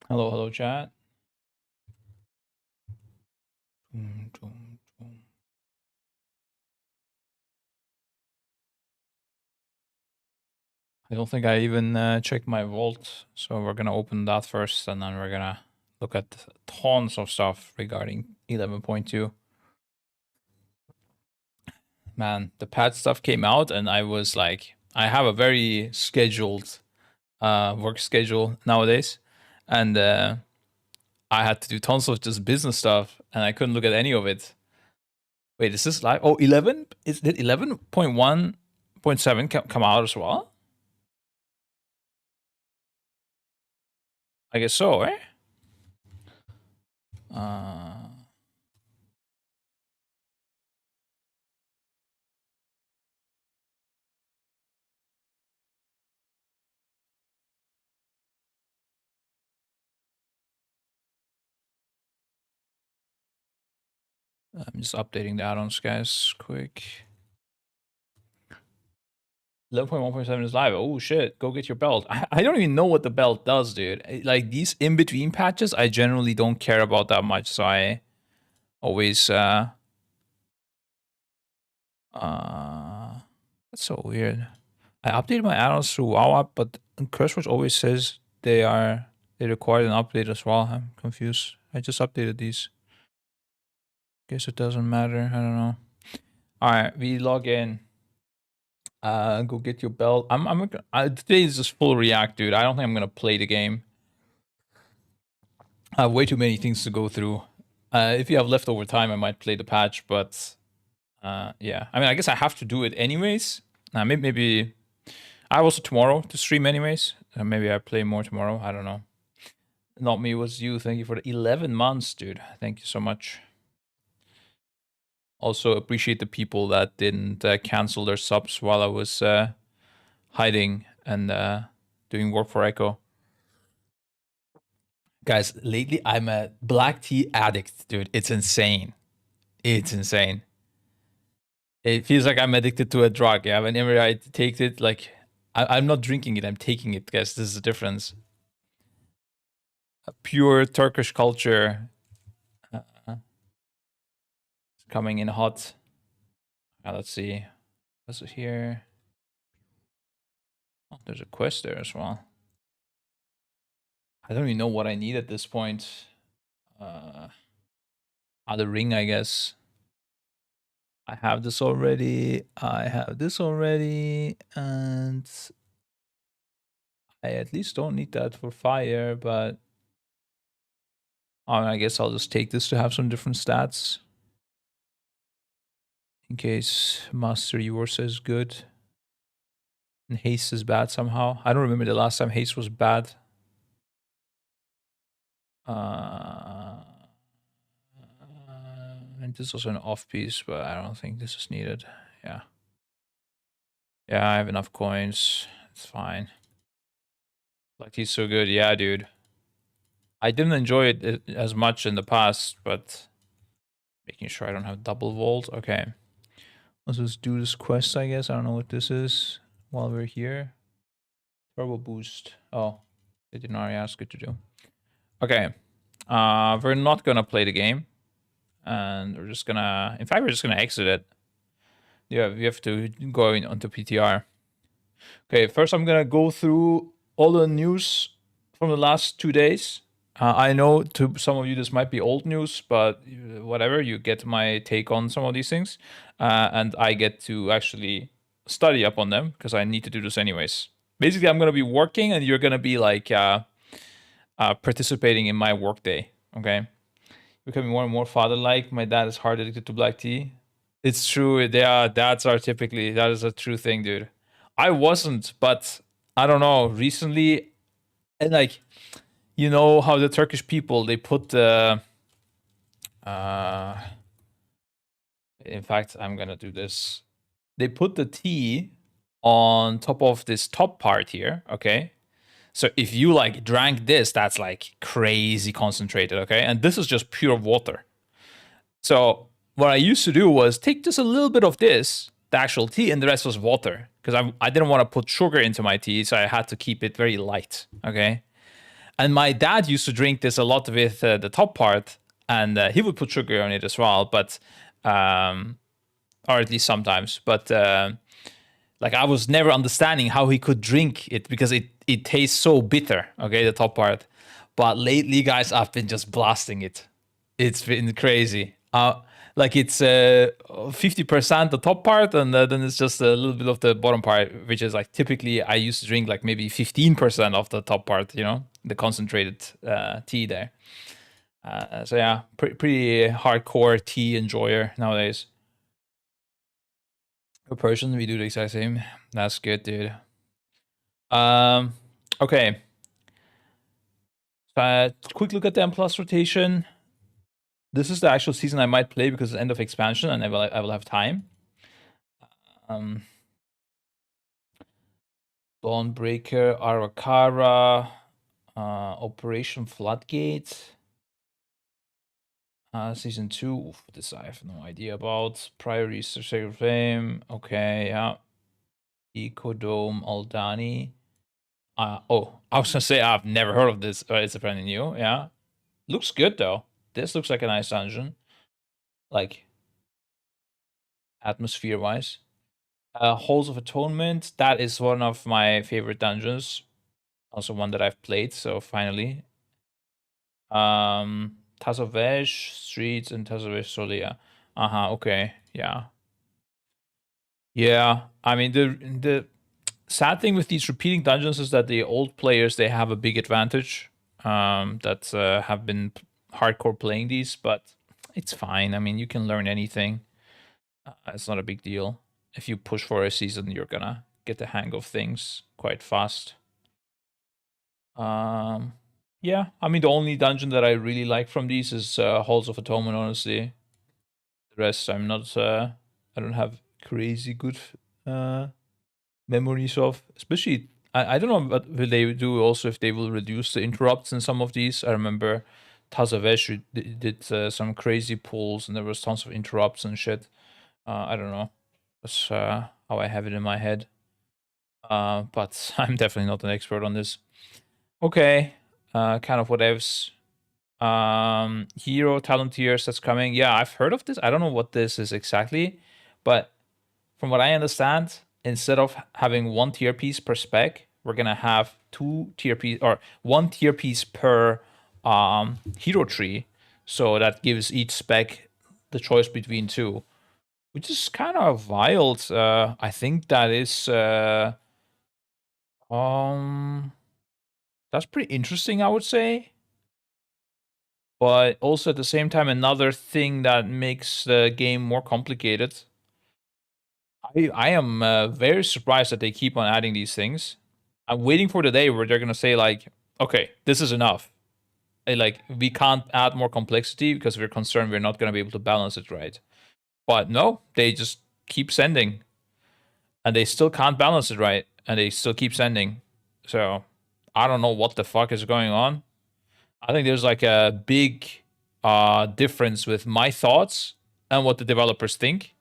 Hello, hello, chat. Dum, dum, dum. I don't think I even checked my vault, so we're gonna open that first, and then we're gonna look at tons of stuff regarding 11.2. Man, the patch stuff came out, and I was like, I have a very scheduled work schedule nowadays, and I had to do tons of just business stuff, and I couldn't look at any of it. Wait, is this live? Oh, 11? Did 11.1.7 come out as well? I guess so, eh? Uh, I'm just updating the add-ons, guys, quick. 11.1.7 is live. Oh shit, go get your belt. I don't even know what the belt does, dude. Like these in-between patches, I generally don't care about that much, so I always that's so weird. I updated my add-ons through WoW app, but CurseWorks always says they require an update as well. I'm confused. I just updated these. Guess it doesn't matter. I don't know. Alright, we log in. Go get your belt. Today is just full react, dude. I don't think I'm gonna play the game. I have way too many things to go through. If you have leftover time, I might play the patch, but yeah. I mean, I guess I have to do it anyways. Maybe I have also tomorrow to stream anyways. Maybe I play more tomorrow. I don't know. Not me, it was you. Thank you for the 11 months, dude. Thank you so much. Also appreciate the people that didn't cancel their subs while I was hiding and doing work for Echo. Guys, lately I'm a black tea addict, dude. It's insane. It's insane. It feels like I'm addicted to a drug. Yeah, whenever I take it, like I'm not drinking it, I'm taking it, guys. This is the difference. A pure Turkish culture coming in hot. Let's see. What's here? Oh, there's a quest there as well. I don't even know what I need at this point. The ring, I guess. I have this already. I have this already. And I at least don't need that for fire, but I guess I'll just take this to have some different stats. In case Master Yours is good. And haste is bad somehow. I don't remember the last time haste was bad. And this is also an off piece, but I don't think this is needed. Yeah. Yeah, I have enough coins. It's fine. Like he's so good. Yeah, dude. I didn't enjoy it as much in the past, but making sure I don't have double vault. Okay. Let's just do this quest, I guess. I don't know what this is while we're here. Turbo boost. Oh, they didn't already ask it to do. Okay. We're not gonna play the game. And we're just gonna, in fact, we're just gonna exit it. Yeah, we have to go onto PTR. Okay, first I'm gonna go through all the news from the last 2 days. I know to some of you this might be old news, but whatever, you get my take on some of these things. And I get to actually study up on them because I need to do this anyways. Basically, I'm gonna be working and you're gonna be like participating in my workday, okay? Becoming more and more father-like. My dad is hard addicted to black tea. It's true. Yeah, dads are typically, that is a true thing, dude. I wasn't, but I don't know. Recently, and like, you know how the Turkish people, they put the in fact, I'm gonna do this. They put the tea on top of this top part here, okay? So if you like drank this, that's like crazy concentrated, okay? And this is just pure water. So what I used to do was take just a little bit of this, the actual tea, and the rest was water. Because I didn't want to put sugar into my tea, so I had to keep it very light, okay? And my dad used to drink this a lot with the top part, and he would put sugar on it as well, but or at least sometimes. But like I was never understanding how he could drink it because it tastes so bitter. Okay, the top part. But lately, guys, I've been just blasting it. It's been crazy. Like it's 50% the top part, and then it's just a little bit of the bottom part, which is like typically I used to drink like maybe 15% of the top part, you know, the concentrated tea there. So yeah, pretty hardcore tea enjoyer nowadays. A person, we do the exact same. That's good, dude. Okay. Quick look at the M plus rotation. This is the actual season I might play because it's end of expansion and I will have time. Dawnbreaker, Arakara, Operation Floodgate. Season 2, oof, this I have no idea about. Prior Research, Sacred Flame, okay, yeah. Ecodome, Aldani. Oh, I was gonna say I've never heard of this, but it's apparently new, yeah. Looks good though. This looks like a nice dungeon. Like, atmosphere-wise. Halls of Atonement, that is one of my favorite dungeons. Also one that I've played, so finally. Tazovesh, Streets, and Tazovesh Solia. Okay, yeah. Yeah, I mean, the sad thing with these repeating dungeons is that the old players, they have a big advantage that have been hardcore playing these, but it's fine. I mean, you can learn anything. It's not a big deal. If you push for a season, you're gonna get the hang of things quite fast. Yeah, I mean, the only dungeon that I really like from these is Halls of Atonement, honestly. The rest, I'm not, I don't have crazy good memories of. Especially, I don't know what will they do also if they will reduce the interrupts in some of these. I remember Tazavesh did some crazy pulls and there was tons of interrupts and shit. I don't know. That's how I have it in my head. But I'm definitely not an expert on this. Okay, kind of whatevs. Hero talent tiers that's coming. Yeah, I've heard of this. I don't know what this is exactly, but from what I understand, instead of having one tier piece per spec, we're gonna have two tier piece or one tier piece per hero tree. So that gives each spec the choice between two, which is kind of wild. I think that is that's pretty interesting, I would say. But also at the same time, another thing that makes the game more complicated. I am very surprised that they keep on adding these things. I'm waiting for the day where they're gonna say like, okay, this is enough. Like we can't add more complexity because we're concerned we're not gonna be able to balance it right. But no, they just keep sending, and they still can't balance it right, and they still keep sending. So I don't know what the fuck is going on. I think there's like a big difference with my thoughts and what the developers think.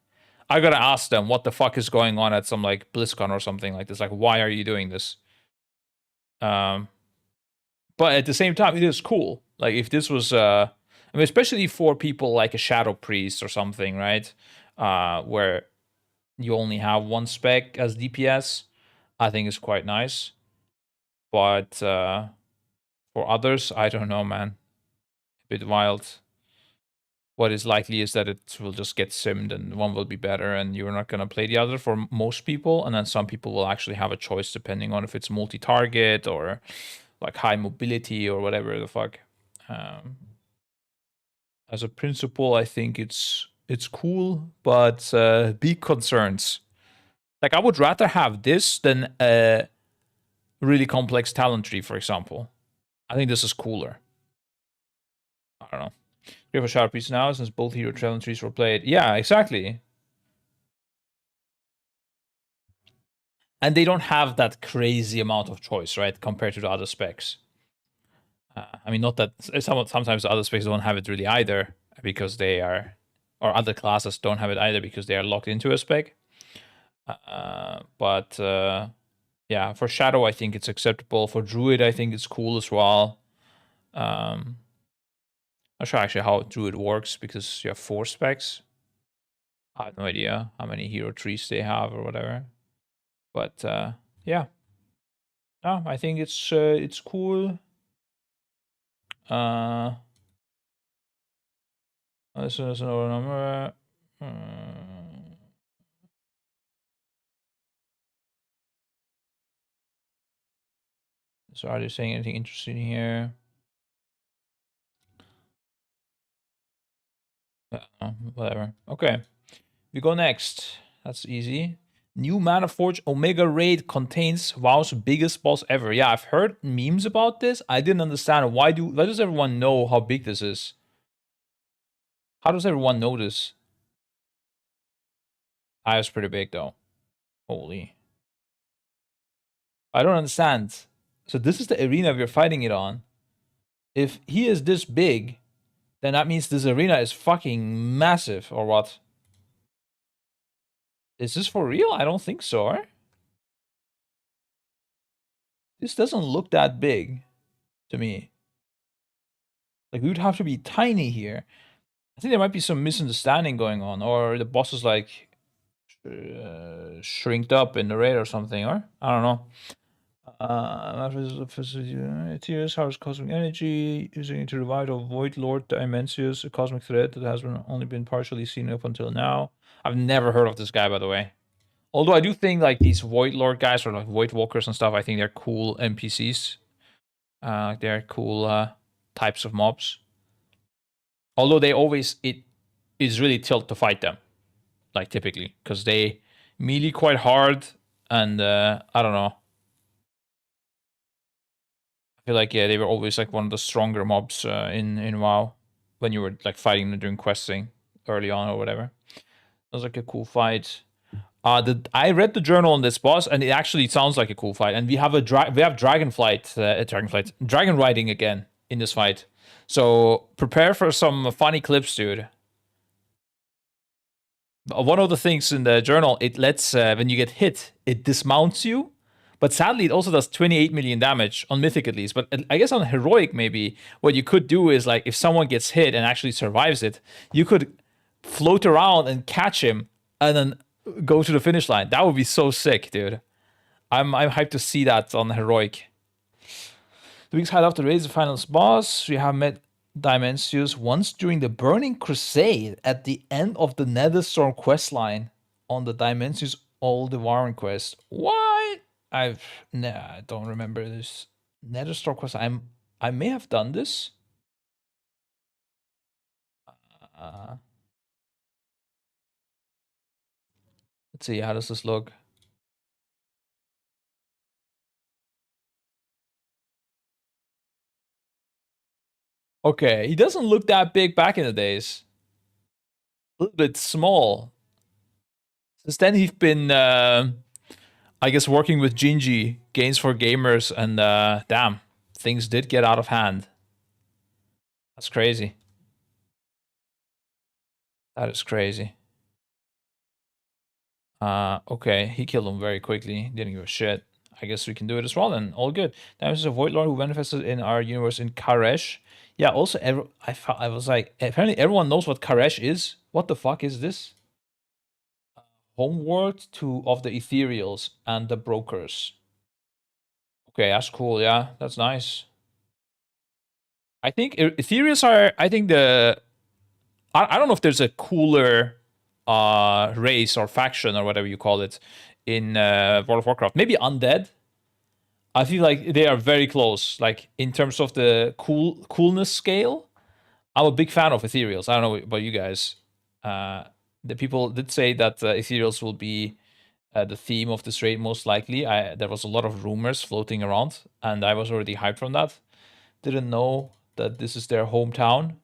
I gotta ask them what the fuck is going on at some like BlizzCon or something like this. Like, why are you doing this? But at the same time, it is cool. Like, if this was, I mean, especially for people like a Shadow Priest or something, right? Where you only have one spec as DPS, I think is quite nice. But for others, I don't know, man. A bit wild. What is likely is that it will just get simmed and one will be better and you're not going to play the other for most people. And then some people will actually have a choice depending on if it's multi-target or like high mobility or whatever the fuck. As a principle, I think it's cool, but big concerns. Like I would rather have this than a really complex talent tree, for example. I think this is cooler. I don't know. We have a Shadow Priest now since both hero talent trees were played. Yeah, exactly. And they don't have that crazy amount of choice, right, compared to the other specs. I mean, not that sometimes the other specs don't have it really either because they are, or other classes don't have it either because they are locked into a spec. But yeah, for Shadow, I think it's acceptable. For Druid, I think it's cool as well. Not sure actually how Druid works because you have 4 specs. I have no idea how many hero trees they have or whatever. But yeah. No, I think it's cool. This is another number. So are they saying anything interesting here? Whatever. Okay. We go next. That's easy. New Mana Forge Omega Raid contains WoW's biggest boss ever. Yeah, I've heard memes about this. I didn't understand why does everyone know how big this is? How does everyone know this? I was pretty big though. Holy. I don't understand. So this is the arena we're fighting it on. If he is this big, then that means this arena is fucking massive, or what? Is this for real? I don't think so. Eh? This doesn't look that big to me. Like, we would have to be tiny here. I think there might be some misunderstanding going on, or the boss is like shrinked up in the raid or something, or I don't know. Tears harvest cosmic energy, using it to revive the Void Lord Dimensius, a cosmic threat that has only been partially seen up until now. I've never heard of this guy, by the way. Although I do think like these Void Lord guys or like Void Walkers and stuff, I think they're cool NPCs. They're cool types of mobs. Although they always, it is really tilt to fight them, like typically, because they melee quite hard, and I don't know. I feel like yeah, they were always like one of the stronger mobs in WoW when you were like fighting them during questing early on or whatever. It was like a cool fight. I read the journal on this boss, and it actually sounds like a cool fight. And we have dragon riding again in this fight. So prepare for some funny clips, dude. One of the things in the journal, it lets when you get hit, it dismounts you. But sadly, it also does 28 million damage on Mythic at least. But I guess on Heroic, maybe what you could do is like if someone gets hit and actually survives it, you could float around and catch him and then go to the finish line. That would be so sick, dude. I'm hyped to see that on Heroic. The week's highlight of the raid is the final boss. We have met Dimensius once during the Burning Crusade at the end of the Netherstorm questline on the Dimensius Aldebaran quest. What? I don't remember this Netherstorm quest. I may have done this. Let's see, how does this look? Okay, he doesn't look that big back in the days. A little bit small. Since then, he's been, I guess, working with Gingy, Games for Gamers, and damn, things did get out of hand. That's crazy. That is crazy. Okay, he killed him very quickly. Didn't give a shit. I guess we can do it as well then. All good. That was a Void Lord who manifested in our universe in Karesh. Yeah, also, I was like, apparently everyone knows what Karesh is. What the fuck is this? Homeworld of the Ethereals and the Brokers. Okay, that's cool. Yeah, that's nice. I think Ethereals are, I think I don't know if there's a cooler race or faction or whatever you call it in World of Warcraft. Maybe Undead. I feel like they are very close. Like in terms of the coolness scale, I'm a big fan of Ethereals. I don't know about you guys. The people did say that Ethereals will be the theme of this raid most likely. There was a lot of rumors floating around, and I was already hyped from that. Didn't know that this is their hometown.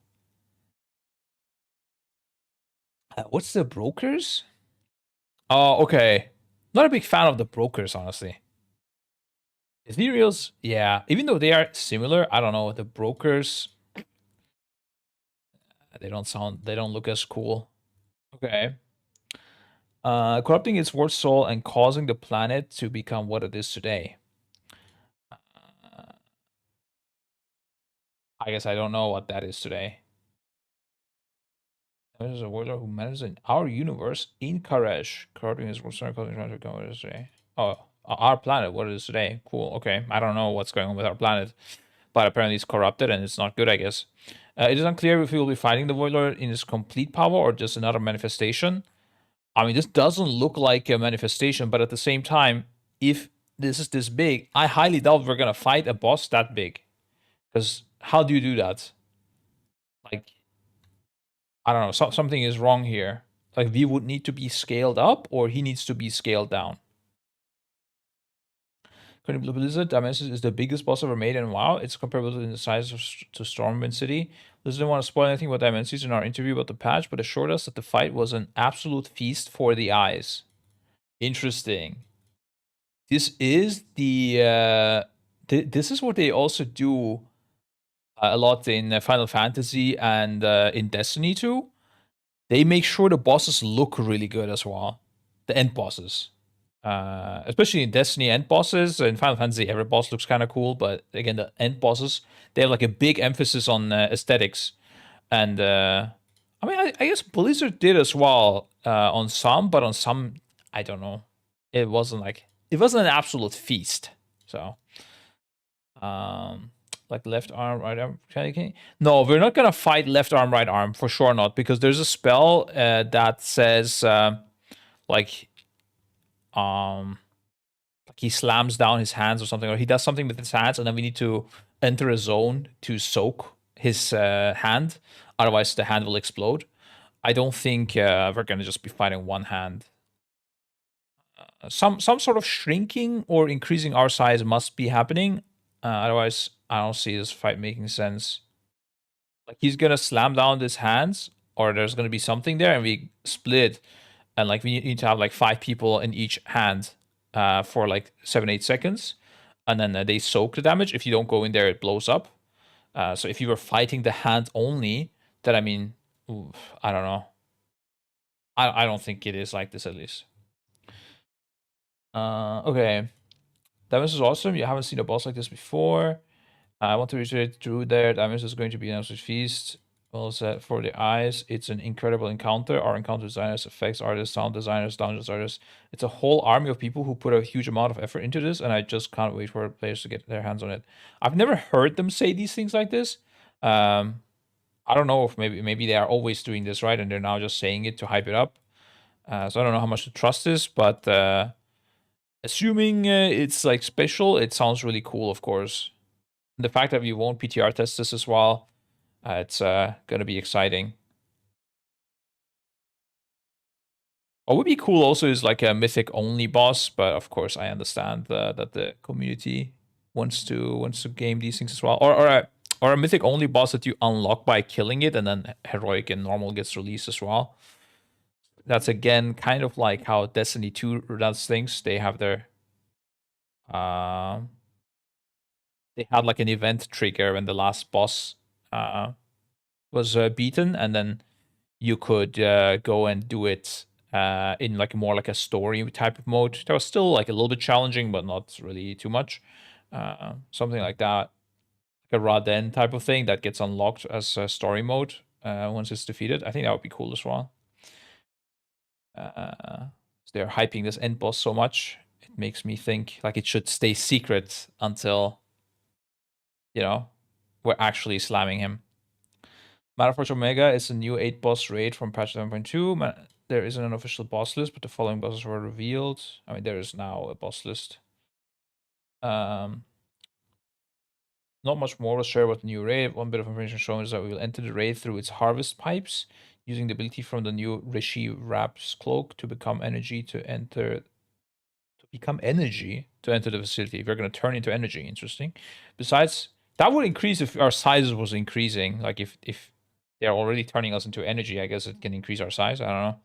What's the Brokers? Oh, okay. Not a big fan of the Brokers, honestly. Ethereals, yeah. Even though they are similar, I don't know. The Brokers, they don't look as cool. Okay. Corrupting its world soul and causing the planet to become what it is today. I guess I don't know what that is today. There's a warlord who manages in our universe in Karesh, corrupting his world circle and trying to become what it is today. Oh, our planet, what it is today. Cool. Okay. I don't know what's going on with our planet, but apparently it's corrupted and it's not good, I guess. It is unclear if he will be fighting the warlord in his complete power or just another manifestation. I mean, this doesn't look like a manifestation, but at the same time, if this is this big, I highly doubt we're gonna fight a boss that big. Because how do you do that? Like, I don't know, something is wrong here. Like, we would need to be scaled up, or he needs to be scaled down. Currently, Blue Blizzard Dimensions is the biggest boss ever made in WoW. It's comparable in the size to Stormwind City. Blizzard didn't want to spoil anything about Dimensions in our interview about the patch, but assured us that the fight was an absolute feast for the eyes. Interesting. This is the this is what they also do a lot in Final Fantasy and in Destiny too. They make sure the bosses look really good as well. The end bosses. Especially in Destiny end bosses. In Final Fantasy, every boss looks kind of cool, but again, the end bosses, they have like a big emphasis on aesthetics. And I mean, I guess Blizzard did as well on some, but on some, I don't know. It wasn't an absolute feast. So, like left arm, right arm. No, we're not gonna fight left arm, right arm for sure not, because there's a spell that says like he slams down his hands or something, or he does something with his hands, and then we need to enter a zone to soak his hand. Otherwise, the hand will explode. I don't think we're gonna just be fighting one hand. Some sort of shrinking or increasing our size must be happening. Otherwise, I don't see this fight making sense. Like he's gonna slam down his hands, or there's gonna be something there, and we split, and like we need to have like 5 people in each hand for like 7-8 seconds, and then they soak the damage. If you don't go in there, it blows up. So if you were fighting the hand only, then I mean, I don't know. I don't think it is like this at least. Okay. Damage is awesome. You haven't seen a boss like this before. I want to reiterate Drew there. Damage is going to be an absolute feast. Well said for the eyes. It's an incredible encounter. Our encounter designers, effects artists, sound designers, dungeons artists. It's a whole army of people who put a huge amount of effort into this, and I just can't wait for players to get their hands on it. I've never heard them say these things like this. I don't know if maybe they are always doing this, right? And they're now just saying it to hype it up. So I don't know how much to trust this, but assuming it's like special, it sounds really cool, of course. The fact that we won't PTR test this as well, it's gonna be exciting. What would be cool also is like a mythic only boss, but of course I understand that the community wants to game these things as well, or a mythic only boss that you unlock by killing it, and then heroic and normal gets released as well. That's again kind of like how Destiny 2 does things. They have their they had like an event trigger when the last boss was beaten, and then you could go and do it in like more like a story type of mode. That was still like a little bit challenging, but not really too much. Something like that, like a Raden type of thing that gets unlocked as a story mode once it's defeated. I think that would be cool as well. They're hyping this end boss so much, it makes me think like it should stay secret until, you know, we're actually slamming him. Metaforce Omega is a new 8 boss raid from patch 7.2. There isn't an official boss list, but the following bosses were revealed. I mean, there is now a boss list. Not much more was shared about the new raid. One bit of information shown is that we will enter the raid through its harvest pipes, using the ability from the new Rishi Wrap's cloak to become energy to enter. The facility. We're going to turn into energy. Interesting. Besides, that would increase if our size was increasing. Like if they're already turning us into energy, I guess it can increase our size. I don't know.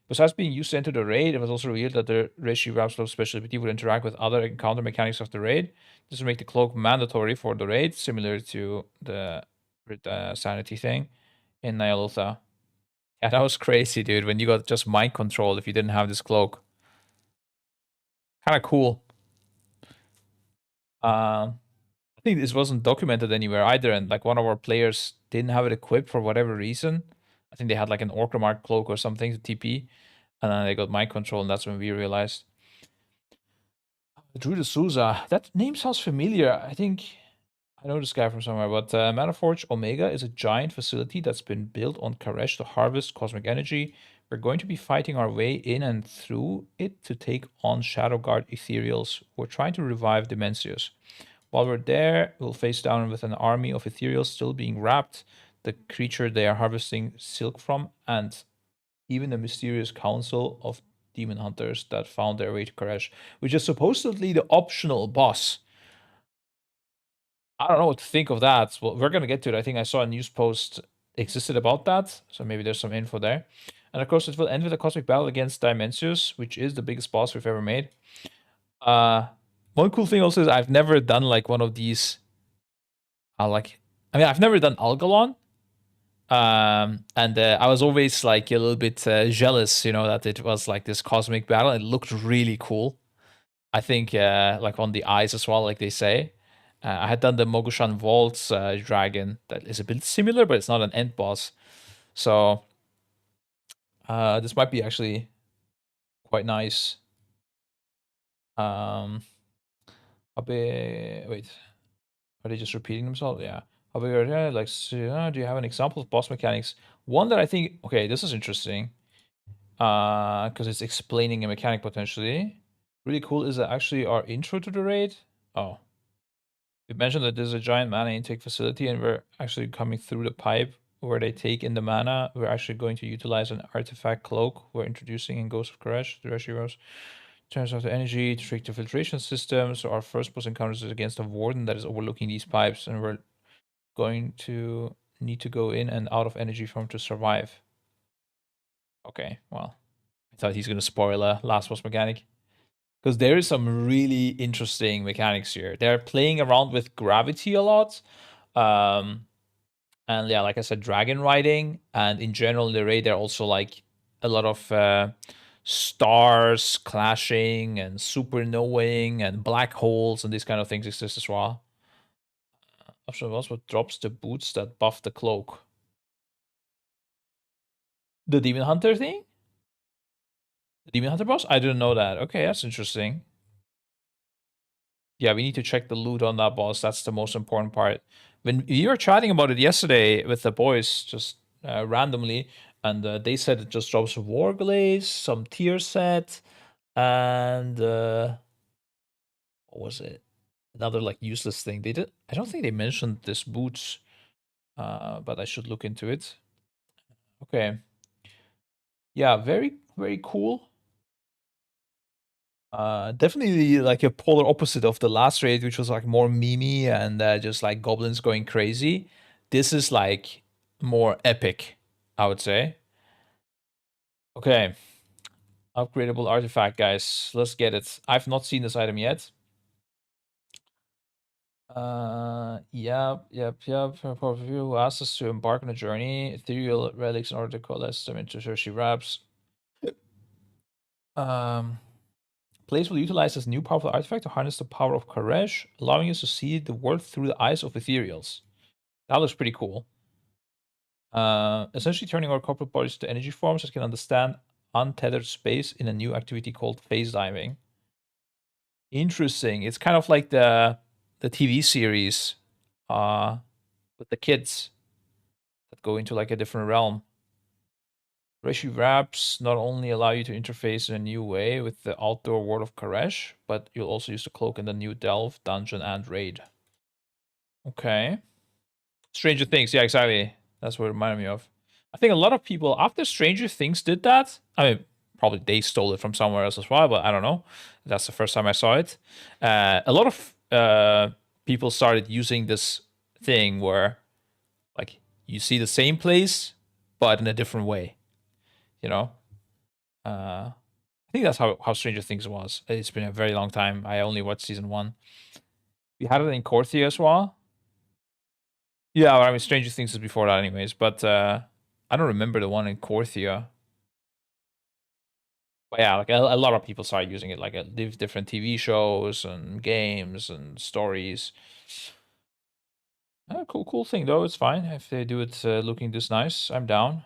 Besides being used to enter the raid, it was also revealed that the Rishi Wrap's cloak special ability would interact with other encounter mechanics of the raid. This would make the cloak mandatory for the raid, similar to the sanity thing in Ny'alotha. Yeah, that was crazy, dude. When you got just mind control if you didn't have this cloak. Kind of cool. I think this wasn't documented anywhere either, and like one of our players didn't have it equipped for whatever reason. I think they had like an Orgrimmar cloak or something to TP, and then they got mind control, and that's when we realized. Drew de Souza, that name sounds familiar. I think I know this guy from somewhere, but Manaforge Omega is a giant facility that's been built on Karesh to harvest cosmic energy. We're going to be fighting our way in and through it to take on Shadowguard Ethereals. We're trying to revive Dimensius. While we're there, we'll face down with an army of Ethereals still being wrapped, the creature they are harvesting silk from, and even the mysterious council of demon hunters that found their way to Karesh, which is supposedly the optional boss. I don't know what to think of that. Well, we're gonna get to it. I think I saw a news post existed about that, so maybe there's some info there. And of course, it will end with a cosmic battle against Dimensius, which is the biggest boss we've ever made. One cool thing also is I've never done like one of these. I've never done Algalon, and I was always like a little bit jealous, that it was like this cosmic battle. It looked really cool. I think like on the eyes as well, like they say. I had done the Mogushan Vaults dragon that is a bit similar, but it's not an end boss. So this might be actually quite nice. Wait, are they just repeating themselves? Yeah. Do you have an example of boss mechanics? One that I think, okay, this is interesting. Because it's explaining a mechanic potentially. Really cool is that actually our intro to the raid. Oh. We mentioned that there's a giant mana intake facility and we're actually coming through the pipe where they take in the mana. We're actually going to utilize an artifact cloak we're introducing in Ghost of Karesh, the Reshiros. Turns off the energy to trick the filtration system. So our first boss encounters is against a warden that is overlooking these pipes, and we're going to need to go in and out of energy for him to survive. Okay, well, I thought he's gonna spoil a last boss mechanic. Because there is some really interesting mechanics here. They're playing around with gravity a lot. And yeah, like I said, dragon riding. And in general, in the raid, there are also like a lot of stars clashing and supernovaing and black holes and these kind of things exist as well. Option was what drops the boots that buff the cloak. The Demon Hunter thing? The Demon Hunter boss? I didn't know that. Okay, that's interesting. Yeah, we need to check the loot on that boss. That's the most important part. When we were chatting about it yesterday with the boys, just randomly, and they said it just drops Warglaze, some tier set, and what was it? Another like useless thing. They did. I don't think they mentioned this boots, but I should look into it. Okay. Yeah, very very cool. Definitely like a polar opposite of the last raid, which was like more memey and just like goblins going crazy. This is like more epic, I would say. Okay. Upgradable artifact, guys. Let's get it. I've not seen this item yet. Yep. Who asked us to embark on a journey? Ethereal relics in order to coalesce them into tertiary wraps. Players will utilize this new powerful artifact to harness the power of Karesh, allowing us to see the world through the eyes of Ethereals. That looks pretty cool. Essentially turning our corporate bodies to energy forms that can understand untethered space in a new activity called phase diving. Interesting. It's kind of like the TV series with the kids that go into like a different realm. Reshi Wraps not only allow you to interface in a new way with the outdoor world of Karesh, but you'll also use the cloak in the new Delve, Dungeon, and Raid. Okay. Stranger Things, yeah, exactly. That's what it reminded me of. I think a lot of people, after Stranger Things did that, I mean, probably they stole it from somewhere else as well, but I don't know. That's the first time I saw it. A lot of people started using this thing where, like, you see the same place, but in a different way. You know? I think that's how Stranger Things was. It's been a very long time. I only watched season 1. We had it in Korthia as well. Yeah, well, I mean, Stranger Things is before that anyways, but I don't remember the one in Korthia. But yeah, like a lot of people started using it, like different TV shows and games and stories. Cool thing though. It's fine if they do it looking this nice. I'm down.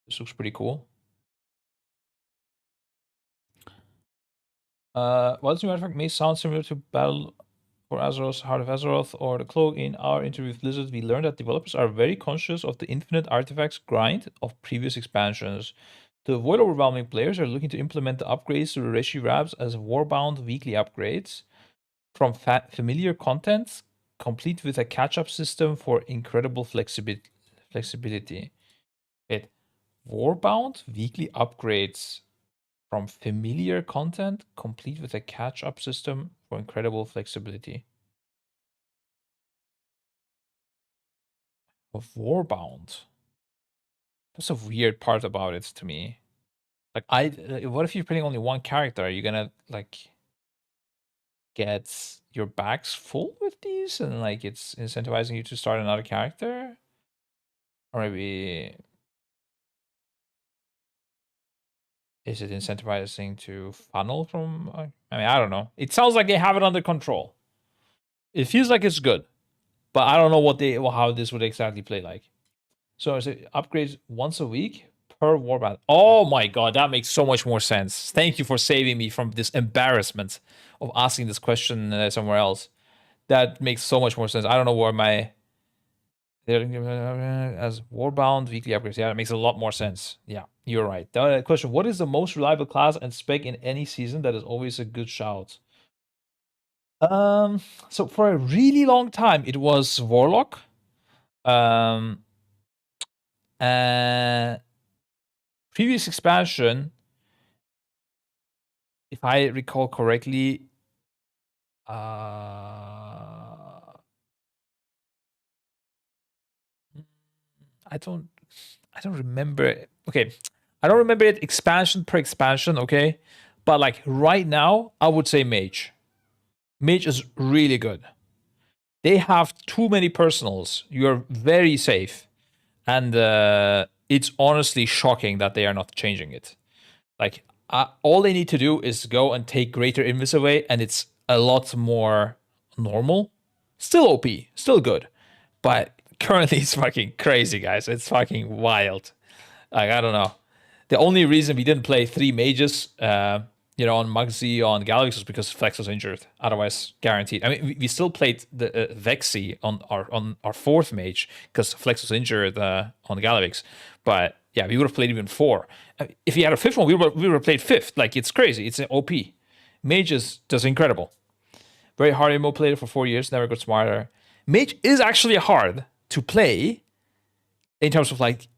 This looks pretty cool. While this new artifact may sound similar to Battle for Azeroth, Heart of Azeroth, or the Cloak, in our interview with Blizzard, we learned that developers are very conscious of the infinite artifacts grind of previous expansions. To avoid overwhelming players, are looking to implement the upgrades to the Reshi Wraps as Warbound weekly upgrades from familiar content, complete with a catch-up system for incredible flexibility. Wait, Warbound weekly upgrades from familiar content, complete with a catch-up system for incredible flexibility. Of Warbound. That's a weird part about it to me. Like, what if you're playing only one character? Are you gonna like get your bags full with these, and like it's incentivizing you to start another character? Or maybe is it incentivizing to funnel from? I mean, I don't know. It sounds like they have it under control. It feels like it's good, but I don't know how this would exactly play like. So is it upgrades once a week per warband? Oh my god, that makes so much more sense. Thank you for saving me from this embarrassment of asking this question somewhere else. That makes so much more sense. I don't know where my as warbound weekly upgrades. Yeah, that makes a lot more sense. Yeah, you're right. The question: what is the most reliable class and spec in any season? That is always a good shout. So for a really long time, it was Warlock. Previous expansion, if I recall correctly, I don't remember. Okay, I don't remember it expansion per expansion. Okay, but like right now, I would say Mage. Mage is really good. They have too many personals. You're very safe, and it's honestly shocking that they are not changing it. Like all they need to do is go and take Greater Invis away, and it's a lot more normal. Still OP, still good, but currently it's fucking crazy, guys. It's fucking wild. Like I don't know. The only reason we didn't play 3 mages, on Muggsy on Galix was because Flex was injured. Otherwise, guaranteed. I mean, we still played the Vexy on our 4th mage because Flex was injured on Galix. But yeah, we would have played even 4. If he had a 5th one, we would have played 5th. Like it's crazy. It's an OP. Mage is just incredible. Very hard MMO player for 4 years. Never got smarter. Mage is actually hard to play in terms of like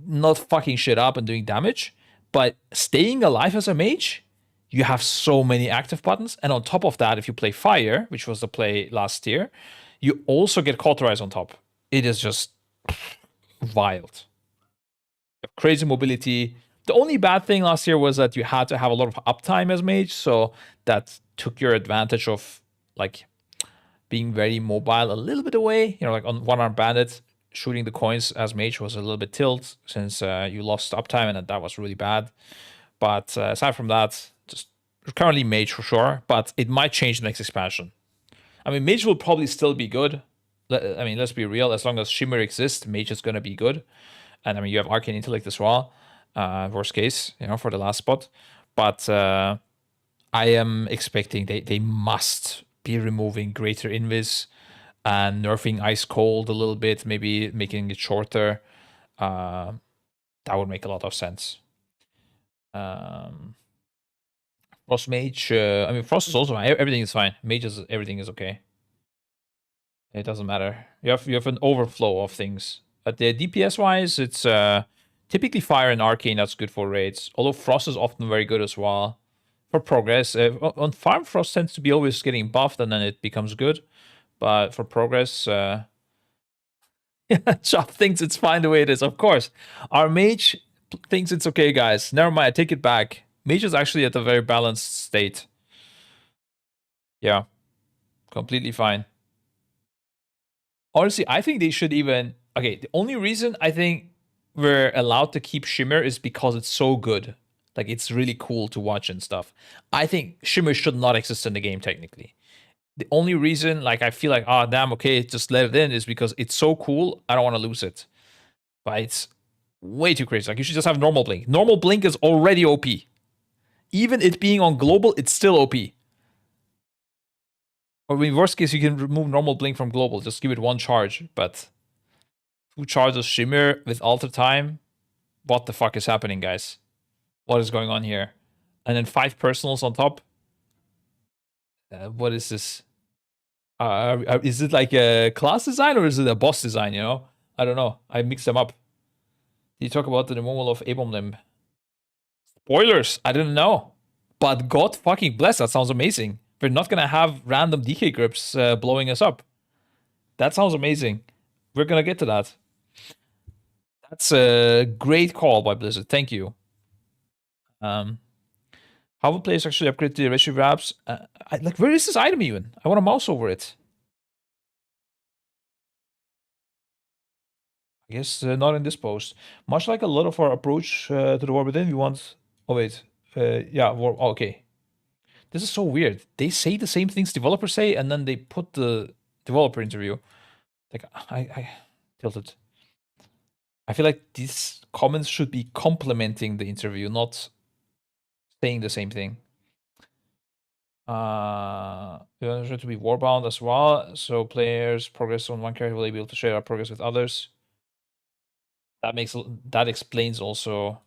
not fucking shit up and doing damage, but staying alive as a mage, you have so many active buttons. And on top of that, if you play Fire, which was the play last year, you also get Cauterize on top. It is just wild. Crazy mobility. The only bad thing last year was that you had to have a lot of uptime as mage, so that took your advantage of like being very mobile a little bit away. Like on One Arm Bandit, shooting the coins as mage was a little bit tilt since you lost uptime, and that was really bad. But aside from that, just currently mage for sure, but it might change the next expansion. I mean, mage will probably still be good. I mean, let's be real. As long as Shimmer exists, mage is going to be good. And I mean, you have Arcane Intellect as well. Worst case, for the last spot. But I am expecting they must be removing Greater Invis and nerfing Ice Cold a little bit, maybe making it shorter. That would make a lot of sense. Frost Mage, I mean, Frost is also fine. Everything is fine. Mages, everything is okay. It doesn't matter. You have an overflow of things. But the DPS wise, it's typically Fire and Arcane that's good for raids. Although Frost is often very good as well for progress. On farm, Frost tends to be always getting buffed and then it becomes good. But for progress, yeah, Chop thinks it's fine the way it is. Of course, our mage thinks it's okay, guys. Never mind, I take it back. Mage is actually at a very balanced state. Yeah, completely fine. Honestly, I think they should even... Okay, the only reason I think we're allowed to keep Shimmer is because it's so good. Like, it's really cool to watch and stuff. I think Shimmer should not exist in the game, technically. The only reason, like, I feel like, oh, damn, okay, just let it in is because it's so cool. I don't want to lose it. But it's way too crazy. Like, you should just have normal blink. Normal blink is already OP. Even it being on global, it's still OP. Or in worst case, you can remove normal blink from global. Just give it one charge. But 2 charges shimmer with alter time. What the fuck is happening, guys? What is going on here? And then 5 personals on top. What is this? Is it like a class design or is it a boss design? You know, I don't know. I mixed them up. Did you talk about the removal of Abom Limb? Spoilers. I didn't know, but God fucking bless. That sounds amazing. We're not gonna have random DK grips blowing us up. That sounds amazing. We're gonna get to that. That's a great call by Blizzard. Thank you. How will players actually upgrade the ratio wraps? Like, where is this item even? I want to mouse over it. I guess not in this post. Much like a lot of our approach to the war within, we want. Oh wait, yeah, war. Oh, okay. This is so weird. They say the same things developers say, and then they put the developer interview. Like, I tilted. I feel like these comments should be complementing the interview, not saying the same thing. We want it to be warbound as well, so players progress on one character will be able to share our progress with others. That explains also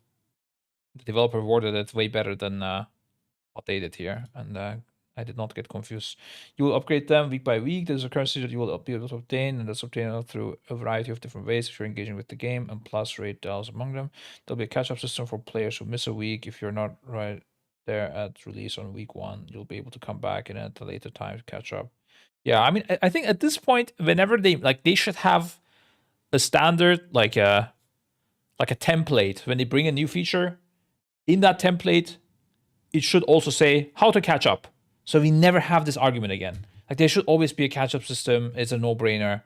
the developer worded it way better than what they did here, and I did not get confused. You will upgrade them week by week. There's a currency that you will be able to obtain, and that's obtained through a variety of different ways if you're engaging with the game, and plus rate dials among them. There'll be a catch-up system for players who miss a week. If you're not right there at release on week 1, you'll be able to come back in at a later time to catch up. Yeah, I mean, I think at this point, whenever they should have a standard, like a template when they bring a new feature. In that template, it should also say how to catch up. So we never have this argument again. Like, there should always be a catch-up system. It's a no-brainer.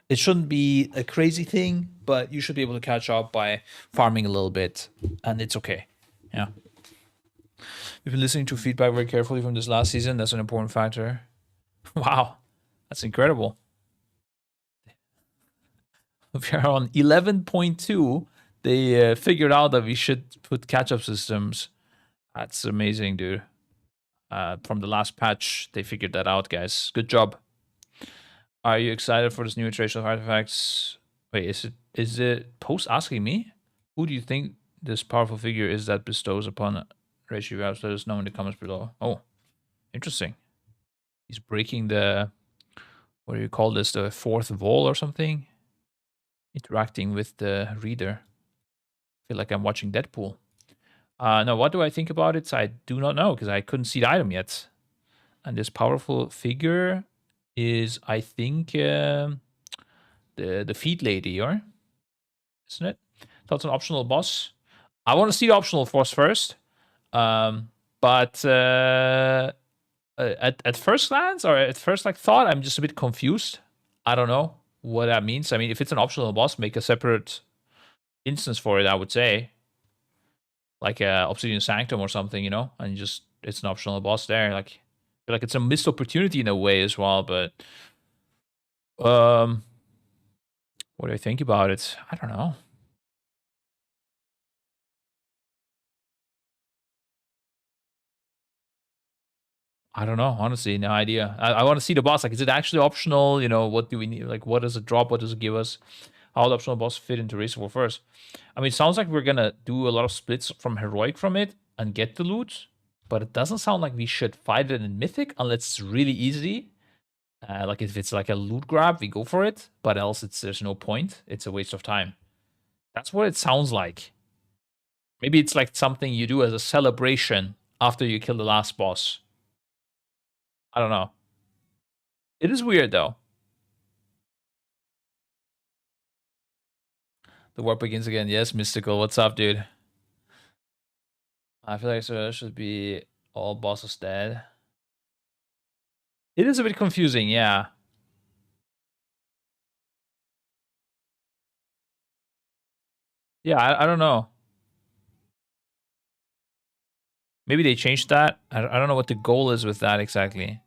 It shouldn't be a crazy thing, but you should be able to catch up by farming a little bit, and it's okay. Yeah. We've been listening to feedback very carefully from this last season. That's an important factor. Wow, that's incredible. We are on 11.2. They figured out that we should put catch-up systems. That's amazing, dude. From the last patch, they figured that out, guys. Good job. Are you excited for this new iteration of artifacts? Wait, is it Post asking me? Who do you think this powerful figure is that bestows upon Ratio Vibes? Let us know in the comments below. Oh, interesting. He's breaking the, what do you call this, the fourth wall or something? Interacting with the reader. I feel like I'm watching Deadpool. Now, what do I think about it? I do not know, because I couldn't see the item yet. And this powerful figure is, I think, the feed lady, or isn't it? That's an optional boss. I want to see the optional boss first. But at first glance, or at first thought, I'm just a bit confused. I don't know what that means. I mean, if it's an optional boss, make a separate instance for it, I would say. Like a Obsidian Sanctum or something, you know, and just it's an optional boss there. Like, I feel like it's a missed opportunity in a way as well. But what do I think about it? I don't know. I don't know. Honestly, no idea. I want to see the boss. Like, is it actually optional? You know, what do we need? Like, what does it drop? What does it give us? How the optional boss fit into Race War first? I mean, it sounds like we're gonna do a lot of splits from Heroic from it and get the loot, but it doesn't sound like we should fight it in Mythic unless it's really easy. Like, if it's like a loot grab, we go for it, but else there's no point. It's a waste of time. That's what it sounds like. Maybe it's like something you do as a celebration after you kill the last boss. I don't know. It is weird though. The war begins again. Yes, Mystical. What's up, dude? I feel like there should be all bosses dead. It is a bit confusing, yeah. Yeah, I don't know. Maybe they changed that. I don't know what the goal is with that exactly.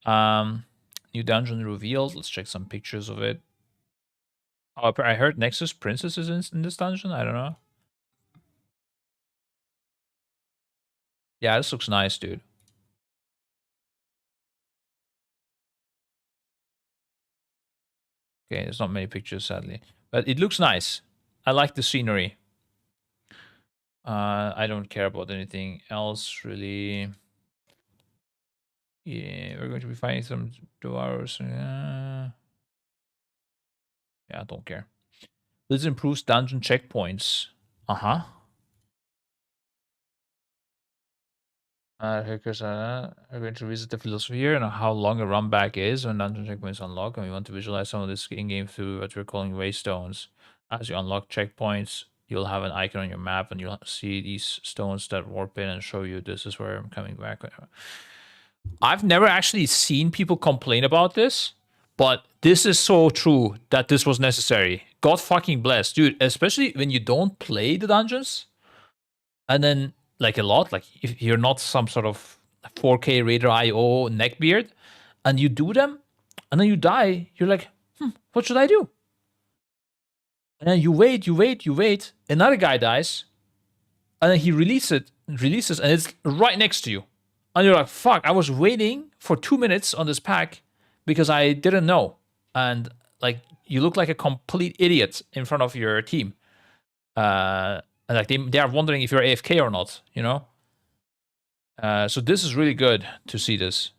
New dungeon revealed. Let's check some pictures of it. Oh, I heard Nexus Princess is in this dungeon. I don't know. Yeah, this looks nice, dude. Okay, there's not many pictures, sadly. But it looks nice. I like the scenery. I don't care about anything else, really. Yeah, we're going to be fighting some 2 hours. Yeah, I don't care. This improves dungeon checkpoints. Uh-huh. Hackers are going to visit the philosophy here and how long a run back is when dungeon checkpoints unlock, and we want to visualize some of this in-game through what we're calling waystones. As you unlock checkpoints, you'll have an icon on your map, and you'll see these stones that warp in and show you this is where I'm coming back. I've never actually seen people complain about this, but this is so true that this was necessary. God fucking bless, dude. Especially when you don't play the dungeons, and then like a lot, like if you're not some sort of 4K Raider IO neckbeard, and you do them, and then you die, you're like, what should I do? And then you wait, another guy dies, and then he releases, and it's right next to you. And you're like, fuck, I was waiting for 2 minutes on this pack because I didn't know. And like, you look like a complete idiot in front of your team. And like, they are wondering if you're AFK or not, you know? So this is really good to see this.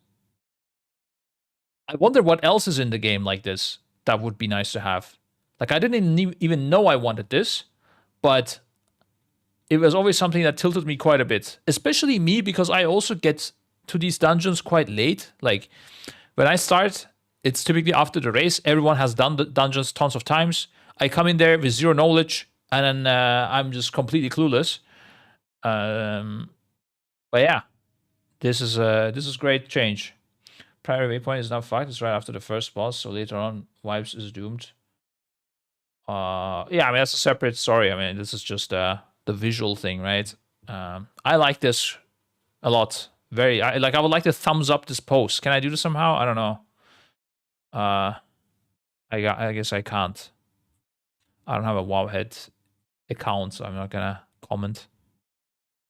I wonder what else is in the game like this that would be nice to have. Like, I didn't even know I wanted this, but it was always something that tilted me quite a bit. Especially me, because I also get to these dungeons quite late. Like, when I start, it's typically after the race. Everyone has done the dungeons tons of times. I come in there with zero knowledge, and then I'm just completely clueless. But yeah, this is great change. Primary waypoint is now fucked. It's right after the first boss, so later on, Vibes is doomed. Yeah, I mean, that's a separate story. I mean, this is just the visual thing, right? I like this a lot. I would like to thumbs up this post. Can I do this somehow? I don't know. I guess I can't. I don't have a Wowhead account, so I'm not gonna comment.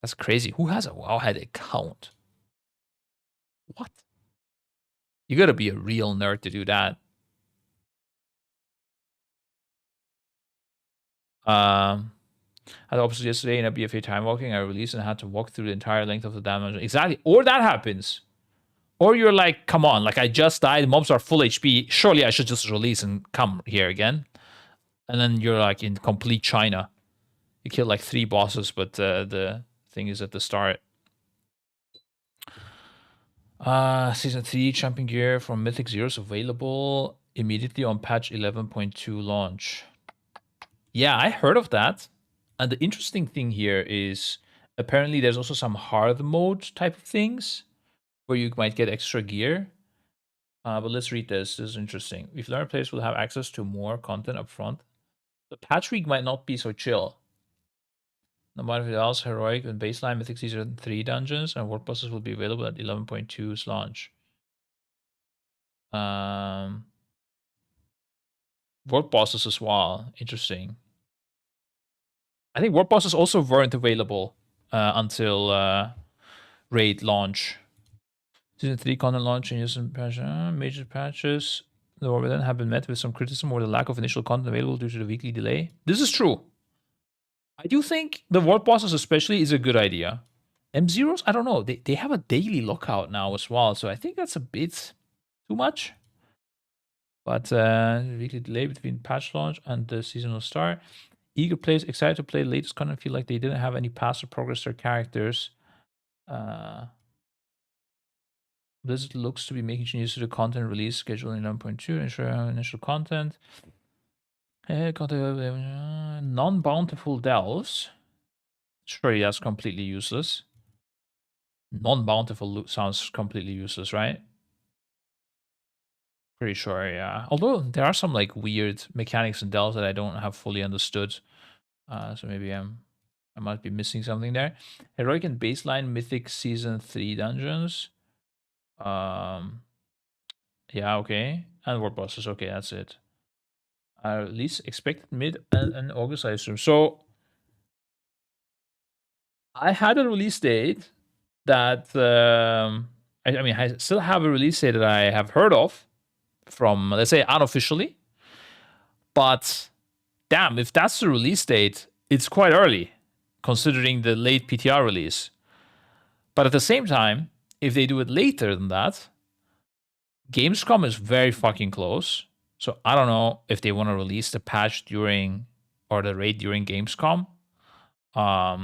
That's crazy. Who has a Wowhead account? What? You gotta be a real nerd to do that. I had opposite yesterday in a BFA time walking. I released and had to walk through the entire length of the damn dungeon. Exactly. Or that happens. Or you're like, come on, like I just died, mobs are full HP. Surely I should just release and come here again. And then you're like in complete China. You kill like 3 bosses, but the thing is at the start. Season 3 champion gear from Mythic Zeros available immediately on patch 11.2 launch. Yeah, I heard of that. And the interesting thing here is apparently there's also some hard mode type of things where you might get extra gear. But let's read this. This is interesting. We've learned players will have access to more content up front. The patch week might not be so chill. No matter if else, Heroic and Baseline Mythic Season 3 dungeons and work bosses will be available at 11.2's launch. Work bosses as well. Interesting. I think work bosses also weren't available until raid launch. Season 3 content launch changes and major patches. The war then have been met with some criticism over the lack of initial content available due to the weekly delay. This is true. I do think the world bosses especially is a good idea. M0s, I don't know. They have a daily lockout now as well, so I think that's a bit too much. But weekly delay between patch launch and the seasonal start. Eager players excited to play the latest content feel like they didn't have any path or progress their characters. Blizzard looks to be making changes to the content release schedule in 9.2 ensure initial content. Non-bountiful delves. Sure, that's completely useless. Non-bountiful sounds completely useless, right? Pretty sure, yeah. Although there are some like weird mechanics and delves that I don't have fully understood. So maybe I might be missing something there. Heroic and Baseline Mythic Season 3 dungeons. Yeah, okay. And World Bosses, okay, that's it. Release expected mid and August, I assume. So I had a release date that I mean, I still have a release date that I have heard of from, let's say, unofficially. But damn, if that's the release date, it's quite early, considering the late PTR release. But at the same time, if they do it later than that, Gamescom is very fucking close. So I don't know if they want to release the patch during or the raid during Gamescom. I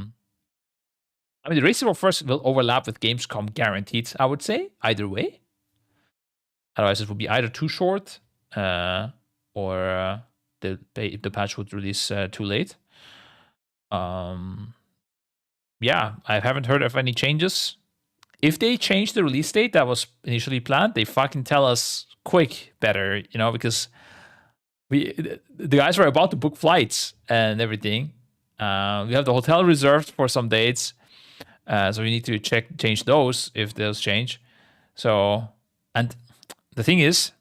mean, the Race War first will overlap with Gamescom guaranteed, I would say, either way. Otherwise, it would be either too short or the patch would release too late. Yeah, I haven't heard of any changes. If they change the release date that was initially planned, they fucking tell us quick better, because the guys were about to book flights and everything. We have the hotel reserved for some dates. So we need to change those if those change. So, and the thing is,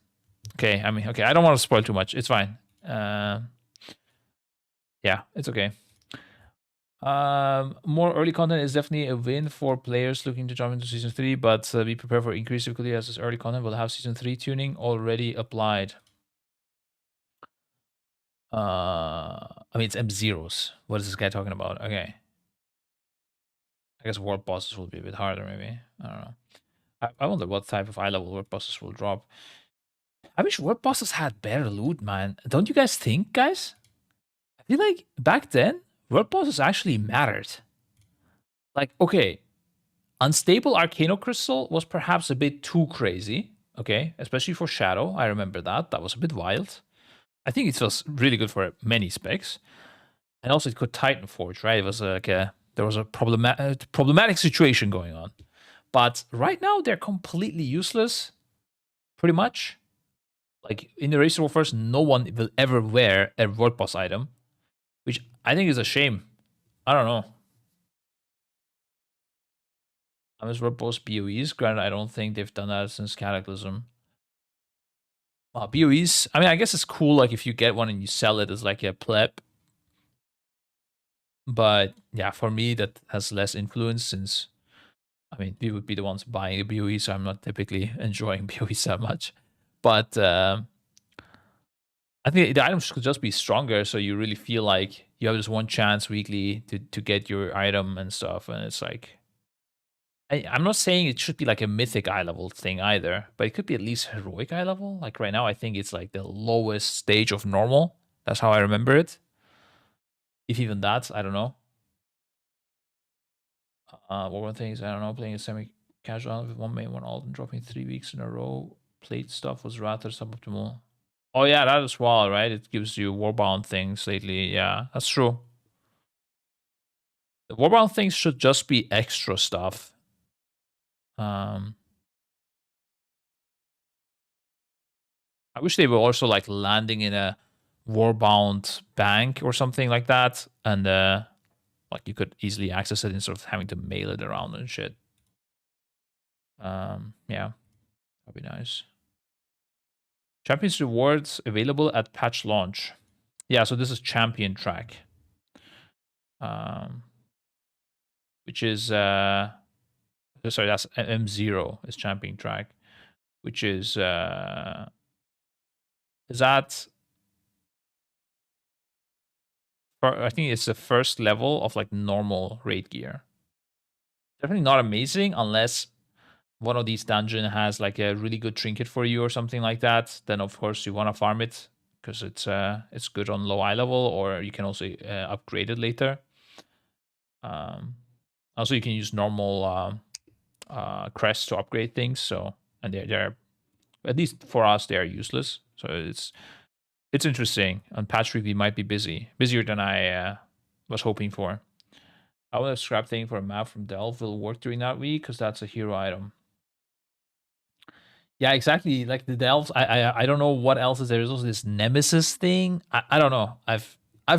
okay, I don't want to spoil too much. It's fine. Yeah, it's okay. More early content is definitely a win for players looking to jump into season 3, but be prepared for increased difficulty as this early content will have season 3 tuning already applied. I mean, it's M0s. What is this guy talking about? Okay. I guess world bosses will be a bit harder, maybe. I don't know. I wonder what type of eye level world bosses will drop. I wish world bosses had better loot, man. Don't you guys think, guys? I feel like back then, world bosses actually mattered. Like, okay, Unstable Arcano Crystal was perhaps a bit too crazy, okay? Especially for Shadow, I remember that. That was a bit wild. I think it was really good for many specs. And also it could Titan Forge, right? It was like there was a problematic situation going on. But right now, they're completely useless, pretty much. Like, in the Race War first, no one will ever wear a World Boss item, which I think is a shame. I don't know. Unless World Boss BOEs, granted, I don't think they've done that since Cataclysm. BOEs, I mean, I guess it's cool, like, if you get one and you sell it as, like, a pleb. But, yeah, for me, that has less influence since, I mean, we would be the ones buying a BOE, so I'm not typically enjoying BOEs that much. But I think the items could just be stronger, so you really feel like you have this one chance weekly to get your item and stuff. And it's like, I'm not saying it should be like a mythic eye level thing either, but it could be at least heroic eye level. Like right now, I think it's like the lowest stage of normal. That's how I remember it. If even that, I don't know. What one thing is, I don't know, playing a semi-casual with one main, one alt, and dropping 3 weeks in a row. Plate stuff was rather suboptimal. Oh yeah, that as well, right? It gives you warbound things lately. Yeah, that's true. The warbound things should just be extra stuff. I wish they were also like landing in a warbound bank or something like that, and like you could easily access it instead of having to mail it around and shit. Yeah, that'd be nice. Champions rewards available at patch launch. Yeah, so this is champion track, which is sorry, that's M0 is champion track, which is that I think it's the first level of like normal raid gear. Definitely not amazing unless one of these dungeon has like a really good trinket for you or something like that. Then of course you want to farm it because it's good on low eye level, or you can also upgrade it later. Also you can use normal crests to upgrade things. So, and they're at least for us they are useless. So it's interesting. On patch week we might be busier than I was hoping for. I want a scrap thing for a map from Delve will work during that week because that's a hero item. Yeah, exactly. Like the Delves, I don't know what else is there. There's also this Nemesis thing. I don't know. I've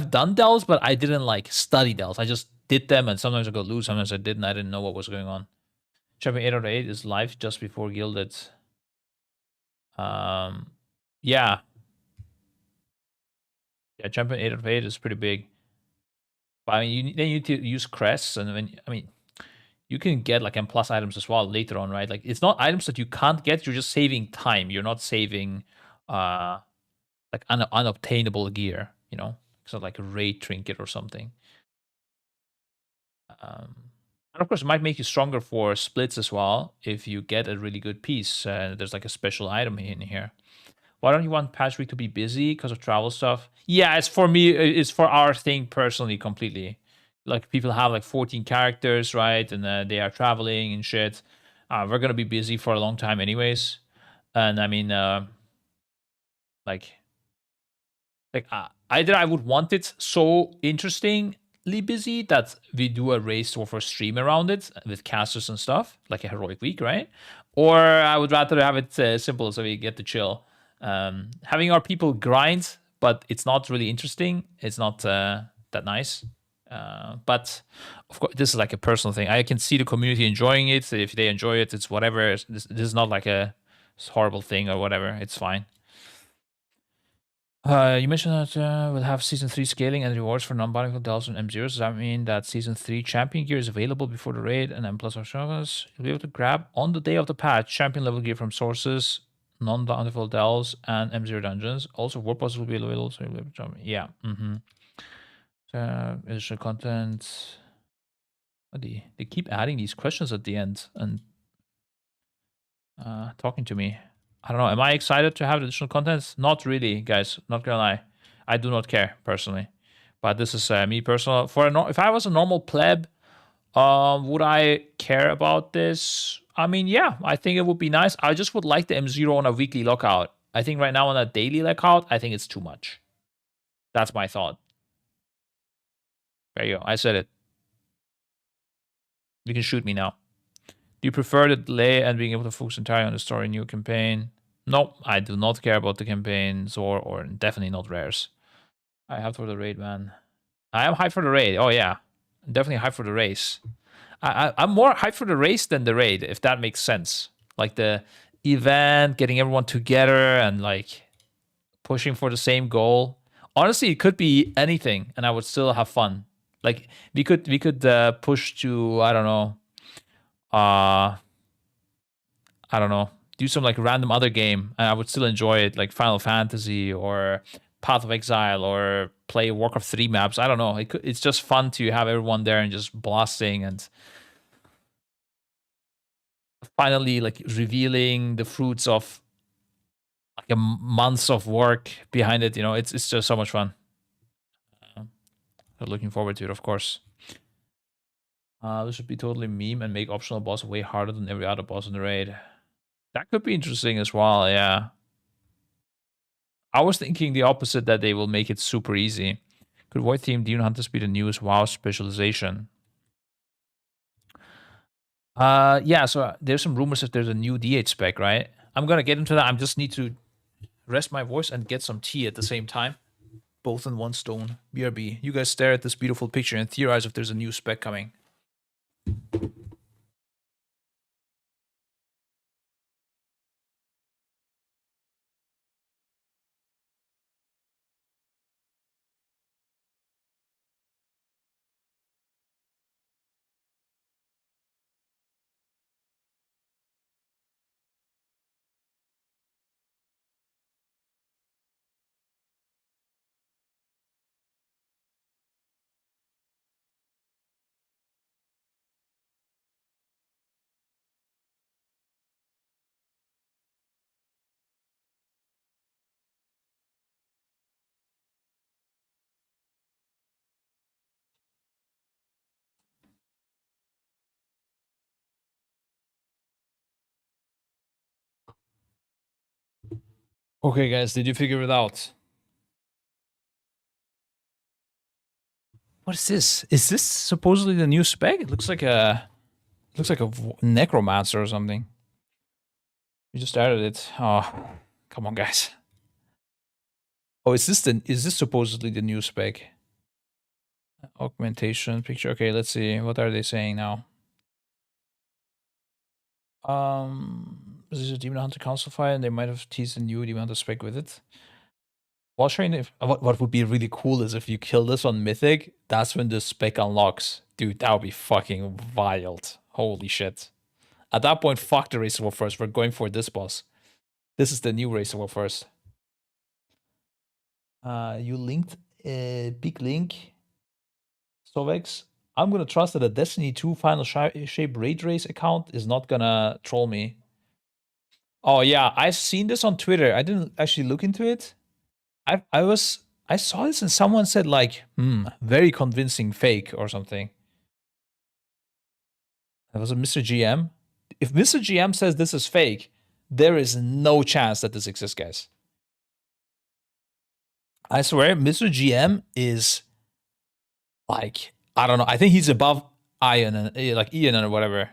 done Delves, but I didn't like study Delves. I just did them, and sometimes I got loose, sometimes I didn't. I didn't know what was going on. Champion 8 out of 8 is live just before Gilded. Yeah. Yeah, champion 8 out of 8 is pretty big. But I mean, then you need to use crests, and when I mean, you can get like M plus items as well later on, right? Like it's not items that you can't get. You're just saving time. You're not saving like unobtainable gear. You know, it's not like a raid trinket or something. And of course, it might make you stronger for splits as well if you get a really good piece. There's like a special item in here. Why don't you want patch week to be busy because of travel stuff? Yeah, it's for me. It's for our thing personally, completely. Like people have like 14 characters, right? And they are traveling and shit. We're gonna be busy for a long time, anyways. And I mean, like, either I would want it so interestingly busy that we do a race or for stream around it with casters and stuff, like a heroic week, right? Or I would rather have it simple so we get to chill. Having our people grind, but it's not really interesting. It's not that nice. But of course, this is like a personal thing. I can see the community enjoying it. If they enjoy it, it's whatever. This is not like a horrible thing or whatever. It's fine. You mentioned that we'll have season 3 scaling and rewards for non-bionicle delves and M0s. Does that mean that season 3 champion gear is available before the raid and M plus or shows? You'll be able to grab on the day of the patch champion level gear from sources, non-bountiful delves, and M0 dungeons. Also, warp pods will be available, so you'll be able to jump. Yeah. Additional content. Oh, they keep adding these questions at the end and talking to me. I don't know. Am I excited to have additional contents? Not really, guys. Not gonna lie. I do not care personally, but this is me personal. If I was a normal pleb, would I care about this? I mean, yeah, I think it would be nice. I just would like the M0 on a weekly lockout. I think right now on a daily lockout, I think it's too much. That's my thought. There you go. I said it. You can shoot me now. Do you prefer the delay and being able to focus entirely on the story new campaign? No, I do not care about the campaigns or definitely not rares. I have for the raid, man. I am hyped for the raid. Oh yeah, I'm definitely hyped for the race. I'm more hyped for the race than the raid, if that makes sense. Like the event, getting everyone together and like pushing for the same goal. Honestly, it could be anything, and I would still have fun. Like we could push to I don't know, do some like random other game, and I would still enjoy it, like Final Fantasy or Path of Exile or play Warcraft 3 maps. I don't know. It's just fun to have everyone there and just blasting and finally like revealing the fruits of like a months of work behind it. You know, it's just so much fun. Looking forward to it, of course. This should be totally meme and make optional boss way harder than every other boss in the raid. That could be interesting as well, yeah. I was thinking the opposite, that they will make it super easy. Could Void Theme Demon Hunters be the newest WoW specialization? Yeah, so there's some rumors that there's a new D8 spec, right? I'm gonna get into that. I just need to rest my voice and get some tea at the same time. Both in one stone. BRB. You guys stare at this beautiful picture and theorize if there's a new spec coming. Okay, guys, did you figure it out? What is this? Is this supposedly the new spec? It looks like a necromancer or something. We just added it. Oh, come on, guys. Oh, is this supposedly the new spec? Augmentation picture. Okay, let's see. What are they saying now? this is a Demon Hunter Council file, and they might have teased a new Demon Hunter spec with it. While showing if what would be really cool is if you kill this on Mythic, that's when the spec unlocks. Dude, that would be fucking wild. Holy shit. At that point, fuck the Razor Wolf first. We're going for this boss. This is the new Razor Wolf first. You linked a big link. Sovex. I'm gonna trust that a Destiny 2 Final Shape Raid Race account is not gonna troll me. Oh yeah, I've seen this on Twitter. I didn't actually look into it. I saw this and someone said like, very convincing fake or something. That was a Mr. GM. If Mr. GM says this is fake, there is no chance that this exists, guys. I swear, Mr. GM is like, I don't know. I think he's above Ian and like Ian or whatever.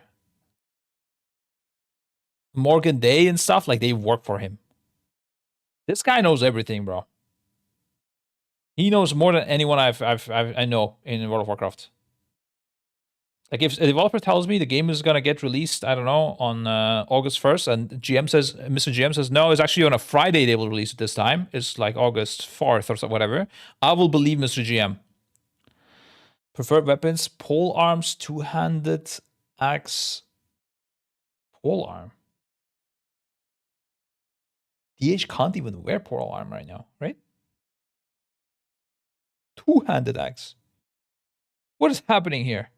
Morgan Day and stuff, like they work for him. This guy knows everything, bro. He knows more than anyone I know in World of Warcraft. Like if a developer tells me the game is gonna get released, I don't know, on August 1st, and Mr. GM says no, it's actually on a Friday they will release it this time. It's like August 4th or whatever. I will believe Mr. GM. Preferred weapons: pole arms, two-handed axe, pole arm. DH can't even wear pole arm right now, right? Two-handed axe. What is happening here?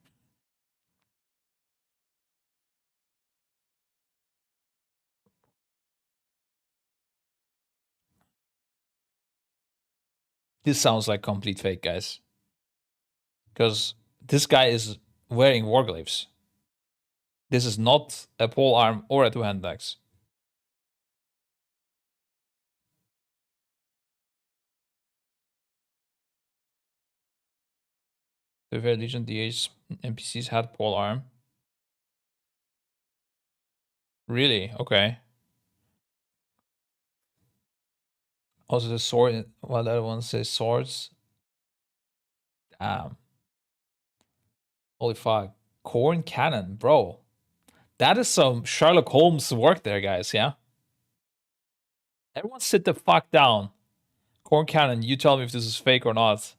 This sounds like complete fake, guys. Because this guy is wearing warglyphs. This is not a pole arm or a two-handed axe. The very Legion DH NPCs had pole arm. Really? Okay. Also the sword, while the other one says swords. Damn. Holy fuck. Corn cannon, bro. That is some Sherlock Holmes work there, guys, yeah? Everyone sit the fuck down. Corn cannon, you tell me if this is fake or not.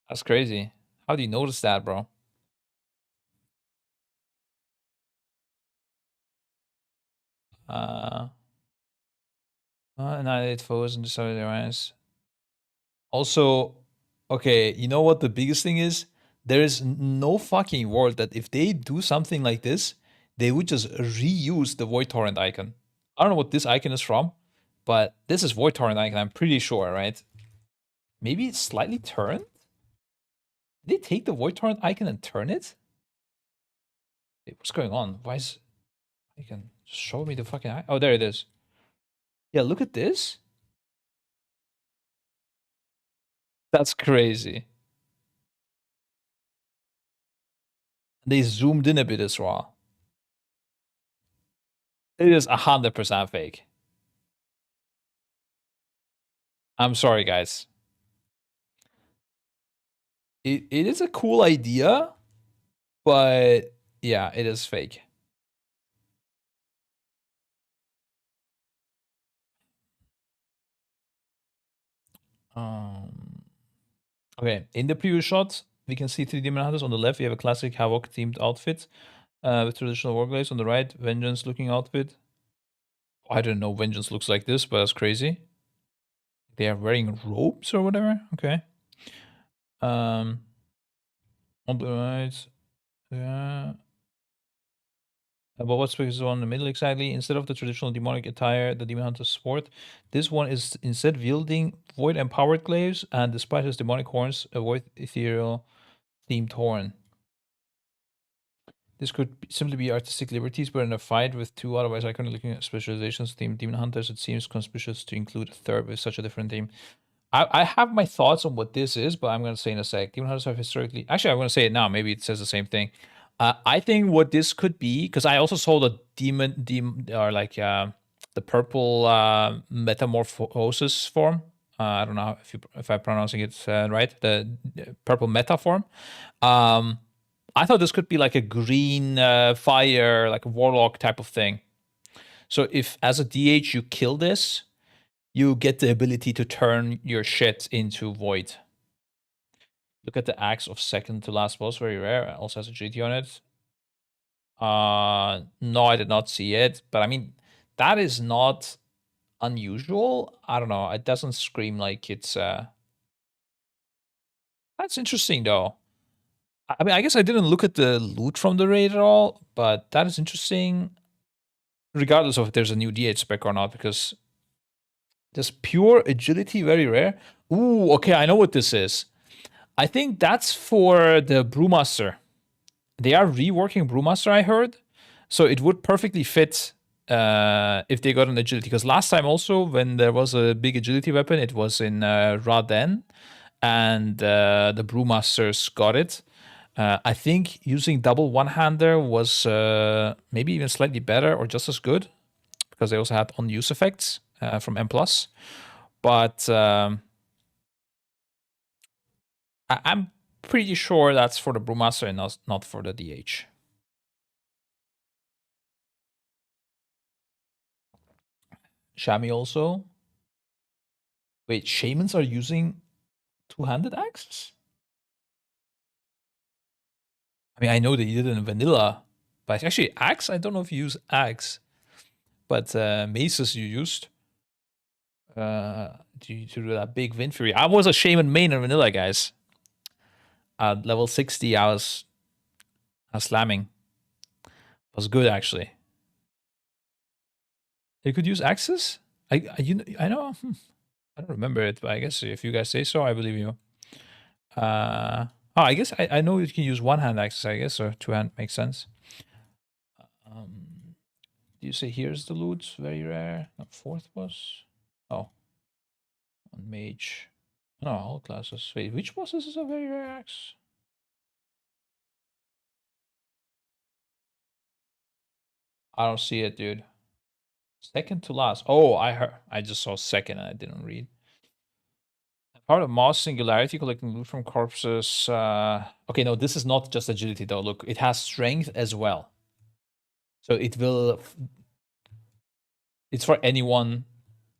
That's crazy. How do you notice that, bro? Annihilate foes and destroy their eyes. Also, okay, you know what the biggest thing is? There is no fucking world that if they do something like this, they would just reuse the Void Torrent icon. I don't know what this icon is from, but this is Void Torrent icon, I'm pretty sure, right? Maybe it's slightly turned? Did they take the Void Torrent icon and turn it? Wait, what's going on? Why is icon? Show me the fucking icon. Oh, there it is. Yeah, look at this. That's crazy. They zoomed in a bit as well. It is 100% fake. I'm sorry, guys. It is a cool idea, but yeah, it is fake. Okay, in the previous shot, we can see 3 Demon Hunters. On the left, we have a classic Havoc themed outfit with traditional warglaives. On the right, Vengeance looking outfit. I don't know, Vengeance looks like this, but that's crazy. They are wearing robes or whatever. Okay. On the right, yeah. But what spec is the one in the middle exactly? Instead of the traditional demonic attire the Demon Hunters sport, this one is instead wielding void empowered glaives, and despite his demonic horns, a void ethereal themed horn. This could simply be artistic liberties, but in a fight with two otherwise iconic looking specializations themed Demon Hunters, it seems conspicuous to include a third with such a different theme. I have my thoughts on what this is, but I'm going to say in a sec. Demon Hunters have historically... Actually, I'm going to say it now. Maybe it says the same thing. I think what this could be, because I also saw the or like the purple metamorphosis form. I don't know if I'm pronouncing it right. The purple meta form. I I thought this could be like a green fire, like a warlock type of thing. So if as a DH you kill this, you get the ability to turn your shit into void. Look at the axe of second to last boss, very rare. Also has a GT on it. No, I did not see it, but I mean, that is not unusual. I don't know. It doesn't scream like it's that's interesting though. I mean, I guess I didn't look at the loot from the raid at all, but that is interesting. Regardless of if there's a new DH spec or not, because there's pure agility, very rare. Ooh, okay, I know what this is. I think that's for the Brewmaster. They are reworking Brewmaster, I heard. So it would perfectly fit if they got an agility. Because last time also, when there was a big agility weapon, it was in Ra-Den. And the Brewmasters got it. I think using double one-hander was maybe even slightly better or just as good. Because they also had on-use effects from M+. But I'm pretty sure that's for the Brewmaster and not for the DH. Shami also. Wait, shamans are using two-handed axes? I mean, I know they did it in vanilla, but actually axe, I don't know if you use axe, but maces you used to do that big Wind Fury. I was a shaman main in vanilla, guys. At level 60, I was slamming. It was good, actually. You could use axes? I know. I don't remember it, but I guess if you guys say so, I believe you. I guess I know you can use one-hand axes, I guess, or two-hand makes sense. Do you say here's the loot? Very rare. No, fourth boss? Oh. On mage. No, all classes. Wait, which bosses is a very rare axe? I don't see it, dude. Second to last. Oh, I just saw second and I didn't read. Part of Moss Singularity, collecting loot from corpses. Okay, no, this is not just agility though. Look, it has strength as well. So it will... It's for anyone,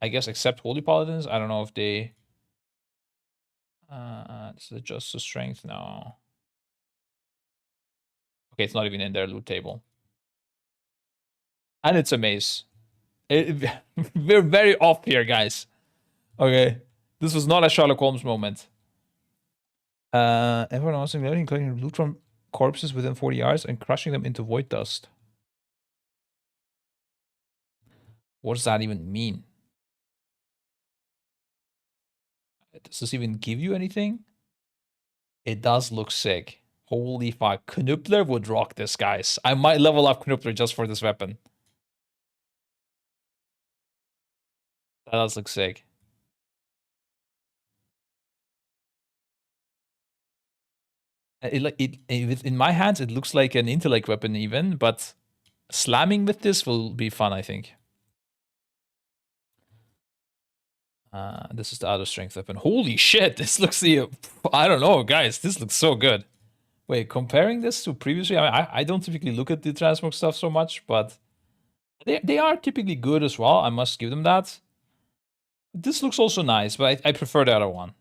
I guess, except Holy Paladins. I don't know if they... This is just the strength now. Okay, it's not even in their loot table. And it's a maze. We're very off here, guys. Okay. This was not a Sherlock Holmes moment. Everyone also collecting loot from corpses within 40 yards and crushing them into void dust. What does that even mean? Does this even give you anything? It does look sick. Holy fuck. Knupler would rock this, guys. I might level up Knupler just for this weapon. That does look sick. In my hands, it looks like an intellect weapon even, but slamming with this will be fun, I think. This is the other strength weapon. Holy shit, this looks I don't know, guys. This looks so good. Wait, comparing this to previously, I don't typically look at the transmog stuff so much, but they are typically good as well. I must give them that. This looks also nice, but I prefer the other one.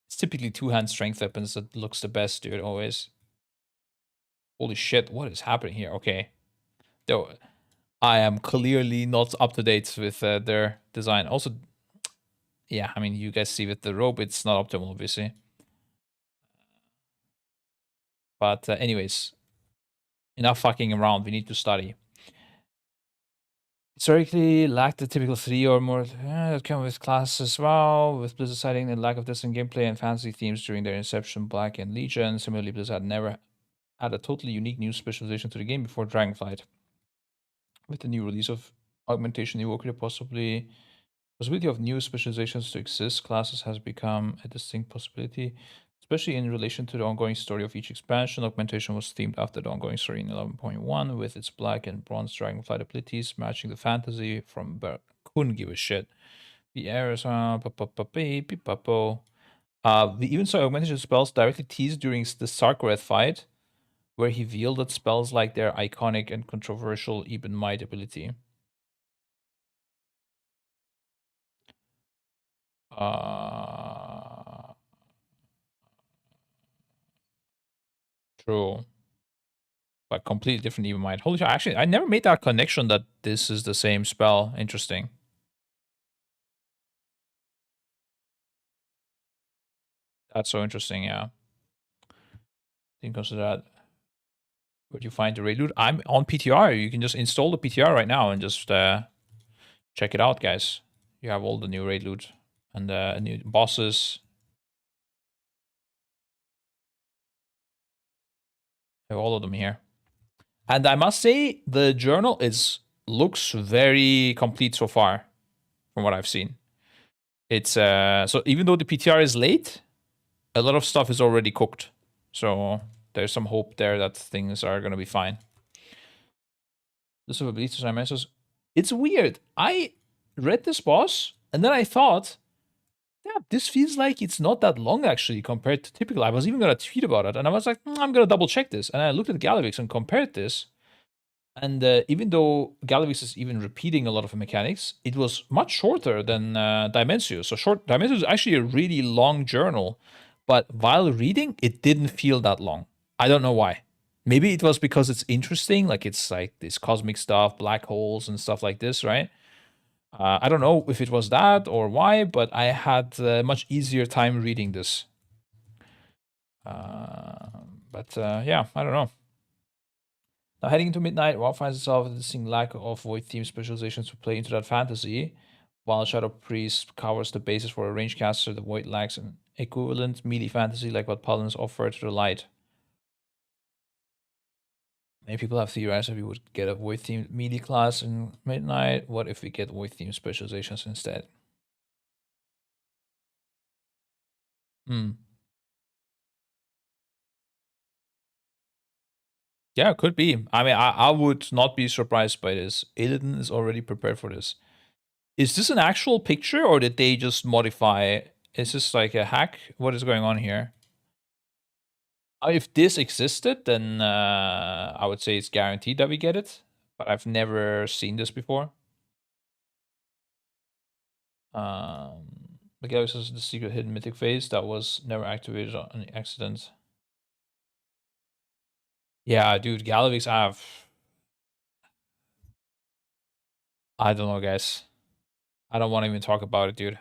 It's typically two-hand strength weapons that looks the best, dude, always. Holy shit, what is happening here? Okay. Though I am clearly not up to date with their design. Also, yeah, I mean, you guys see with the rope, it's not optimal, obviously. But anyways, enough fucking around. We need to study. Historically, lacked the typical 3 or more that come with classes as well, with Blizzard citing the lack of this in gameplay and fantasy themes during their inception, Black and Legion. Similarly, Blizzard had never had a totally unique new specialization to the game before Dragonflight. With the new release of Augmentation Evoker, possibility of new specializations to exist, classes has become a distinct possibility, especially in relation to the ongoing story of each expansion. Augmentation was themed after the ongoing story in 11.1, with its Black and Bronze Dragonflight abilities matching the fantasy from couldn't give a shit. The errors We even saw augmented spells directly teased during the Sarkarath fight, where he wielded spells like their iconic and controversial Eben Might ability. True. But completely different Even Might. Holy shit, actually, I never made that connection that this is the same spell. Interesting. That's so interesting, yeah. Didn't consider that. Where'd you find the raid loot? I'm on PTR. You can just install the PTR right now and just check it out, guys. You have all the new raid loot and new bosses. I have all of them here. And I must say, the journal looks very complete so far, from what I've seen. It's so even though the PTR is late, a lot of stuff is already cooked. So there's some hope there that things are gonna be fine. This of abilities I mentioned. It's weird. I read this boss, and then I thought, yeah, this feels like it's not that long actually compared to typical. I was even gonna tweet about it, and I was like, I'm gonna double check this. And I looked at Galivix and compared this. And even though Galivix is even repeating a lot of the mechanics, it was much shorter than Dimensius. So Dimensius is actually a really long journal, but while reading, it didn't feel that long. I don't know why. Maybe it was because it's interesting, like it's like this cosmic stuff, black holes and stuff like this, right? I don't know if it was that or why, but I had a much easier time reading this. Yeah, I don't know. Now, heading into midnight, WoW finds itself with a distinct lack of void theme specializations to play into that fantasy, while Shadow Priest covers the basis for a range caster. The void lacks an equivalent melee fantasy like what Paladins offer to the light. Many people have theorized if we would get a void themed melee class in midnight. What if we get void themed specializations instead? Yeah, it could be. I mean, I would not be surprised by this. Illidan is already prepared for this. Is this an actual picture or did they just modify? Is this like a hack? What is going on here? If this existed, then I would say it's guaranteed that we get it. But I've never seen this before. The Galaxy is the secret hidden mythic phase that was never activated on accident. Yeah, dude, Galivix have. I don't know, guys. I don't want to even talk about it, dude.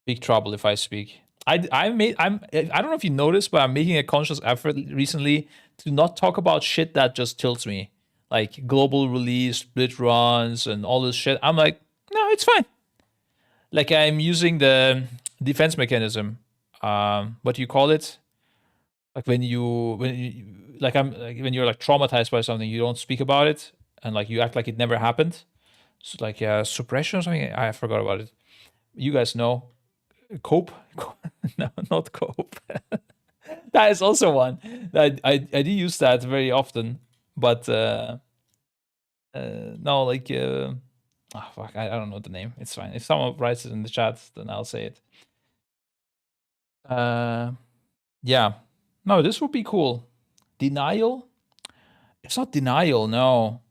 Big trouble if I speak. I don't know if you noticed, but I'm making a conscious effort recently to not talk about shit that just tilts me, like global release, split runs, and all this shit. I'm like, no, it's fine. Like I'm using the defense mechanism. What do you call it? Like when you're like traumatized by something, you don't speak about it, and like you act like it never happened. So like suppression or something. I forgot about it. You guys know. Cope? No, not cope. That is also one. I do use that very often, but no, like oh fuck, I don't know the name. It's fine. If someone writes it in the chat, then I'll say it. Yeah. No, this would be cool. Denial? It's not denial, no.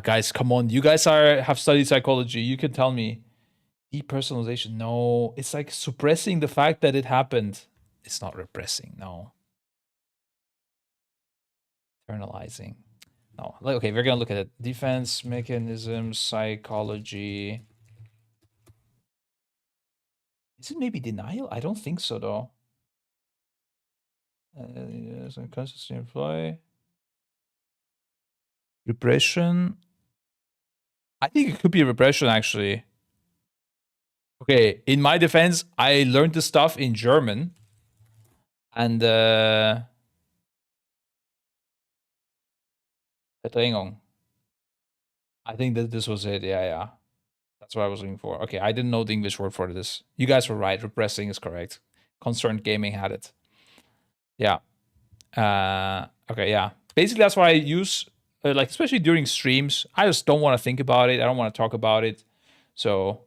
Guys, come on. You guys have studied psychology. You can tell me. Depersonalization, no. It's like suppressing the fact that it happened. It's not repressing, no. Internalizing. No. Like, okay, we're gonna look at it. Defense mechanism, psychology. Is it maybe denial? I don't think so though. Consistent employ. Repression. I think it could be repression actually. Okay, in my defense, I learned this stuff in German. And Verdrängung. I think that this was it. Yeah. That's what I was looking for. Okay, I didn't know the English word for this. You guys were right. Repressing is correct. Concerned Gaming had it. Yeah. Okay, yeah. Basically, that's what I use. Like, especially during streams, I just don't want to think about it. I don't want to talk about it. So,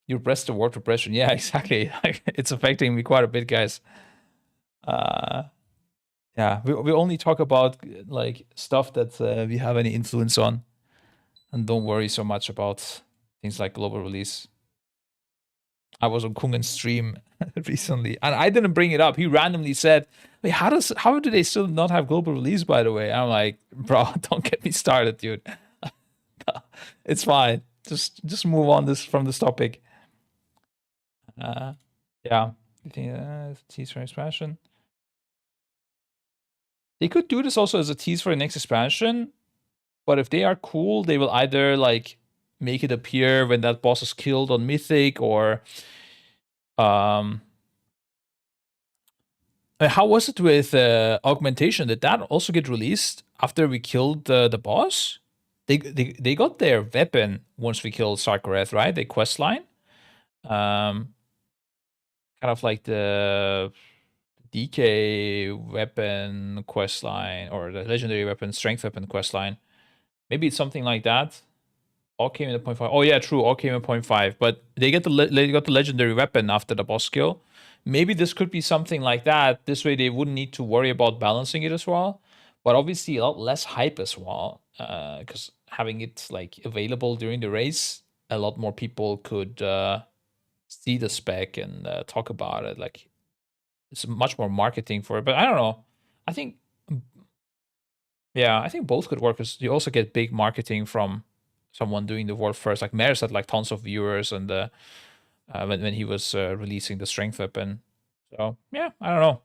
You press the word repression. Yeah, exactly. It's affecting me quite a bit, guys. Yeah, we only talk about like stuff that we have any influence on, and don't worry so much about things like global release. I was on Kungen's stream recently, and I didn't bring it up. He randomly said, "Wait, how do they still not have global release?" By the way, I'm like, bro, don't get me started, dude. It's fine. Just move on this from this topic. Yeah, I think tease for expansion. They could do this also as a tease for the next expansion, but if they are cool, they will either like make it appear when that boss is killed on Mythic, or how was it with Augmentation? Did that also get released after we killed the boss? They got their weapon once we killed Sarkareth, right? The quest line. Kind of like the DK weapon quest line, or the legendary weapon, strength weapon quest line. Maybe it's something like that. All came in at 0.5. Oh yeah, true. All came in 0.5. But they got the legendary weapon after the boss kill. Maybe this could be something like that. This way they wouldn't need to worry about balancing it as well. But obviously a lot less hype as well. Because having it like available during the race, a lot more people could see the spec and talk about it. Like, it's much more marketing for it. But I don't know. I think, yeah, I think both could work, because you also get big marketing from someone doing the world first. Like Maris had like tons of viewers, and when he was releasing the strength weapon. So yeah, I don't know.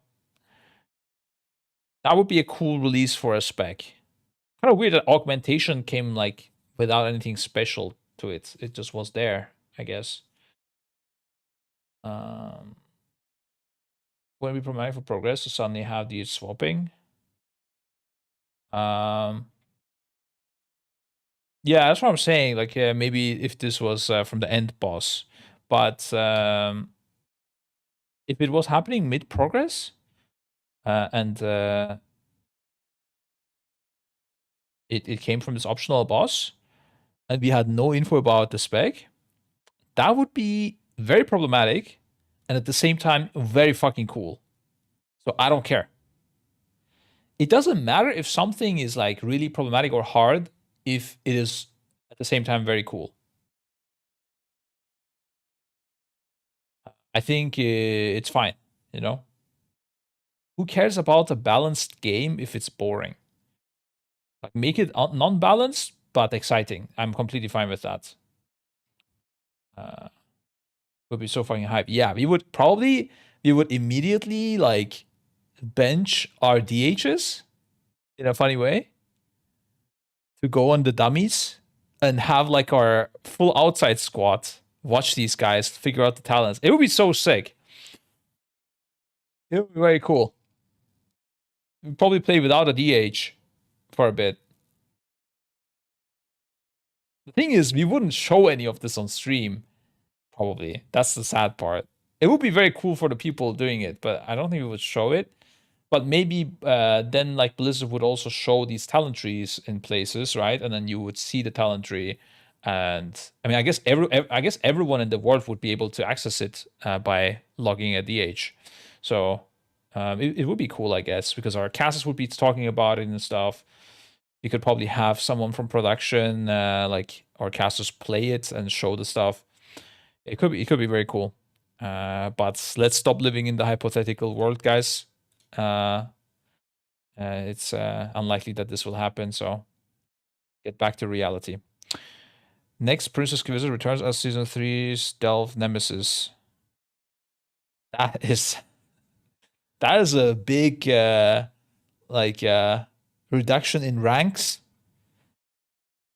That would be a cool release for a spec. Kind of weird that Augmentation came like without anything special to it. It just was there, I guess. When we promote for progress, to suddenly have the swapping. Yeah, that's what I'm saying. Like, maybe if this was from the end boss, but if it was happening mid progress, and it came from this optional boss, and we had no info about the spec, that would be very problematic, and at the same time very fucking cool. So I don't care. It doesn't matter if something is like really problematic or hard, if it is at the same time very cool. I think it's fine, you know? Who cares about a balanced game if it's boring? Like, make it non-balanced but exciting. I'm completely fine with that. Would be so fucking hype. Yeah, we would immediately like bench our DHs in a funny way to go on the dummies, and have like our full outside squad watch these guys figure out the talents. It would be so sick. It would be very cool. We'd probably play without a DH for a bit. The thing is, we wouldn't show any of this on stream, probably. That's the sad part. It would be very cool for the people doing it, but I don't think we would show it. But maybe then like Blizzard would also show these talent trees in places, right? And then you would see the talent tree. And I mean, I guess everyone in the world would be able to access it by logging a DH. So it would be cool, I guess, because our casters would be talking about it and stuff. You could probably have someone from production, like our casters, play it and show the stuff. It could be very cool. But let's stop living in the hypothetical world, guys. It's unlikely that this will happen, so get back to reality. Next, Princess Kvisor returns as Season 3's Delve Nemesis. That is a big reduction in ranks.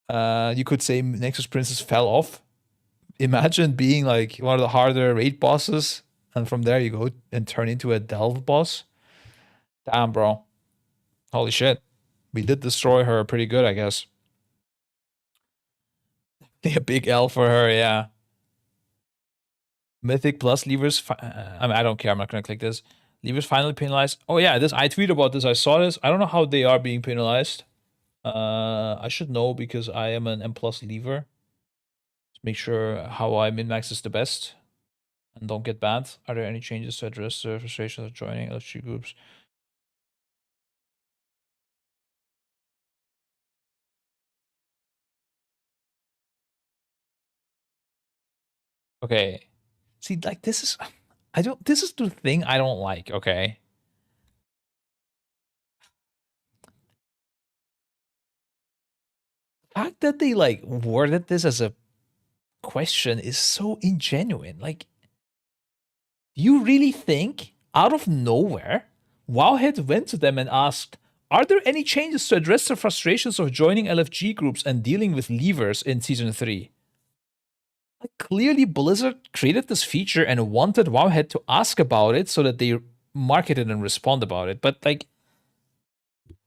You could say Nexus Princess fell off. Imagine being like one of the harder raid bosses, and from there you go and turn into a Delve boss. Damn, bro. Holy shit. We did destroy her pretty good, I guess. A big L for her, yeah. Mythic plus levers. I mean, I don't care. I'm not going to click this. Levers finally penalized. Oh, yeah. I tweeted about this. I saw this. I don't know how they are being penalized. I should know because I am an M plus lever. Make sure how I min-max is the best and don't get banned. Are there any changes to address the frustration of joining LFG groups? Okay. See, like this is this is the thing I don't like, okay? The fact that they like worded this as a question is so ingenuine. Like, do you really think out of nowhere Wowhead went to them and asked, are there any changes to address the frustrations of joining LFG groups and dealing with levers in Season 3? Like, clearly, Blizzard created this feature and wanted Wowhead to ask about it so that they marketed and respond about it. But, like,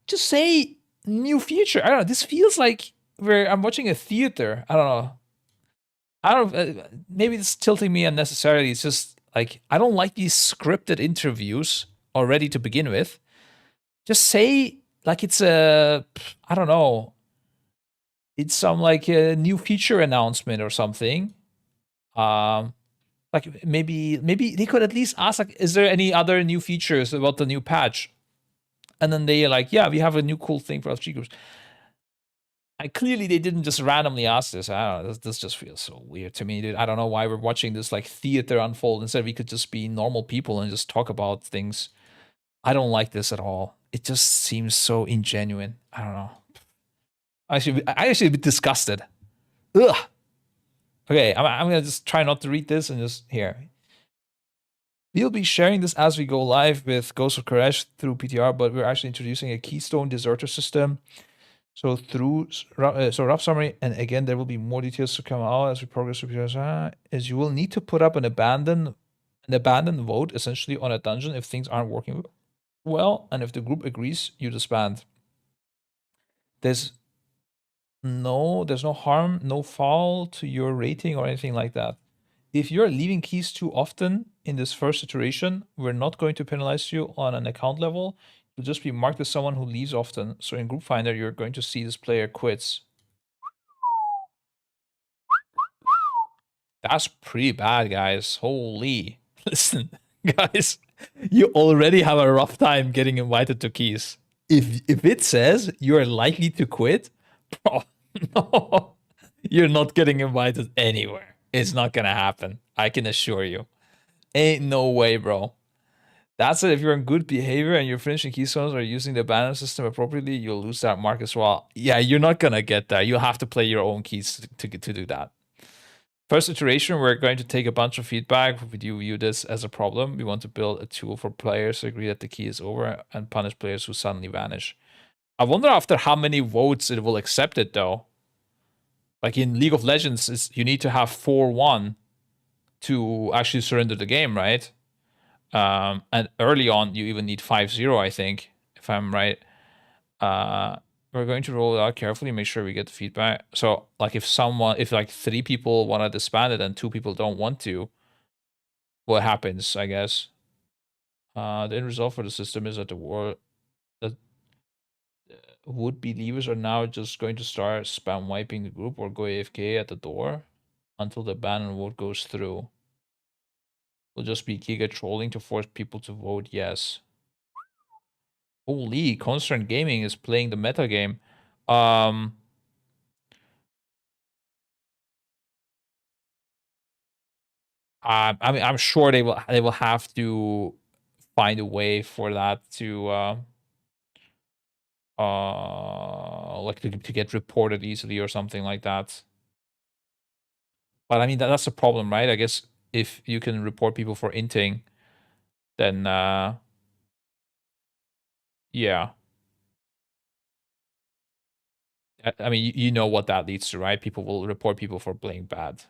just say new feature. I don't know. This feels like where I'm watching a theater. I don't know. I don't. Maybe it's tilting me unnecessarily. It's just like I don't like these scripted interviews already to begin with. Just say like it's a. I don't know. It's some like a new feature announcement or something. Like maybe they could at least ask like, is there any other new features about the new patch? And then they are like, yeah, we have a new cool thing for LFG groups. Clearly they didn't just randomly ask this. I don't know. This just feels so weird to me, dude. I don't know why we're watching this like theater unfold. Instead, we could just be normal people and just talk about things. I don't like this at all. It just seems so ingenuine. I don't know. I actually be disgusted. Ugh. Okay, I'm gonna just try not to read this and just here. We'll be sharing this as we go live with Ghost of Koresh through PTR, but we're actually introducing a Keystone Deserter system. So rough summary, and again, there will be more details to come out as we progress through. Is you will need to put up an abandoned vote essentially on a dungeon if things aren't working well, and if the group agrees, you disband. There's no harm, no foul to your rating or anything like that. If you're leaving keys too often in this first iteration, we're not going to penalize you on an account level. You'll just be marked as someone who leaves often. So in Group Finder, you're going to see this player quits. That's pretty bad, guys. Holy. Listen, guys, you already have a rough time getting invited to keys. If it says you're likely to quit, bro, no, you're not getting invited anywhere. It's not gonna happen. I can assure you. Ain't no way, bro. That's it. If you're in good behavior and you're finishing keystones or using the banner system appropriately, you'll lose that mark as well. Yeah, you're not gonna get there. You'll have to play your own keys to do that. First iteration, we're going to take a bunch of feedback. We do view this as a problem. We want to build a tool for players to agree that the key is over and punish players who suddenly vanish. I wonder after how many votes it will accept it, though. Like in League of Legends, you need to have 4-1 to actually surrender the game, right? And early on, you even need 5-0, I think, if I'm right. We're going to roll it out carefully, make sure we get the feedback. So, like, if like 3 people want to disband it and 2 people don't want to, what happens, I guess? The end result for the system is that that would-be leavers are now just going to start spam wiping the group or go AFK at the door until the ban and vote goes through. Will just be Giga trolling to force people to vote yes. Holy, Concern Gaming is playing the meta game. I mean, I'm sure they will have to find a way for that to like to get reported easily or something like that. But I mean that's the problem, right? I guess if you can report people for inting, then yeah. I mean, you know what that leads to, right? People will report people for playing bad.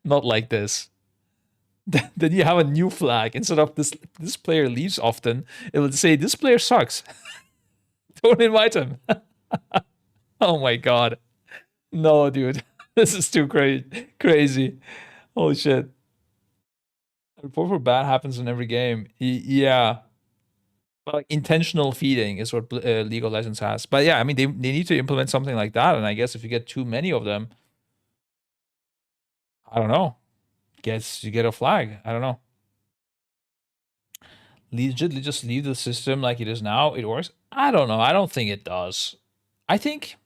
Not like this. Then you have a new flag. Instead of this player leaves often, it will say this player sucks. Don't invite him. Oh my god. No, dude. This is too crazy. Holy shit. Report for bad happens in every game. Yeah. But like intentional feeding is what League of Legends has. But yeah, I mean, they need to implement something like that. And I guess if you get too many of them, I don't know. Guess you get a flag. I don't know. Legitly just leave the system like it is now. It works. I don't know. I don't think it does. I think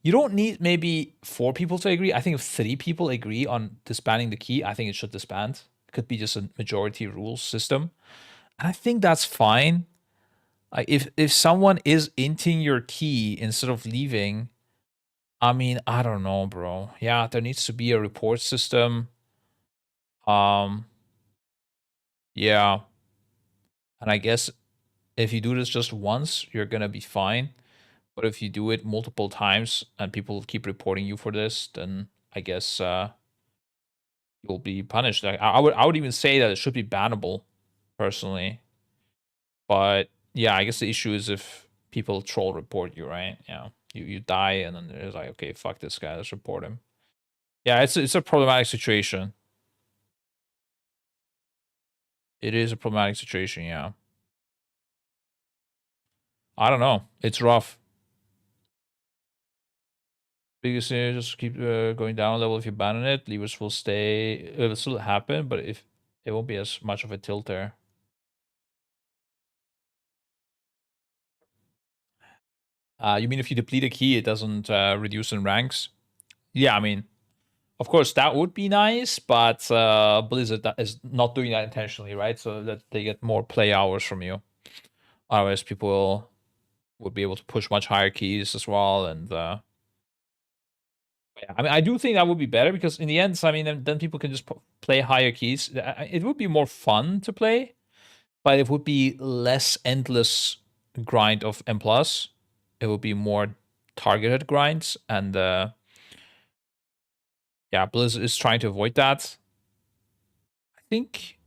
you don't need maybe 4 people to agree. I think if 3 people agree on disbanding the key, I think it should disband. It could be just a majority rules system. And I think that's fine. Like if someone is inting your key instead of leaving, I mean, I don't know, bro. Yeah, there needs to be a report system. Yeah. And I guess if you do this just once, you're gonna be fine. But if you do it multiple times and people keep reporting you for this, then I guess you'll be punished. I would even say that it should be bannable, personally. But yeah, I guess the issue is if people troll report you, right? Yeah, you die and then it's like, okay, fuck this guy, let's report him. Yeah, it's a problematic situation. It is a problematic situation. Yeah, I don't know. It's rough. Biggest thing is just keep going down a level. If you abandon it, levers will stay. It will still happen, but if it won't be as much of a tilt there. You mean if you deplete a key, it doesn't reduce in ranks? Yeah, I mean, of course that would be nice, but Blizzard is not doing that intentionally, right? So that they get more play hours from you. Otherwise, people would be able to push much higher keys as well, and yeah, I mean, I do think that would be better because in the end, I mean, then people can just play higher keys. It would be more fun to play, but it would be less endless grind of M plus. It would be more targeted grinds, and yeah, Blizzard is trying to avoid that. I think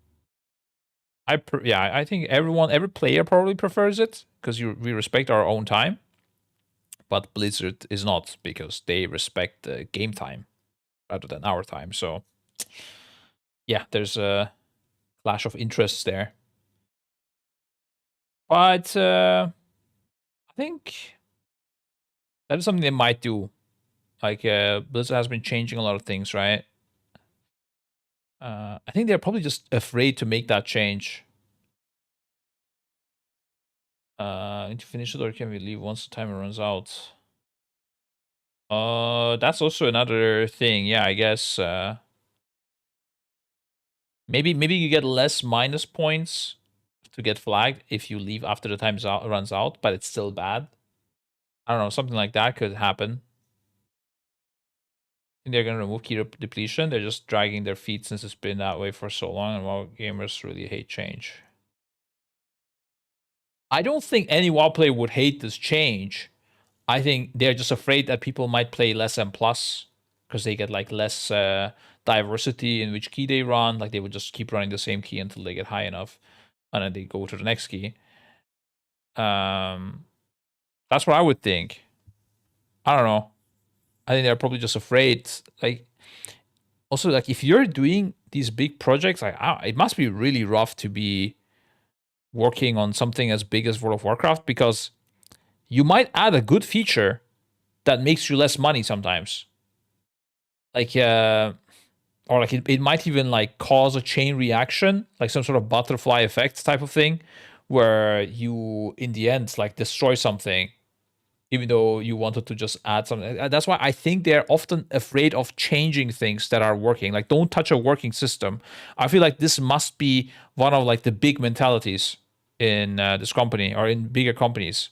I think every player probably prefers it because we respect our own time, but Blizzard is not because they respect the game time rather than our time. So yeah, there's a clash of interests there. But I think that is something they might do. Like Blizzard has been changing a lot of things, right? I think they're probably just afraid to make that change. Need to finish it, or can we leave once the timer runs out? That's also another thing. Yeah, I guess. Maybe you get less minus points to get flagged if you leave after the time runs out, but it's still bad. I don't know, something like that could happen. I think they're gonna remove key depletion. They're just dragging their feet since it's been that way for so long, and WoW gamers really hate change. I don't think any WoW player would hate this change. I think they're just afraid that people might play less M plus because they get like less diversity in which key they run. Like they would just keep running the same key until they get high enough, and then they go to the next key. That's what I would think. I don't know. I think they're probably just afraid. Like, also, like if you're doing these big projects, like it must be really rough to be working on something as big as World of Warcraft because you might add a good feature that makes you less money sometimes. Like, or like it might even like cause a chain reaction, like some sort of butterfly effect type of thing, where you in the end like destroy something even though you wanted to just add something. That's why I think they're often afraid of changing things that are working. Like, don't touch a working system. I feel like this must be one of like the big mentalities in this company or in bigger companies.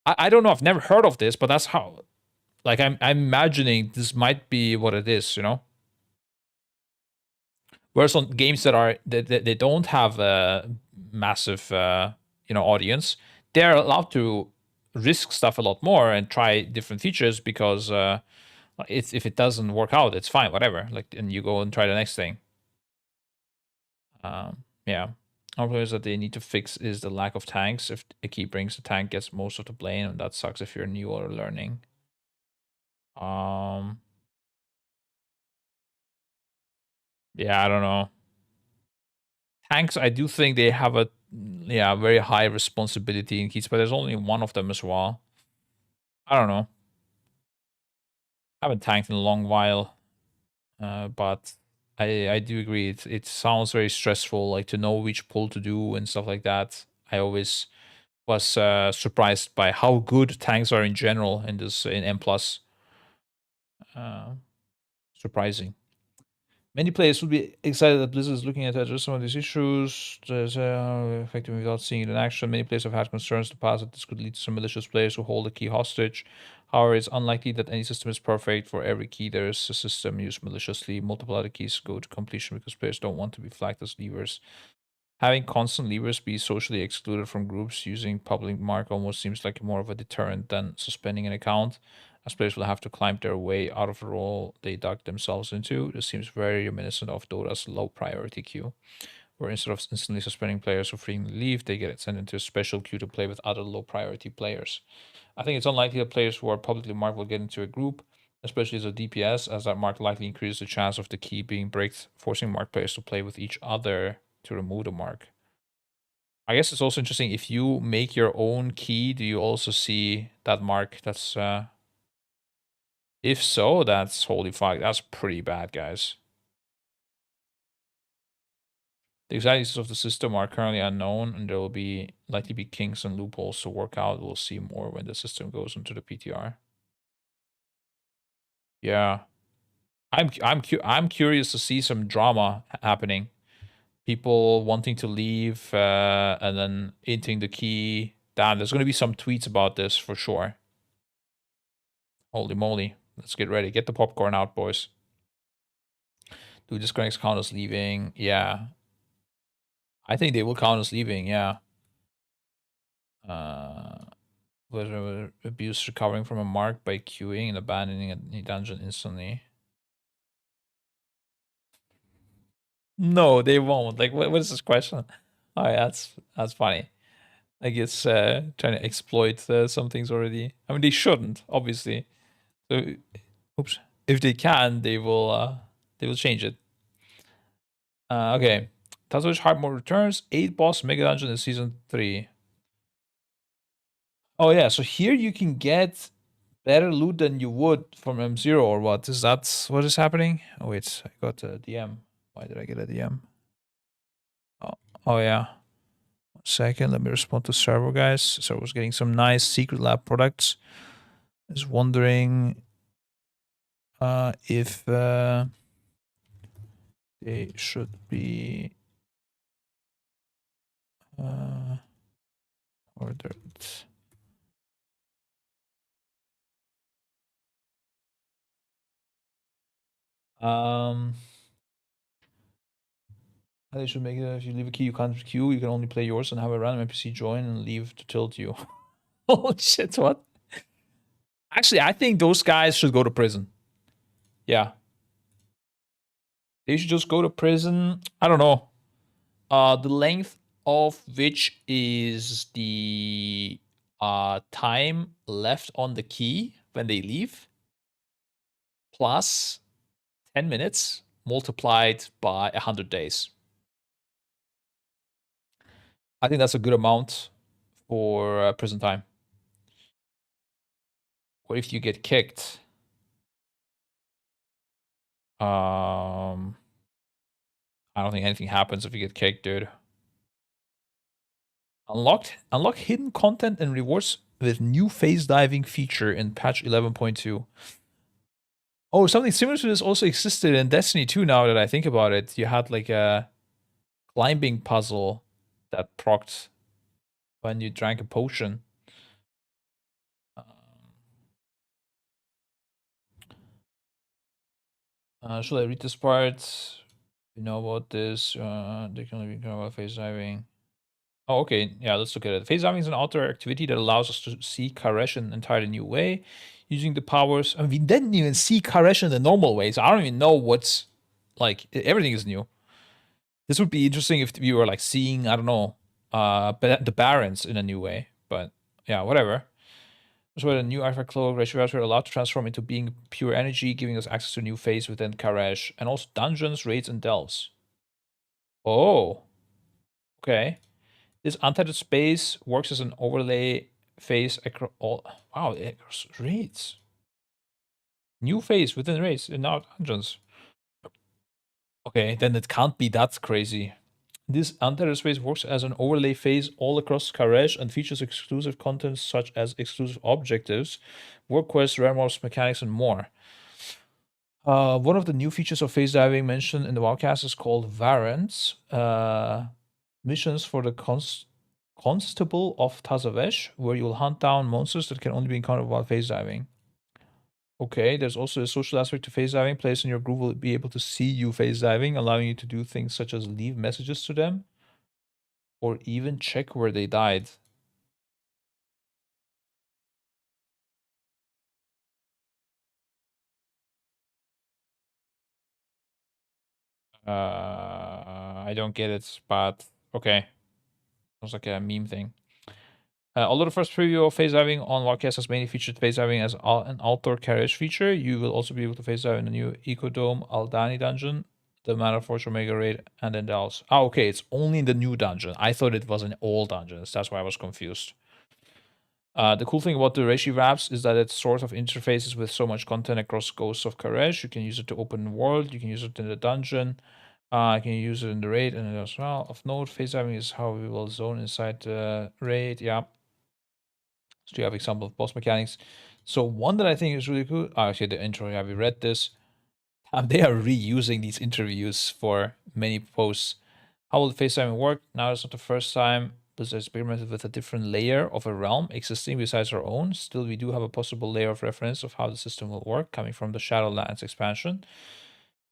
I don't know. I've never heard of this, but that's how. Like, I'm imagining this might be what it is. You know. Whereas on games that are they don't have a massive audience, they're allowed to risk stuff a lot more and try different features because if it doesn't work out, it's fine, whatever. Like, and you go and try the next thing. Yeah. One that they need to fix is the lack of tanks. If a key brings, the tank gets most of the blame, and that sucks if you're new or learning. Yeah, I don't know. Tanks, I do think they have a yeah, very high responsibility in keys, but there's only one of them as well. I don't know. I haven't tanked in a long while, but I do agree. It sounds very stressful, like to know which pull to do and stuff like that. I always was surprised by how good tanks are in general in this in M plus. Surprising. Many players would be excited that Blizzard is looking at address some of these issues. There's effectively without seeing it in action. Many players have had concerns in the past that this could lead to some malicious players who hold a key hostage. However, it's unlikely that any system is perfect. For every key, there is a system used maliciously. Multiple other keys go to completion because players don't want to be flagged as levers. Having constant levers be socially excluded from groups using public mark almost seems like more of a deterrent than suspending an account, as players will have to climb their way out of the role they dug themselves into. This seems very reminiscent of Dota's low priority queue, where instead of instantly suspending players who frequently leave, they get sent into a special queue to play with other low priority players. I think it's unlikely that players who are publicly marked will get into a group, especially as a DPS, as that mark likely increases the chance of the key being bricked, forcing marked players to play with each other to remove the mark. I guess it's also interesting if you make your own key, do you also see that mark? That's if so, that's holy fuck, that's pretty bad, guys. The exact uses of the system are currently unknown, and there will likely be kinks and loopholes to work out. We'll see more when the system goes into the PTR. Yeah, I'm curious to see some drama happening. People wanting to leave and then hinting the key. Damn, there's gonna be some tweets about this for sure. Holy moly! Let's get ready. Get the popcorn out, boys. Do disconnects count as leaving? Yeah, I think they will count as leaving. Yeah. Whether abuse recovering from a mark by queuing and abandoning a dungeon instantly. No, they won't. Like, what is this question? All right, that's funny. I guess trying to exploit some things already. I mean, they shouldn't, obviously. So, oops. If they can, they will change it. Okay. Tazos Hard Mode returns. 8 boss mega dungeon in season 3. Oh yeah, so here you can get better loot than you would from M0 or what? Is that what is happening? Oh wait, I got a DM. Why did I get a DM? Oh yeah. 1 second, let me respond to Servo, guys. Servo's getting some nice secret lab products. Is wondering if they should be ordered. They should make it if you leave a key, you can't queue. You can only play yours and have a random NPC join and leave to tilt you. Oh shit! What? Actually, I think those guys should go to prison. Yeah, they should just go to prison. I don't know. The length of which is the time left on the key when they leave, plus 10 minutes multiplied by 100 days. I think that's a good amount for prison time. What if you get kicked? I don't think anything happens if you get kicked, dude. Unlock hidden content and rewards with new phase diving feature in patch 11.2. Oh, something similar to this also existed in Destiny 2 now that I think about it. You had like a climbing puzzle that procced when you drank a potion. Should I read this part? You know about this. They can only be about phase diving. Oh, okay. Yeah, let's look at it. Phase diving is an outdoor activity that allows us to see Karash in an entirely new way, using the powers. I mean, we didn't even see Karash in the normal way, so I don't even know what's like. Everything is new. This would be interesting if we were like seeing, I don't know, the Barons in a new way. But yeah, whatever. So with a new artifact cloak, Reshivash are allowed to transform into being pure energy, giving us access to a new phase within Karash, and also dungeons, raids, and delves. Oh, okay. This untethered space works as an overlay phase across all. Wow, across raids. New phase within raids in our dungeons. Okay, then it can't be that crazy. This untethered space works as an overlay phase all across Karesh and features exclusive content such as exclusive objectives, work quests, rare mobs, mechanics, and more. One of the new features of phase diving mentioned in the Wildcast is called Varants. Missions for the Constable of Tazavesh, where you will hunt down monsters that can only be encountered while phase diving. Okay, there's also a social aspect to phase diving. Players in your group will be able to see you phase diving, allowing you to do things such as leave messages to them or even check where they died. I don't get it, but okay. Sounds like a meme thing. Although the first preview of phase diving on Wildcast has mainly featured phase diving as an outdoor carriage feature, you will also be able to phase dive in the new Ecodome Aldani dungeon, the Mana Forge Omega raid, and then Dells. Oh, okay, it's only in the new dungeon. I thought it was in all dungeons. That's why I was confused. The cool thing about the Reishi Wraps is that it sort of interfaces with so much content across Ghosts of Karesh. You can use it to open the world, you can use it in the dungeon, you can use it in the raid and as well. Of note, phase diving is how we will zone inside the raid. Yeah. So you have example of boss mechanics. So one that I think is really cool. Oh, actually, the intro. Yeah, we read this. They are reusing these interviews for many posts. How will phase diving work? Now it's not the first time Blizzard experimented with a different layer of a realm existing besides our own. Still, we do have a possible layer of reference of how the system will work coming from the Shadowlands expansion.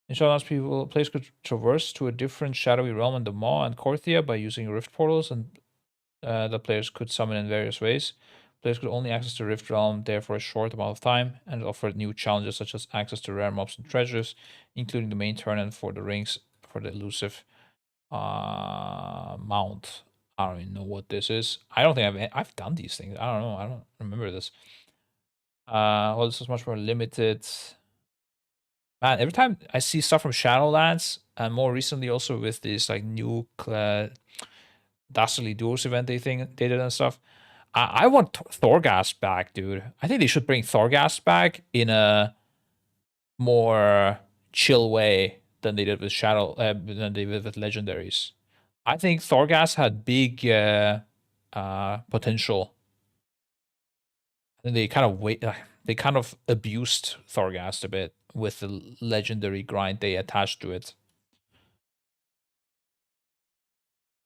In Shadowlands, players could traverse to a different shadowy realm in the Maw and Korthia by using rift portals, and the players could summon in various ways. Players could only access the Rift Realm there for a short amount of time, and it offered new challenges such as access to rare mobs and treasures, including the main tournament for the rings for the elusive mount. I don't even know what this is. I don't think I've done these things. I don't know. I don't remember this. Well, this is much more limited. Man, every time I see stuff from Shadowlands, and more recently also with this like new Dastardly Duos event they did and stuff. I want Thorghast back, dude. I think they should bring Thorghast back in a more chill way than they did with than they did with legendaries. I think Thorghast had big potential. And they kind of they kind of abused Thorghast a bit with the legendary grind they attached to it.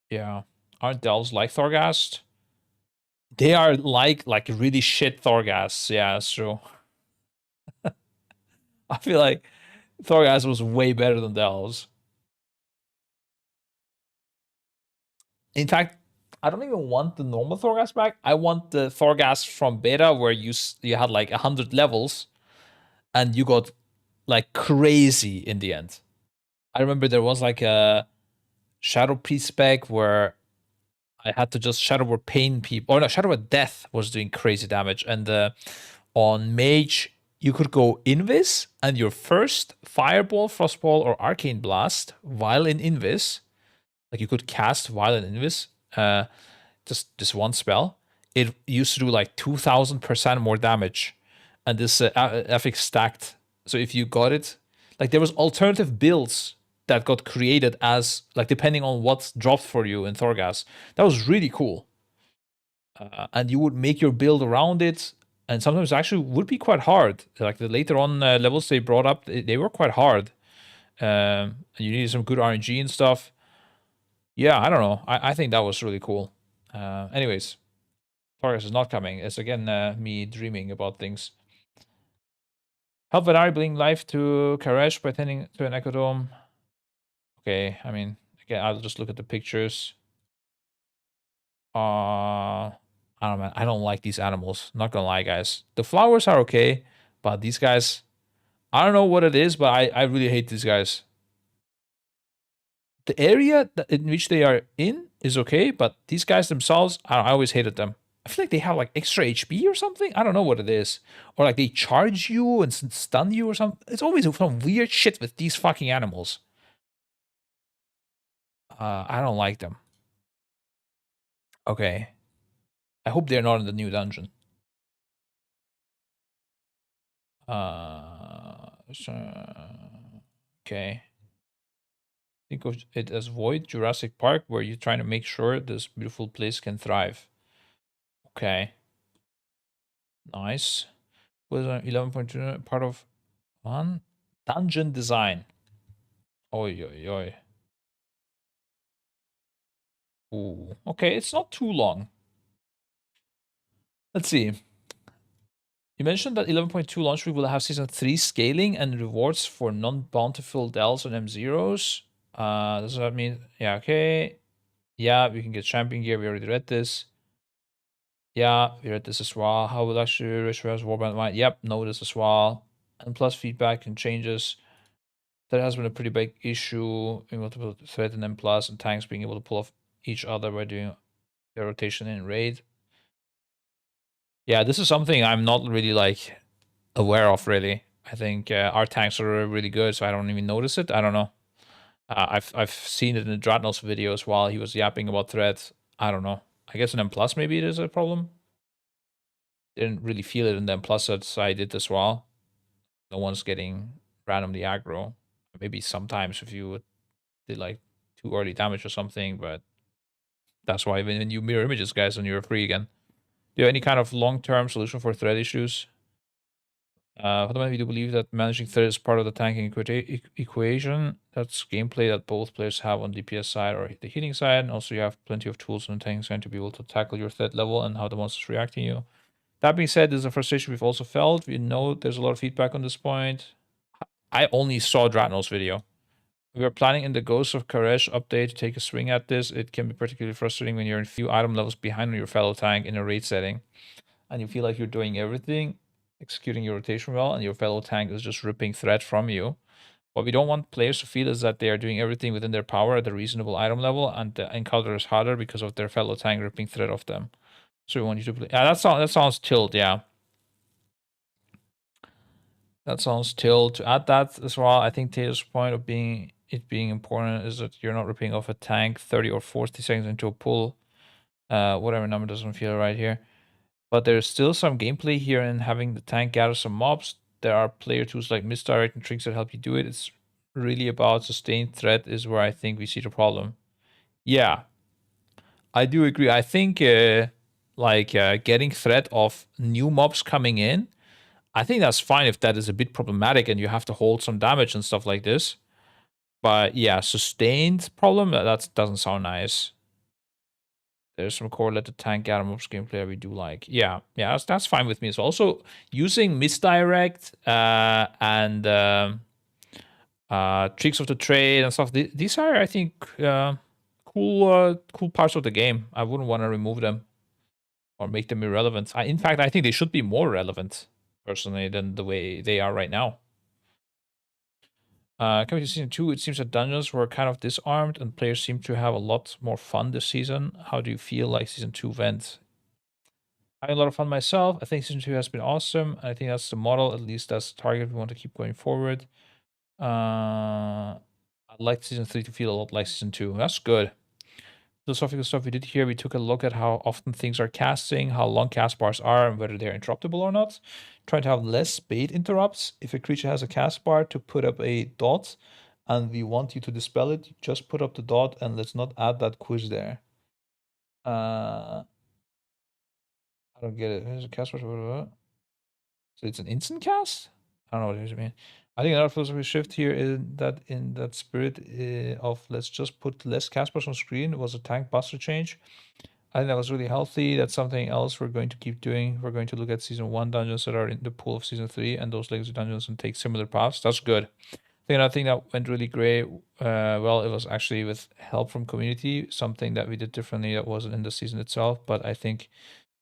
Yeah, aren't Delves like Thorghast? They are like really shit Thorghasts. Yeah, that's true. I feel like Thorghast was way better than Delves. In fact, I don't even want the normal Thorghast back. I want the Thorghast from beta where you had like 100 levels and you got like crazy in the end. I remember there was like a Shadow Priest spec where I had to just Shadow Word Pain people. Or no, Shadow Word Death was doing crazy damage. And on Mage, you could go Invis and your first Fireball, Frostball, or Arcane Blast while in Invis. Like you could cast while in Invis. Just one spell. It used to do like 2000% more damage. And this affix stacked. So if you got it, like there was alternative builds that got created as like depending on what dropped for you in Thorghast. That was really cool. And you would make your build around it, and sometimes actually would be quite hard. Like the later on levels they brought up, they were quite hard. You needed some good RNG and stuff. Yeah, I don't know. I think that was really cool. Anyways, Thorghast is not coming. It's again me dreaming about things. Help Venari bring life to Karesh by tending to an Ecodome. Okay, I mean, again, I'll just look at the pictures. I don't know, man. I don't like these animals. Not gonna lie, guys. The flowers are okay, but these guys, I don't know what it is, but I really hate these guys. The area in which they are in is okay, but these guys themselves, I always hated them. I feel like they have like extra HP or something. I don't know what it is. Or like they charge you and stun you or something. It's always some weird shit with these fucking animals. I don't like them. Okay. I hope they're not in the new dungeon. Okay. Think of it as Void Jurassic Park, where you're trying to make sure this beautiful place can thrive. Okay. Nice. Was 11.2 part of one dungeon design. Oi, oi, oi. Ooh. Okay, it's not too long. Let's see. You mentioned that 11.2 launch week will have season 3 scaling and rewards for non-bountiful dells and M0s. Does that mean? Yeah, okay. Yeah, we can get champion gear. We already read this. Yeah, we read this as well. How will actually Rich Wars Warband Mind? Yep, know this as well. And plus feedback and changes. That has been a pretty big issue in multiple threat and M plus and tanks being able to pull off each other by doing their rotation in raid. Yeah, this is something I'm not really like aware of really. I think our tanks are really good, so I don't even notice it. I don't know. I've seen it in Dratnos videos while he was yapping about threats. I don't know. I guess in M plus maybe it is a problem. Didn't really feel it in the M plus sets I did as well. No one's getting randomly aggro. Maybe sometimes if you did like too early damage or something, but that's why when you mirror images, guys, and you're free again. Do you have any kind of long-term solution for threat issues? Fundamentally, we do believe that managing threat is part of the tanking equation. That's gameplay that both players have on DPS side or the healing side. And also, you have plenty of tools on the tanking side to be able to tackle your threat level and how the monsters react to you. That being said, there's a frustration we've also felt. We know there's a lot of feedback on this point. I only saw Dratno's video. We are planning in the Ghost of Karesh update to take a swing at this. It can be particularly frustrating when you're a few item levels behind on your fellow tank in a raid setting, and you feel like you're doing everything, executing your rotation well, and your fellow tank is just ripping threat from you. What we don't want players to feel is that they are doing everything within their power at a reasonable item level, and the encounter is harder because of their fellow tank ripping threat off them. So we want you to play. Yeah, that sounds tilt. Yeah, that sounds tilt. To add that as well, I think Taylor's point of being important is that you're not ripping off a tank 30 or 40 seconds into a pull. Whatever number doesn't feel right here. But there's still some gameplay here in having the tank gather some mobs. There are player tools like misdirect and tricks that help you do it. It's really about sustained threat is where I think we see the problem. Yeah, I do agree. I think getting threat of new mobs coming in, I think that's fine if that is a bit problematic and you have to hold some damage and stuff like this. But yeah, sustained problem, that doesn't sound nice. There's some correlated tank gather mobs gameplay we do like. Yeah, that's fine with me as well. Also, using misdirect and tricks of the trade and stuff. These are, I think, cool parts of the game. I wouldn't want to remove them or make them irrelevant. In fact, I think they should be more relevant personally than the way they are right now. Coming to season 2, it seems that dungeons were kind of disarmed and players seem to have a lot more fun this season. How do you feel like season 2 went? Having a lot of fun myself. I think season 2 has been awesome. I think that's the model, at least that's the target we want to keep going forward. I'd like season 3 to feel a lot like season 2. That's good. Philosophical stuff we did here, we took a look at how often things are casting, how long cast bars are, and whether they're interruptible or not. Trying to have less bait interrupts. If a creature has a cast bar, to put up a dot, and we want you to dispel it, just put up the dot, and let's not add that quiz there. I don't get it. Here's a cast bar. So it's an instant cast? I don't know what it means. I think another philosophy shift here is that in that spirit of let's just put less cast bars on screen was a tank buster change. I think that was really healthy. That's something else we're going to keep doing. We're going to look at season 1 dungeons that are in the pool of season 3 and those legacy dungeons and take similar paths. That's good. I think another thing that went really great, well, it was actually with help from community, something that we did differently that wasn't in the season itself, but I think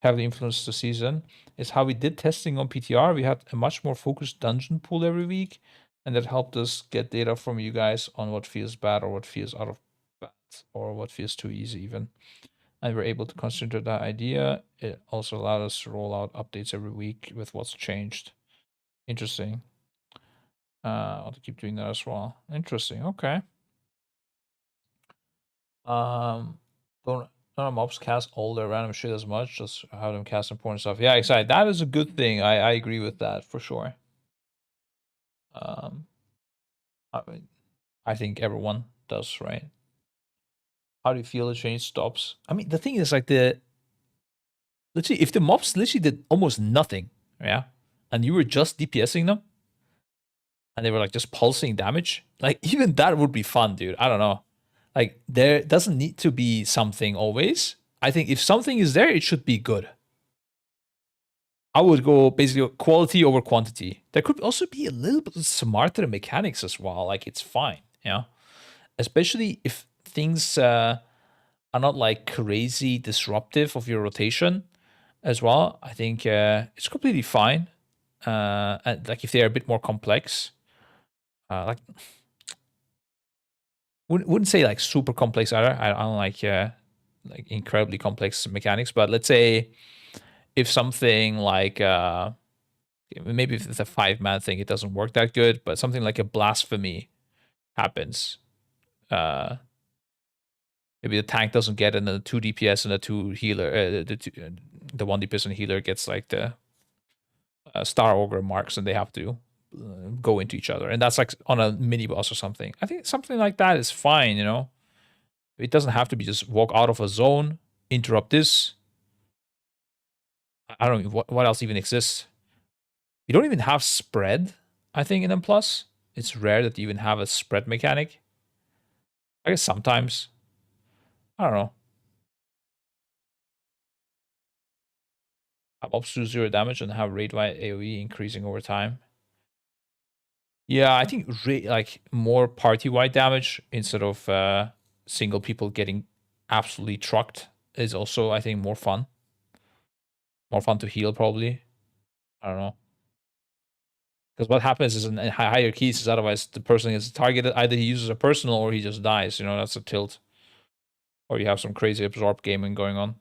heavily influenced the season, is how we did testing on PTR. We had a much more focused dungeon pool every week, and that helped us get data from you guys on what feels bad or what feels out of bad or what feels too easy even. And we're able to concentrate that idea. It also allowed us to roll out updates every week with what's changed. Interesting. I'll keep doing that as well. Interesting. Okay. Don't Mobs cast all their random shit as much, just have them cast important stuff. Yeah, exactly. That is a good thing. I agree with that for sure. Um, I think everyone does, right? How do you feel the change stops? I mean, the thing is, like, let's see, if the mobs literally did almost nothing, yeah, and you were just DPSing them, and they were like just pulsing damage, like even that would be fun, dude. I don't know. Like, there doesn't need to be something always. I think if something is there, it should be good. I would go basically quality over quantity. There could also be a little bit smarter mechanics as well. Like, it's fine, you know, especially if things are not like crazy disruptive of your rotation as well. I think it's completely fine. And like if they are a bit more complex, like wouldn't say like super complex either. I don't like incredibly complex mechanics, but let's say if something like maybe if it's a 5-man thing, it doesn't work that good, but something like a blasphemy happens. Maybe the tank doesn't get in the 2 DPS and the 2 healer, the 1 DPS and healer gets like the Star Ogre marks, and they have to go into each other, and that's like on a mini boss or something. I think something like that is fine, you know. It doesn't have to be just walk out of a zone, interrupt this. I don't know what else even exists. You don't even have spread, I think, in M+. It's rare that you even have a spread mechanic. I guess sometimes. I don't know. Have mobs do 0 damage and have raid-wide AoE increasing over time. Yeah, I think like more party-wide damage instead of single people getting absolutely trucked is also, I think, more fun. More fun to heal, probably. I don't know. Because what happens is in higher keys is otherwise the person is targeted. Either he uses a personal or he just dies. You know, that's a tilt. Or you have some crazy absorb gaming going on.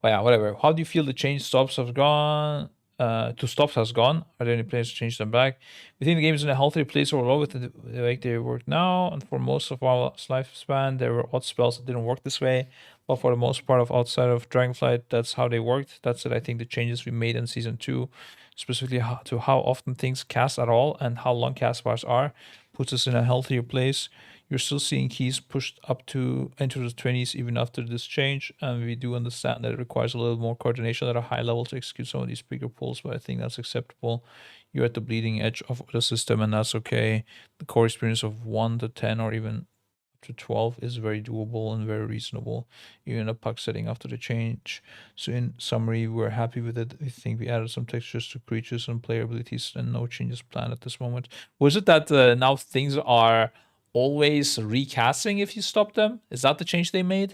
But yeah, whatever. How do you feel the change stops have gone? To stops has gone. Are there any plans to change them back? We think the game is in a healthier place overall with the way they work now. And for most of our lifespan, there were odd spells that didn't work this way. But for the most part of outside of Dragonflight, that's how they worked. That's it. I think the changes we made in season 2, specifically to how often things cast at all and how long cast bars are, puts us in a healthier place. You're still seeing keys pushed up to into the 20s even after this change, and we do understand that it requires a little more coordination at a high level to execute some of these bigger pulls, but I think that's acceptable. You're at the bleeding edge of the system, and that's okay. The core experience of 1 to 10 or even up to 12 is very doable and very reasonable, even in a puck setting after the change. So in summary, we're happy with it. I think we added some textures to creatures and player abilities, and no changes planned at this moment. Was it that now things are always recasting if you stop them? Is that the change they made?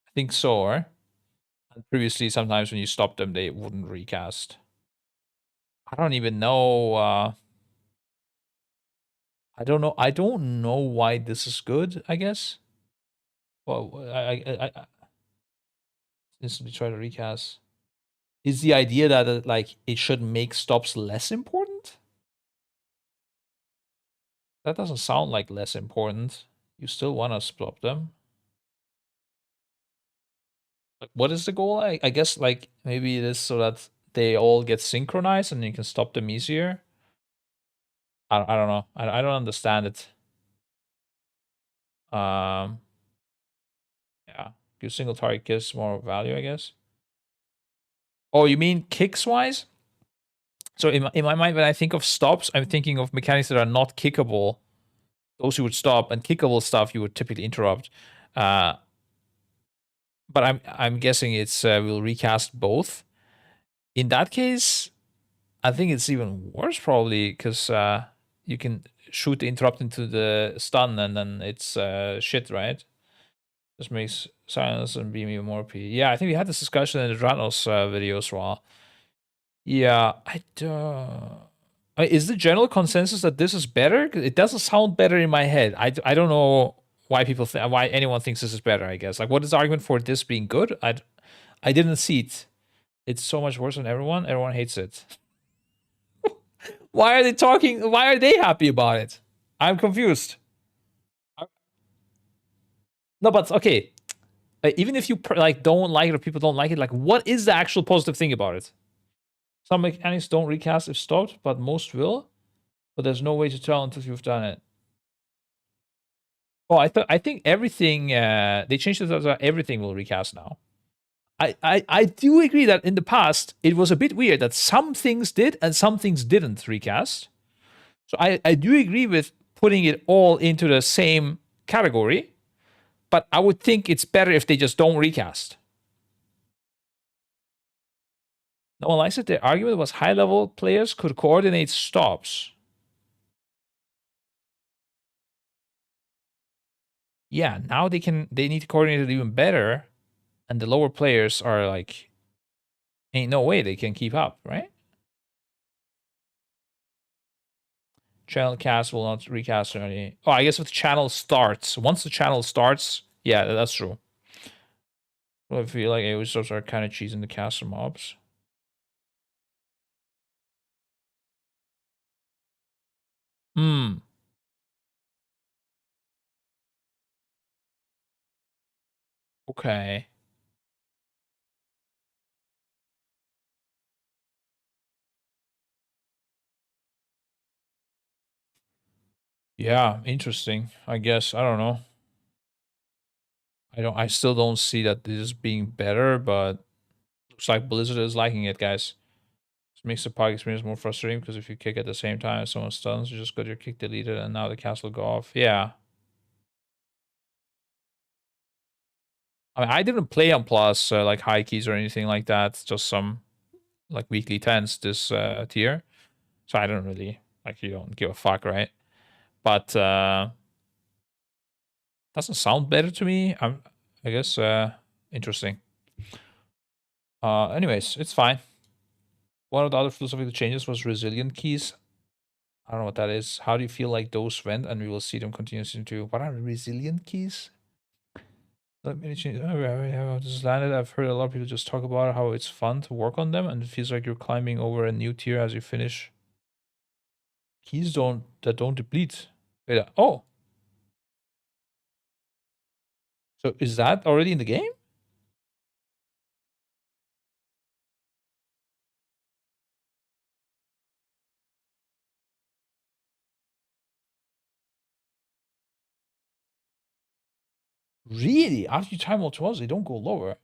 I think so, or? And previously, sometimes when you stopped them, they wouldn't recast. I don't even know. I don't know. I don't know why this is good, I guess. Well, I instantly try to recast. Is the idea that like it should make stops less important? That doesn't sound like less important. You still want to stop them. What is the goal? I guess like maybe it is so that they all get synchronized and you can stop them easier. I don't know. I don't understand it. Um, yeah, give single target gives more value, I guess. Oh, you mean kicks wise? So in my mind, when I think of stops, I'm thinking of mechanics that are not kickable. Those you would stop, and kickable stuff you would typically interrupt. But I'm guessing it's we'll recast both. In that case, I think it's even worse probably because you can shoot the interrupt into the stun and then it's shit, right? Just makes silence and beam even more OP. Yeah, I think we had this discussion in the Dranos video as well. Yeah, is the general consensus that this is better? It doesn't sound better in my head. I don't know why people why anyone thinks this is better. I guess like what is the argument for this being good? I didn't see it. It's so much worse than everyone. Everyone hates it. Why are they talking? Why are they happy about it? I'm confused. No, but okay. Like, even if you like don't like it or people don't like it, like what is the actual positive thing about it? Some mechanics don't recast if stopped, but most will. But there's no way to tell until you've done it. Oh, I think everything they changed it so that everything will recast now. I do agree that in the past it was a bit weird that some things did and some things didn't recast. So I do agree with putting it all into the same category, but I would think it's better if they just don't recast. No one likes it. The argument was high level players could coordinate stops. Yeah, now they need to coordinate it even better, and the lower players are like, ain't no way they can keep up, right? Channel cast will not recast or any. Oh, I guess if the channel starts, once the channel starts, yeah, that's true. Well, I feel like AoE subs are kind of cheesing the cast mobs. Hmm. Okay. Yeah, interesting. I guess I don't know. I still don't see that this is being better, but looks like Blizzard is liking it, guys. This makes the party experience more frustrating because if you kick at the same time as someone stuns, you just got your kick deleted and now the cast will go off. Yeah. I mean, I didn't play on Plus like high keys or anything like that. Just some like weekly 10s this tier. So I don't really like, you don't give a fuck, right? But doesn't sound better to me. I guess interesting. Anyways, it's fine. One of the other philosophical changes was resilient keys. I don't know what that is. How do you feel like those went? And we will see them continuously to what are resilient keys? Let me change. How this landed. I've heard a lot of people just talk about how it's fun to work on them, and it feels like you're climbing over a new tier as you finish. Keys that don't deplete. Wait, oh, so is that already in the game? Really? After you time all 12s, they don't go lower.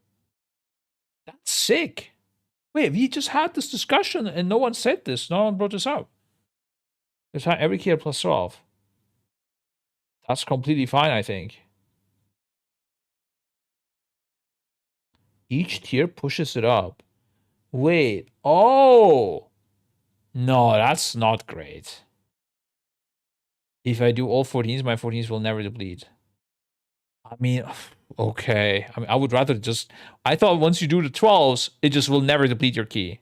That's sick. Wait, we just had this discussion and no one said this. No one brought this up. It's every key at plus 12. That's completely fine, I think. Each tier pushes it up. Wait. Oh. No, that's not great. If I do all 14s, my 14s will never deplete. I mean, okay. I mean, I would rather just. I thought once you do the 12s, it just will never deplete your key.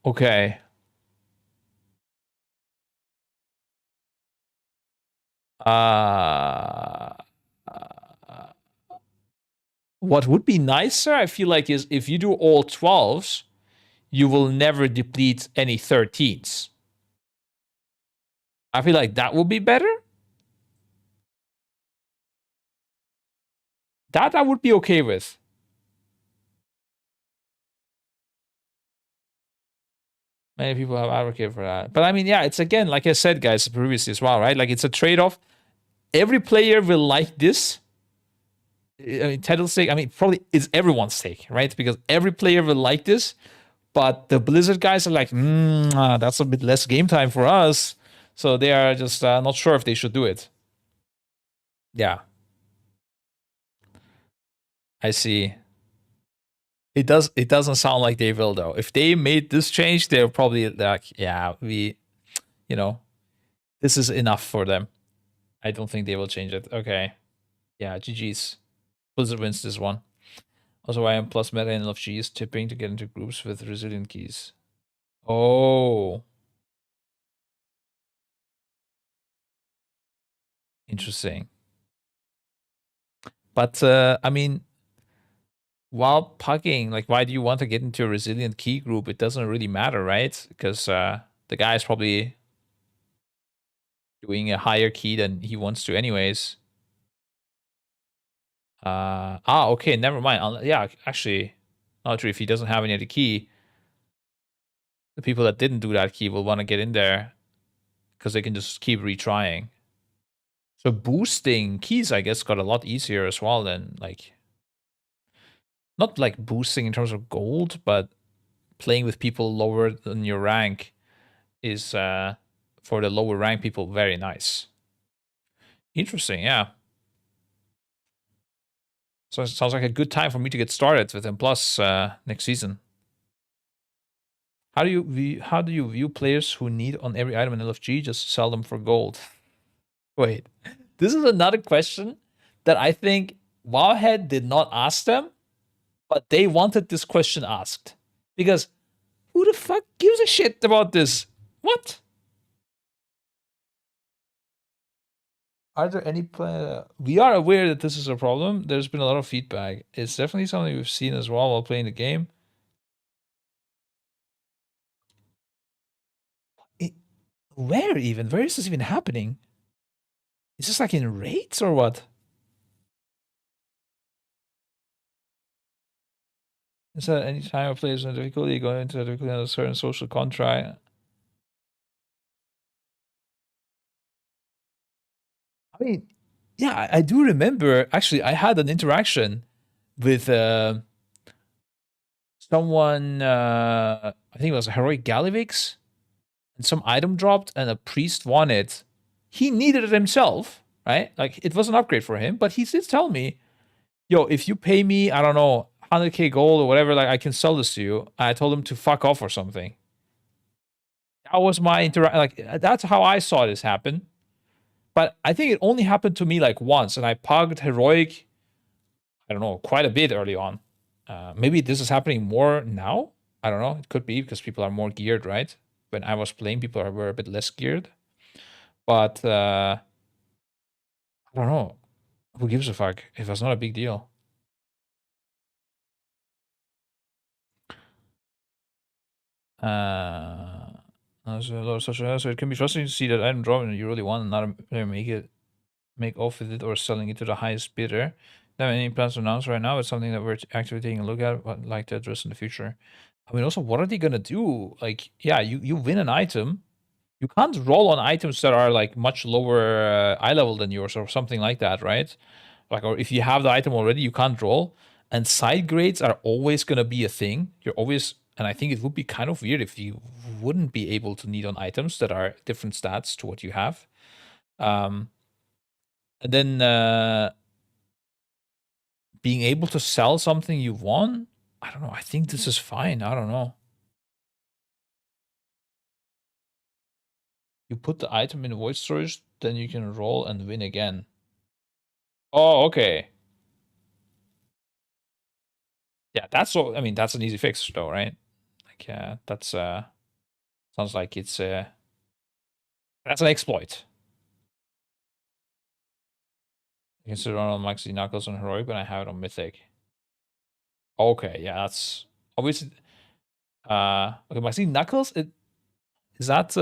Okay. What would be nicer, I feel like, is if you do all 12s, you will never deplete any 13s. I feel like that would be better. That I would be okay with. Many people have advocated for that. But I mean, yeah, it's again, like I said, guys, previously as well, right? Like it's a trade-off. Every player will like this. I mean, title's sake, I mean, probably it's everyone's sake, right? Because every player will like this. But the Blizzard guys are like, that's a bit less game time for us. So they are just not sure if they should do it. Yeah. I see. It doesn't sound like they will though. If they made this change, they're probably like, yeah, you know, this is enough for them. I don't think they will change it. Okay. Yeah, GG's. Blizzard wins this one. Also, I am plus meta and LFG is tipping to get into groups with resilient keys. Oh. Interesting. But I mean, while pugging, like, why do you want to get into a resilient key group? It doesn't really matter, right? Because the guy is probably doing a higher key than he wants to, anyways. Okay, never mind. Yeah, actually, not true. If he doesn't have any other key, the people that didn't do that key will want to get in there because they can just keep retrying. So boosting keys, I guess, got a lot easier as well than like, not like boosting in terms of gold, but playing with people lower than your rank is for the lower rank people very nice. Interesting, yeah. So it sounds like a good time for me to get started with M Plus next season. How do you view players who need on every item in LFG just sell them for gold? Wait, this is another question that I think Wowhead did not ask them, but they wanted this question asked. Because who the fuck gives a shit about this? What? Are there any we are aware that this is a problem. There's been a lot of feedback. It's definitely something we've seen as well while playing the game. Where even? Where is this even happening? Is this like in raids or what? Is that any time a player is in difficulty going into a difficulty on a certain social contract? I mean, yeah, I do remember. Actually, I had an interaction with someone. I think it was Heroic Galivix, and some item dropped, and a priest won it. He needed it himself, right? Like it was an upgrade for him, but he did tell me, "Yo, if you pay me, I don't know, 100k gold or whatever, like I can sell this to you." I told him to fuck off or something. That was my interaction. Like that's how I saw this happen. But I think it only happened to me like once, and I pugged Heroic, I don't know, quite a bit early on. Maybe this is happening more now. I don't know. It could be because people are more geared, right? When I was playing, people were a bit less geared. But I don't know. Who gives a fuck if it's not a big deal? So it can be frustrating to see that item drop and you really want another player make off with it or selling it to the highest bidder. Don't have any plans to announce right now. It's something that we're actively taking a look at, but I'd like to address in the future. I mean, also, what are they gonna do? Like, yeah, you win an item. You can't roll on items that are like much lower eye level than yours or something like that, right? Like, or if you have the item already, you can't roll. And side grades are always gonna be a thing. You're always, and I think it would be kind of weird if you wouldn't be able to need on items that are different stats to what you have. And then being able to sell something you won, I don't know. I think this is fine. I don't know. You put the item in void storage, then you can roll and win again. Oh, okay. Yeah, that's all. I mean, that's an easy fix, though, right? Like, that's sounds like it's that's an exploit. I consider it on Maxi Knuckles on Heroic, but I have it on Mythic. Okay, yeah, that's obviously. Okay, Maxi Knuckles. Is that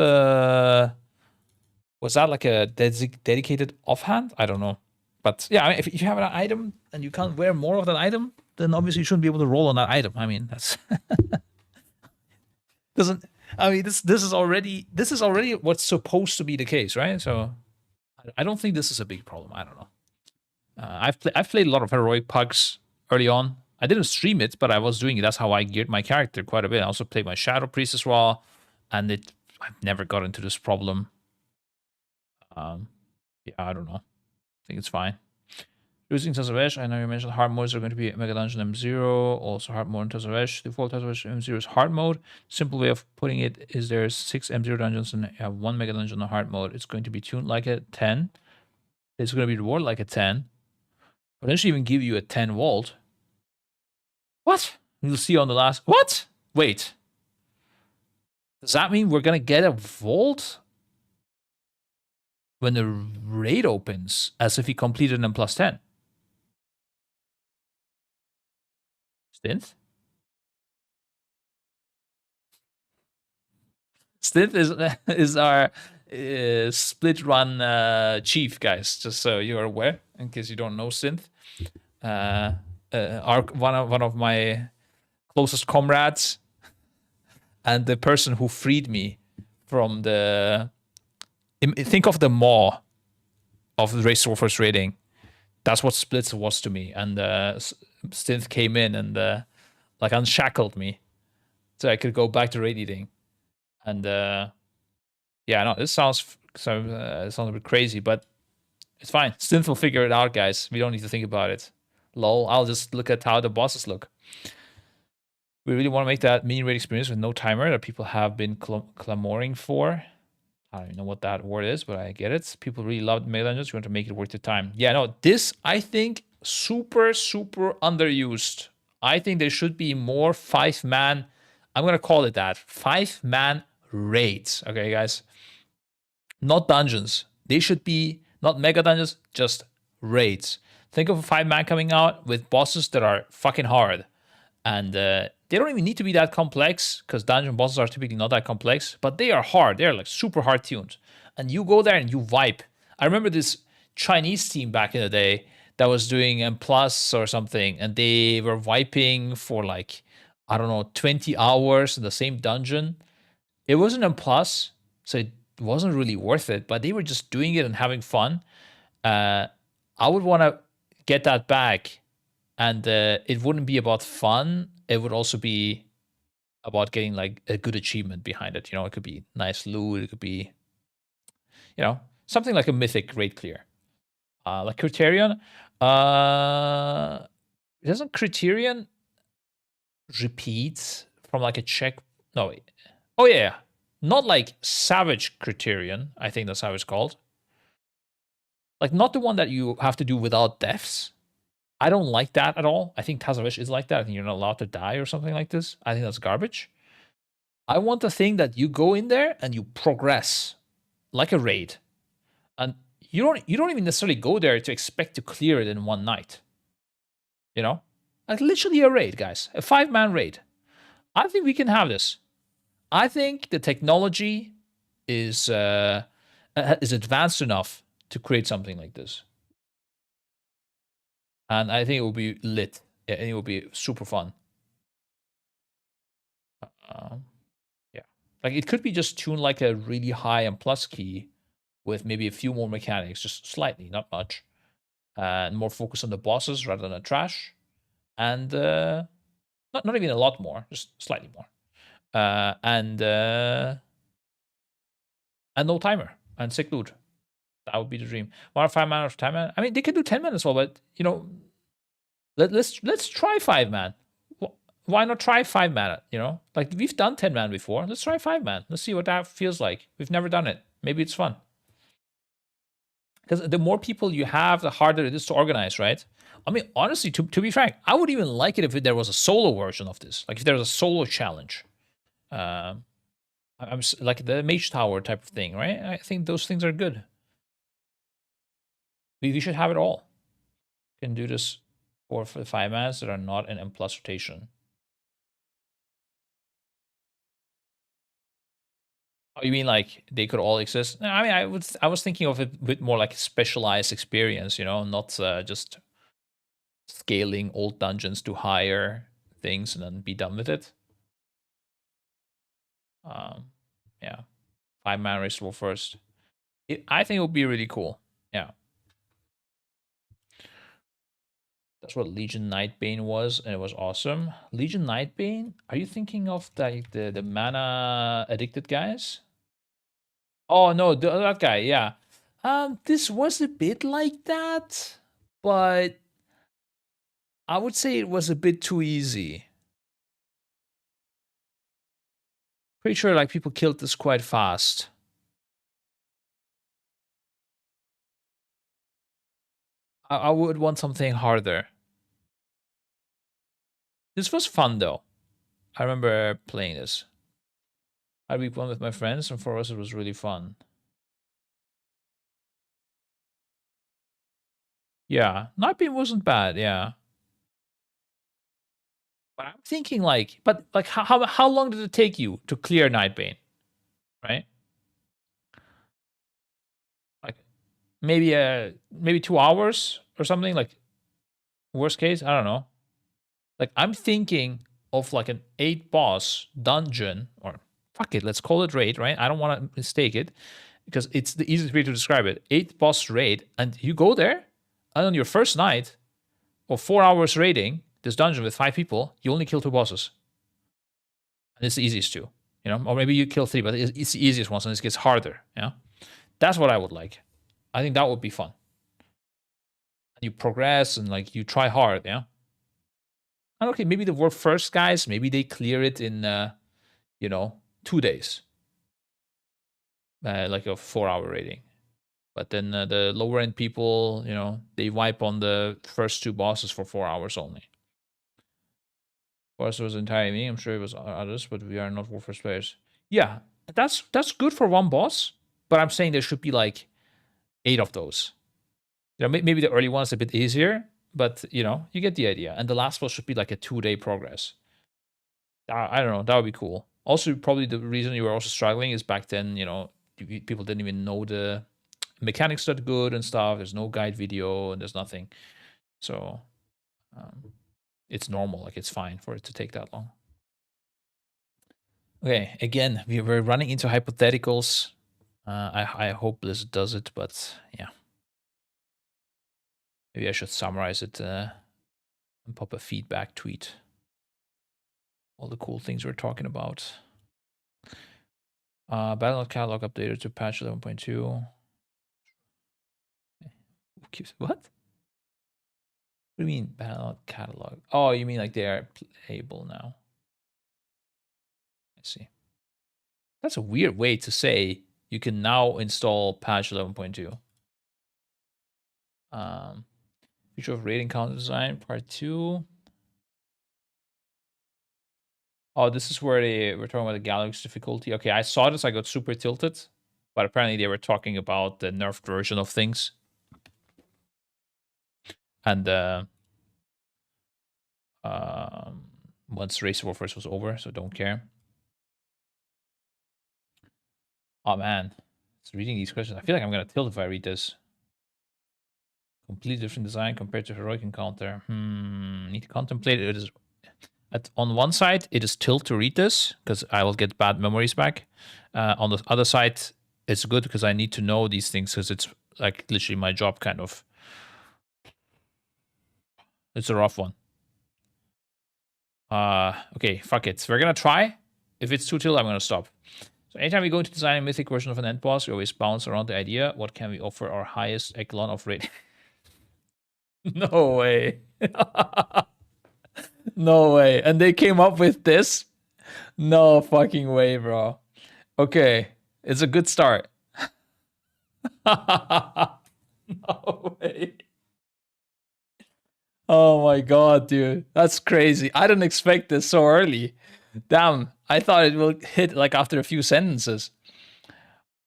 was that like a dedicated offhand? I don't know. But yeah, I mean, if you have an item and you can't wear more of that item, then obviously you shouldn't be able to roll on that item. I mean, that's doesn't. I mean, this is already what's supposed to be the case, right? So I don't think this is a big problem. I don't know. I've played a lot of heroic pugs early on. I didn't stream it, but I was doing it. That's how I geared my character quite a bit. I also played my Shadow Priest as well, and I've never got into this problem. Yeah, I don't know. I think it's fine. Losing Tales of Ash, I know you mentioned hard modes are going to be Mega Dungeon M0, also hard mode in Tales of Ash. Default Tales of Ash M0 is hard mode. Simple way of putting it is there's 6 M0 dungeons and you have 1 Mega Dungeon on hard mode. It's going to be tuned like a 10. It's going to be rewarded like a 10. Potentially even give you a 10 vault. What? You'll see on the last... What? Wait. Does that mean we're going to get a vault when the raid opens as if he completed an M+10? Stint? Stint is our split run chief, guys, just so you're aware, in case you don't know Synth. one of my closest comrades, and the person who freed me from the. Think of the maw of the Race Warfare raiding. That's what Splits was to me, and Synth came in and like unshackled me, so I could go back to raid eating. And yeah, no, this sounds a bit crazy, but it's fine. Synth will figure it out, guys. We don't need to think about it. Lol, I'll just look at how the bosses look. We really want to make that mini raid experience with no timer that people have been clamoring for. I don't even know what that word is, but I get it. People really love Mega Dungeons. You want to make it worth your time. Yeah, no, this, I think, super, super underused. I think there should be more 5-man, I'm going to call it that, 5-man raids. Okay, guys? Not dungeons. They should be not mega dungeons, just raids. Think of a 5-man coming out with bosses that are fucking hard. And they don't even need to be that complex, because dungeon bosses are typically not that complex, but they are hard. They're like super hard tuned. And you go there and you vibe. I remember this Chinese team back in the day that was doing M Plus or something, and they were viping for like, I don't know, 20 hours in the same dungeon. It wasn't M Plus, so it wasn't really worth it, but they were just doing it and having fun. I would want to get that back. And it wouldn't be about fun. It would also be about getting like a good achievement behind it. You know, it could be nice loot. It could be, you know, something like a mythic raid clear. Like Criterion. Doesn't Criterion repeat from like a check? No. Oh, yeah. Not like Savage Criterion. I think that's how it's called. Like not the one that you have to do without deaths. I don't like that at all. I think Tazavish is like that. I think you're not allowed to die or something like this. I think that's garbage. I want a thing that you go in there and you progress like a raid. And you don't even necessarily go there to expect to clear it in one night. You know? Like literally a raid, guys. A 5-man raid. I think we can have this. I think the technology is advanced enough to create something like this. And I think it will be lit. Yeah, and it will be super fun. Yeah, like it could be just tuned like a really high and plus key with maybe a few more mechanics, just slightly, not much, and more focus on the bosses rather than the trash, and not even a lot more, just slightly more, and no timer and sick loot. That would be the dream. 1 or 5-man or 10-man. I mean, they could do 10-man as well, but you know, let's try 5-man. Why not try 5-man? You know, like we've done 10-man before. Let's try 5-man. Let's see what that feels like. We've never done it. Maybe it's fun. Because the more people you have, the harder it is to organize, right? I mean, honestly, to be frank, I would even like it if there was a solo version of this. Like if there was a solo challenge. I'm like the Mage Tower type of thing, right? I think those things are good. We should have it all. We can do this for the 5-mans that are not in M+ rotation. Oh, you mean like they could all exist? No, I mean, I was thinking of it a bit more like a specialized experience, you know, not just scaling old dungeons to higher things and then be done with it. Yeah, 5-man race will first. I think it would be really cool. Yeah. That's what Legion Nightbane was, and it was awesome. Legion Nightbane? Are you thinking of the mana addicted guys? Oh no, that guy, yeah. This was a bit like that, but I would say it was a bit too easy. Pretty sure like people killed this quite fast. I would want something harder. This was fun though. I remember playing this. I beat one with my friends, and for us it was really fun. Yeah, Nightbane wasn't bad. Yeah, but I'm thinking like, but like, how long did it take you to clear Nightbane? Right? Like maybe 2 hours or something. Like Worst case, I don't know. Like, I'm thinking of like an 8 boss dungeon, or fuck it, let's call it raid, right? I don't want to mistake it because it's the easiest way to describe it. 8 boss raid, and you go there, and on your first night or 4 hours raiding this dungeon with 5 people, you only kill 2 bosses. And it's the easiest too, you know, or maybe you kill 3, but it's the easiest ones, and it gets harder. Yeah, that's what I would like. I think that would be fun. You progress and like you try hard, yeah. And okay, maybe the world first guys, maybe they clear it in, 2 days, like a 4-hour rating. But then the lower end people, they wipe on the first 2 bosses for 4 hours only. Of course, it was entirely me. I'm sure it was others, but we are not world first players. Yeah, that's good for 1 boss, but I'm saying there should be like 8 of those. Maybe the early one's a bit easier, but you get the idea. And the last boss should be like a 2-day progress. I don't know. That would be cool. Also, probably the reason you were also struggling is back then, people didn't even know the mechanics that good and stuff. There's no guide video and there's nothing. So it's normal. Like, it's fine for it to take that long. Okay, again, we're running into hypotheticals. I hope Blizzard does it, but yeah. Maybe I should summarize it and pop a feedback tweet. All the cool things we're talking about. Battle.net catalog updated to patch 11.2. What? What do you mean Battle.net catalog? Oh, you mean like they are playable now? I see. That's a weird way to say you can now install patch 11.2. Future of rating counter design part 2. Oh, this is where we're talking about the Galaxy difficulty. Okay, I saw this. I got super tilted, but apparently they were talking about the nerfed version of things. And once Race War first was over, so don't care. Oh man, it's reading these questions. I feel like I'm gonna tilt if I read this. Completely different design compared to Heroic Encounter. Need to contemplate it. It is on one side, it is tilt to read this because I will get bad memories back. On the other side, it's good because I need to know these things because it's like literally my job, kind of. It's a rough one. Okay, fuck it. We're gonna try. If it's too tilt, I'm gonna stop. So anytime we go into design a mythic version of an end boss, we always bounce around the idea: what can we offer our highest echelon of rating? No way. No way. And they came up with this? No fucking way, bro. Okay, it's a good start. No way. Oh my god, dude. That's crazy. I didn't expect this so early. Damn, I thought it will hit like after a few sentences.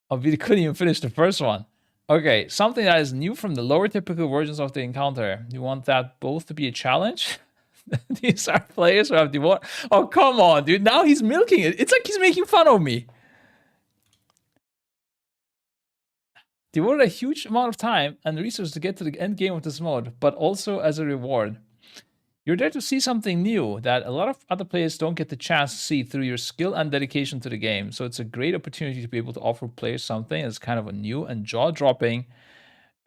Oh, we couldn't even finish the first one. Okay, something that is new from the lower typical versions of the encounter. You want that both to be a challenge? These are players who have devoted. Oh, come on, dude. Now he's milking it. It's like he's making fun of me. Devoted a huge amount of time and resources to get to the end game of this mode, but also as a reward. You're there to see something new that a lot of other players don't get the chance to see through your skill and dedication to the game. So it's a great opportunity to be able to offer players something that's kind of a new and jaw-dropping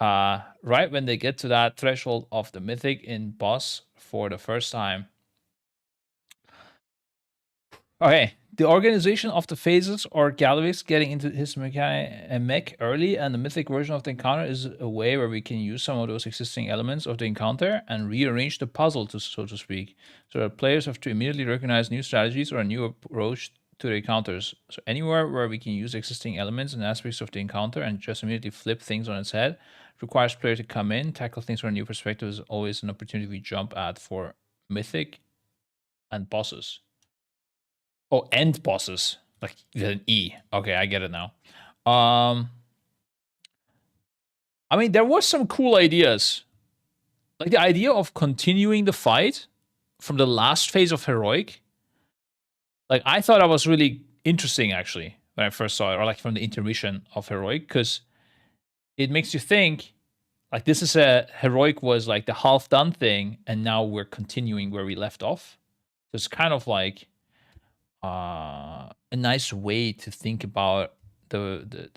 right when they get to that threshold of the mythic in boss for the first time. Okay, the organization of the phases or galleries getting into his mech early, and the mythic version of the encounter is a way where we can use some of those existing elements of the encounter and rearrange the puzzle, so to speak. So that players have to immediately recognize new strategies or a new approach to the encounters. So anywhere where we can use existing elements and aspects of the encounter and just immediately flip things on its head requires player to come in, tackle things from a new perspective is always an opportunity we jump at for mythic and bosses. Oh, end bosses. Like with an E. Okay, I get it now. I mean, there was some cool ideas. Like the idea of continuing the fight from the last phase of Heroic. Like, I thought that was really interesting, actually, when I first saw it. Or like from the intermission of Heroic. Because it makes you think, Like this is a heroic was like the half done thing, and now we're continuing where we left off. So it's kind of like a nice way to think about the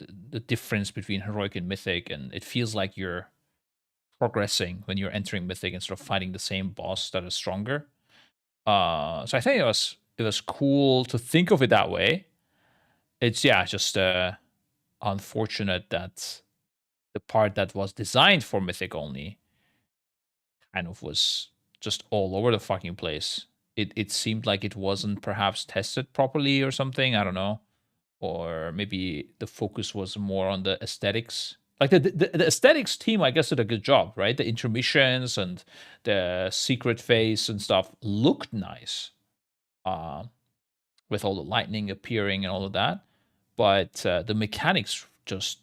difference between heroic and mythic, and it feels like you're progressing when you're entering mythic and sort of fighting the same boss that is stronger. So I think it was cool to think of it that way. It's just unfortunate that the part that was designed for mythic only kind of was just all over the fucking place. It seemed like it wasn't perhaps tested properly or something. I don't know, or maybe the focus was more on the aesthetics. Like the aesthetics team, I guess, did a good job, right? The intermissions and the secret phase and stuff looked nice, uh, with all the lightning appearing and all of that. But the mechanics just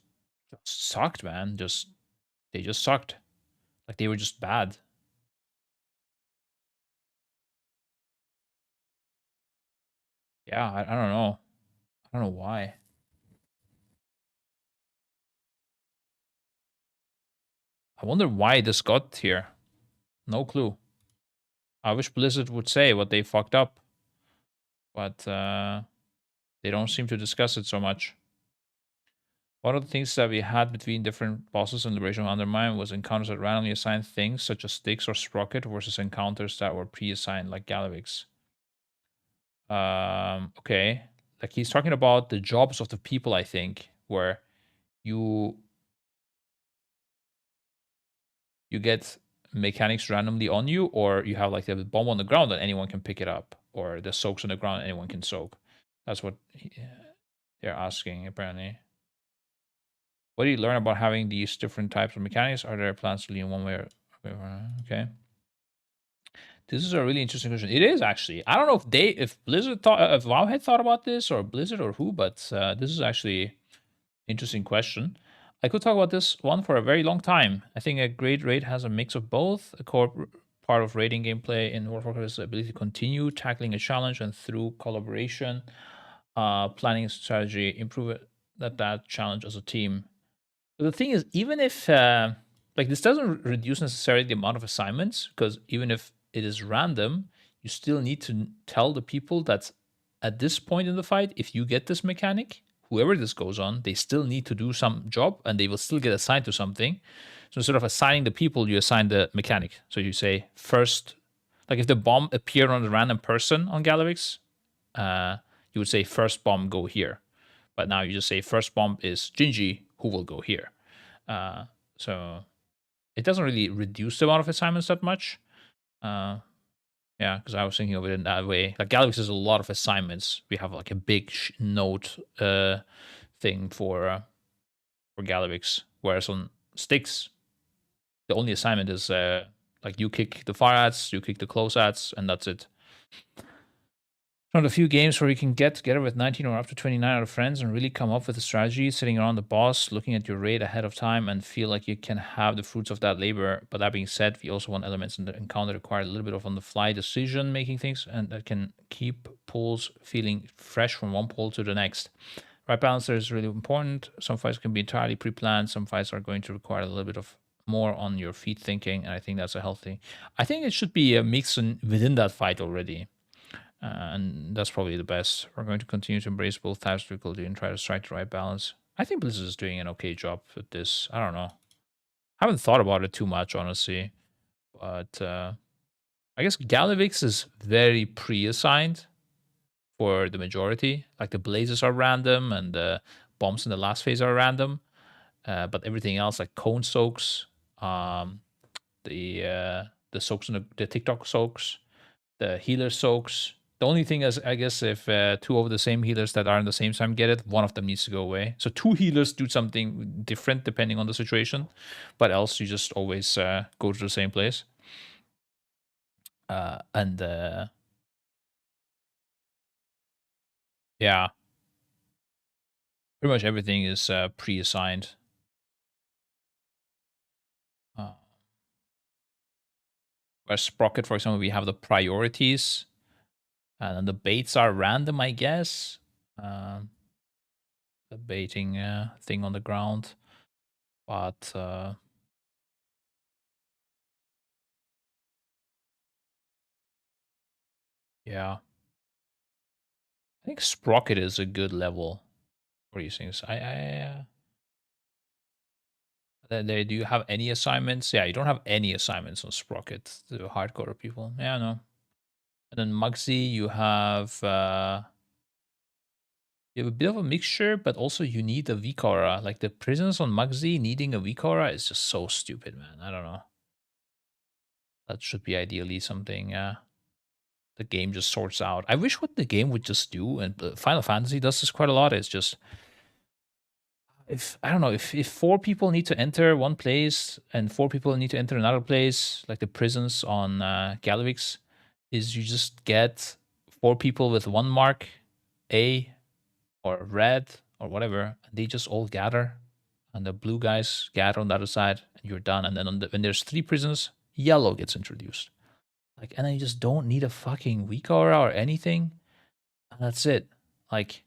sucked, man. They just sucked. Like they were just bad. Yeah, I don't know. I don't know why. I wonder why this got here. No clue. I wish Blizzard would say what they fucked up, but they don't seem to discuss it so much. One of the things that we had between different bosses in Liberation of Undermine was encounters that randomly assigned things such as sticks or sprocket versus encounters that were pre-assigned like Gallavix. Okay. Like he's talking about the jobs of the people, I think, where you get mechanics randomly on you, or you have like the bomb on the ground that anyone can pick it up, or the soaks on the ground anyone can soak. That's what they're asking apparently. What do you learn about having these different types of mechanics? Are there plans to lean one way or okay? This is a really interesting question. It is actually. I don't know if Blizzard thought, if WoW had thought about this, or Blizzard, or who, but this is actually interesting question. I could talk about this one for a very long time. I think a great raid has a mix of both. A core part of raiding gameplay in World of Warcraft is the ability to continue tackling a challenge, and through collaboration, planning a strategy, improve it, that challenge as a team. But the thing is, even if like this doesn't reduce necessarily the amount of assignments, because even if it is random, you still need to tell the people that at this point in the fight, if you get this mechanic, whoever this goes on, they still need to do some job and they will still get assigned to something. So instead of assigning the people, you assign the mechanic. So you say first, like if the bomb appeared on a random person on Gallavix, you would say first bomb go here. But now you just say first bomb is Gingy, who will go here. So it doesn't really reduce the amount of assignments that much. Yeah, because I was thinking of it in that way. Like Gallavix is a lot of assignments. We have like a big note thing for Gallavix, whereas on Styx, the only assignment is like you kick the far ads, you kick the close ads, and that's it. One of the few games where you can get together with 19 or up to 29 other friends and really come up with a strategy, sitting around the boss, looking at your raid ahead of time, and feel like you can have the fruits of that labor. But that being said, we also want elements in the encounter that require a little bit of on-the-fly decision-making things, and that can keep pulls feeling fresh from one pull to the next. Right balance there is really important. Some fights can be entirely pre-planned. Some fights are going to require a little bit of more on your feet thinking, and I think that's a healthy. I think it should be a mix within that fight already. And that's probably the best. We're going to continue to embrace both types of difficulty and try to strike the right balance. I think Blizzard is doing an okay job with this. I don't know. I haven't thought about it too much, honestly. But I guess Gallavix is very pre-assigned for the majority. Like the blazes are random and the bombs in the last phase are random. But everything else, like cone soaks, the soaks in the TikTok soaks, the healer soaks. The only thing is, I guess, if two of the same healers that are in the same time get it, one of them needs to go away. So two healers do something different depending on the situation, but else you just always go to the same place. And yeah, pretty much everything is pre-assigned. Where Sprocket, for example, we have the priorities, and the baits are random, I guess. The baiting thing on the ground, but Yeah. I think Sprocket is a good level for these things. Do you have any assignments? Yeah, you don't have any assignments on Sprocket, the hardcore people. Yeah, no. And then Mugsy, you have a bit of a mixture, but also you need a Vikora. Like the prisons on Mugsy needing a Vikora is just so stupid, man. I don't know. That should be ideally something the game just sorts out. I wish what the game would just do, and Final Fantasy does this quite a lot, is just if I don't know, if 4 people need to enter one place and 4 people need to enter another place, like the prisons on Galvix, is you just get 4 people with 1 mark, A or red or whatever, and they just all gather, and the blue guys gather on the other side, and you're done. And then when there's 3 prisons, yellow gets introduced. Like, and then you just don't need a fucking Vikora or anything, and that's it. Like,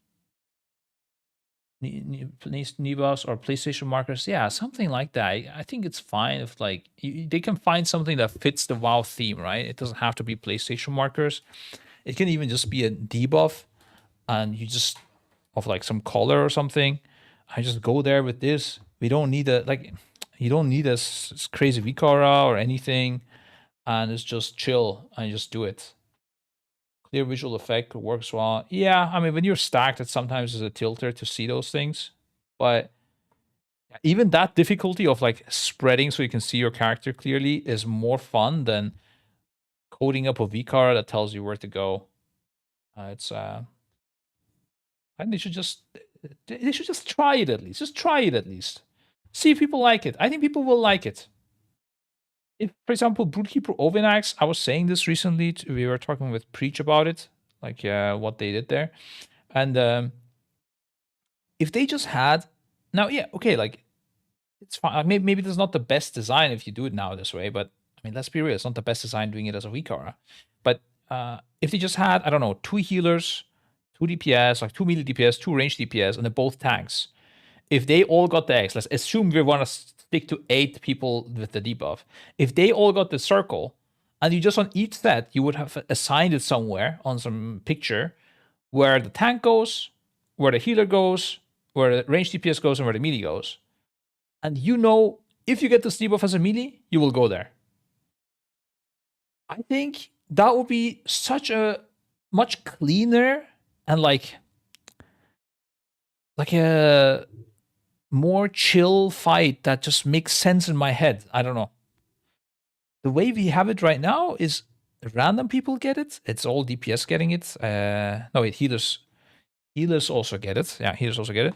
Nibos or PlayStation markers, yeah, something like that. I think it's fine if like they can find something that fits the WoW theme, right? It doesn't have to be PlayStation markers. It can even just be a debuff, and you just of like some color or something. I just go there with this. We don't need you don't need a crazy Vikora or anything, and it's just chill and just do it. Clear visual effect works well. Yeah, I mean, when you're stacked, it sometimes is a tilter to see those things. But even that difficulty of like spreading so you can see your character clearly is more fun than coding up a Vikara that tells you where to go. I think they should just try it at least. Just try it at least. See if people like it. I think people will like it. If, for example, Broodkeeper Ovinax, I was saying this recently. We were talking with Preach about it, like what they did there. And if they just had now, yeah, okay, like it's fine. Maybe it's not the best design if you do it now this way, but I mean, let's be real, it's not the best design doing it as a Vikara. But if they just had, I don't know, 2 healers, 2 DPS, like 2 melee DPS, 2 range DPS, and they're both tanks. If they all got the X, let's assume we want to stick to 8 people with the debuff. If they all got the circle, and you just on each set, you would have assigned it somewhere on some picture where the tank goes, where the healer goes, where the range DPS goes, and where the melee goes. And you know, if you get this debuff as a melee, you will go there. I think that would be such a much cleaner and like a more chill fight that just makes sense in my head. I don't know. The way we have it right now is random people get it. It's all DPS getting it. No, wait, healers also get it. Yeah, healers also get it.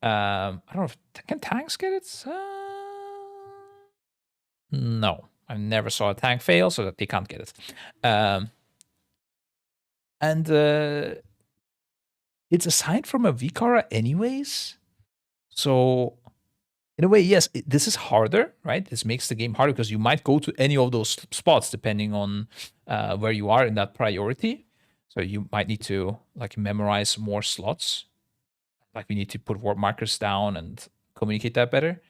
I don't know if can tanks get it. No, I never saw a tank fail, so that they can't get it. And it's assigned from a Vikara anyways. So in a way, yes, this is harder, right? This makes the game harder because you might go to any of those spots depending on where you are in that priority. So you might need to like memorize more slots. Like we need to put ward markers down and communicate that better.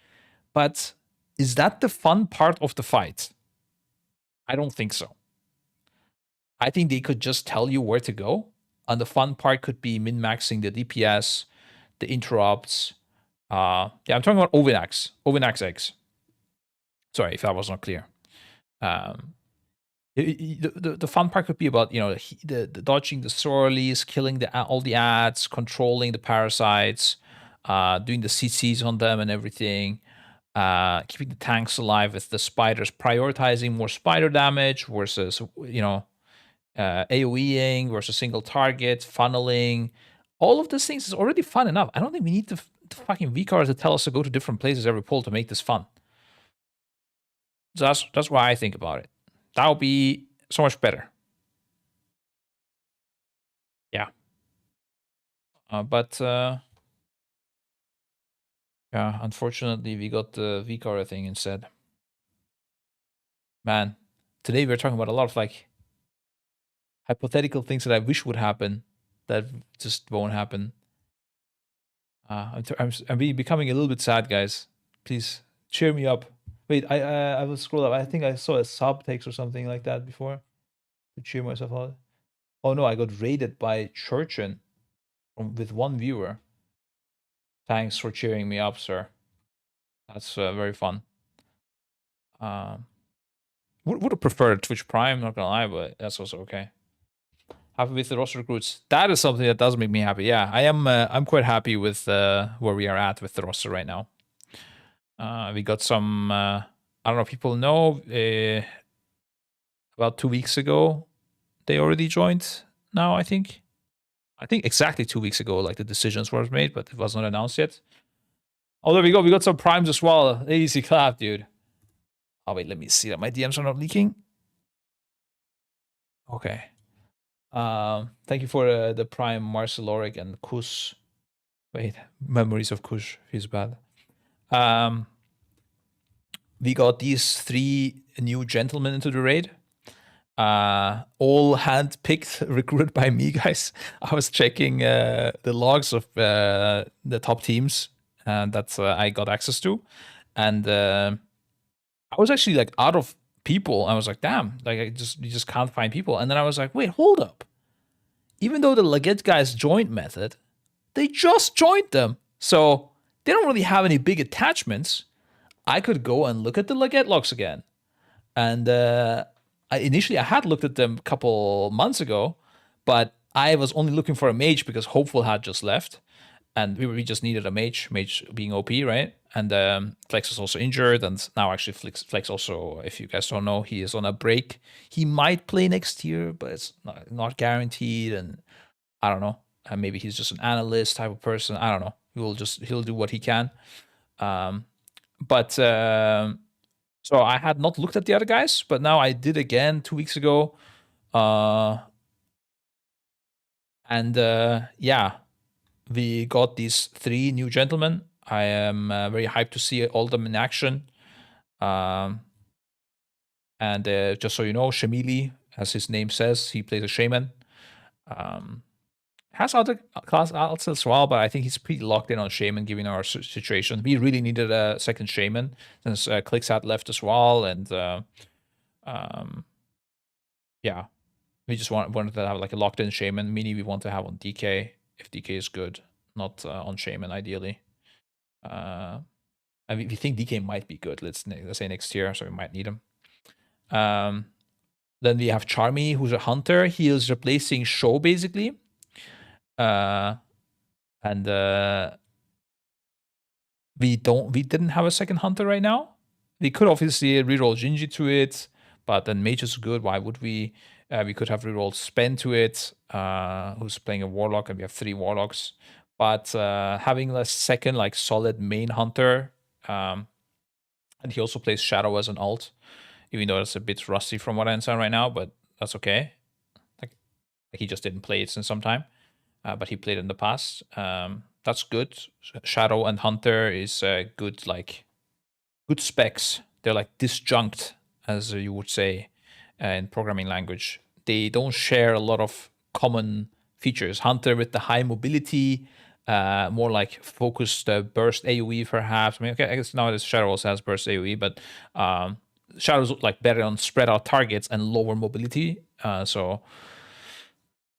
But is that the fun part of the fight? I don't think so. I think they could just tell you where to go. And the fun part could be min-maxing the DPS, the interrupts. Yeah, I'm talking about Ovinax X. Sorry if that was not clear. The fun part could be about, you know, the dodging the sorleys, killing all the ads, controlling the parasites, doing the CCs on them and everything, keeping the tanks alive with the spiders, prioritizing more spider damage versus, you know, AoEing versus single target, funneling. All of these things is already fun enough. I don't think we need the fucking Vikars to tell us to go to different places every pull to make this fun. So that's why I think about it. That would be so much better. Yeah. But yeah, unfortunately, we got the Vikara thing instead. Man, today we're talking about a lot of like hypothetical things that I wish would happen that just won't happen. I'm becoming a little bit sad, guys. Please cheer me up. Wait, I will scroll up. I think I saw a sub text or something like that before to cheer myself up. Oh no, I got raided by Churchin with 1 viewer. Thanks for cheering me up, sir. That's very fun. Would have preferred Twitch Prime, not gonna lie, but that's also okay. Happy with the roster recruits. That is something that does make me happy. Yeah, I am. I'm quite happy with where we are at with the roster right now. We got some. I don't know if people know. About 2 weeks ago, they already joined. Now I think exactly 2 weeks ago, like the decisions were made, but it was not announced yet. Oh, there we go. We got some primes as well. Easy clap, dude. Oh wait, let me see that my DMs are not leaking. Okay. Thank you for the prime Marceloric and Kus. Wait, memories of Kush feels bad. We got these 3 new gentlemen into the raid. All hand-picked, recruited by me, guys. I was checking the logs of the top teams that I got access to, and I was actually like out of people. I was like, damn, like you just can't find people. And then I was like, wait, hold up. Even though the Leggett guys joined Method, they just joined them, so they don't really have any big attachments. I could go and look at the Leggett logs again, and initially I had looked at them a couple months ago, but I was only looking for a mage because Hopeful had just left, and we just needed a mage being OP, right? And Flex was also injured, and now actually Flex also, if you guys don't know, he is on a break. He might play next year, but it's not guaranteed, and I don't know. Maybe he's just an analyst type of person. I don't know. He'll do what he can. So I had not looked at the other guys, but now I did again 2 weeks ago. Yeah, we got these 3 new gentlemen. I am very hyped to see all of them in action. And just so you know, Shamili, as his name says, he plays a shaman. Has other class alts as well, but I think he's pretty locked in on shaman given our situation. We really needed a second shaman since Clicks had left as well, and yeah, we just wanted to have like a locked in shaman. Mini we want to have on DK if DK is good, not on shaman ideally. And we think DK might be good. Let's say next year, so we might need him. Then we have Charmy, who's a hunter. He is replacing Show basically. We didn't have a second hunter right now. We could obviously reroll Jinji to it, but then Mage is good. Why would we? We could have rerolled Spen to it, who's playing a Warlock, and we have 3 Warlocks. But having a second like solid main hunter, and he also plays Shadow as an alt, even though it's a bit rusty from what I understand right now, but that's okay. Like he just didn't play it since some time. But he played in the past. That's good. Shadow and Hunter is good, like good specs. They're like disjunct, as you would say in programming language. They don't share a lot of common features. Hunter with the high mobility, more like focused burst AoE, perhaps. I mean, okay, I guess nowadays Shadow also has burst AoE, but Shadow's like better on spread out targets and lower mobility. So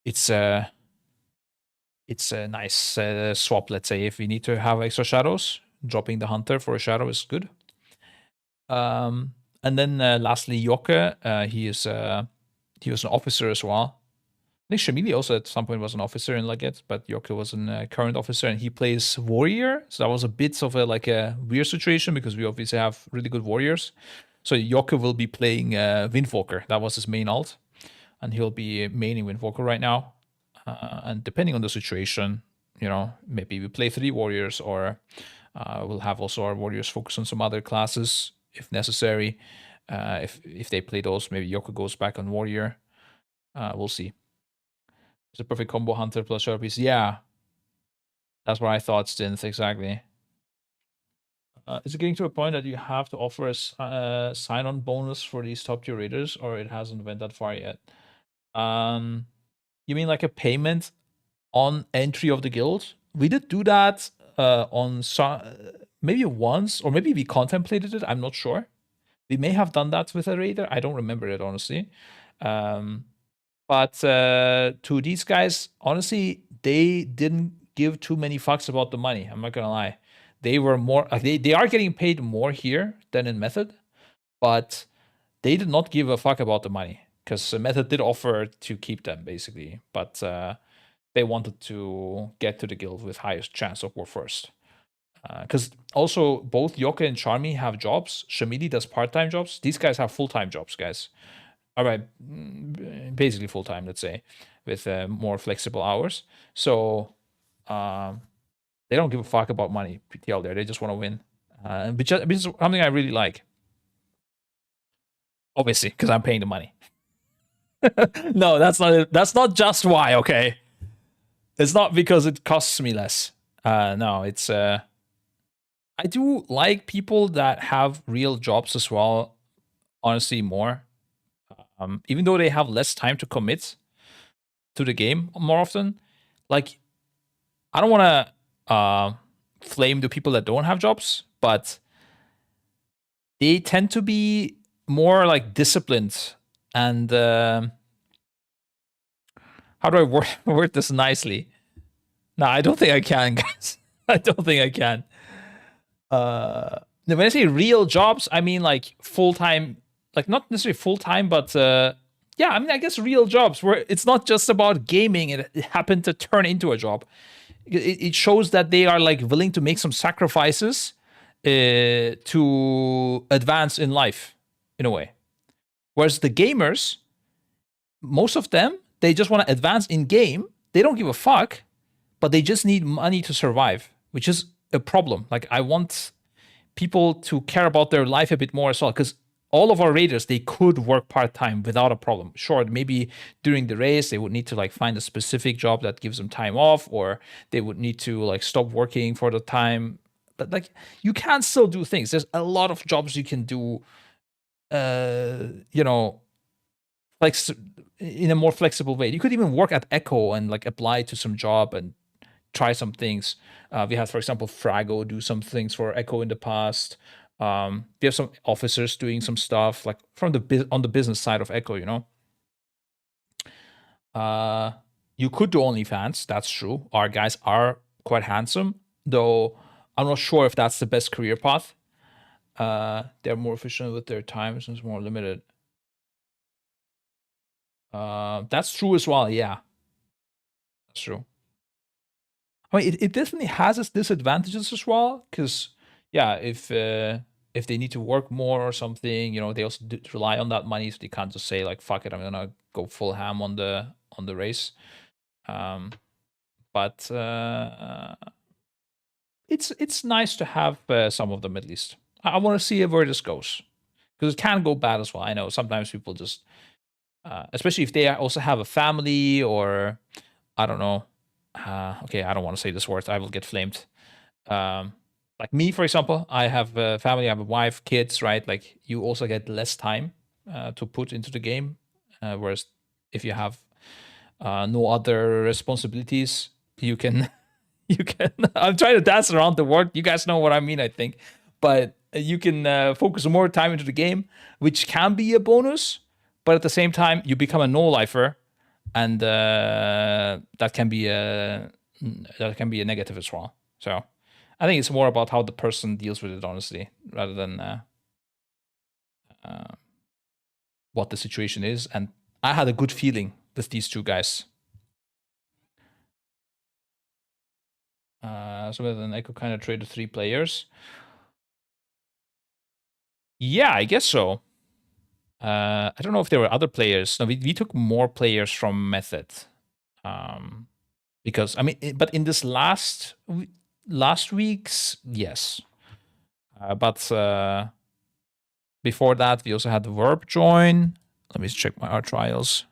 it's a nice swap, let's say. If we need to have extra shadows, dropping the hunter for a shadow is good. And then lastly, Yoke. He was an officer as well. I think Shamili also at some point was an officer in Leggett, but Yoke was a current officer, and he plays warrior. So that was a bit of a weird situation because we obviously have really good warriors. So Yoke will be playing Windwalker. That was his main alt, and he'll be maining Windwalker right now. And depending on the situation, maybe we play 3 warriors, or we'll have also our warriors focus on some other classes if necessary. If they play those, maybe Yoke goes back on warrior. We'll see. It's a perfect combo, hunter plus Sharpies. Yeah, that's what I thought, Stinth, exactly. Is it getting to a point that you have to offer a sign-on bonus for these top-tier raiders, or it hasn't went that far yet? You mean like a payment on entry of the guild? We did do that on maybe once, or maybe we contemplated it. I'm not sure. We may have done that with a raider. I don't remember it, honestly. But But to these guys, honestly, they didn't give too many fucks about the money. I'm not gonna lie. They were more they are getting paid more here than in Method, but they did not give a fuck about the money because Method did offer to keep them basically, but they wanted to get to the guild with highest chance of war first. Because also both Yoke and Charmy have jobs. Shamili does part-time jobs. These guys have full-time jobs, guys. All right, basically full-time, let's say, with more flexible hours. So they don't give a fuck about money, PTL there. They just want to win. Which is something I really like. Obviously, because I'm paying the money. No, that's not just why, okay? It's not because it costs me less. No, it's I do like people that have real jobs as well, honestly, more. Even though they have less time to commit to the game more often. Like, I don't want to flame the people that don't have jobs, but they tend to be more like disciplined and how do I word this nicely? No, I don't think I can, guys. I don't think I can. When I say real jobs, I mean like full-time, like not necessarily full-time, but yeah, I mean, I guess real jobs where it's not just about gaming. It happened to turn into a job. It shows that they are like willing to make some sacrifices to advance in life in a way. Whereas the gamers, most of them, they just want to advance in game. They don't give a fuck, but they just need money to survive, which is a problem. Like, I want people to care about their life a bit more as well, because all of our raiders, they could work part-time without a problem. Sure, maybe during the race, they would need to like find a specific job that gives them time off, or they would need to like stop working for the time. But like, you can still do things. There's a lot of jobs you can do, you know, like in a more flexible way. You could even work at Echo and like apply to some job and try some things. We had, for example, Frago do some things for Echo in the past. We have some officers doing some stuff like from on the business side of Echo, you know. You could do OnlyFans, that's true. Our guys are quite handsome, though I'm not sure if that's the best career path. They're more efficient with their time since more limited. That's true as well, yeah. That's true. I mean, it definitely has its disadvantages as well, because yeah, if they need to work more or something, you know, they also rely on that money, so they can't just say like, "Fuck it, I'm gonna go full ham on the race." But it's nice to have some of them at least. I want to see where this goes, because it can go bad as well. I know sometimes people just, especially if they also have a family, or I don't know. Okay, I don't want to say this word. I will get flamed. Like me, for example, I have a family, I have a wife, kids, right? Like, you also get less time to put into the game. Whereas if you have no other responsibilities, you can, you can, I'm trying to dance around the word. You guys know what I mean, I think. But you can focus more time into the game, which can be a bonus. But at the same time, you become a no-lifer, and that can be a negative as well. So I think it's more about how the person deals with it, honestly, rather than what the situation is. And I had a good feeling with these two guys. So then I could kind of trade the 3 players. Yeah, I guess so. I don't know if there were other players. No, we took more players from Method. Because I mean, but in this last week's, yes. But before that, we also had the Verb join. Let me check my art trials.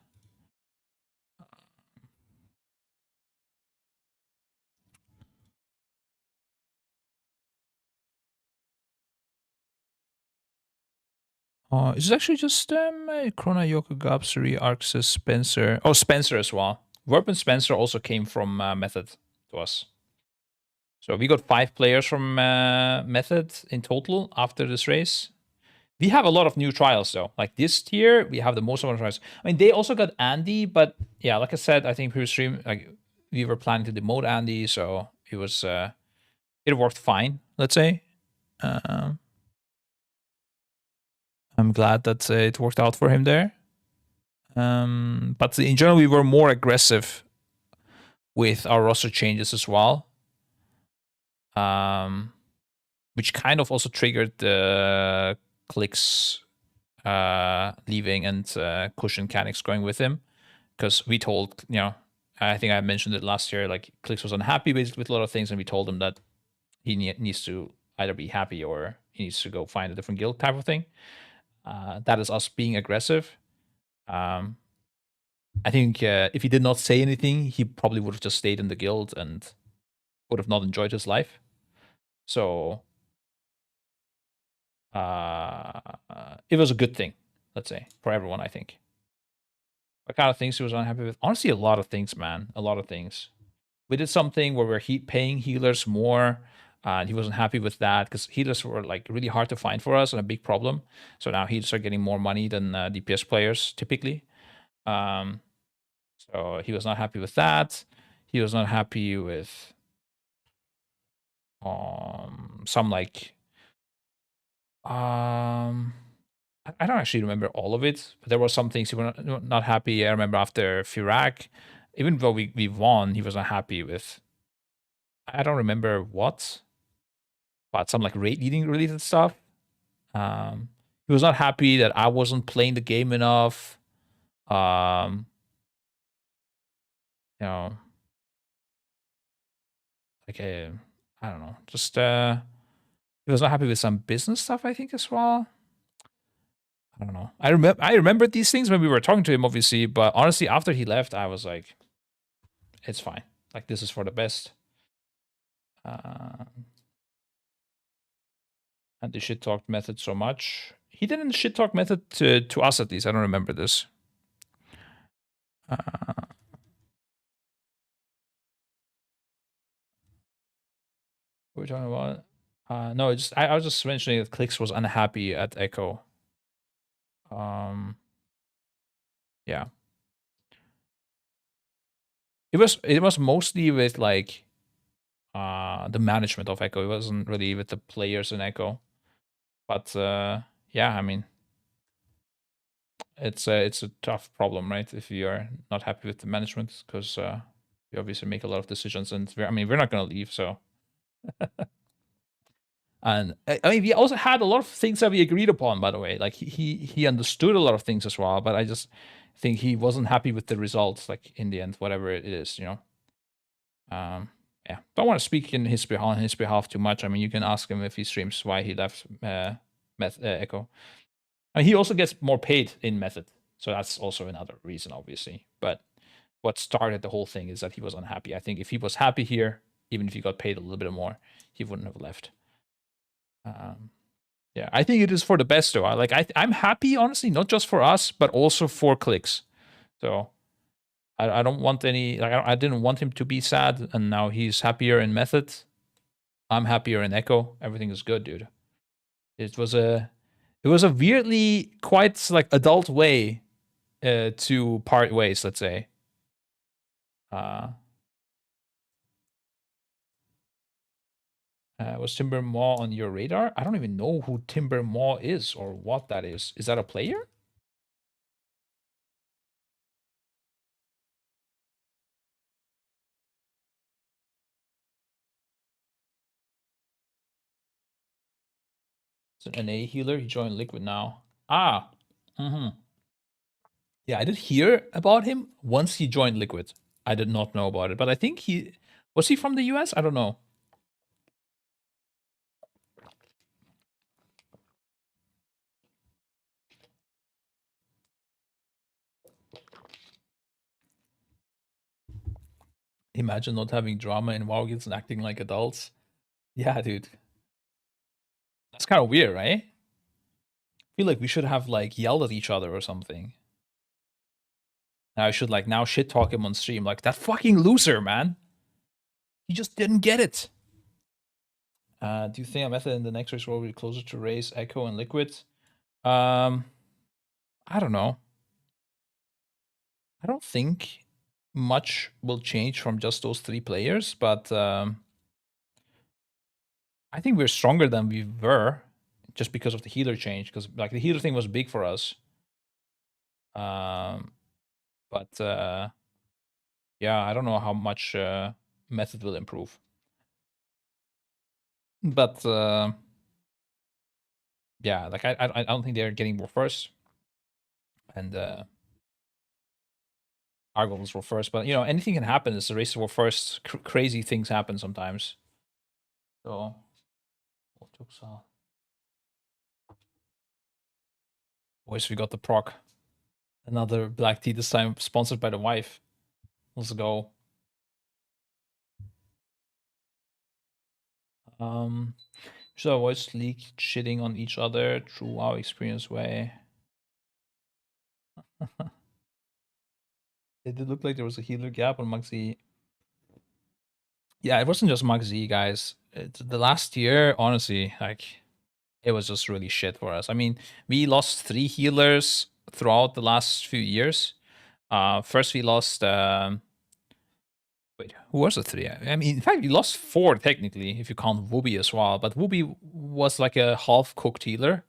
Is it actually just Krona, Yoko, Gabsuri, Arxis, Spencer? Oh, Spencer as well. Verb and Spencer also came from Method to us. So we got 5 players from Method in total after this race. We have a lot of new trials though. Like this tier, we have the most of our trials. I mean, they also got Andy, but yeah, like I said, I think previous stream, like we were planning to demote Andy, so it was it worked fine. Let's say. I'm glad that it worked out for him there. But in general, we were more aggressive with our roster changes as well, which kind of also triggered the Clix leaving and Cushion Canix going with him, because we told, I think I mentioned it last year, like Clix was unhappy basically with a lot of things, and we told him that he needs to either be happy or he needs to go find a different guild type of thing. That is us being aggressive. I think if he did not say anything, he probably would have just stayed in the guild and would have not enjoyed his life. So it was a good thing, let's say, for everyone, I think. What kind of things he was unhappy with? Honestly, a lot of things, man. A lot of things. We did something where we're paying healers more, and he wasn't happy with that because healers were like really hard to find for us and a big problem. So now healers are getting more money than DPS players typically. So he was not happy with that. He was not happy with some like I don't actually remember all of it, but there were some things he was not happy. I remember after Firak, even though we won, he was not happy with. I don't remember what, but some like rate leading related stuff. He was not happy that I wasn't playing the game enough. You know, like I don't know, just he was not happy with some business stuff, I think, as well. I don't know. I remember these things when we were talking to him, obviously, but honestly, after he left, I was like, it's fine. Like, this is for the best. And the shit talk method so much. He didn't shit talk method to us, at least. I don't remember this. What were we talking about? No, I was just mentioning that Clix was unhappy at Echo. Yeah. It was mostly with like the management of Echo. It wasn't really with the players in Echo. But yeah, I mean, it's a tough problem, right? If you are not happy with the management, because you obviously make a lot of decisions, and we're not going to leave, so. And I mean, we also had a lot of things that we agreed upon, by the way. Like he understood a lot of things as well, but I just think he wasn't happy with the results, like in the end, whatever it is, Yeah, don't want to speak in his behalf too much. I mean, you can ask him if he streams why he left Echo. I mean, he also gets more paid in Method, so that's also another reason, obviously. But what started the whole thing is that he was unhappy. I think if he was happy here, even if he got paid a little bit more, he wouldn't have left. Yeah, I think it is for the best, though. I'm happy, honestly, not just for us, but also for Clix. So I don't want any. Like, I didn't want him to be sad, and now he's happier in Method. I'm happier in Echo. Everything is good, dude. It was a weirdly quite like adult way to part ways, let's say. Was Timber Maw on your radar? I don't even know who Timber Maw is or what that is. Is that a player? It's an NA healer. He joined Liquid now. Ah. Yeah, I did hear about him once he joined Liquid. I did not know about it, but I think was he from the US? I don't know. Imagine not having drama in WoW guilds and acting like adults. Yeah, dude. That's kind of weird, right? I feel like we should have like yelled at each other or something. Now I should like now shit talk him on stream, like that fucking loser, man. He just didn't get it. Do you think a method in the next race will be closer to Raze, Echo, and Liquid? I don't know. I don't think much will change from just those 3 players, but I think we're stronger than we were just because of the healer change. Because like the healer thing was big for us. But yeah, I don't know how much method will improve. But yeah, like I don't think they're getting more first, and Argos were first. But you know, anything can happen. It's a race war first. Crazy things happen sometimes. So, boys, we got the proc. Another black tea, this time sponsored by the wife. Let's go. Should avoid sleek shitting on each other through our experience way. It did look like there was a healer gap on Muggsy. Yeah, it wasn't just Muggsy, guys. The last year, honestly, like it was just really shit for us. I mean, we lost 3 healers throughout the last few years. First we lost wait, who was the 3? I mean, in fact, we lost 4 technically, if you count Wooby as well. But Wooby was like a half-cooked healer.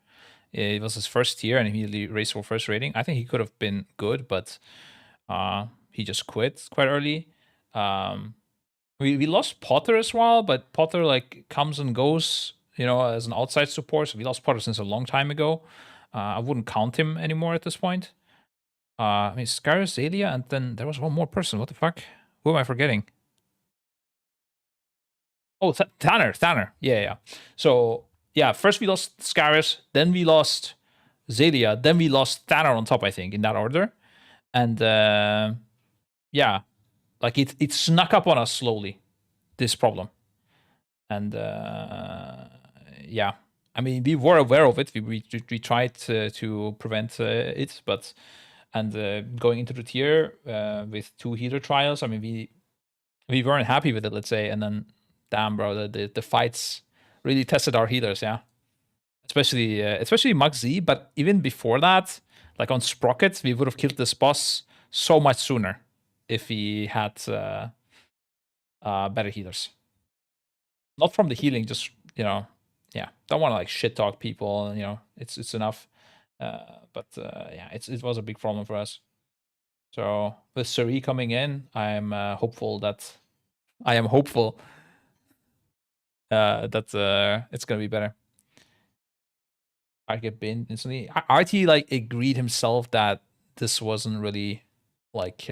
It was his first year and he immediately raised for first rating. I think he could have been good, but he just quit quite early. We lost Potter as well, but Potter like comes and goes, you know, as an outside support. So we lost Potter since a long time ago. I wouldn't count him anymore at this point. I mean, Scarus, Zalia, and then there was one more person. What the fuck? Who am I forgetting? Oh, Tanner. Yeah. So yeah, first we lost Scarus, then we lost Zalia, then we lost Tanner on top. I think in that order, and yeah, like it snuck up on us slowly, this problem, and yeah, I mean we were aware of it. We tried to prevent it, but and going into the tier with 2 healer trials, I mean we weren't happy with it, let's say, and then damn, bro, the fights really tested our healers, yeah. Especially Mux Z, but even before that, like on Sprocket, we would have killed this boss so much sooner if we had better healers. Not from the healing, just you know, yeah. Don't want to like shit talk people. You know, it's enough. But yeah, it was a big problem for us. So with Suri coming in, I'm hopeful that that it's gonna be better. I get binned instantly. RT like agreed himself that this wasn't really like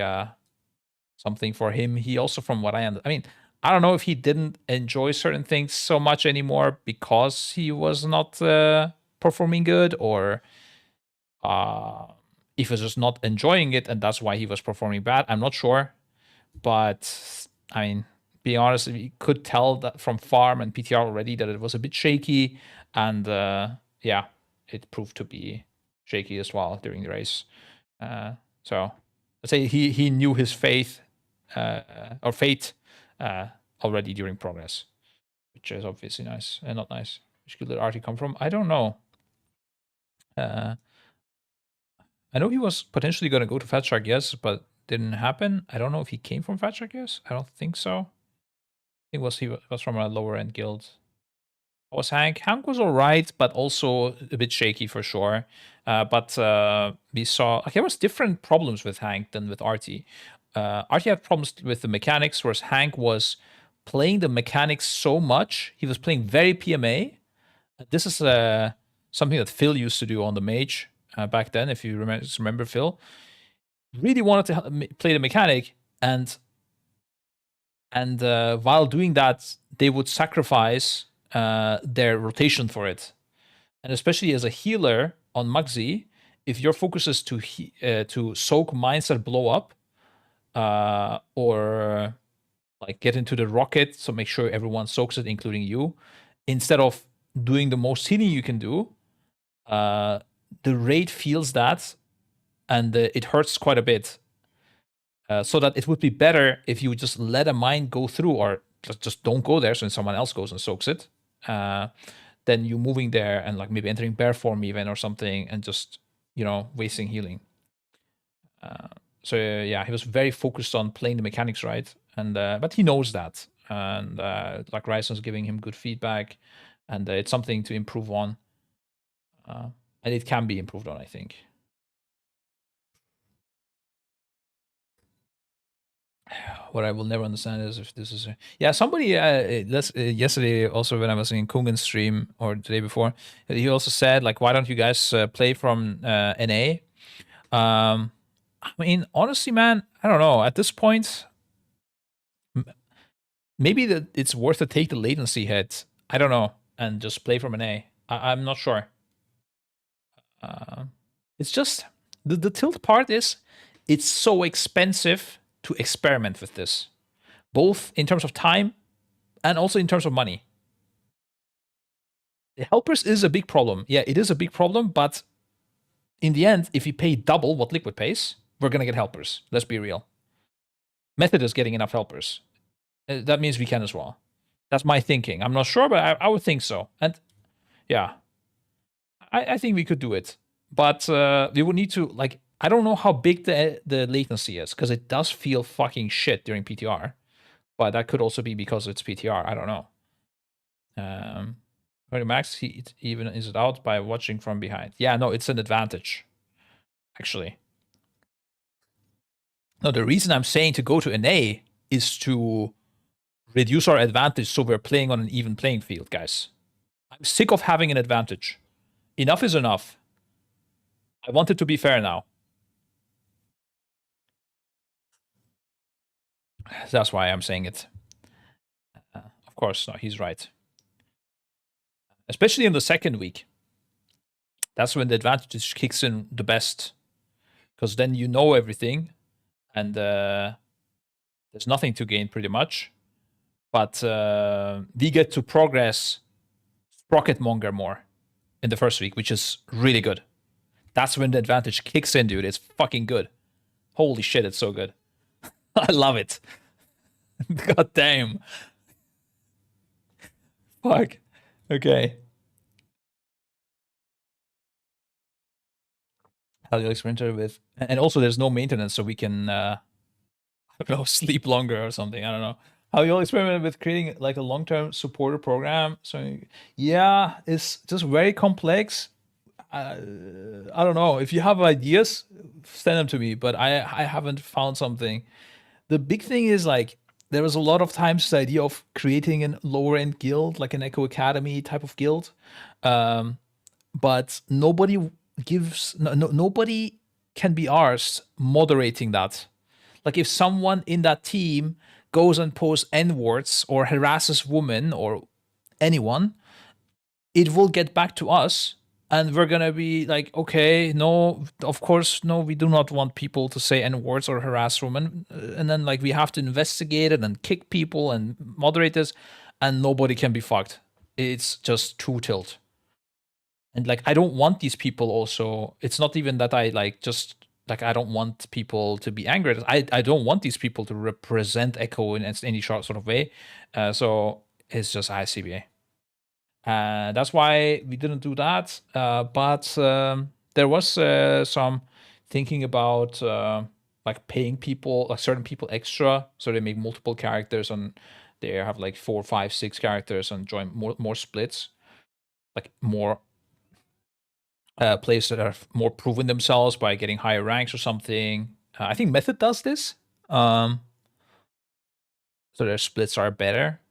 something for him. He also, from what I mean, I don't know if he didn't enjoy certain things so much anymore because he was not performing good, or if he was just not enjoying it and that's why he was performing bad. I'm not sure, but I mean, being honest, we could tell that from farm and PTR already that it was a bit shaky, and yeah, it proved to be shaky as well during the race. So let's say he knew his faith or fate already during progress, which is obviously nice and not nice. Which could did Artie come from? I don't know. I know he was potentially going to go to Fat Shark, yes, but didn't happen. I don't know if he came from Fat Shark, yes. I don't think so. I think he was from a lower end guild. What was Hank? Hank was alright, but also a bit shaky for sure. But we saw like there was different problems with Hank than with Artie. Artie had problems with the mechanics, whereas Hank was playing the mechanics so much. He was playing very PMA. This is something that Phil used to do on the mage back then, if you remember Phil. Really wanted to play the mechanic, and while doing that, they would sacrifice their rotation for it. And especially as a healer on Muggsy, if your focus is to soak mines that blow up, or like get into the rocket, so make sure everyone soaks it, including you, instead of doing the most healing you can do, the raid feels that, and it hurts quite a bit. So that it would be better if you just let a mine go through, or just don't go there, so someone else goes and soaks it. than you moving there and like maybe entering bear form even or something and just, you know, wasting healing. So yeah, he was very focused on playing the mechanics right, and but he knows that, and like Ryson's giving him good feedback, and it's something to improve on, and it can be improved on, I think. What I will never understand is if this is yeah, somebody yesterday also when I was in Kungen's stream or the day before, he also said like, why don't you guys play from NA? I mean, honestly, man, I don't know. At this point, maybe that it's worth to take the latency hit. I don't know, and just play from an A. I'm not sure. It's just the tilt part is it's so expensive to experiment with this, both in terms of time and also in terms of money. The helpers is a big problem. Yeah, it is a big problem, but in the end, if you pay double what Liquid pays, we're gonna get helpers. Let's be real. Method is getting enough helpers. That means we can as well. That's my thinking. I'm not sure, but I would think so. And yeah, I think we could do it. But we would need to, like, I don't know how big the latency is, because it does feel fucking shit during PTR. But that could also be because it's PTR. I don't know. Max, he even is it out by watching from behind. Yeah, no, it's an advantage, actually. No, the reason I'm saying to go to NA is to reduce our advantage so we're playing on an even playing field, guys. I'm sick of having an advantage. Enough is enough. I want it to be fair now. That's why I'm saying it. Of course, no, he's right. Especially in the second week. That's when the advantage kicks in the best. Because then you know everything. And there's nothing to gain pretty much. But we get to progress Sprocketmonger more in the first week, which is really good. That's when the advantage kicks in, dude. It's fucking good. Holy shit, it's so good. I love it. God damn. Fuck. Okay. Helio Sprinter with, and also there's no maintenance, so we can, I don't know, sleep longer or something. I don't know. How you all experimented with creating like a long-term supporter program? So yeah, it's just very complex. I don't know. If you have ideas, send them to me. But I haven't found something. The big thing is like there was a lot of times the idea of creating a lower end guild, like an Echo Academy type of guild, but nobody nobody can be arsed moderating that. Like if someone in that team goes and posts N-words or harasses women or anyone, it will get back to us and we're gonna be like, okay, no, of course, no, we do not want people to say N-words or harass women. And then like we have to investigate it and kick people and moderate this, and nobody can be fucked. It's just too tilt. And like I don't want these people also. It's not even that I like just like I don't want people to be angry. I don't want these people to represent Echo in any sort of way. So it's just ICBA. That's why we didn't do that. But there was some thinking about like paying people, like certain people extra, so they make multiple characters and they have like 4, 5, 6 characters and join more splits, like more players that are more proven themselves by getting higher ranks or something. I think Method does this, so their splits are better.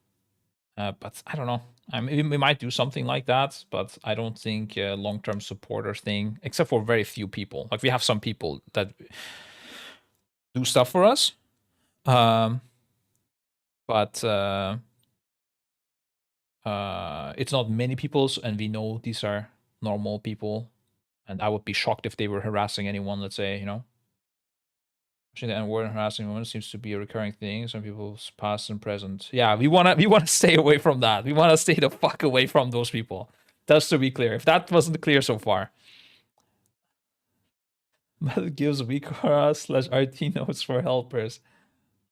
But I don't know. I mean, we might do something like that, but I don't think a long-term supporter thing, except for very few people. Like we have some people that do stuff for us, but it's not many people, and we know these are normal people. And I would be shocked if they were harassing anyone, let's say, you know. Actually, the N-word and harassing women seems to be a recurring thing. Some people's past and present. Yeah, we wanna stay away from that. We wanna stay the fuck away from those people. Just to be clear. If that wasn't clear so far. That gives weak/RT notes for helpers.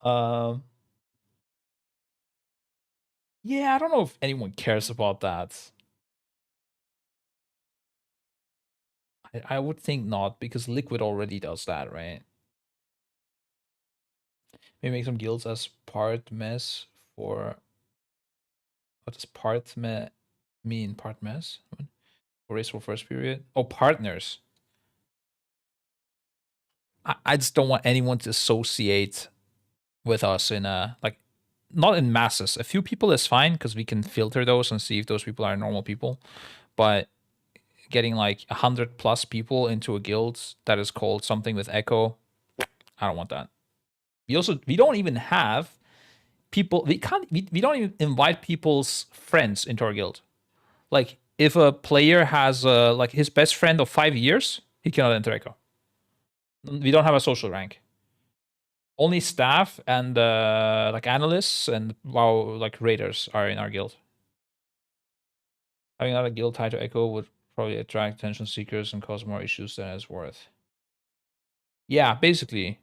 Yeah, I don't know if anyone cares about that. I would think not, because Liquid already does that, right? Maybe make some guilds as part mess for. What does part mean? Part mess? For race for first period? Oh, partners. I just don't want anyone to associate with us in a like, not in masses. A few people is fine because we can filter those and see if those people are normal people. But getting like 100+ people into a guild that is called something with Echo, I don't want that. We don't even have people. We don't even invite people's friends into our guild. Like if a player has like his best friend of 5 years, he cannot enter Echo. We don't have a social rank. Only staff and like analysts and like raiders are in our guild. Having another guild tied to Echo would probably attract attention seekers and cause more issues than it's worth. Yeah, basically.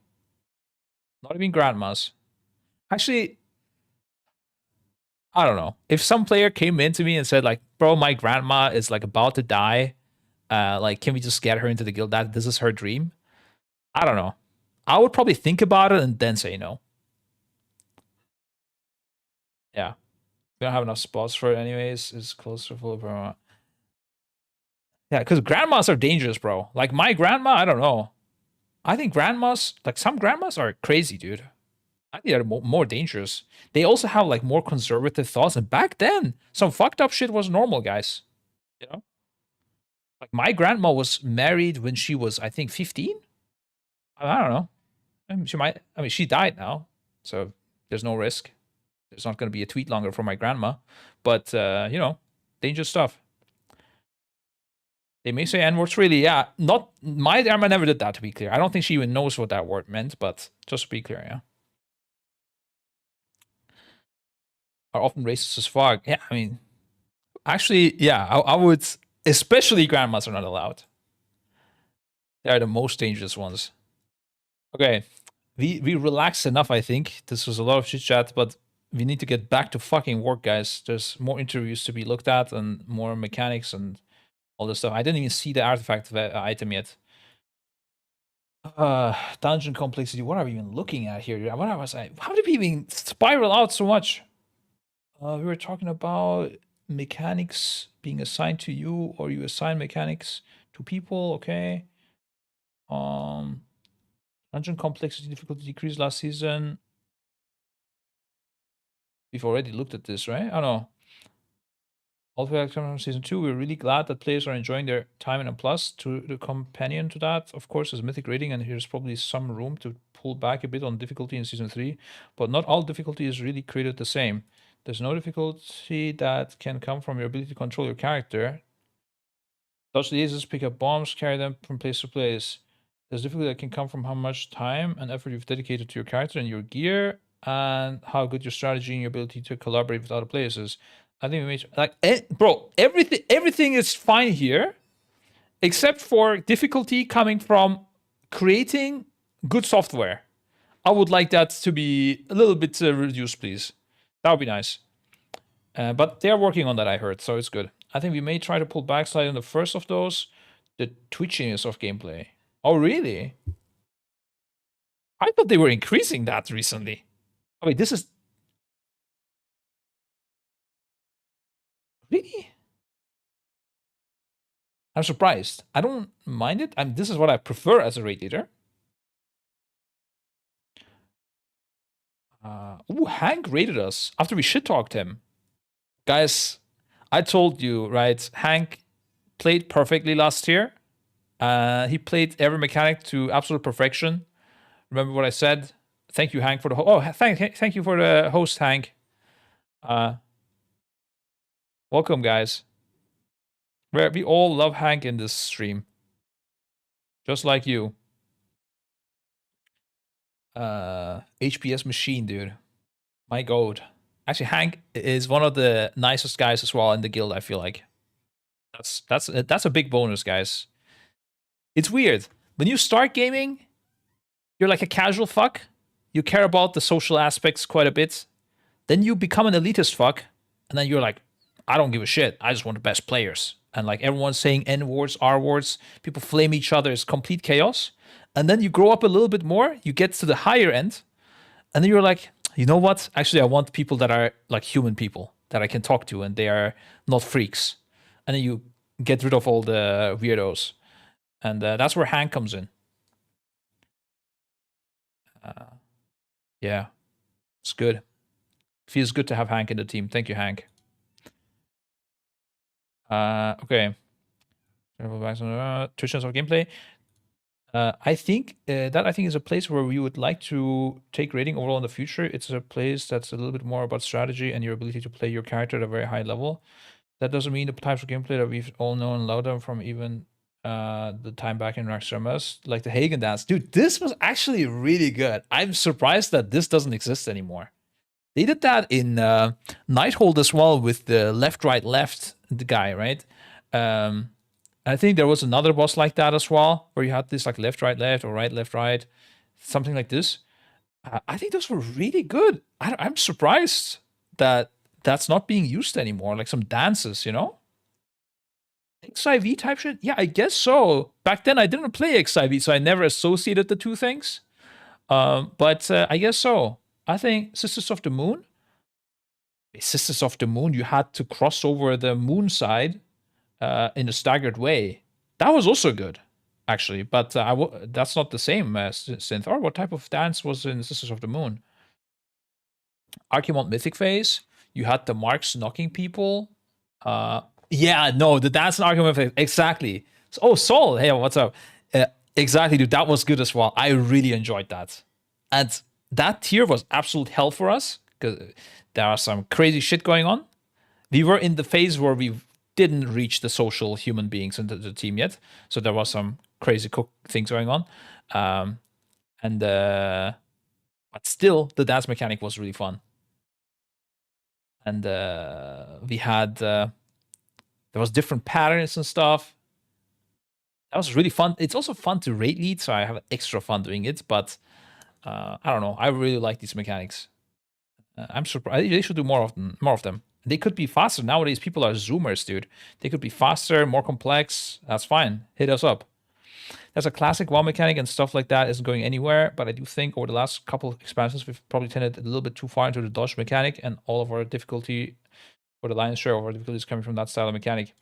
Not even grandmas. Actually, I don't know. If some player came in to me and said like, "Bro, my grandma is like about to die. Like, can we just get her into the guild? This is her dream." I don't know. I would probably think about it and then say no. Yeah. We don't have enough spots for it anyways. It's closer full of grandma. Yeah, because grandmas are dangerous, bro. Like my grandma, I don't know. I think grandmas, like some grandmas are crazy, dude. I think they're more dangerous. They also have like more conservative thoughts. And back then, some fucked up shit was normal, guys. You know? Like my grandma was married when she was, I think, 15. I don't know. She died now. So there's no risk. There's not going to be a tweet longer for my grandma. But, dangerous stuff. They may say N-words freely. Yeah, not my grandma never did that, to be clear. I don't think she even knows what that word meant, but just to be clear, yeah. Are often racist as fuck. Yeah, I mean, actually, yeah, I would, especially grandmas are not allowed. They are the most dangerous ones. Okay, we relaxed enough, I think. This was a lot of chit chat, but we need to get back to fucking work, guys. There's more interviews to be looked at and more mechanics and all this stuff. I didn't even see the artifact item yet. Dungeon complexity. What are we even looking at here? What was I? How did we even spiral out so much? We were talking about mechanics being assigned to you, or you assign mechanics to people. Okay. Dungeon complexity difficulty decreased last season. We've already looked at this, right? I don't know. All the way from season 2, we're really glad that players are enjoying their time in a plus. To the companion to that, of course, is mythic rating, and here's probably some room to pull back a bit on difficulty in season 3, but not all difficulty is really created the same. There's no difficulty that can come from your ability to control your character. Dodge lasers, pick up bombs, carry them from place to place. There's difficulty that can come from how much time and effort you've dedicated to your character and your gear, and how good your strategy and your ability to collaborate with other players is. I think we made bro, everything is fine here, except for difficulty coming from creating good software. I would like that to be a little bit reduced, please. That would be nice. But they're working on that, I heard, so it's good. I think we may try to pull back slightly on the first of those, the twitchiness of gameplay. Oh, really? I thought they were increasing that recently. Oh, wait, this is... Really? I'm surprised. I don't mind it. This is what I prefer as a raid leader. Ooh, Hank raided us after we shit-talked him. Guys, I told you, right? Hank played perfectly last year. He played every mechanic to absolute perfection. Remember what I said? Thank you, Hank, for the thank you for the host, Hank. Welcome, guys. We all love Hank in this stream, just like you. HPS machine, dude. My god. Actually, Hank is one of the nicest guys as well in the guild, I feel like. That's a big bonus, guys. It's weird. When you start gaming, you're like a casual fuck. You care about the social aspects quite a bit. Then you become an elitist fuck. And then you're like, I don't give a shit. I just want the best players. And like everyone's saying N words, R words, people flame each other. It's complete chaos. And then you grow up a little bit more, you get to the higher end, and then you're like, you know what? Actually, I want people that are like human people that I can talk to and they are not freaks. And then you get rid of all the weirdos. And that's where Hank comes in. Yeah, it's good. Feels good to have Hank in the team. Thank you, Hank. Okay. 2 chance of gameplay. I think that is a place where we would like to take rating overall in the future. It's a place that's a little bit more about strategy and your ability to play your character at a very high level. That doesn't mean the types of gameplay that we've all known and loved them from even the time back in Raxxermas, like the Hagen dance. Dude, this was actually really good. I'm surprised that this doesn't exist anymore. They did that in Nighthold as well with the left, right, left the guy, right? I think there was another boss like that as well, where you had this like left, right, left, or right, left, right, something like this. I think those were really good. I'm surprised that that's not being used anymore, like some dances, you know? XIV type shit? Yeah, I guess so. Back then I didn't play XIV, so I never associated the two things. But I guess so. I think Sisters of the Moon. Sisters of the Moon, you had to cross over the moon side in a staggered way. That was also good, actually. But that's not the same as Synthar. What type of dance was in Sisters of the Moon? Archimonde Mythic Phase. You had the marks knocking people. Yeah, no, the dance in Archimonde Mythic. Exactly. Oh, Sol. Hey, what's up? Exactly, dude. That was good as well. I really enjoyed that. And that tier was absolute hell for us because there are some crazy shit going on. We were in the phase where we didn't reach the social human beings into the team yet, so there was some crazy things going on. But still, the dance mechanic was really fun. And we had there was different patterns and stuff. That was really fun. It's also fun to rate lead, so I have extra fun doing it. But I don't know. I really like these mechanics. I'm surprised they should do more of them. They could be faster. Nowadays, people are zoomers, dude. They could be faster, more complex. That's fine. Hit us up. There's a classic WoW mechanic and stuff like that isn't going anywhere, but I do think over the last couple of expansions, we've probably tended a little bit too far into the dodge mechanic, and all of our difficulty, or the lion's share of our difficulty, is coming from that style of mechanic.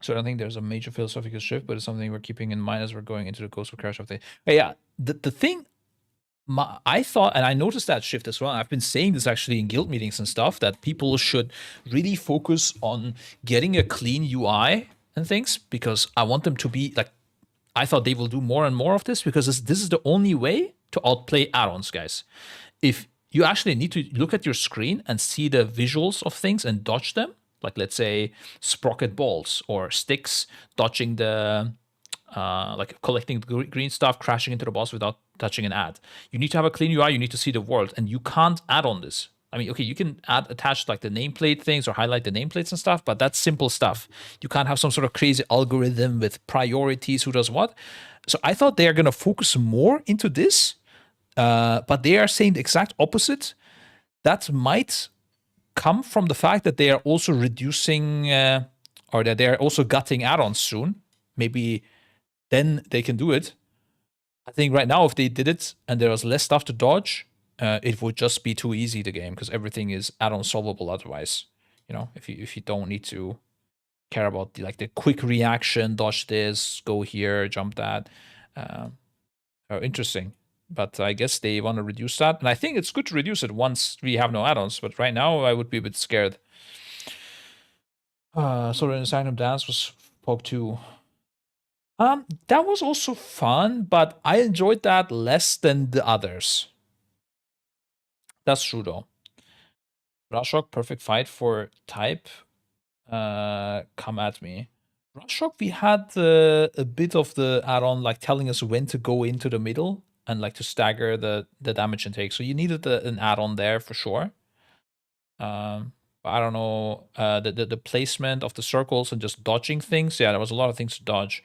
So I don't think there's a major philosophical shift, but it's something we're keeping in mind as we're going into the Ghost of Crash update. But yeah, the thing I thought, and I noticed that shift as well. I've been saying this actually in guild meetings and stuff, that people should really focus on getting a clean UI and things, because I want them to be like, I thought they will do more and more of this, because this is the only way to outplay add-ons, guys. If you actually need to look at your screen and see the visuals of things and dodge them, like let's say sprocket balls or sticks, dodging the like collecting the green stuff, crashing into the boss without touching an ad. You need to have a clean UI, you need to see the world, and you can't add on this. I mean, okay, you can attach like the nameplate things or highlight the nameplates and stuff, but that's simple stuff. You can't have some sort of crazy algorithm with priorities, who does what. So I thought they are going to focus more into this, but they are saying the exact opposite. That might come from the fact that they are also reducing, or that they are also gutting add-ons soon. Maybe then they can do it. I think right now, if they did it and there was less stuff to dodge, it would just be too easy, the game, because everything is add-on solvable otherwise. You know, if you don't need to care about the quick reaction, dodge this, go here, jump that. Interesting. But I guess they want to reduce that. And I think it's good to reduce it once we have no add-ons. But right now, I would be a bit scared. So the Insanum Dance was Pog 2. That was also fun, but I enjoyed that less than the others. That's true, though. Rashok, perfect fight for type. Come at me. Rashok, we had a bit of the add-on, like telling us when to go into the middle and like to stagger the damage intake. So you needed an add-on there for sure. I don't know, the placement of the circles and just dodging things. Yeah, there was a lot of things to dodge.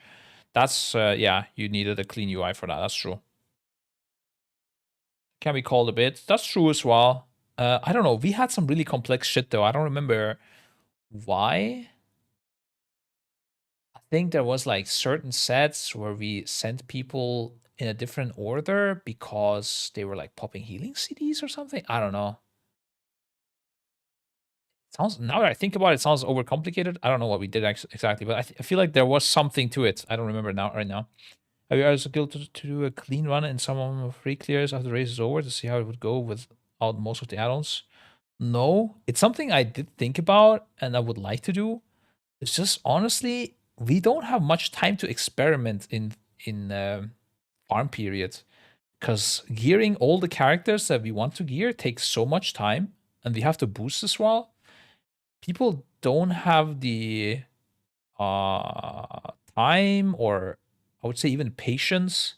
That's, yeah, you needed a clean UI for that. That's true. Can be called a bit. That's true as well. I don't know. We had some really complex shit, though. I don't remember why. I think there was like certain sets where we sent people in a different order because they were like popping healing CDs or something. I don't know. Sounds, now that I think about it, it sounds overcomplicated. I don't know what we did exactly, but I feel like there was something to it. I don't remember now right now. Have you guys able to do a clean run in some of the free clears after the race is over to see how it would go without most of the add-ons? No, it's something I did think about and I would like to do. It's just honestly, we don't have much time to experiment in farm period because gearing all the characters that we want to gear takes so much time, and we have to boost as well. People don't have the time, or I would say even patience,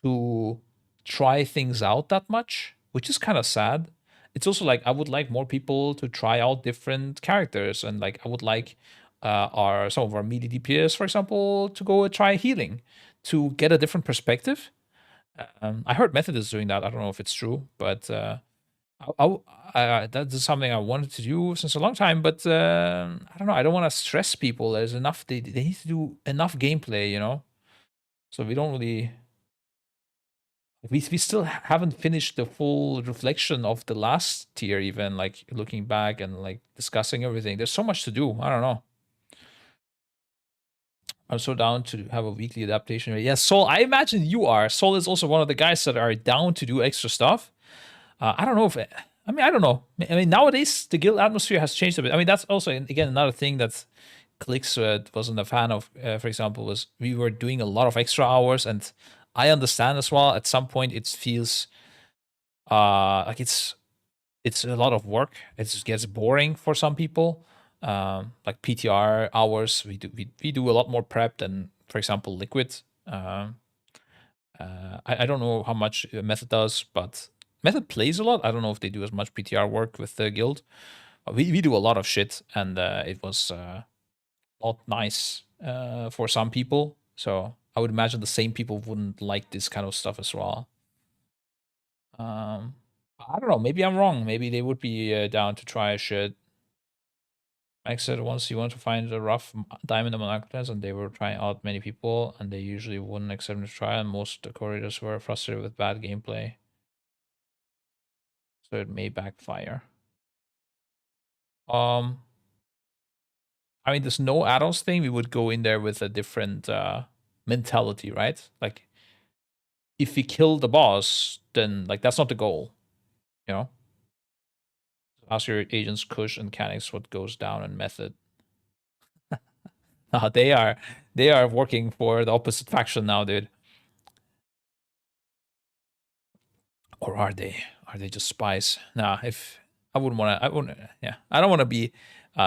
to try things out that much, which is kind of sad. It's also like I would like more people to try out different characters, and like I would like our some of our melee DPS, for example, to go try healing to get a different perspective. I heard Method is doing that. I don't know if it's true, but that is something I wanted to do since a long time. But I don't know. I don't want to stress people. There's enough. They need to do enough gameplay, you know. So we don't really. We still haven't finished the full reflection of the last tier, even like looking back and like discussing everything. There's so much to do. I don't know. I'm so down to have a weekly adaptation. Yeah, Soul, I imagine you are. Soul is also one of the guys that are down to do extra stuff. I don't know if I mean I don't know. I mean nowadays the guild atmosphere has changed a bit. I mean that's also again another thing that Clicks wasn't a fan of. For example, was we were doing a lot of extra hours, and I understand as well. At some point, it feels like it's a lot of work. It just gets boring for some people. Like PTR hours, we do a lot more prep than, for example, Liquid. I don't know how much Method does, but Method plays a lot. I don't know if they do as much PTR work with the guild. We do a lot of shit, and it was not nice for some people. So I would imagine the same people wouldn't like this kind of stuff as well. I don't know. Maybe I'm wrong. Maybe they would be down to try shit. Mike said once you want to find a rough diamond among architects, and they were trying out many people, and they usually wouldn't accept the trial, and most corridors were frustrated with bad gameplay. So it may backfire. I mean, this no add-ons thing, we would go in there with a different mentality, right? Like, if we kill the boss, then like that's not the goal, you know. Ask your agents Kush and Canix what goes down in Method. They are working for the opposite faction now, dude. Or are they? Are they just spies? Nah, if I wouldn't want to, I wouldn't. Yeah, I don't want to be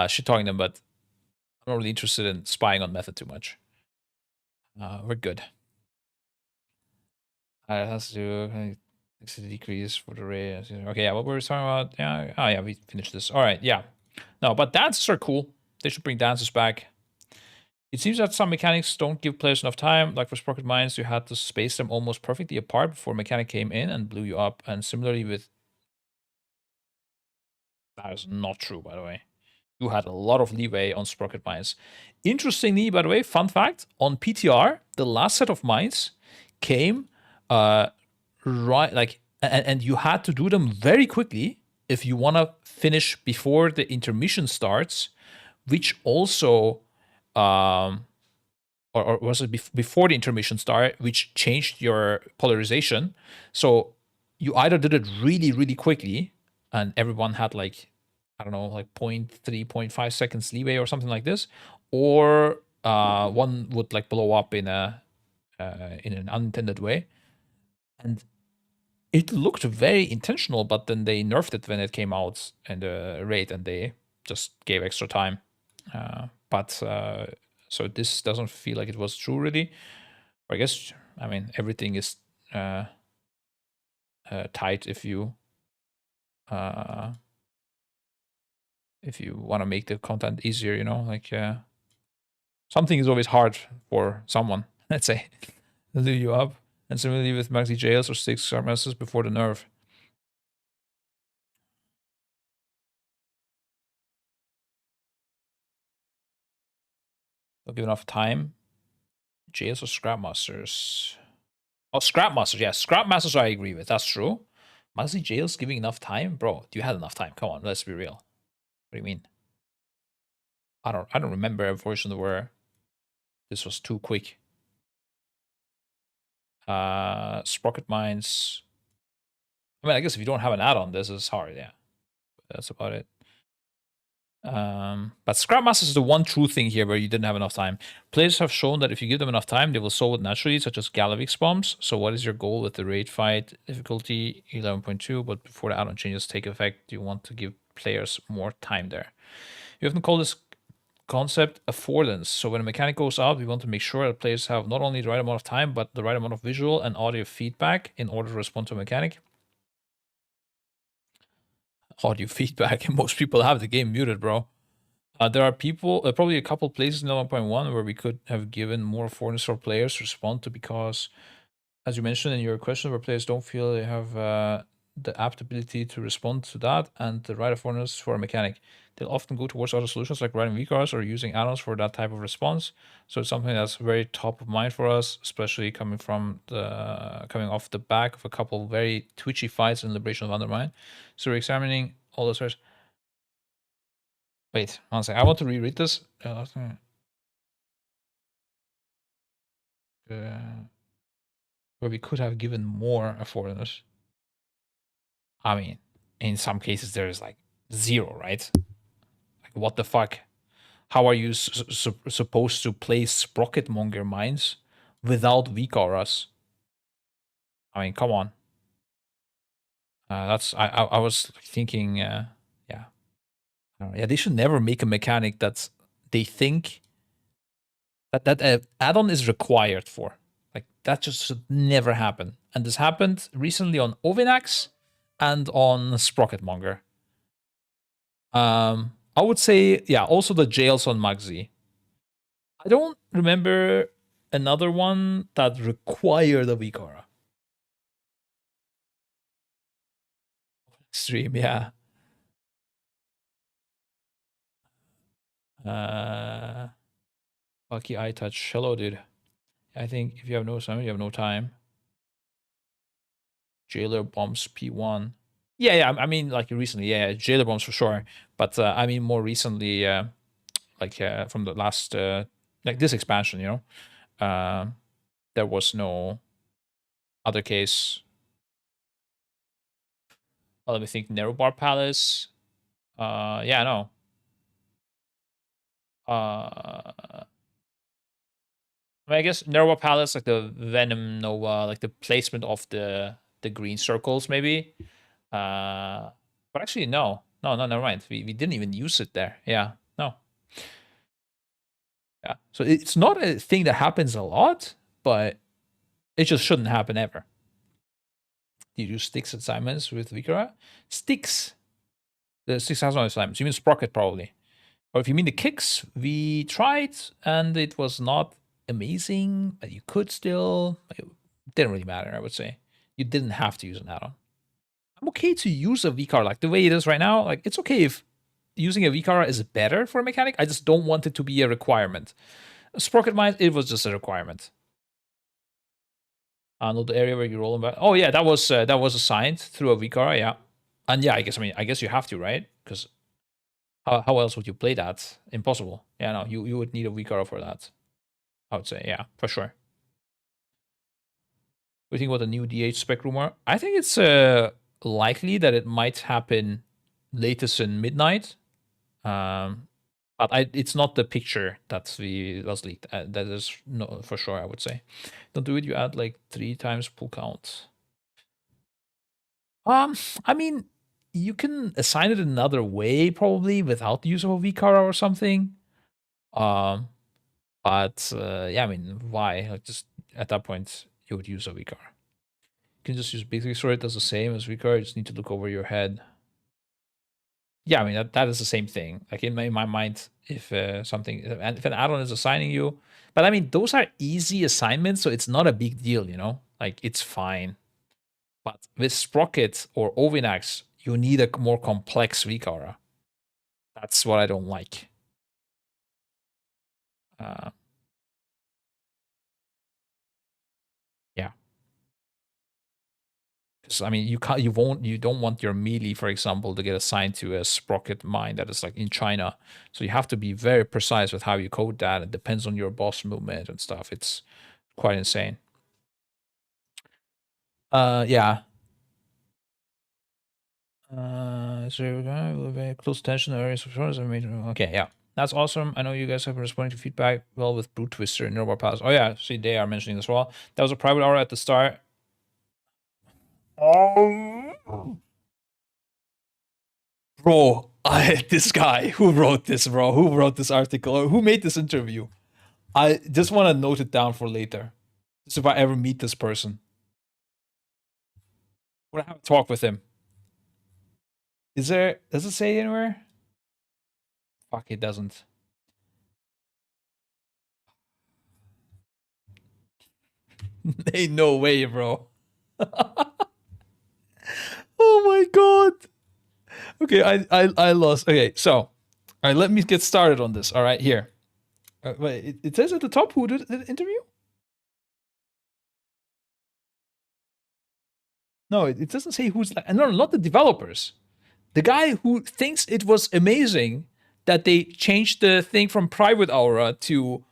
shit talking them, but I'm not really interested in spying on Method too much. We're good. It has to do decrease for the ray. Okay, yeah, what were we talking about? Yeah, oh yeah, we finished this. All right, yeah. No, but dances are cool. They should bring dances back. It seems that some mechanics don't give players enough time. Like for Sprocket Mines, you had to space them almost perfectly apart before mechanic came in and blew you up. And similarly with... That is not true, by the way. You had a lot of leeway on Sprocket Mines. Interestingly, by the way, fun fact, on PTR, the last set of mines came right, like, and you had to do them very quickly if you want to finish before the intermission starts, which also or was it before the intermission start, which changed your polarization. So you either did it really, really quickly, and everyone had like, I don't know, like 0.3, 0.5 seconds leeway or something like this, or one would like blow up in an unintended way. And it looked very intentional, but then they nerfed it when it came out in the raid, and they just gave extra time. So this doesn't feel like it was true, really. Or I guess, I mean, everything is tight if you want to make the content easier, you know, like something is always hard for someone, let's say, to do you up. And similarly with Maxi Jails or 6 Sarmesses before the nerf. Don't give enough time. Jails or Scrapmasters? Oh, Scrapmasters. Yeah, Scrapmasters I agree with. That's true. Muggsy Jails giving enough time? Bro, you had enough time. Come on, let's be real. What do you mean? I don't remember a version where this was too quick. Sprocket Mines. I mean, I guess if you don't have an add-on, this is hard, yeah. That's about it. But Scrapmasters is the one true thing here where you didn't have enough time. Players have shown that if you give them enough time, they will solve it naturally, such as Galavix bombs. So what is your goal with the raid fight? Difficulty 11.2, but before the add-on changes take effect, you want to give players more time there. You often call this concept affordance. So when a mechanic goes out, we want to make sure that players have not only the right amount of time, but the right amount of visual and audio feedback in order to respond to a mechanic. Audio feedback, and most people have the game muted, bro. There are people, probably a couple places in 1.1 where we could have given more affordance for players to respond to, because, as you mentioned in your question, where players don't feel they have the apt ability to respond to that and the right affordance for a mechanic. They'll often go towards other solutions like writing VCARs or using add-ons for that type of response. So it's something that's very top of mind for us, especially coming off the back of a couple very twitchy fights in Liberation of Undermine. So we're examining all those areas. Wait, one second. I want to reread this. Where we could have given more affordance. I mean, in some cases there is like 0, right? Like, what the fuck? How are you supposed to play Sprocketmonger mines without VCARs? I mean, come on. That's I was thinking, yeah. Yeah, they should never make a mechanic that they think that add-on is required for. Like, that just should never happen. And this happened recently on Ovinax and on Sprocketmonger. I would say, yeah, also the jails on Muggsy. I don't remember another one that required a VCAR. Extreme, yeah. Lucky Eye Touch. Hello, dude. I think if you have no summon, you have no time. Jailer Bombs P1. Yeah, I mean, like recently, yeah, Jailer Bombs for sure. But I mean, more recently, from the last, like this expansion, you know, there was no other case. Well, let me think. Nerobar Palace. Yeah, no. I mean, I guess Nerobar Palace, like the Venom Nova, like the placement of the green circles, maybe. But actually, no, never mind. We didn't even use it there. Yeah, no. Yeah, so it's not a thing that happens a lot, but it just shouldn't happen ever. Do you use sticks assignments with Vikara? Sticks. The 6,000 assignments. You mean Sprocket, probably. Or if you mean the kicks, we tried and it was not amazing, but you could still. It didn't really matter, I would say. You didn't have to use an add-on. I'm okay to use a VCAR like the way it is right now. Like, it's okay if using a VCAR is better for a mechanic. I just don't want it to be a requirement. Sprocket Mines, it was just a requirement. Not the area where you roll them back. Oh yeah, that was assigned through a VCAR, yeah. And yeah, I guess you have to, right? Because how else would you play that? Impossible. Yeah, no, you would need a VCAR for that. I would say, yeah, for sure. What do you think about the new DH spec rumor? I think it's likely that it might happen latest in midnight. But it's not the picture that was leaked. That is no for sure, I would say. Don't do it. You add like 3 times pull count. I mean, you can assign it another way, probably without the use of a VCAR or something. But yeah, I mean, why? Like, just at that point, you would use a VCAR. You can just use Big Story. It does the same as VCAR. You just need to look over your head. Yeah, I mean, that is the same thing. Like, in my mind, if if an add-on is assigning you, but I mean, those are easy assignments, so it's not a big deal, you know? Like, it's fine. But with Sprocket or Ovinax, you need a more complex VCAR. That's what I don't like. Because I mean, you don't want your melee, for example, to get assigned to a sprocket mine that is like in China. So you have to be very precise with how you code that. It depends on your boss movement and stuff. It's quite insane. Yeah. So very close attention areas of shores. Okay, yeah. That's awesome. I know you guys have been responding to feedback well with Brute Twister and Neurobar Palace. Oh yeah, see they are mentioning as well. That was a private hour at the start. Oh, bro, this guy who wrote this, bro, who wrote this article or who made this interview. I just want to note it down for later. Just if I ever meet this person, I want to have a talk with him. Does it say anywhere? Fuck, it doesn't. Ain't no way, bro. Oh my god. Okay, I lost. Okay, so all right, let me get started on this. All right, here. Wait, it says at the top who did the interview. No, it doesn't say who's like. No, not the developers. The guy who thinks it was amazing that they changed the thing from private aura to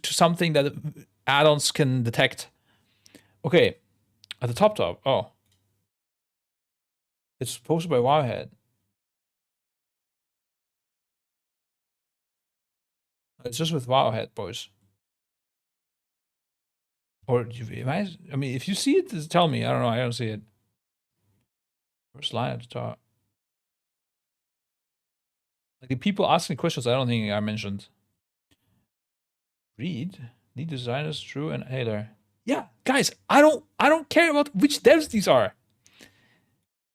something that add-ons can detect. Okay, at the top. Oh, it's posted by Wowhead. It's just with Wowhead, boys. Or I mean, if you see it, just tell me. I don't know. I don't see it. First line at the top. Like the people asking questions, I don't think I mentioned. Read lead designers, True and Haler. Yeah, guys, I don't care about which devs these are.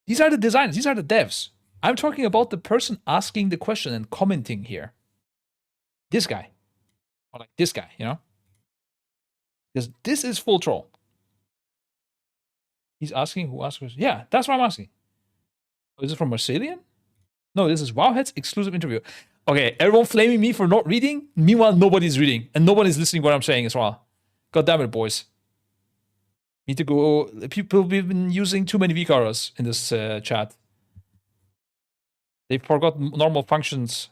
These are the designers. These are the devs. I'm talking about the person asking the question and commenting here. This guy, or like this guy, you know, because this is full troll. He's asking who asked questions. Yeah, that's what I'm asking. Oh, is it from Marcelian? No, this is Wowhead's exclusive interview. Okay, everyone flaming me for not reading. Meanwhile, nobody's reading and nobody's listening to what I'm saying as well. God damn it, boys. Need to go. People have been using too many VCARs in this chat. They forgot normal functions.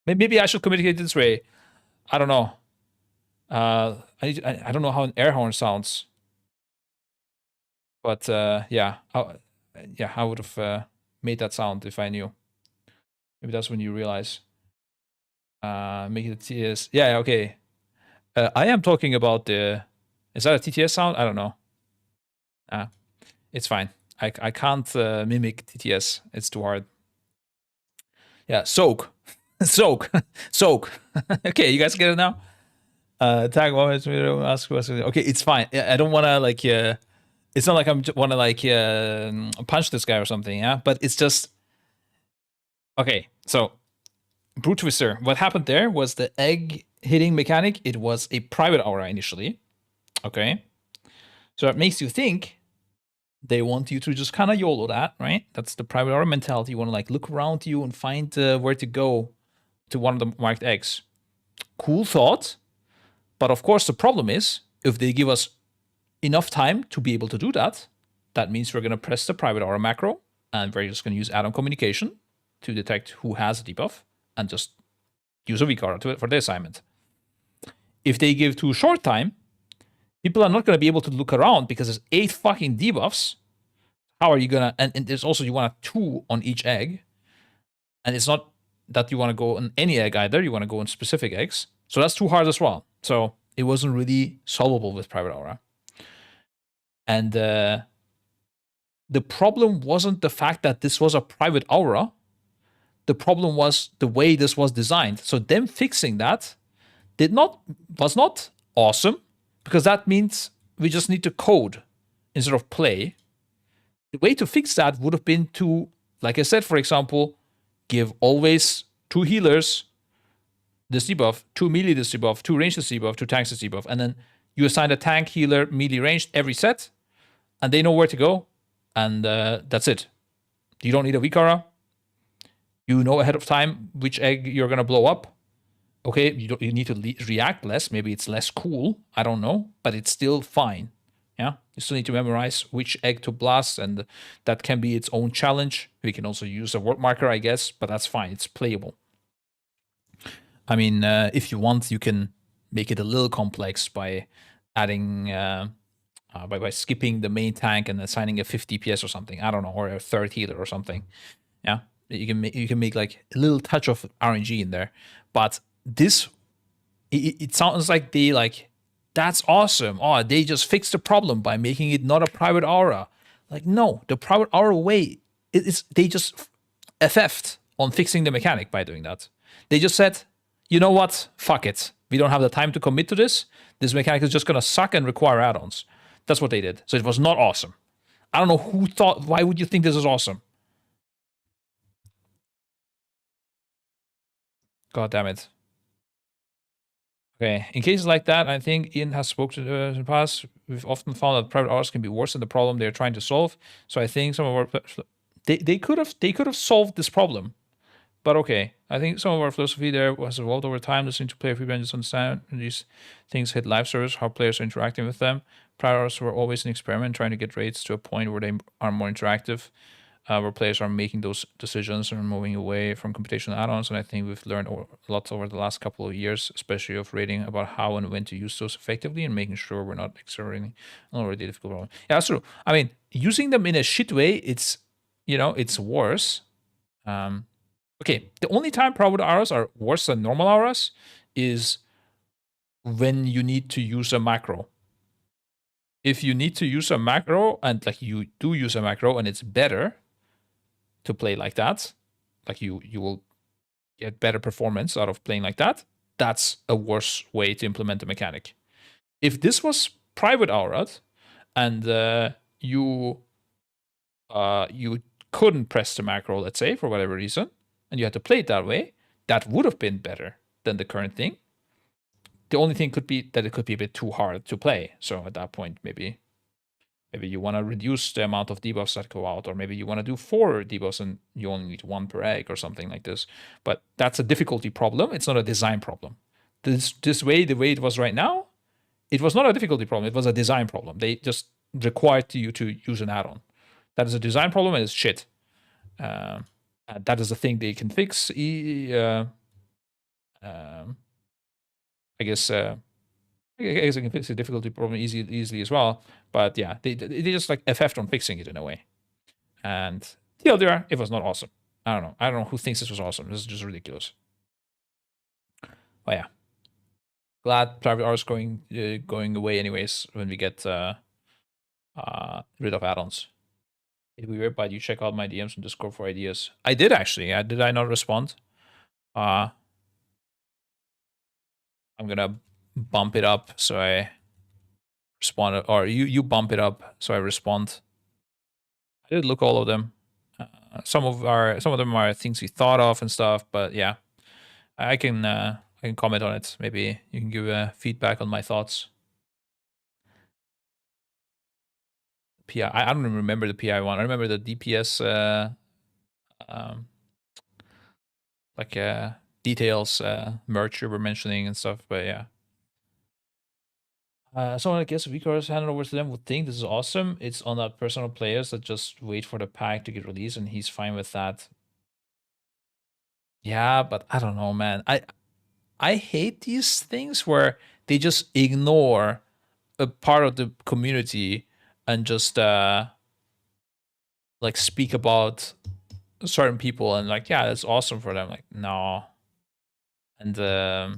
Maybe I should communicate this way. I don't know. I don't know how an air horn sounds. But yeah, I would have made that sound if I knew. Maybe that's when you realize. Make it a TTS. Yeah, okay. I am talking about the. Is that a TTS sound? I don't know. It's fine. I can't mimic TTS. It's too hard. Yeah, soak. Soak. Soak. Okay, you guys get it now? Tag moments, ask questions. Okay, it's fine. I don't want to like. It's not like I'm want to like punch this guy or something. Yeah, but it's just. Okay, so Brute Twister. What happened there was the egg hitting mechanic. It was a private aura initially. Okay, so it makes you think they want you to just kind of YOLO that, right? That's the private aura mentality. You want to like look around you and find where to go to one of the marked eggs. Cool thought. But of course, the problem is if they give us enough time to be able to do that, that means we're going to press the private aura macro and we're just going to use add-on communication to detect who has a debuff and just use a VCAR for the assignment. If they give too short time, people are not going to be able to look around because there's 8 fucking debuffs. How are you going to... And there's also, you want 2 on each egg. And it's not that you want to go on any egg either. You want to go on specific eggs. So that's too hard as well. So it wasn't really solvable with private aura. And the problem wasn't the fact that this was a private aura. The problem was the way this was designed. So them fixing that was not awesome, because that means we just need to code instead of play. The way to fix that would have been to, like I said, for example, give always 2 healers this debuff, 2 melee this debuff, 2 range this debuff, 2 tanks this debuff, and then you assign a tank, healer, melee, ranged every set, and they know where to go, and that's it. You don't need a VCARA. You know ahead of time which egg you're gonna blow up. Okay, you need to react less. Maybe it's less cool. I don't know, but it's still fine. Yeah, you still need to memorize which egg to blast, and that can be its own challenge. We can also use a word marker, I guess, but that's fine. It's playable. I mean, if you want, you can make it a little complex by adding by skipping the main tank and assigning a 50 PS or something. I don't know, or a third healer or something. Yeah, you can make like a little touch of RNG in there. But this, it sounds like they like, that's awesome. Oh, they just fixed the problem by making it not a private aura. Like, no, the private aura way, it's they just FF'd on fixing the mechanic by doing that. They just said, you know what? Fuck it. We don't have the time to commit to this. This mechanic is just gonna suck and require add-ons. That's what they did. So it was not awesome. I don't know who thought, why would you think this is awesome? God damn it. Okay, in cases like that, I think Ian has spoken to in the past. We've often found that private hours can be worse than the problem they're trying to solve. So I think some of our they could have solved this problem, but okay. I think some of our philosophy there has evolved over time, listening to player feedback and just understand these things hit live service, how players are interacting with them. Private hours were always an experiment, trying to get rates to a point where they are more interactive. Where players are making those decisions and moving away from computational add-ons. And I think we've learned a lot over the last couple of years, especially of rating about how and when to use those effectively and making sure we're not accelerating an already difficult problem. Yeah, that's true. I mean, using them in a shit way, it's, you know, it's worse. Okay, the only time private auras are worse than normal auras is when you need to use a macro. If you need to use a macro and like you do use a macro and it's better to play like that, like you will get better performance out of playing like that, that's a worse way to implement the mechanic. If this was private aurad and you couldn't press the macro, let's say, for whatever reason, and you had to play it that way, that would have been better than the current thing. The only thing could be that it could be a bit too hard to play. So at that point, maybe you want to reduce the amount of debuffs that go out, or maybe you want to do 4 debuffs and you only need 1 per egg or something like this. But that's a difficulty problem. It's not a design problem. The way it was right now, it was not a difficulty problem. It was a design problem. They just required you to use an add-on. That is a design problem and it's shit. That is a thing they can fix. I guess I can fix the difficulty problem easily as well. But yeah, they just like FF'd on fixing it in a way. And TLDR, it was not awesome. I don't know. I don't know who thinks this was awesome. This is just ridiculous. But yeah, glad private R is going away anyways when we get rid of add-ons. It'd be weird, but you check out my DMs on Discord for ideas. I did actually. Did I not respond? I'm gonna bump it up so I respond, or you bump it up so I respond. I did look all of them. Some of them are things we thought of and stuff, but yeah, I can comment on it. Maybe you can give feedback on my thoughts. PI, I don't even remember the PI one. I remember the DPS details merch you were mentioning and stuff, but yeah. Someone I guess if Icarus handed over to them would think this is awesome. It's on that personal players that just wait for the pack to get released, and he's fine with that. Yeah, but I don't know, man. I hate these things where they just ignore a part of the community and just like speak about certain people and like, yeah, that's awesome for them. Like, no. And I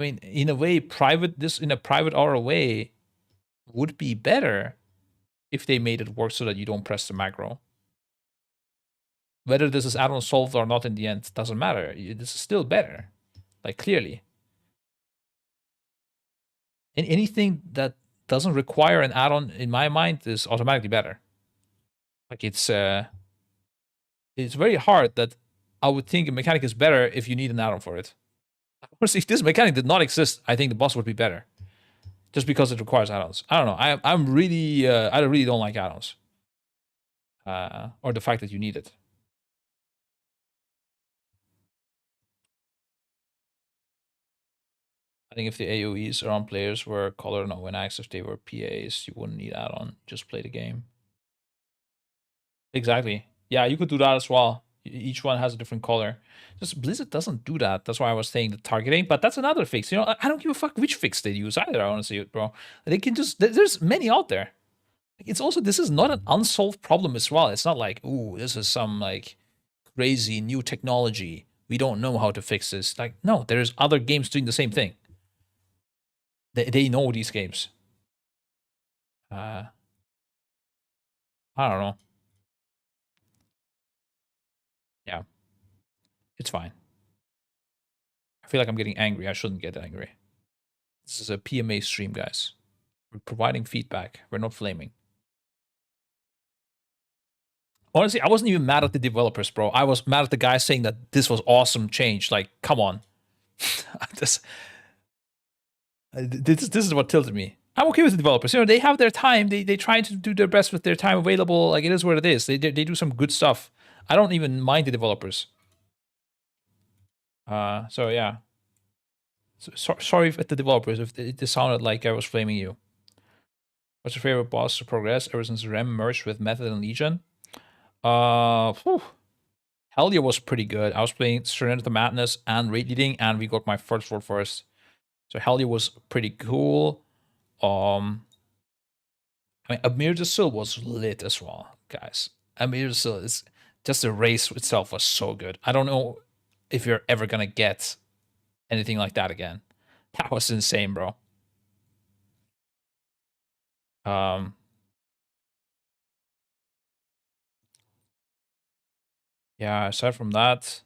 mean, in a way, in a private aura way would be better if they made it work so that you don't press the macro. Whether this is add-on solved or not in the end doesn't matter. This is still better, like clearly. And anything that doesn't require an add-on, in my mind, is automatically better. Like it's very hard that I would think a mechanic is better if you need an add-on for it. Of course, if this mechanic did not exist, I think the boss would be better, just because it requires add-ons. I don't know. I'm really I really don't like add-ons, or the fact that you need it. I think if the AoEs around players were colored on WinAxe, if they were PAs, you wouldn't need add-on. Just play the game. Exactly. Yeah, you could do that as well. Each one has a different color. Just Blizzard doesn't do that. That's why I was saying the targeting, but that's another fix. You know, I don't give a fuck which fix they use either, honestly, bro. They can just, there's many out there. It's also, this is not an unsolved problem as well. It's not like, ooh, this is some like crazy new technology. We don't know how to fix this. Like, no, there's other games doing the same thing. They know these games. I don't know. Yeah, it's fine. I feel like I'm getting angry. I shouldn't get angry. This is a PMA stream, guys. We're providing feedback. We're not flaming. Honestly, I wasn't even mad at the developers, bro. I was mad at the guy saying that this was awesome change. Like, come on. this is what tilted me. I'm okay with the developers. You know, they have their time. They try to do their best with their time available. Like, it is what it is. They do some good stuff. I don't even mind the developers. So yeah. Sorry at the developers if it sounded like I was flaming you. What's your favorite boss to progress ever since Rem merged with Method and Legion? Hellia was pretty good. I was playing Serenity of the Madness and raid leading, and we got my first sword first. So Hellia was pretty cool. I mean, Amir Sil was lit as well, guys. Amir Sil is just the race itself was so good. I don't know if you're ever gonna get anything like that again. That was insane, bro. Yeah, aside from that,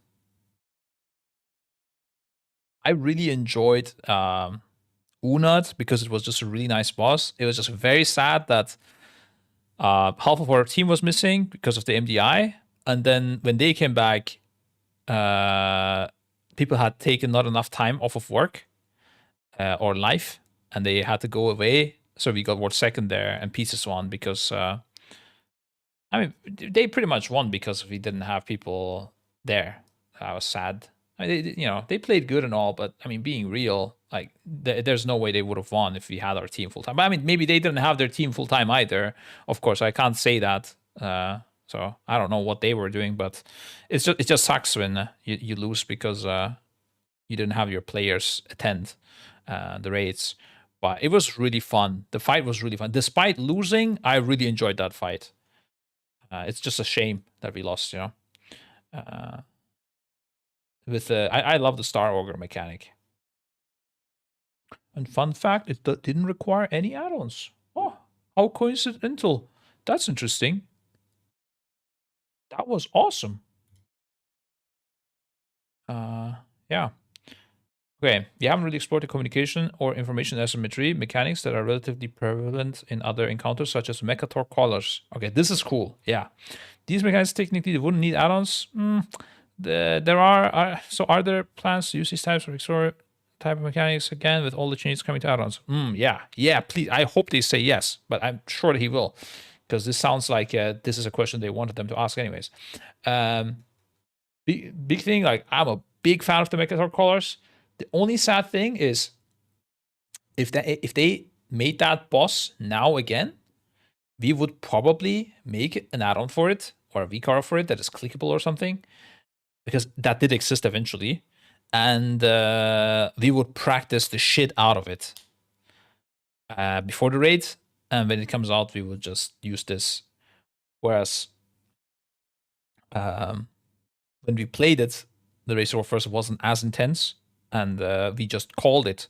I really enjoyed Unad because it was just a really nice boss. It was just very sad that half of our team was missing because of the MDI, and then when they came back, people had taken not enough time off of work or life, and they had to go away. So we got Ward second there, and Pieces won because I mean they pretty much won because we didn't have people there. I was sad. I mean, they played good and all, but I mean, being real, like there's no way they would have won if we had our team full time. But I mean, maybe they didn't have their team full time either. Of course, I can't say that. So I don't know what they were doing, but it just sucks when you lose because you didn't have your players attend the raids. But it was really fun. The fight was really fun. Despite losing, I really enjoyed that fight. It's just a shame that we lost, you know. I love the Star Augur mechanic. And fun fact, it didn't require any add-ons. Oh, how coincidental. That's interesting. That was awesome. Yeah. Okay, we haven't really explored the communication or information asymmetry mechanics that are relatively prevalent in other encounters, such as Mechator collars. Okay, this is cool. Yeah. These mechanics technically wouldn't need add-ons. There are there plans to use these types of explore type of mechanics again with all the changes coming to add-ons? Yeah, please. I hope they say yes, but I'm sure that he will, because this sounds like this is a question they wanted them to ask anyways. Big thing, like I'm a big fan of the Mechator collars. The only sad thing is if they made that boss now again, we would probably make an add-on for it or a VCAR for it that is clickable or something, because that did exist eventually, and we would practice the shit out of it before the raid, and when it comes out, we would just use this. Whereas when we played it, the Race War first wasn't as intense, and we just called it,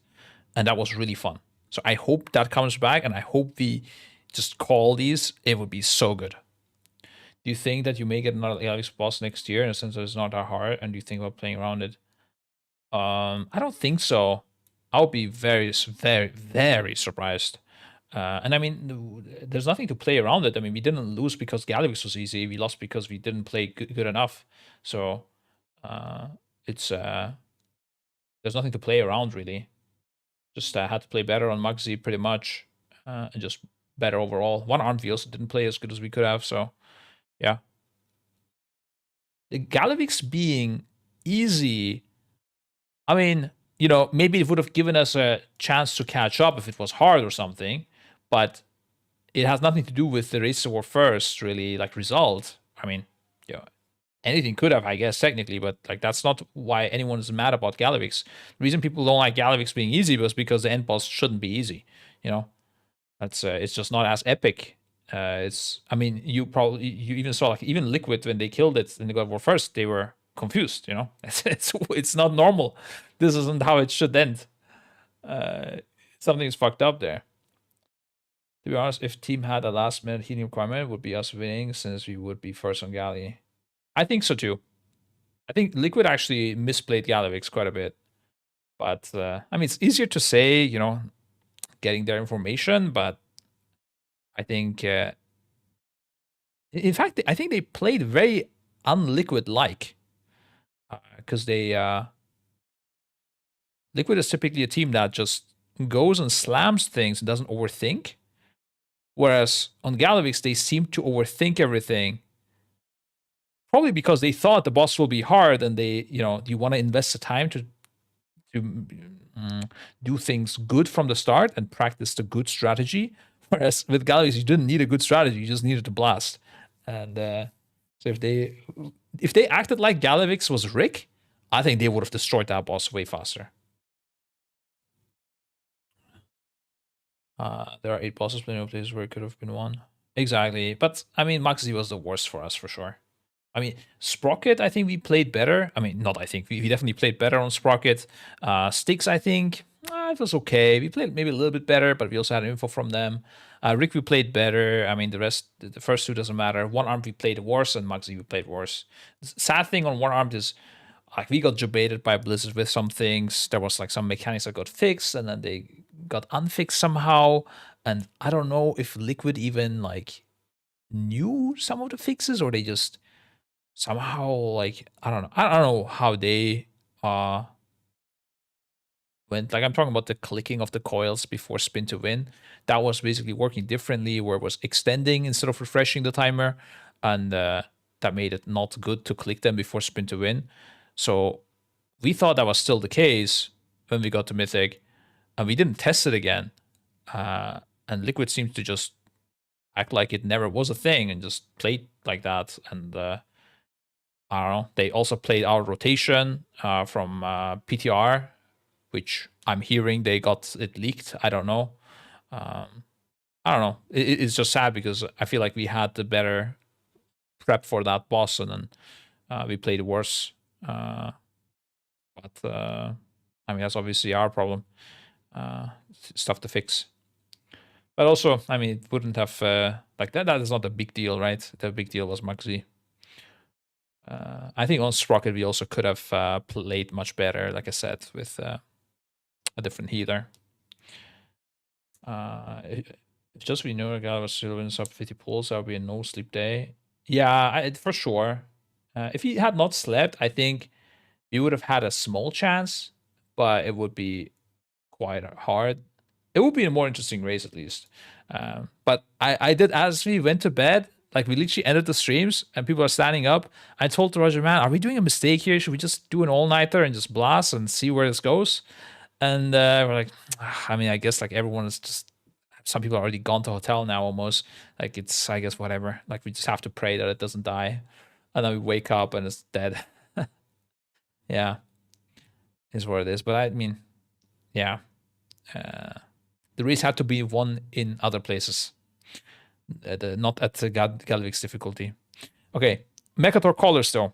and that was really fun. So I hope that comes back, and I hope we just call these. It would be so good. Do you think that you may get another Alex boss next year in a sense that it's not that hard, and do you think about playing around it? I don't think so. I'll be very, very, very surprised. And I mean, there's nothing to play around it. I mean, we didn't lose because Galivix was easy. We lost because we didn't play good enough. So it's there's nothing to play around really. Just had to play better on Muggsy pretty much, and just better overall. One arm we also didn't play as good as we could have. So yeah, the Galivix being easy. I mean, you know, maybe it would have given us a chance to catch up if it was hard or something, but it has nothing to do with the Race to War First, really, like, result. I mean, you know, anything could have, I guess, technically, but like that's not why anyone is mad about Galivix. The reason people don't like Galivix being easy was because the end boss shouldn't be easy. You know, that's it's just not as epic. I mean, you even saw like even Liquid when they killed it in the God of War First, they were confused. You know, it's not normal. This isn't how it should end. Something's fucked up there. To be honest, if team had a last minute healing requirement, it would be us winning since we would be first on Galley. I think so too. I think Liquid actually misplayed Galivix quite a bit. But I mean, it's easier to say, you know, getting their information, but I think, in fact, I think they played very unliquid like, because Liquid is typically a team that just goes and slams things and doesn't overthink. Whereas on Galivix, they seem to overthink everything. Probably because they thought the boss will be hard, and they, you know, you want to invest the time to do things good from the start and practice the good strategy. Whereas with Galivix, you didn't need a good strategy; you just needed to blast. And so if they acted like Galivix was Rick, I think they would have destroyed that boss way faster. There are 8 bosses, plenty of places where it could have been 1. Exactly, but I mean, Maxx Z was the worst for us for sure. I mean, Sprocket, I think we played better. I mean, not I think, we definitely played better on Sprocket. Styx, I think, it was okay. We played maybe a little bit better, but we also had info from them. Rick, we played better. I mean, the rest, the first two doesn't matter. One Armed, we played worse, and Maxx Z, we played worse. The sad thing on One Armed is, like, we got debated by Blizzard with some things. There was like some mechanics that got fixed, and then they got unfixed somehow. And I don't know if Liquid even like knew some of the fixes, or they just somehow, like, I don't know how they went. Like, I'm talking about the clicking of the coils before spin to win. That was basically working differently, where it was extending instead of refreshing the timer, and that made it not good to click them before spin to win. So we thought that was still the case when we got to Mythic, and we didn't test it again. And Liquid seems to just act like it never was a thing and just played like that. And I don't know. They also played our rotation from PTR, which I'm hearing they got it leaked. I don't know. I don't know. It's just sad because I feel like we had the better prep for that boss, and then we played worse. But I mean, that's obviously our problem. Stuff to fix. But also, I mean, it wouldn't have like that. That is not a big deal, right? The big deal was Maxx Z. I think on Sprocket we also could have played much better, like I said, with a different healer. If just we know a guy was still in sub 50 pulls, that would be a no sleep day. Yeah, for sure. If he had not slept, I think we would have had a small chance, but it would be quite hard. It would be a more interesting race at least. But I did, as we went to bed, like we literally ended the streams and people are standing up. I told Roger, man, are we doing a mistake here? Should we just do an all-nighter and just blast and see where this goes? And we're like, I mean, I guess like everyone is just, some people are already gone to hotel now almost. Like it's, I guess, whatever. Like we just have to pray that it doesn't die. And then we wake up and it's dead. Yeah, is what it is. But I mean, yeah. The race had to be won in other places, not at the Galivix difficulty. Okay, Mechator callers though.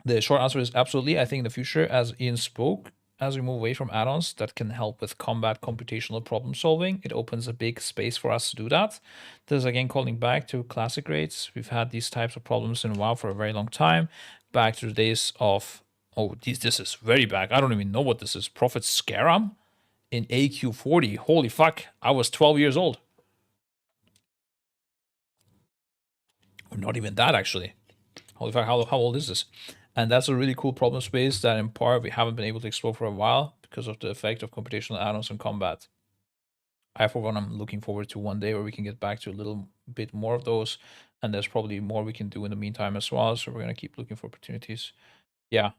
The short answer is absolutely. I think in the future, as Ian spoke, as we move away from add-ons that can help with combat computational problem solving, it opens a big space for us to do that. This is again calling back to classic rates. We've had these types of problems in WoW for a very long time, back to the days of, oh, this is very back. I don't even know what this is. Prophet Scaram in AQ40. Holy fuck, I was 12 years old. Or not even that, actually. Holy fuck, how old is this? And that's a really cool problem space that in part we haven't been able to explore for a while because of the effect of computational add-ons on combat. I, for one, am looking forward to one day where we can get back to a little bit more of those, and there's probably more we can do in the meantime as well, so we're going to keep looking for opportunities. Yeah.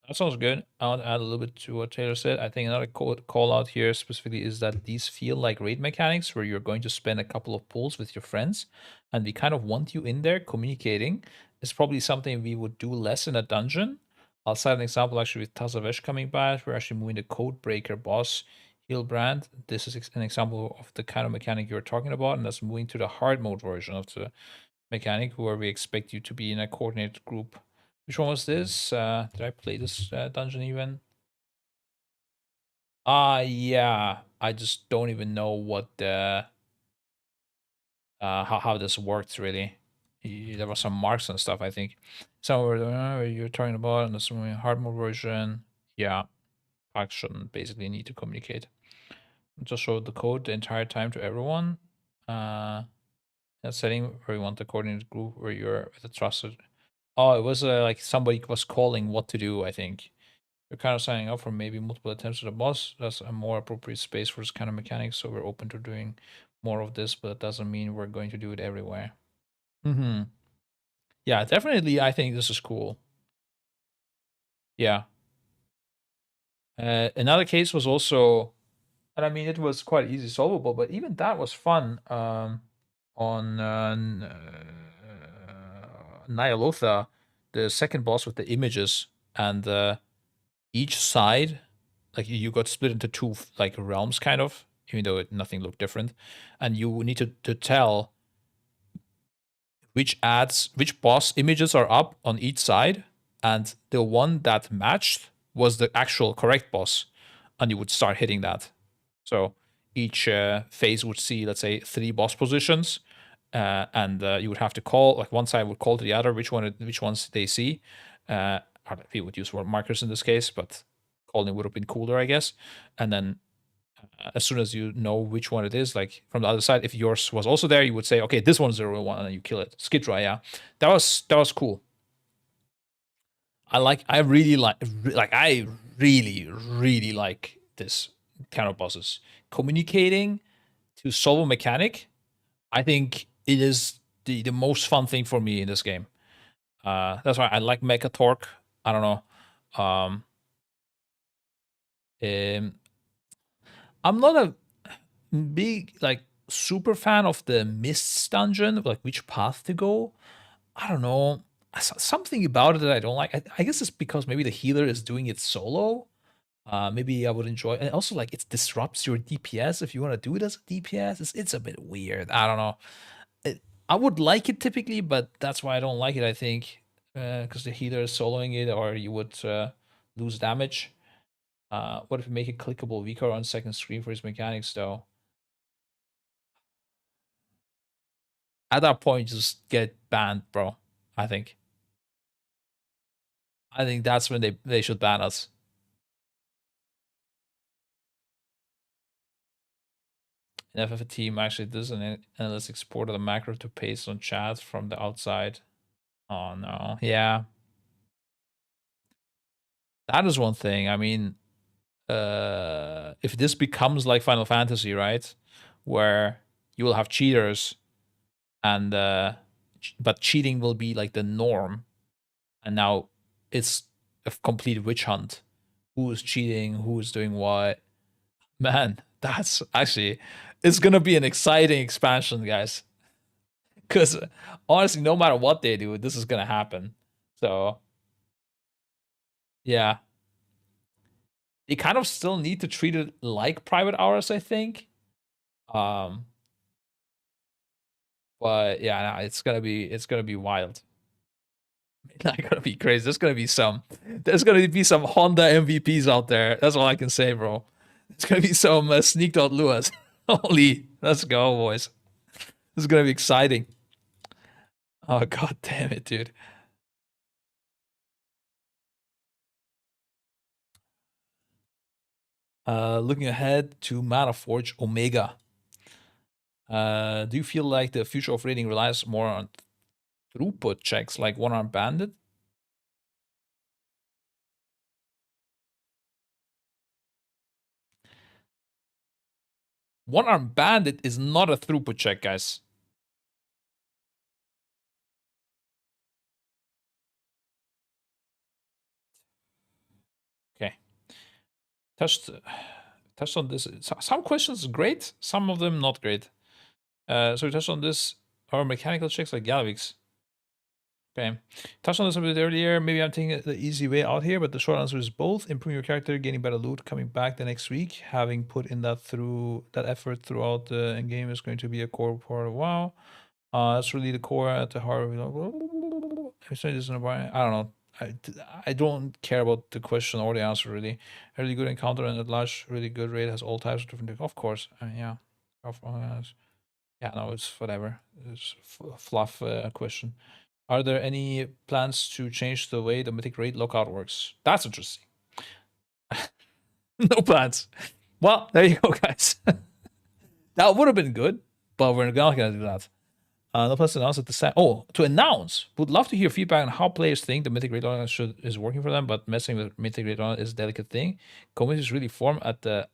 That sounds good. I want to add a little bit to what Taylor said. I think another call out here specifically is that these feel like raid mechanics where you're going to spend a couple of pulls with your friends and we kind of want you in there communicating. It's probably something we would do less in a dungeon. I'll cite an example actually with Tazavesh coming back. We're actually moving the Codebreaker boss Hilbrand. This is an example of the kind of mechanic you're talking about, and that's moving to the hard mode version of the mechanic where we expect you to be in a coordinated group. Which one was this? Did I play this dungeon even? Yeah. I just don't even know what the how this worked really. There were some marks and stuff, I think. Somewhere you're talking about in the hard mode version. Yeah, packs shouldn't basically need to communicate. Just show the code the entire time to everyone. That setting where you want the coordinated group where you're with a trusted. Oh, it was like somebody was calling what to do, I think. You're kind of signing up for maybe multiple attempts at the boss. That's a more appropriate space for this kind of mechanics, so we're open to doing more of this, but that doesn't mean we're going to do it everywhere. Yeah, definitely, I think this is cool. Yeah. Another case was also, and I mean, it was quite easy solvable, but even that was fun on Nyalotha, the second boss with the images, and each side, like you got split into two like realms, kind of, even though nothing looked different, and you need to tell which boss images are up on each side, and the one that matched was the actual correct boss, and you would start hitting that. So each phase would see, let's say, 3 boss positions, and you would have to call, like one side would call to the other which ones they see. Or we would use word markers in this case, but calling would have been cooler, I guess. And then as soon as you know which one it is, like from the other side, if yours was also there, you would say, okay, this one's the real one, and then you kill it. Skidra, yeah, that was cool. I really like this kind of bosses communicating to solve a mechanic. I think it is the most fun thing for me in this game. That's why I like Mecha Torque. I don't know. Um, I'm not a big like super fan of the Mists dungeon, like which path to go. I don't know. Something about it that I don't like. I guess it's because maybe the healer is doing it solo. Maybe I would enjoy, and also like it disrupts your DPS if you want to do it as a DPS. It's a bit weird. I don't know. I would like it typically, but that's why I don't like it. I think because the healer is soloing it, or you would lose damage. What if you make it clickable weaker on second screen for his mechanics though? At that point, just get banned, bro. I think. I think that's when they should ban us. And if a team actually does an analyst export of the macro to paste on chat from the outside. Oh no. Yeah. That is one thing. I mean, if this becomes like Final Fantasy, right? Where you will have cheaters and but cheating will be like the norm. And now it's a complete witch hunt. Who is cheating, who is doing what? Man, that's actually it's gonna be an exciting expansion, guys. Because honestly, no matter what they do, this is gonna happen. So yeah, they kind of still need to treat it like private hours, I think. Um, but yeah, it's gonna be wild. It's not gonna be crazy. There's gonna be some Honda MVPs out there. That's all I can say, bro. It's gonna be some sneaked out Luas. Holy, let's go, boys. This is gonna be exciting. Oh god damn it, dude. Looking ahead to Mana Forge Omega. Do you feel like the future of raiding relies more on throughput checks like One Arm Bandit? One Arm Bandit is not a throughput check, guys. touched on this. Some questions great, some of them not great. So we touched on this. Or mechanical checks like Galvix. Okay. Touched on this a bit earlier. Maybe I'm taking the easy way out here, but the short answer is both. Improving your character, getting better loot, coming back the next week, having put in that effort throughout the end game is going to be a core part of WoW. That's really the core at the heart of it. I don't know. I don't care about the question or the answer really. A really good encounter and at large, really good raid has all types of different. Of course, yeah. Yeah, no, it's whatever. It's fluff question. Are there any plans to change the way the Mythic Raid lockout works? That's interesting. No plans. Well, there you go, guys. That would have been good, but we're not gonna do that. No plans to announce at the same. Oh, to announce. Would love to hear feedback on how players think the Mythic Raid lockout is working for them, but messing with Mythic Raid lockout is a delicate thing. Communities really form the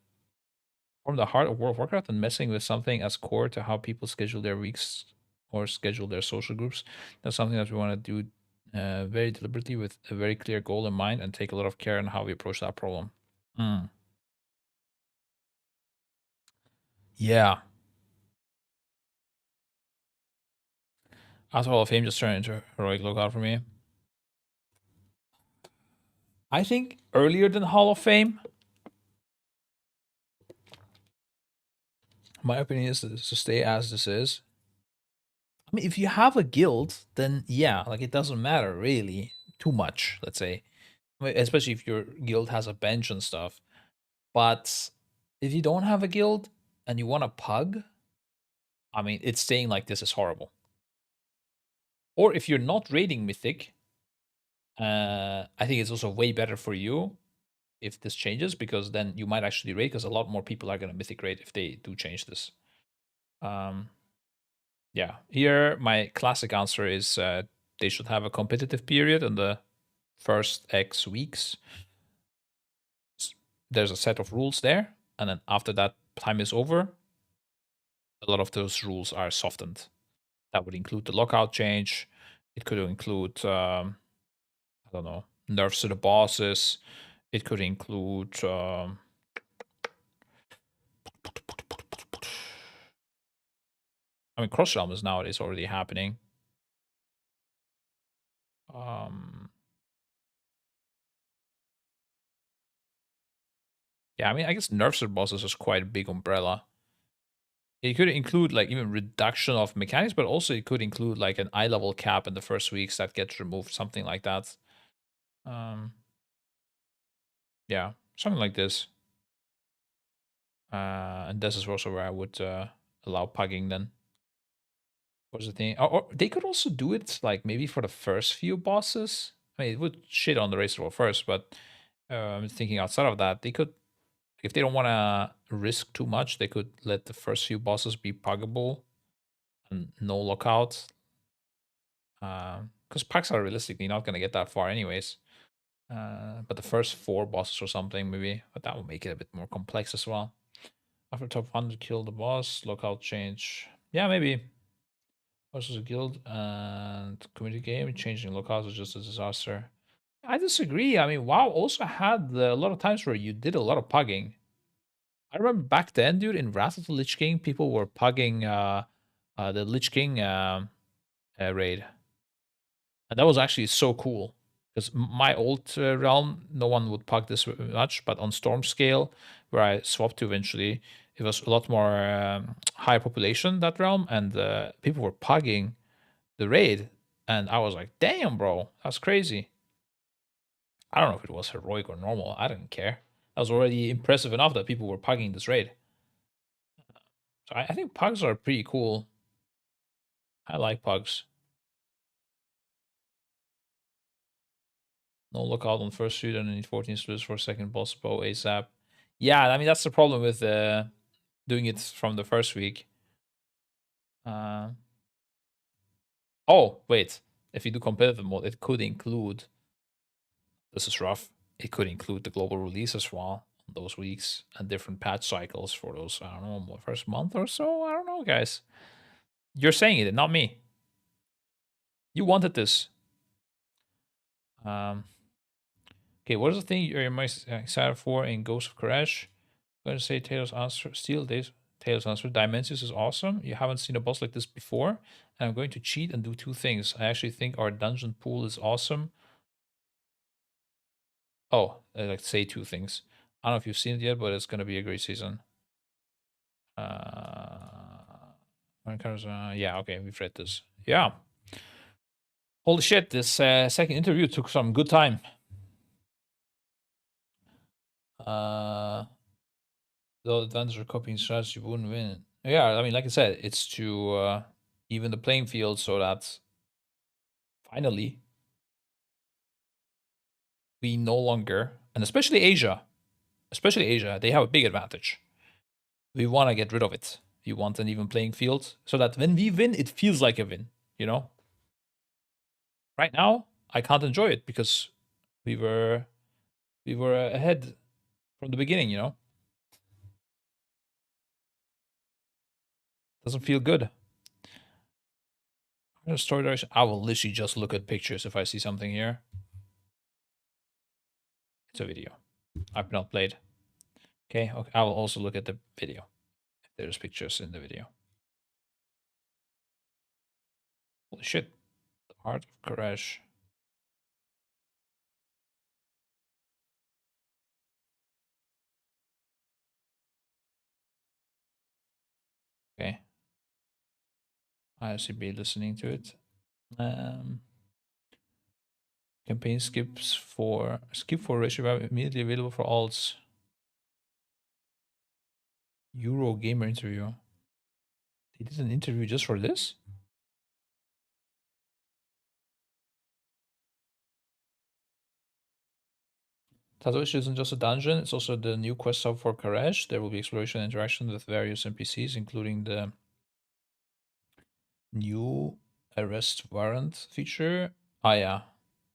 heart of World of Warcraft, and messing with something as core to how people schedule their weeks or schedule their social groups. That's something that we want to do very deliberately with a very clear goal in mind and take a lot of care in how we approach that problem. Yeah. After Hall of Fame just turned into heroic lookout for me. I think earlier than Hall of Fame. My opinion is to stay as this is. I mean, if you have a guild, then yeah, like it doesn't matter really too much, let's say. Especially if your guild has a bench and stuff. But if you don't have a guild and you want a pug, I mean, it's staying like this is horrible. Or if you're not raiding Mythic, I think it's also way better for you if this changes, because then you might actually raid, because a lot more people are going to Mythic raid if they do change this. Yeah, here my classic answer is they should have a competitive period in the first X weeks. There's a set of rules there, and then after that time is over, a lot of those rules are softened. That would include the lockout change. It could include, I don't know, nerfs to the bosses. It could include, I mean, cross realm is nowadays already happening. Yeah, I mean, I guess nerfs to the bosses is quite a big umbrella. It could include like even reduction of mechanics, but also it could include like an eye level cap in the first weeks that gets removed, something like that. Yeah, something like this. And this is also where I would allow pugging then. What's the thing? Or they could also do it like maybe for the first few bosses. I mean, it would shit on the race roll first, but I'm thinking outside of that, they could, if they don't want to risk too much, they could let the first few bosses be puggable and no lockout. Because pugs are realistically not going to get that far anyways. But the first 4 bosses or something maybe, but that will make it a bit more complex as well. After top 100 kill the boss, lockout change. Yeah, maybe. Versus a guild and community game, changing locales is just a disaster. I disagree. I mean, WoW also had a lot of times where you did a lot of pugging. I remember back then, dude, in Wrath of the Lich King, people were pugging the Lich King raid. And that was actually so cool. Because my old realm, no one would pug this much, but on Stormscale, where I swapped to eventually, it was a lot more high population, that realm, and people were pugging the raid, and I was like, damn, bro, that's crazy. I don't know if it was heroic or normal. I didn't care. That was already impressive enough that people were pugging this raid. So I think pugs are pretty cool. I like pugs. No lookout on first shoot and need 14 slurs for second boss bow ASAP. Yeah, I mean, that's the problem with doing it from the first week. Oh, wait. If you do competitive mode, it could include, this is rough, it could include the global release as well on those weeks and different patch cycles for those, I don't know, first month or so. I don't know, guys. You're saying it, not me. You wanted this. Okay, what is the thing you're most excited for in Ghost of Koresh? I'm going to say Taylor's answer. Taylor's answer. Dimensions is awesome. You haven't seen a boss like this before. And I'm going to cheat and do two things. I actually think our dungeon pool is awesome. Oh, like say two things. I don't know if you've seen it yet, but it's going to be a great season. Yeah, okay, we've read this. Yeah. Holy shit, this second interview took some good time. The advantage of copying strategy wouldn't win. Yeah, I mean, like I said, it's to even the playing field so that finally we no longer, and especially Asia, they have a big advantage. We want to get rid of it. We want an even playing field so that when we win, it feels like a win, you know? Right now, I can't enjoy it because we were ahead from the beginning, you know? Doesn't feel good. Story direction. I will literally just look at pictures if I see something here. It's a video. I've not played. Okay, I will also look at the video if there's pictures in the video. Holy shit. The Heart of Koresh. Okay. I should be listening to it. Campaign skip for ratio immediately available for alts. Euro gamer interview. They did an interview just for this? Tatoish isn't just a dungeon, it's also the new quest hub for Koresh. There will be exploration and interaction with various NPCs, including the new arrest warrant feature. Ah, yeah.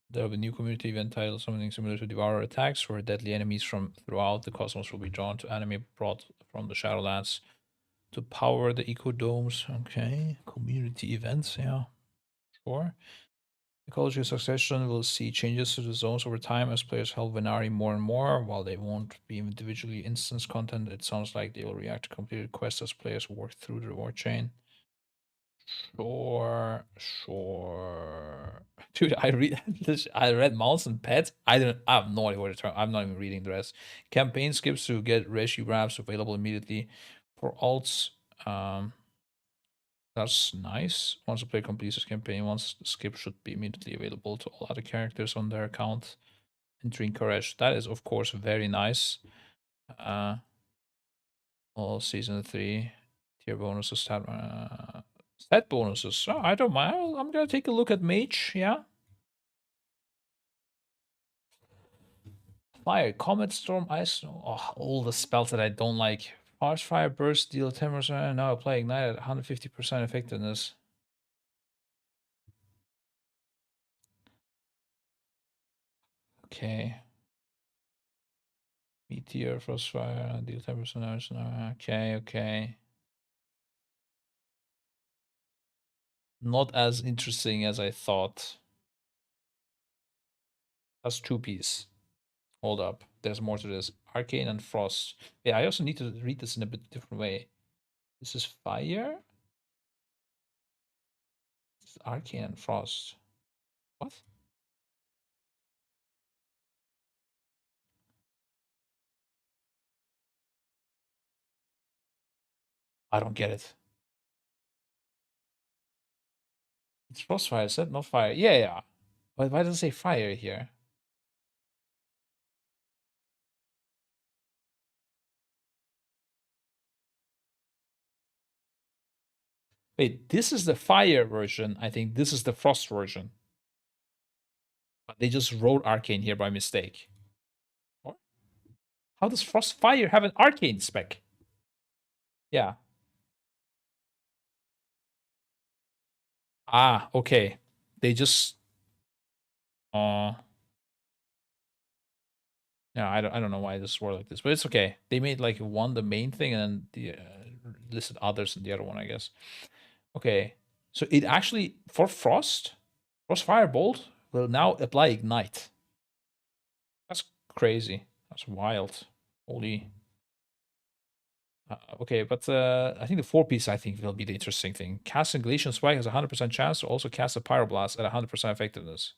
There will be a new community event titled Something Similar to Devourer Attacks, where deadly enemies from throughout the cosmos will be drawn to anime brought from the Shadowlands to power the ecodomes. Okay. Community events, yeah. Sure. Ecology Succession will see changes to the zones over time as players help Venari more and more. While they won't be individually instance content, it sounds like they will react to completed quests as players work through the reward chain. Sure. Dude, I read this. I read Mouse and Pets. I have no idea what it's. I'm not even reading the rest. Campaign skips to get Reshi wraps available immediately for alts. That's nice. Once a player completes this campaign, once the skip should be immediately available to all other characters on their account. Entering Courage. That is, of course, very nice. All season 3 tier bonuses, stat bonuses. Oh, I don't mind. I'm gonna take a look at Mage. Yeah. Fire, Comet, Storm, Ice. Snow. Oh, all the spells that I don't like. Fast Fire, Burst, deal 10%. Now apply Ignite at 150% effectiveness. Okay. Meteor, Frostfire, deal 10% damage. Okay, okay. Not as interesting as I thought. That's 2-piece. Hold up. There's more to this. Arcane and Frost. Yeah, I also need to read this in a bit different way. This is Fire? This is Arcane and Frost. What? I don't get it. It's Frostfire, is it? Not Fire. Yeah, yeah. Why does it say Fire here? Wait, this is the Fire version. I think this is the Frost version. But they just wrote Arcane here by mistake. What? How does Frostfire have an Arcane spec? Yeah. Ah, okay. They just yeah, I don't know why this worked like this, but it's okay. They made like one the main thing and then the listed others in the other one, I guess. Okay, so it actually for Frost Firebolt will now apply Ignite. crazy. That's wild. Holy. Okay, but I think the 4-piece I think will be the interesting thing. Casting Glacial Spike has a 100% chance to also cast a Pyroblast at 100% effectiveness.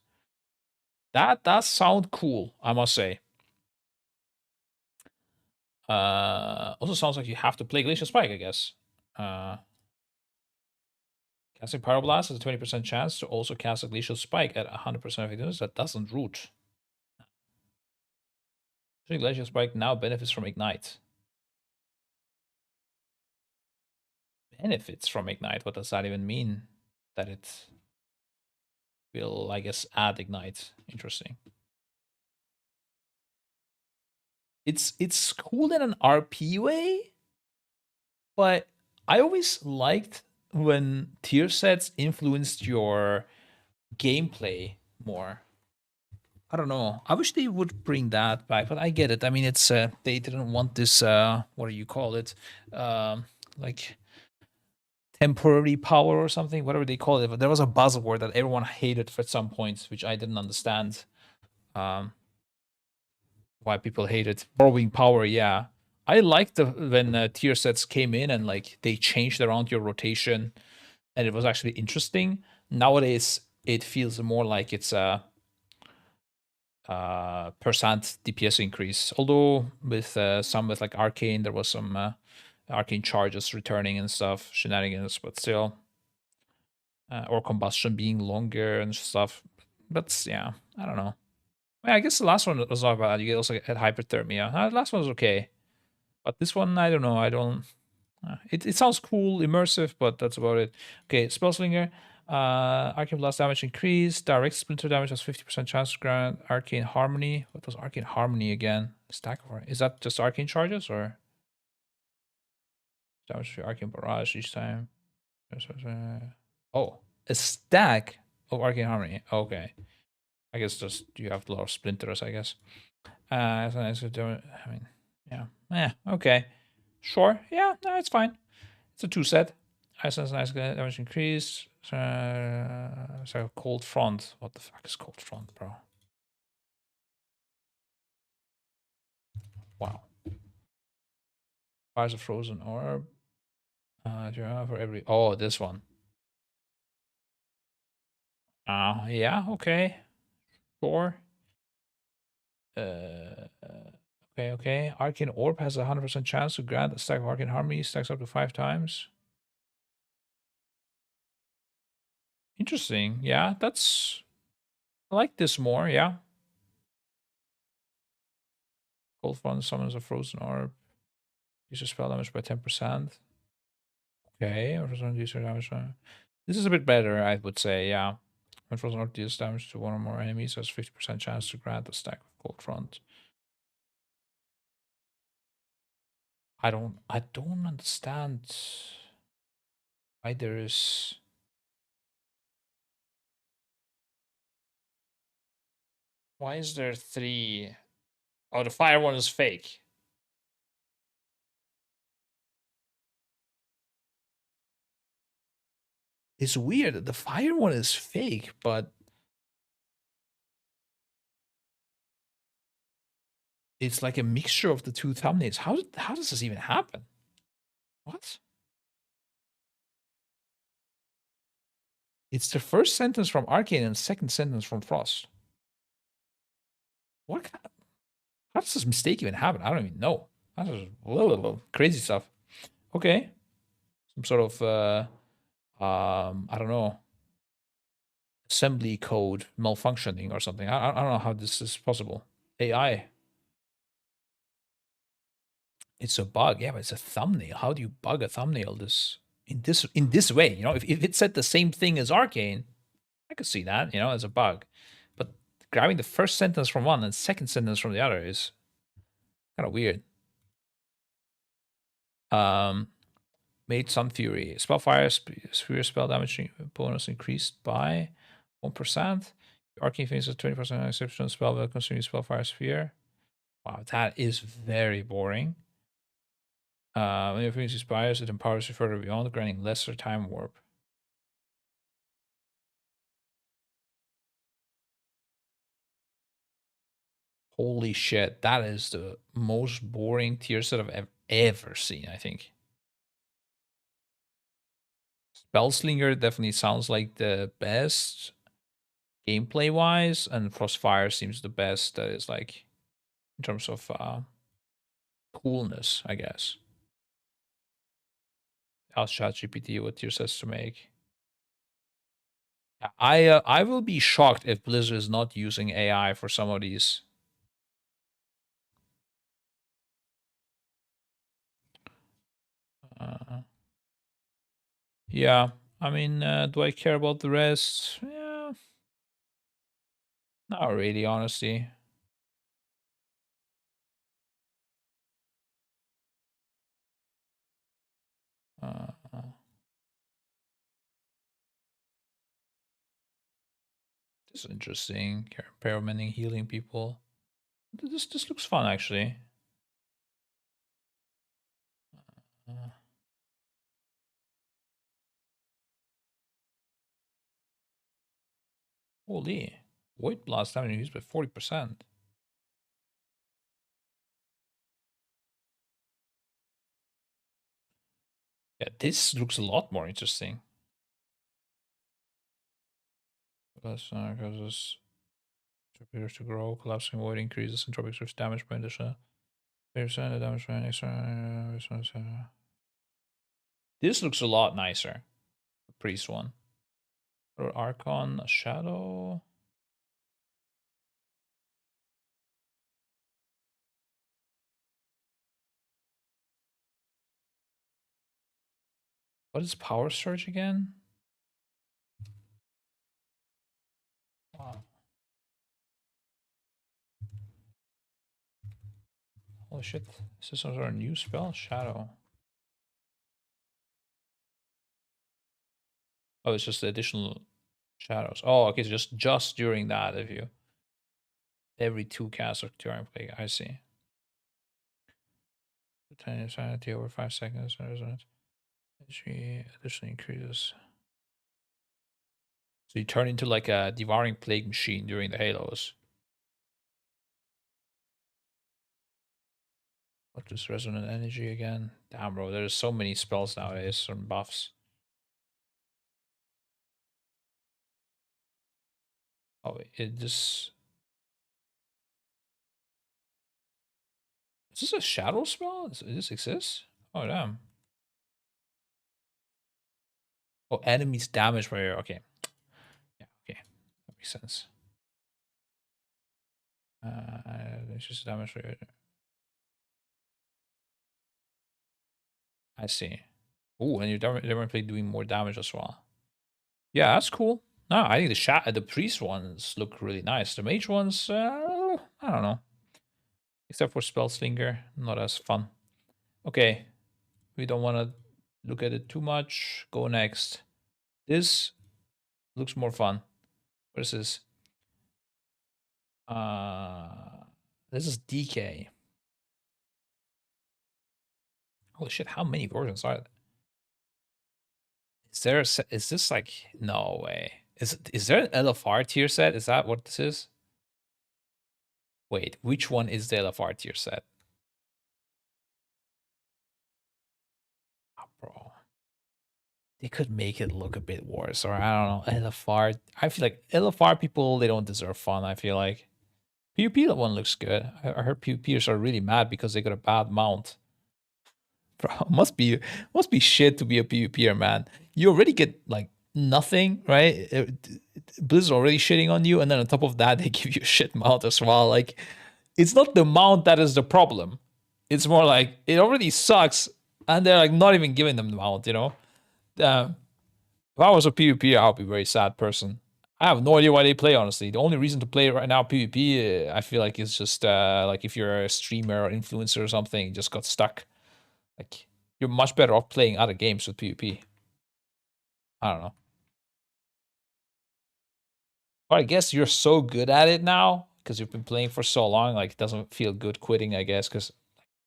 That does sound cool, I must say. Also sounds like you have to play Glacial Spike, I guess. Casting Pyroblast has a 20% chance to also cast a Glacial Spike at 100% effectiveness. That doesn't root. Glacial Spike now benefits from Ignite. Benefits from Ignite? What does that even mean? That it will, I guess, add Ignite. Interesting. It's cool in an RP way, but I always liked when tier sets influenced your gameplay more. I don't know. I wish they would bring that back, but I get it. I mean, it's they didn't want this what do you call it? Like temporary power or something, whatever they call it. But there was a buzzword that everyone hated for some points, which I didn't understand. Why people hated borrowing power. Yeah, I liked when tier sets came in and like they changed around your rotation, and it was actually interesting. Nowadays, it feels more like it's a percent DPS increase. Although with some with like Arcane, there was some Arcane charges returning and stuff, shenanigans, but still, or combustion being longer and stuff. But yeah, I don't know. I guess the last one was not bad. You also had hyperthermia. The last one was okay, but this one I don't know. I don't. It sounds cool, immersive, but that's about it. Okay, Spellslinger. Arcane Blast damage increased. Direct Splinter damage has 50% chance to grant Arcane Harmony. What was Arcane Harmony again? Stack of Is that just Arcane charges or damage for Arcane Barrage each time? Oh, a stack of Arcane Harmony. Okay. I guess just you have a lot of splinters, I guess. I mean, yeah. Okay. Sure. Yeah, no, it's fine. It's a 2-set. Iceland's nice damage increase. So Cold Front. What the fuck is Cold Front, bro? Wow. Fires a frozen orb. For every. Oh, this one. Yeah. Okay. Sure. Okay. Arcane Orb has a 100% chance to grant a stack of Arcane Harmony. Stacks up to 5 times. Interesting. Yeah, that's. I like this more. Yeah. Cold Front summons a frozen orb. Uses spell damage by 10%. Okay, or frozen user damage. This is a bit better, I would say. Yeah. When frozen orb deals damage to one or more enemies, has 50% chance to grant a stack of Cold Front. I don't understand why there is. Why is there 3? Oh, the fire one is fake. It's weird that the fire one is fake, but it's like a mixture of the two thumbnails. How does this even happen? What? It's the first sentence from Arcane and the second sentence from Frost. What? How does this mistake even happen? I don't even know. That's just crazy stuff. Okay. Some sort of I don't know, assembly code malfunctioning or something. I don't know how this is possible. AI. It's a bug. Yeah, but it's a thumbnail. How do you bug a thumbnail in this way? You know, if it said the same thing as Arcane, I could see that, as a bug. But grabbing the first sentence from one and second sentence from the other is kind of weird. Made Sun Fury. Spellfire sphere spell damage bonus increased by 1%. Arcane faces 20% exceptional spell while consuming Spellfire Sphere. Wow, that is very boring. When your Phoenix expires, it empowers you further beyond, granting lesser time warp. Holy shit, that is the most boring tier set I've ever seen, I think. Spellslinger definitely sounds like the best gameplay wise, and Frostfire seems the best that is like in terms of coolness, I guess. Ask ChatGPT what tier sets to make. I will be shocked if Blizzard is not using AI for some of these. Yeah, I mean, do I care about the rest? Yeah, not really, honestly. Uh, this is interesting. Paramending healing people. This looks fun actually. Uh, Holy, Void Blast damage used by 40%. Yeah, this looks a lot more interesting. Causes torpedoes to grow, collapsing void increases entropic surge damage by additional 30% damage by an extra. This looks a lot nicer. The priest one. Or Archon, a shadow. What is power surge again? Wow. Holy shit. Is this some sort of new spell? Shadow. Oh, it's just the additional shadows. Oh, okay, so just during that, if you every 2 casts or turn play. I see. Tiny sanity over 5 seconds. She additionally increases. So you turn into like a devouring plague machine during the halos. What is resonant energy again? Damn, bro, there's so many spells nowadays and buffs. Oh, it just. Is this a shadow spell? Does this exist? Oh, damn. Oh, enemies damage by your. Okay. Yeah, okay. That makes sense. It's just damage for your. I see. Oh, and you're definitely doing more damage as well. Yeah, that's cool. No, I think the priest ones look really nice. The mage ones, I don't know. Except for Spellslinger, not as fun. Okay, we don't want to look at it too much. Go next. This looks more fun. What is this? This is DK. Holy shit! How many versions are there? Is this like no way? Is there an LFR tier set? Is that what this is? Wait, which one is the LFR tier set? Oh, bro. They could make it look a bit worse, or I don't know. LFR. I feel like LFR people, they don't deserve fun. I feel like PvP one looks good. I heard PvPers are really mad because they got a bad mount. Bro, must be shit to be a PvPer, man. You already get like nothing, right? Blizzard already shitting on you, and then on top of that, they give you a shit mount as well. Like, it's not the mount that is the problem. It's more like it already sucks, and they're like not even giving them the mount. You know. If I was a PvP, I would be a very sad person. I have no idea why they play, honestly. The only reason to play right now PvP, I feel like, is just like if you're a streamer or influencer or something, you just got stuck. Like, you're much better off playing other games with PvP. I don't know. But I guess you're so good at it now because you've been playing for so long. Like, it doesn't feel good quitting, I guess, because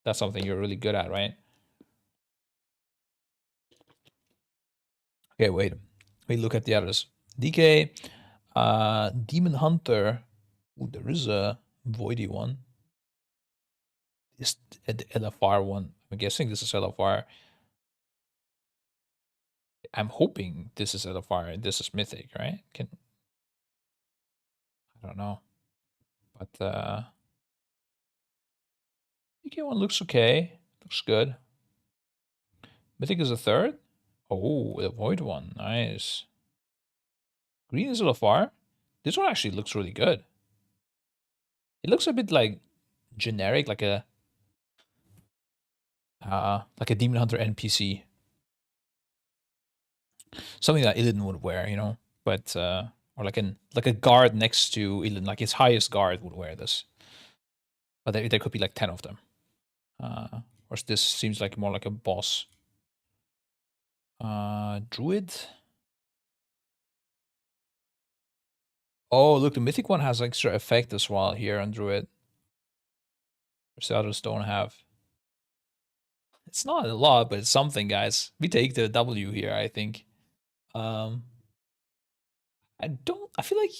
that's something you're really good at, right? Okay, wait. We look at the others. DK, Demon Hunter. Ooh, there is a Voidy one. Is the LFR one? I'm guessing this is LFR. I'm hoping this is LFR and this is Mythic, right? I don't know. But PK one looks okay. Looks good. Mythic is a third. Oh, the Void one. Nice. Green is LFR. This one actually looks really good. It looks a bit like generic, like a Demon Hunter NPC. Something that Illidan would wear, you know? But or like a guard next to Illidan, like his highest guard would wear this. But there could be like 10 of them. Or this seems like more like a boss. Druid. Oh, look, the mythic one has extra effect as well here on Druid. Which the others don't have. It's not a lot, but it's something, guys. We take the W here, I think. I feel like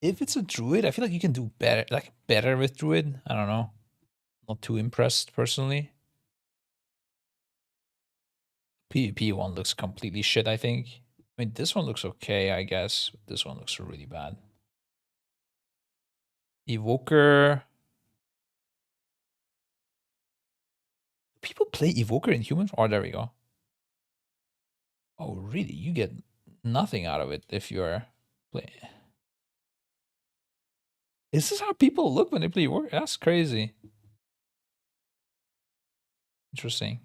if it's a Druid, I feel like you can do better with Druid. I don't know. Not too impressed personally. PvP one looks completely shit, I think. I mean, this one looks okay, I guess. This one looks really bad. Evoker. People play Evoker in human? Oh, there we go. Oh, really? You get nothing out of it if you're playing. Is this how people look when they play Evoker? That's crazy. Interesting.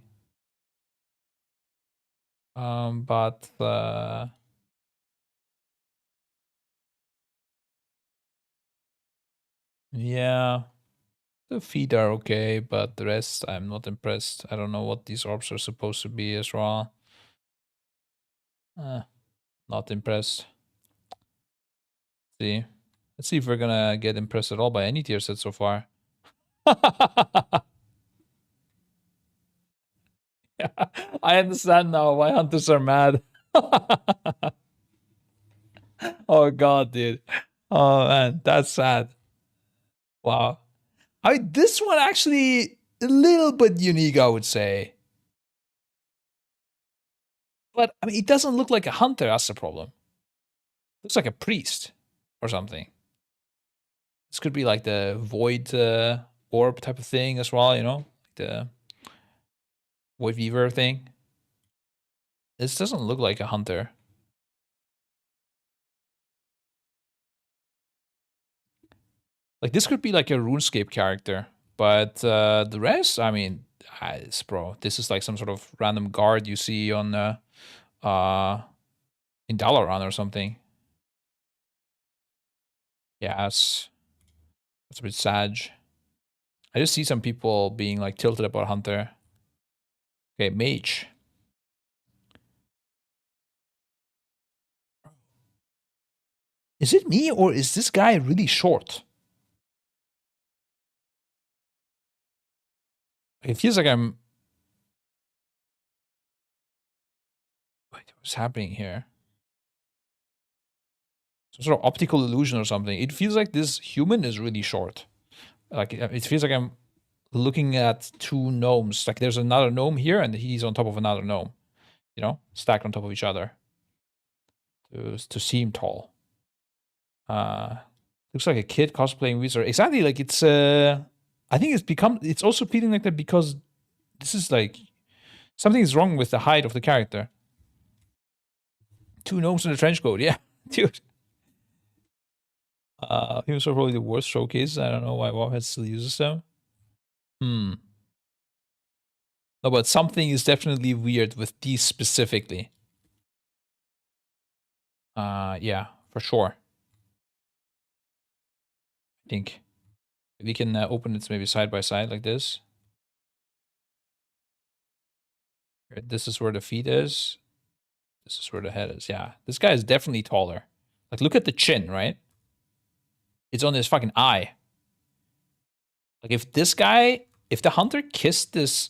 But yeah, the feet are okay, but the rest I'm not impressed. I don't know what these orbs are supposed to be as well. Not impressed. See, let's see if we're gonna get impressed at all by any tier set so far. I understand now why hunters are mad. Oh god, dude. Oh man, that's sad. Wow. This one actually a little bit unique, I would say. But I mean, it doesn't look like a hunter. That's the problem. Looks like a priest or something. This could be like the void orb type of thing as well. You know, the void weaver thing. This doesn't look like a hunter. Like this could be like a RuneScape character, but the rest, I mean, bro, this is like some sort of random guard you see on in Dalaran or something. Yeah, that's a bit sad. I just see some people being like tilted about Hunter. Okay, Mage. Is it me or is this guy really short? It feels like I'm. Wait, what's happening here? Some sort of optical illusion or something. It feels like this human is really short. Like it feels like I'm looking at two gnomes. Like there's another gnome here and he's on top of another gnome. You know, stacked on top of each other. To seem tall. Looks like a kid cosplaying wizard. Exactly, like it's I think it's also feeling like that because this is like something is wrong with the height of the character. Two gnomes in a trench coat, yeah. Dude. Humans are probably the worst showcase. I don't know why Wowhead still uses them. No, but something is definitely weird with these specifically. Yeah, for sure. I think we can open it maybe side by side like this. This is where the feet is. This is where the head is. Yeah, this guy is definitely taller. Like, look at the chin, right? It's on his fucking eye. Like, if the hunter kissed this,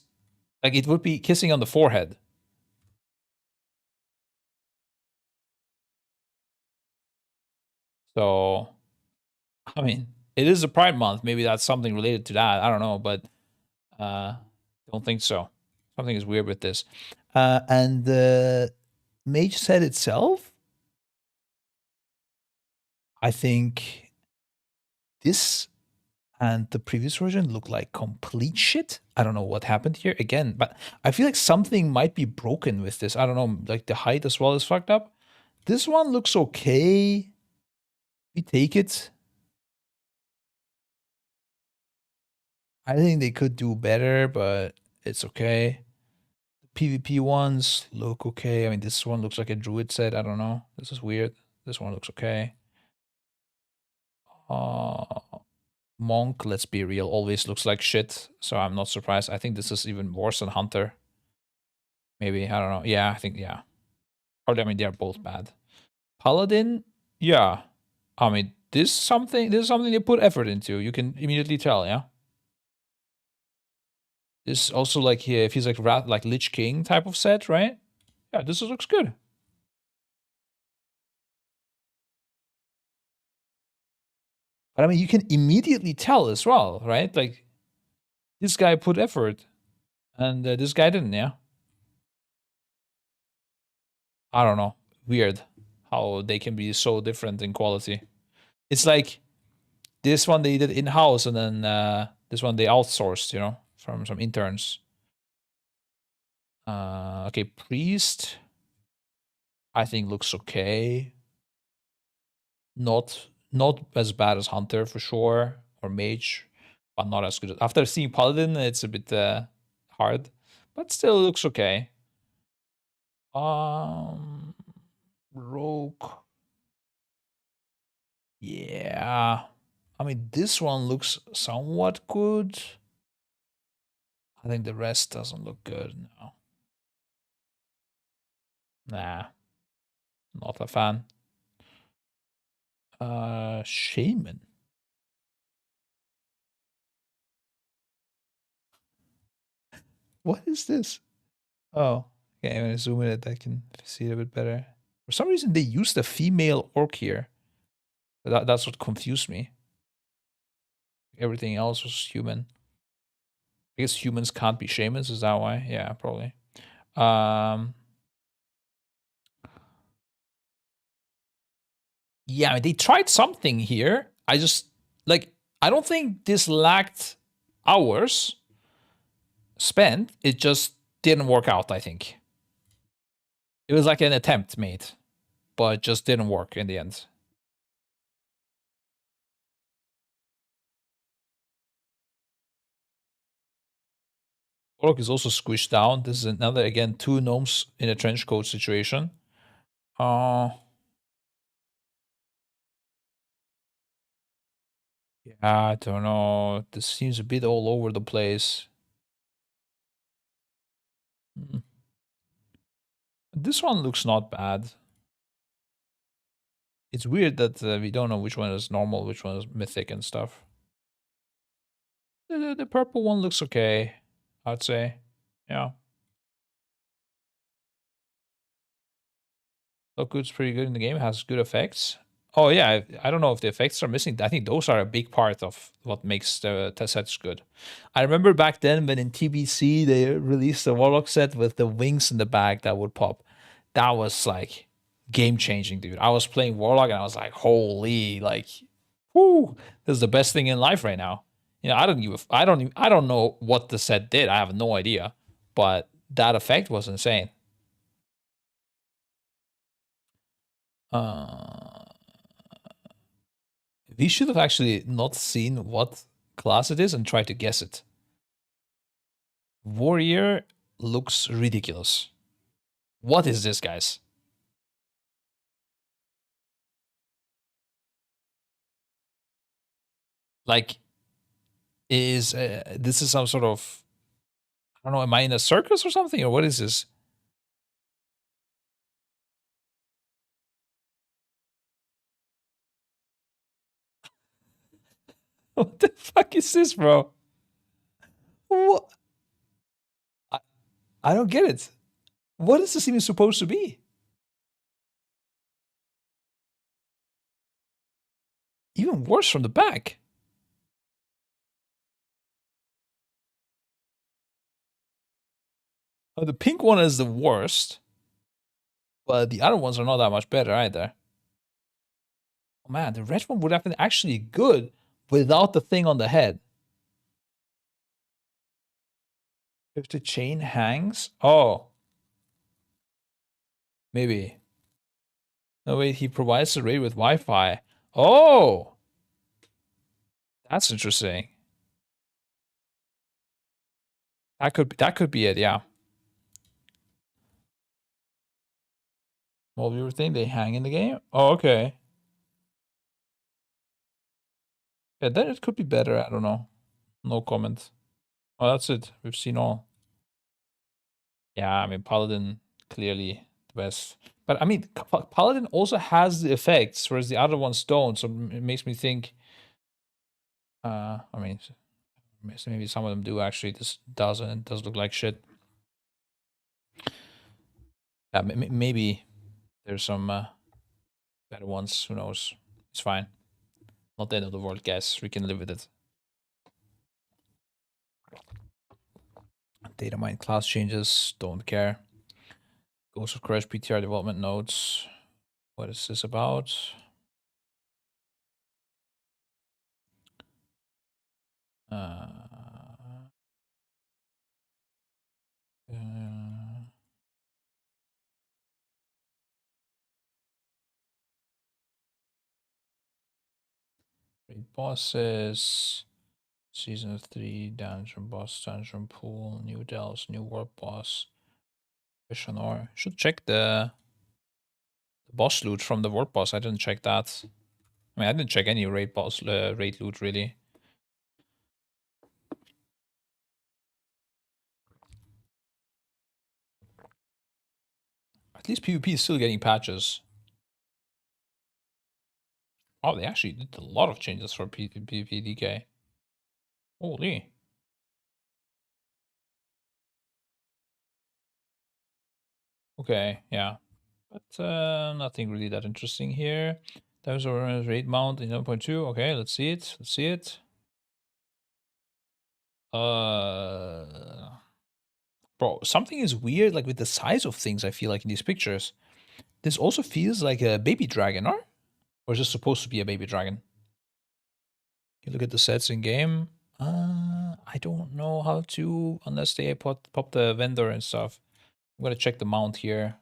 like, it would be kissing on the forehead. So, I mean, It is a Pride Month. Maybe that's something related to that. I don't know, but don't think so. Something is weird with this. And the Mage set itself, I think this and the previous version look like complete shit. I don't know what happened here again, but I feel like something might be broken with this. I don't know, like the height as well is fucked up. This one looks okay. We take it. I think they could do better, but it's okay. The PvP ones look okay. I mean, this one looks like a druid set. I don't know. This is weird. This one looks okay. Monk, let's be real, always looks like shit, so I'm not surprised. I think this is even worse than Hunter. Maybe, I don't know. Yeah, I think, yeah. Or, I mean, they're both bad. Paladin, yeah. I mean, this is something they put effort into. You can immediately tell, yeah. This also like here, if he's like like Lich King type of set, right? Yeah, this looks good. But I mean, you can immediately tell as well, right? Like this guy put effort, and this guy didn't. Yeah. I don't know. Weird how they can be so different in quality. It's like this one they did in house, and then this one they outsourced. You know, from some interns. Okay, priest. I think looks okay. Not as bad as hunter for sure, or mage, but not as good. After seeing paladin, it's a bit hard, but still looks okay. Rogue. Yeah. I mean, this one looks somewhat good. I think the rest doesn't look good now. Nah. Not a fan. Shaman. What is this? Oh, okay. I'm gonna zoom in it. I can see it a bit better. For some reason, they used a female orc here. That's what confused me. Everything else was human. I guess humans can't be shamans. Is that why? Yeah, probably. Yeah, they tried something here. I just like I don't think this lacked hours spent. It just didn't work out, I think. It was like an attempt made, but just didn't work in the end. Orc is also squished down. This is another, again, 2 gnomes in a trench coat situation. Yeah, I don't know. This seems a bit all over the place. This one looks not bad. It's weird that we don't know which one is normal, which one is mythic and stuff. The purple one looks okay, I'd say. Yeah. Lookgood's pretty good in the game. It has good effects. Oh yeah, I don't know if the effects are missing. I think those are a big part of what makes the sets good. I remember back then when in TBC they released the Warlock set with the wings in the back that would pop. That was like game changing, dude. I was playing Warlock and I was like, holy, like, whoo, this is the best thing in life right now. You know, I don't know what the set did. I have no idea, but that effect was insane. We should have actually not seen what class it is and try to guess it. Warrior looks ridiculous. What is this, guys? Like, is this is some sort of, I don't know, am I in a circus or something, or what is this? What the fuck is this, bro? What? I don't get it. What is this even supposed to be? Even worse from the back. The pink one is the worst, but the other ones are not that much better either. Oh man, the red one would have been actually good without the thing on the head. If the chain hangs, oh, maybe. No wait, he provides the raid with Wi-Fi. Oh, that's interesting. That could be it, yeah. Well, we were thinking they hang in the game. Oh, okay. Yeah, then it could be better. I don't know. No comment. Oh, that's it. We've seen all. Yeah, I mean, Paladin clearly the best. But I mean, Paladin also has the effects, whereas the other ones don't. So it makes me think. I mean, maybe some of them do actually. This doesn't. It does look like shit. Yeah, maybe there's some better ones. Who knows? It's fine. Not the end of the world, guys. We can live with it. Data mine class changes. Don't care. Ghost of Crash PTR development notes. What is this about? Raid bosses. Season 3, dungeon boss, dungeon pool, new delves, new world boss. Vision or should check the boss loot from the world boss. I didn't check that. I mean, I didn't check any raid boss raid loot really. At least PvP is still getting patches. Oh, they actually did a lot of changes for PvP DK. Holy. Okay, yeah. But nothing really that interesting here. There's a raid mount in 1.2. Okay, let's see it. Let's see it. Bro, something is weird like with the size of things, I feel like in these pictures. This also feels like a baby dragon, or? Or is this supposed to be a baby dragon? You look at the sets in game. I don't know how to, unless they pop the vendor and stuff. I'm gonna check the mount here.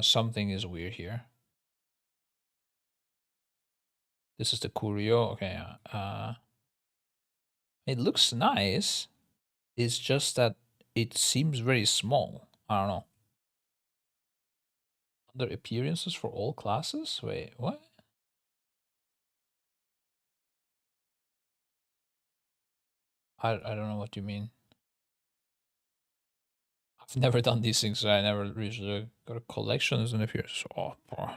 Something is weird here. This is the Curio. Okay. It looks nice. It's just that it seems very small. I don't know. Under appearances for all classes? Wait, what? I don't know what you mean. I've never done these things. So I never usually got a collection as an appearance. Oh, bro.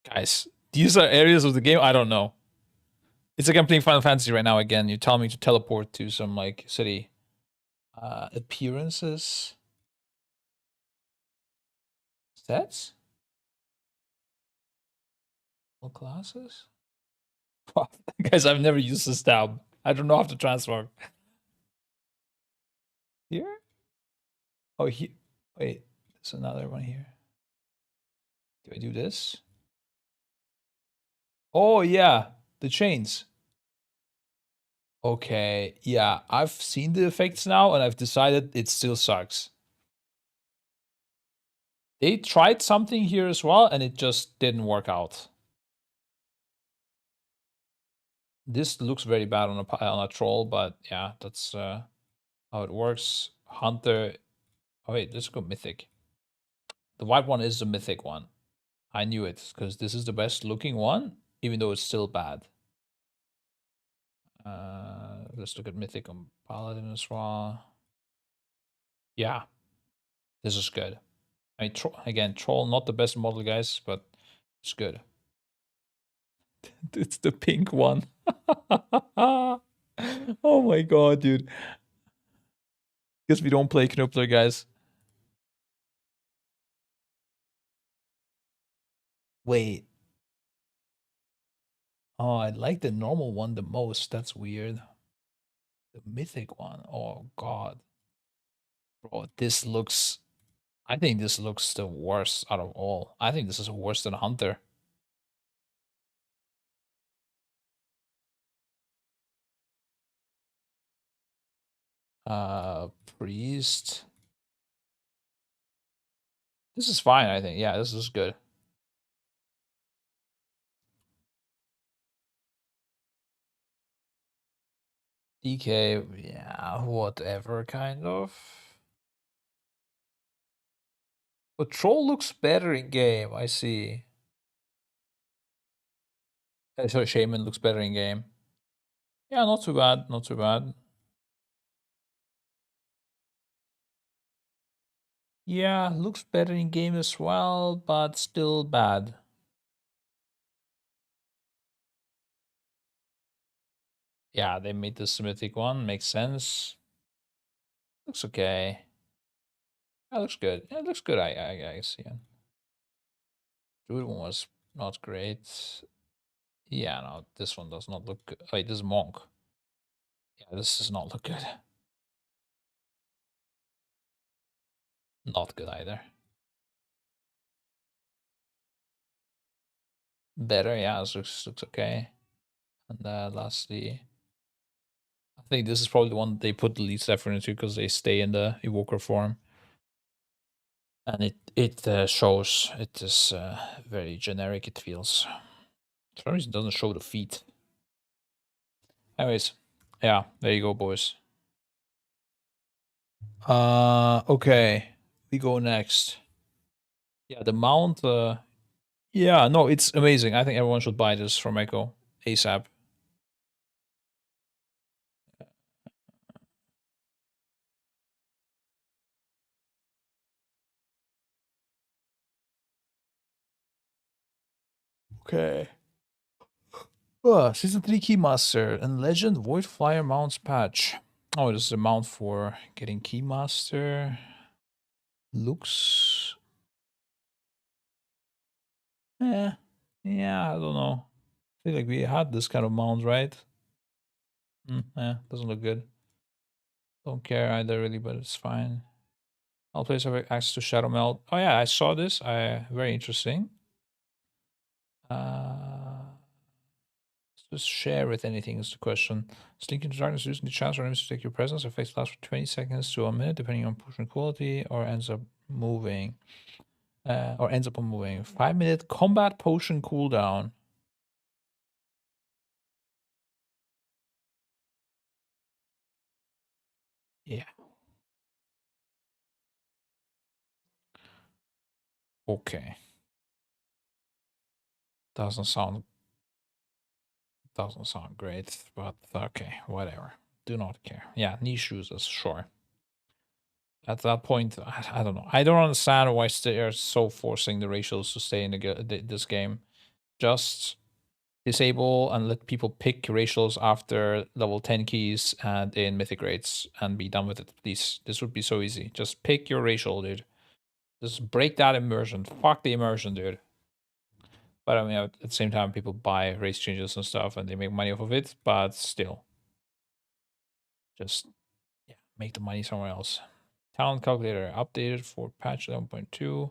Guys, these are areas of the game I don't know. It's like I'm playing Final Fantasy right now again. You tell me to teleport to some like city. Appearances. Stats? All classes? Guys, I've never used this tab. I don't know how to transform. Here? Oh, here. Wait, there's another one here. Do I do this? Oh, yeah. The chains. Okay, yeah. I've seen the effects now and I've decided it still sucks. They tried something here as well and it just didn't work out. This looks very bad on a troll, but yeah, that's how it works. Hunter. Oh wait, let's go mythic. The white one is the mythic one. I knew it because this is the best looking one, even though it's still bad. Let's look at mythic on paladin as well. Yeah, this is good. I mean, again, troll not the best model, guys, but it's good. It's the pink one. Oh my god, dude. Guess we don't play Knupler, guys. Wait. Oh, I like the normal one the most. That's weird. The mythic one. Oh god. Bro, this looks I think this looks the worst out of all. I think this is worse than Hunter. Uh Priest. This is fine, I think. Yeah, this is good. DK, yeah, whatever kind of. But Troll looks better in game, I see. Sorry, Shaman looks better in game. Yeah, not too bad, not too bad. Yeah, looks better in game as well, but still bad. Yeah, they made the Semitic one, makes sense. Looks okay. That looks good. Yeah, it looks good, I see it. Druid one was not great. Yeah, no, this one does not look good. Wait, this is Monk. Yeah, this does not look good. Not good either. Better, yeah, this looks okay. And lastly, I think this is probably the one they put the least effort into because they stay in the Evoker form. And it shows. It is very generic, it feels. For some reason, it doesn't show the feet. Anyways, yeah, there you go, boys. Okay. We go next. Yeah, the mount. Yeah, no, it's amazing. I think everyone should buy this from Echo ASAP. Okay. Season 3 Keymaster and Legend Void Flyer mounts patch. Oh, this is a mount for getting Keymaster. Looks. Yeah, I don't know. I feel like we had this kind of mount, right? Yeah, doesn't look good. Don't care either, really, but it's fine. All players have access to Shadow Melt. Oh yeah, I saw this. Very interesting. Just share with anything is the question. Slink into darkness using the chance for enemies to take your presence. Effects last for 20 seconds to a minute, depending on potion quality, or ends up moving. Or ends up on moving. 5-minute combat potion cooldown. Yeah. Okay. Doesn't sound great, but okay, whatever. Do not care. Yeah, niche users, sure. At that point, I don't know. I don't understand why they are so forcing the ratios to stay in this game. Just disable and let people pick racials after level 10 keys and in mythic rates and be done with it, please. This would be so easy. Just pick your racial, dude. Just break that immersion. Fuck the immersion, dude. But I mean, at the same time, people buy race changes and stuff and they make money off of it, but still. Just yeah, make the money somewhere else. Talent calculator updated for patch 11.2.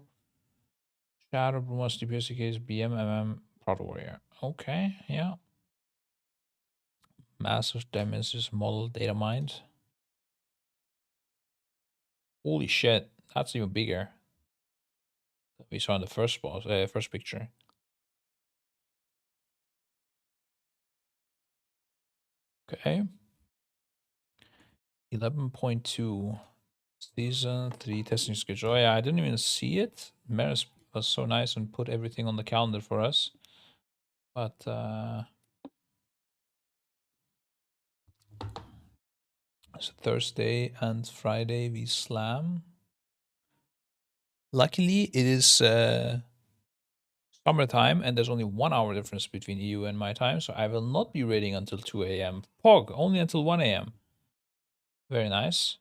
Shadow Brumas, DPS case, BM, MM, Proto Warrior. Okay, yeah. Massive damage model data mined. Holy shit, that's even bigger than we saw in the first picture. Okay. 11.2 season 3 testing schedule. Oh, yeah, I didn't even see it. Maris was so nice and put everything on the calendar for us. But so Thursday and Friday we slam. Luckily, it is summertime and there's only 1 hour difference between EU and my time, so I will not be raiding until 2 a.m. Pog, only until 1 a.m. Very nice.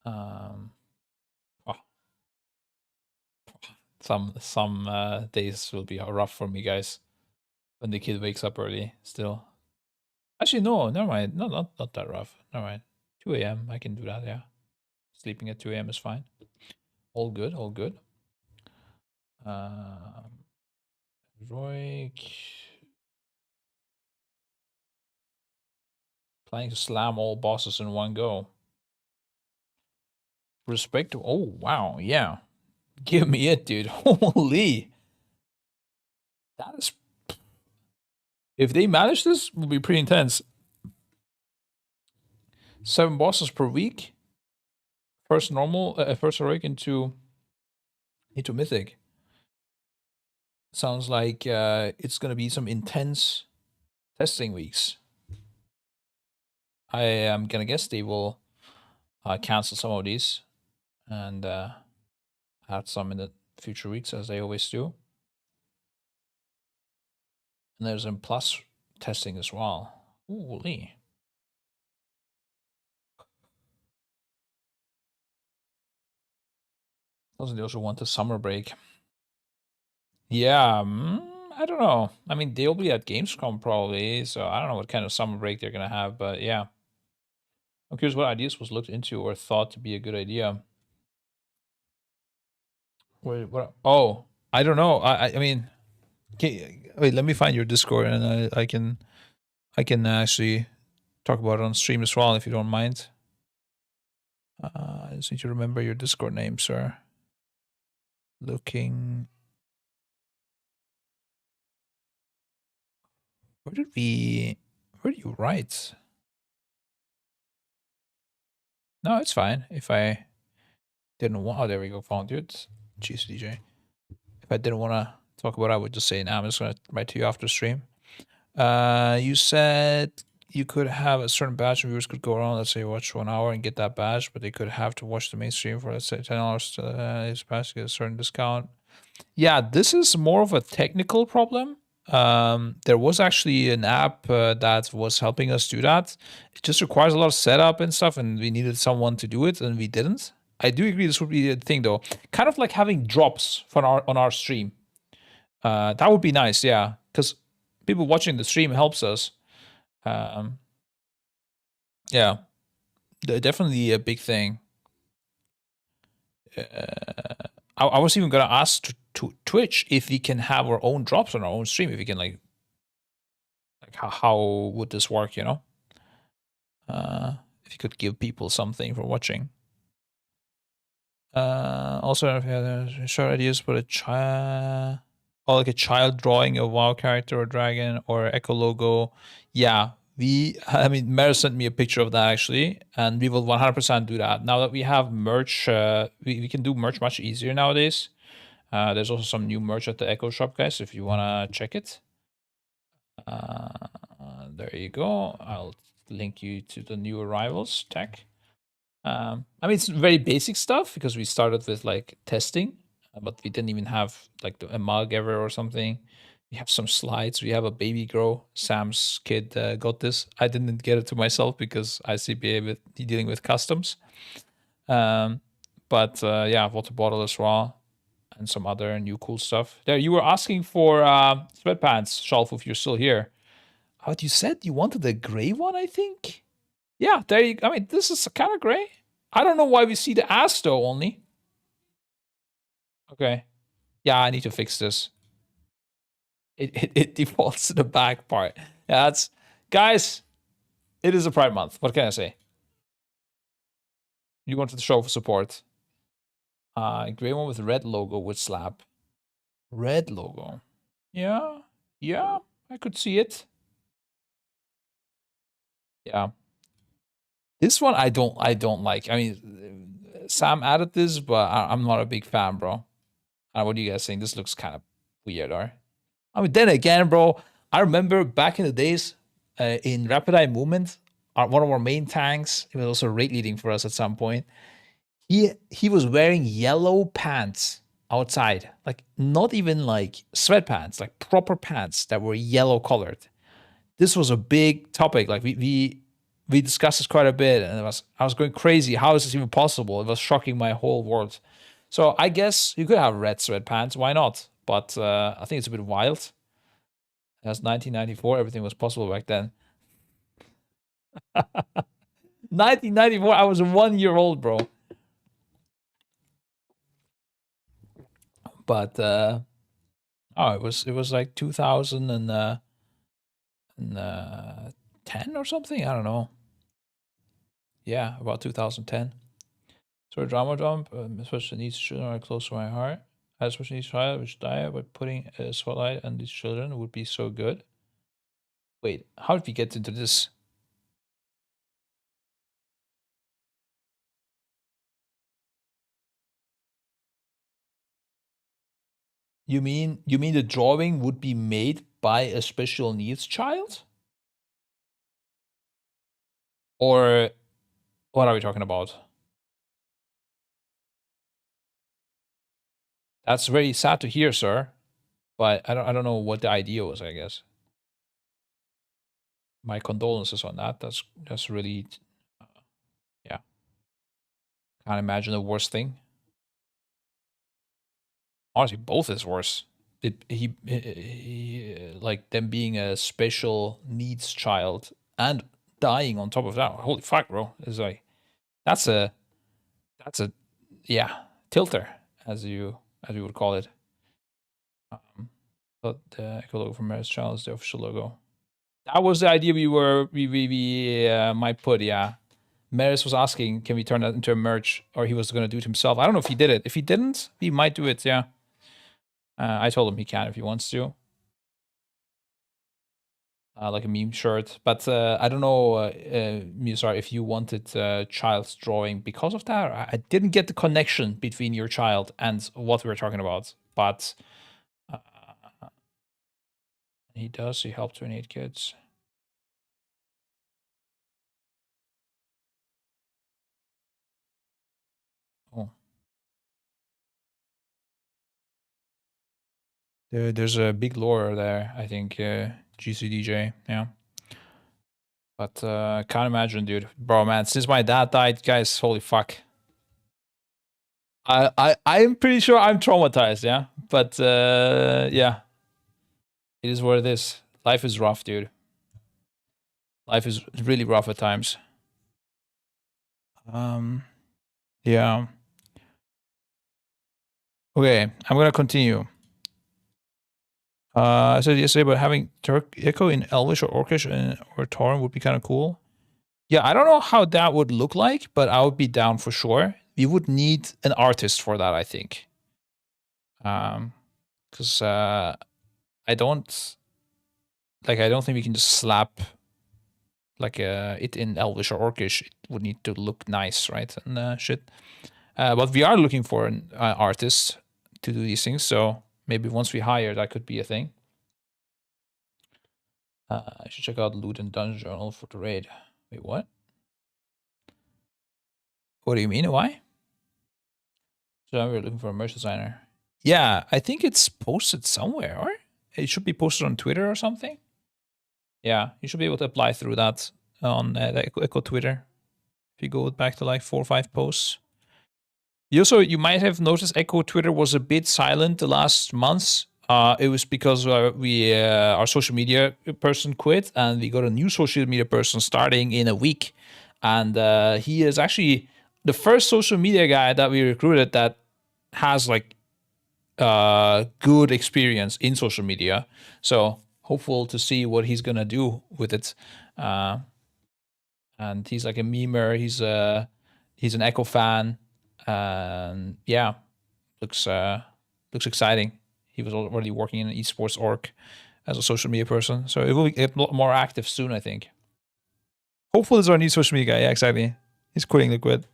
Oh, some days will be rough for me, guys. when the kid wakes up early still. Actually, no, never mind. No, not that rough. Never mind. 2 a.m. I can do that, yeah. Sleeping at 2 a.m. is fine. All good, all good. Roik. Planning to slam all bosses in one go. Respect to. Oh, wow, yeah. Give me it, dude. Holy. That is. If they manage this, it will be pretty intense. 7 bosses per week. First normal, first heroic into mythic. Sounds like it's gonna be some intense testing weeks. I am gonna guess they will cancel some of these and add some in the future weeks as they always do. And there's some plus testing as well. Holy. Doesn't they also want a summer break? Yeah, I don't know. I mean, they'll be at Gamescom probably, so I don't know what kind of summer break they're gonna have, but yeah. I'm curious what ideas was looked into or thought to be a good idea. Wait, what? Oh, I don't know. I mean, wait. Let me find your Discord, and I can actually talk about it on stream as well if you don't mind. I just need to remember your Discord name, sir. Looking. Where do you write? No, it's fine. If I didn't want, oh, there we go, found it. Jeez, DJ. If I didn't want to talk about it, I would just say, nah, I'm just going to write to you after stream. You said you could have a certain batch of viewers could go around, let's say watch 1 hour and get that badge, but they could have to watch the main stream for, let's say, $10 this batch to get a certain discount. Yeah, this is more of a technical problem. There was actually an app that was helping us do that. It just requires a lot of setup and stuff, and we needed someone to do it, and we didn't. I do agree this would be a thing though. Kind of like having drops on our stream. That would be nice, yeah, because people watching the stream helps us. Yeah, definitely a big thing. I was even gonna ask to Twitch if we can have our own drops on our own stream. If we can like how would this work? You know, if you could give people something for watching. Also, if you had short ideas for a child, or like a child drawing a WoW character or dragon or Echo logo, yeah. I mean, Mara sent me a picture of that actually, and we will 100% do that. Now that we have merch, we can do merch much easier nowadays. There's also some new merch at the Echo shop, guys, if you want to check it. There you go. I'll link you to the new arrivals tech. I mean, it's very basic stuff because we started with like testing, but we didn't even have like a mug ever or something. We have some slides. We have a baby grow. Sam's kid got this. I didn't get it to myself because I CPA with dealing with customs. But yeah, water bottle as well, and some other new cool stuff. There, you were asking for sweatpants, Shalf, if you're still here. What you said? You wanted the gray one, I think. Yeah, there you. I mean, this is kind of gray. I don't know why we see the ass though only. Okay. Yeah, I need to fix this. It defaults to the back part. Yeah, that's guys. It is a Pride Month. What can I say? You wanted to show for support. Gray one with red logo would slap. Red logo. Yeah, yeah, I could see it. Yeah. This one I don't like. I mean, Sam added this, but I'm not a big fan, bro. What are you guys saying? This looks kind of weird, or? I mean, then again, bro, I remember back in the days in Rapid Eye Movement, one of our main tanks, he was also rate leading for us at some point. He was wearing yellow pants outside, like not even like sweatpants, like proper pants that were yellow colored. This was a big topic. Like we discussed this quite a bit, and I was going crazy. How is this even possible? It was shocking my whole world. So I guess you could have red sweatpants. Why not? But I think it's a bit wild. That's 1994. Everything was possible back then. 1994. I was 1 year old, bro. But oh, it was like 2010 or something. I don't know. Yeah, about 2010. So drama dump, especially needs children are close to my heart. As special needs child which die, but putting a spotlight on these children would be so good. Wait, how did we get into this? You mean the drawing would be made by a special needs child? Or what are we talking about? That's very sad to hear, sir. But I don't know what the idea was, I guess. My condolences on that. That's really yeah. Can't imagine the worst thing. Honestly, both is worse. He like them being a special needs child and dying on top of that. Holy fuck, bro! It's like that's a yeah tilter as you would call it. But the Echo logo from Maris Child is the official logo. That was the idea we might put. Yeah, Maris was asking, can we turn that into a merch, or he was gonna do it himself. I don't know if he did it. If he didn't, he might do it. Yeah. I told him he can if he wants to. Like a meme shirt. But I don't know, Musar, if you wanted child's drawing because of that. I didn't get the connection between your child and what we were talking about. But he does. He helped 28 kids. Oh. There's a big lore there, I think, GCDJ, yeah. But can't imagine, dude. Bro, man, since my dad died, guys, holy fuck. I'm pretty sure I'm traumatized, yeah. But yeah. It is what it is. Life is rough, dude. Life is really rough at times. Yeah. Okay, I'm gonna continue. I said yesterday about having Turk Echo in Elvish or Orcish or Tauren would be kind of cool. Yeah, I don't know how that would look like, but I would be down for sure. We would need an artist for that, I think. Because I don't think we can just slap like it in Elvish or Orcish. It would need to look nice, right? And shit. But we are looking for an artist to do these things, so maybe once we hire, that could be a thing. I should check out Loot and Dungeon Journal for the raid. Wait, what? What do you mean? Why? So we're looking for a merch designer. Yeah, I think it's posted somewhere, or it should be posted on Twitter or something. Yeah, you should be able to apply through that on the Echo Twitter. If you go back to like 4 or 5 posts. You might have noticed Echo Twitter was a bit silent the last months. It was because our social media person quit, and we got a new social media person starting in a week. And he is actually the first social media guy that we recruited that has like good experience in social media. So hopeful to see what he's gonna do with it. And he's like a memer. He's an Echo fan. And yeah, looks exciting. He was already working in an esports org as a social media person, so it will get more active soon, I think. Hopefully, it's our new social media guy. Yeah, exactly. He's quitting Liquid.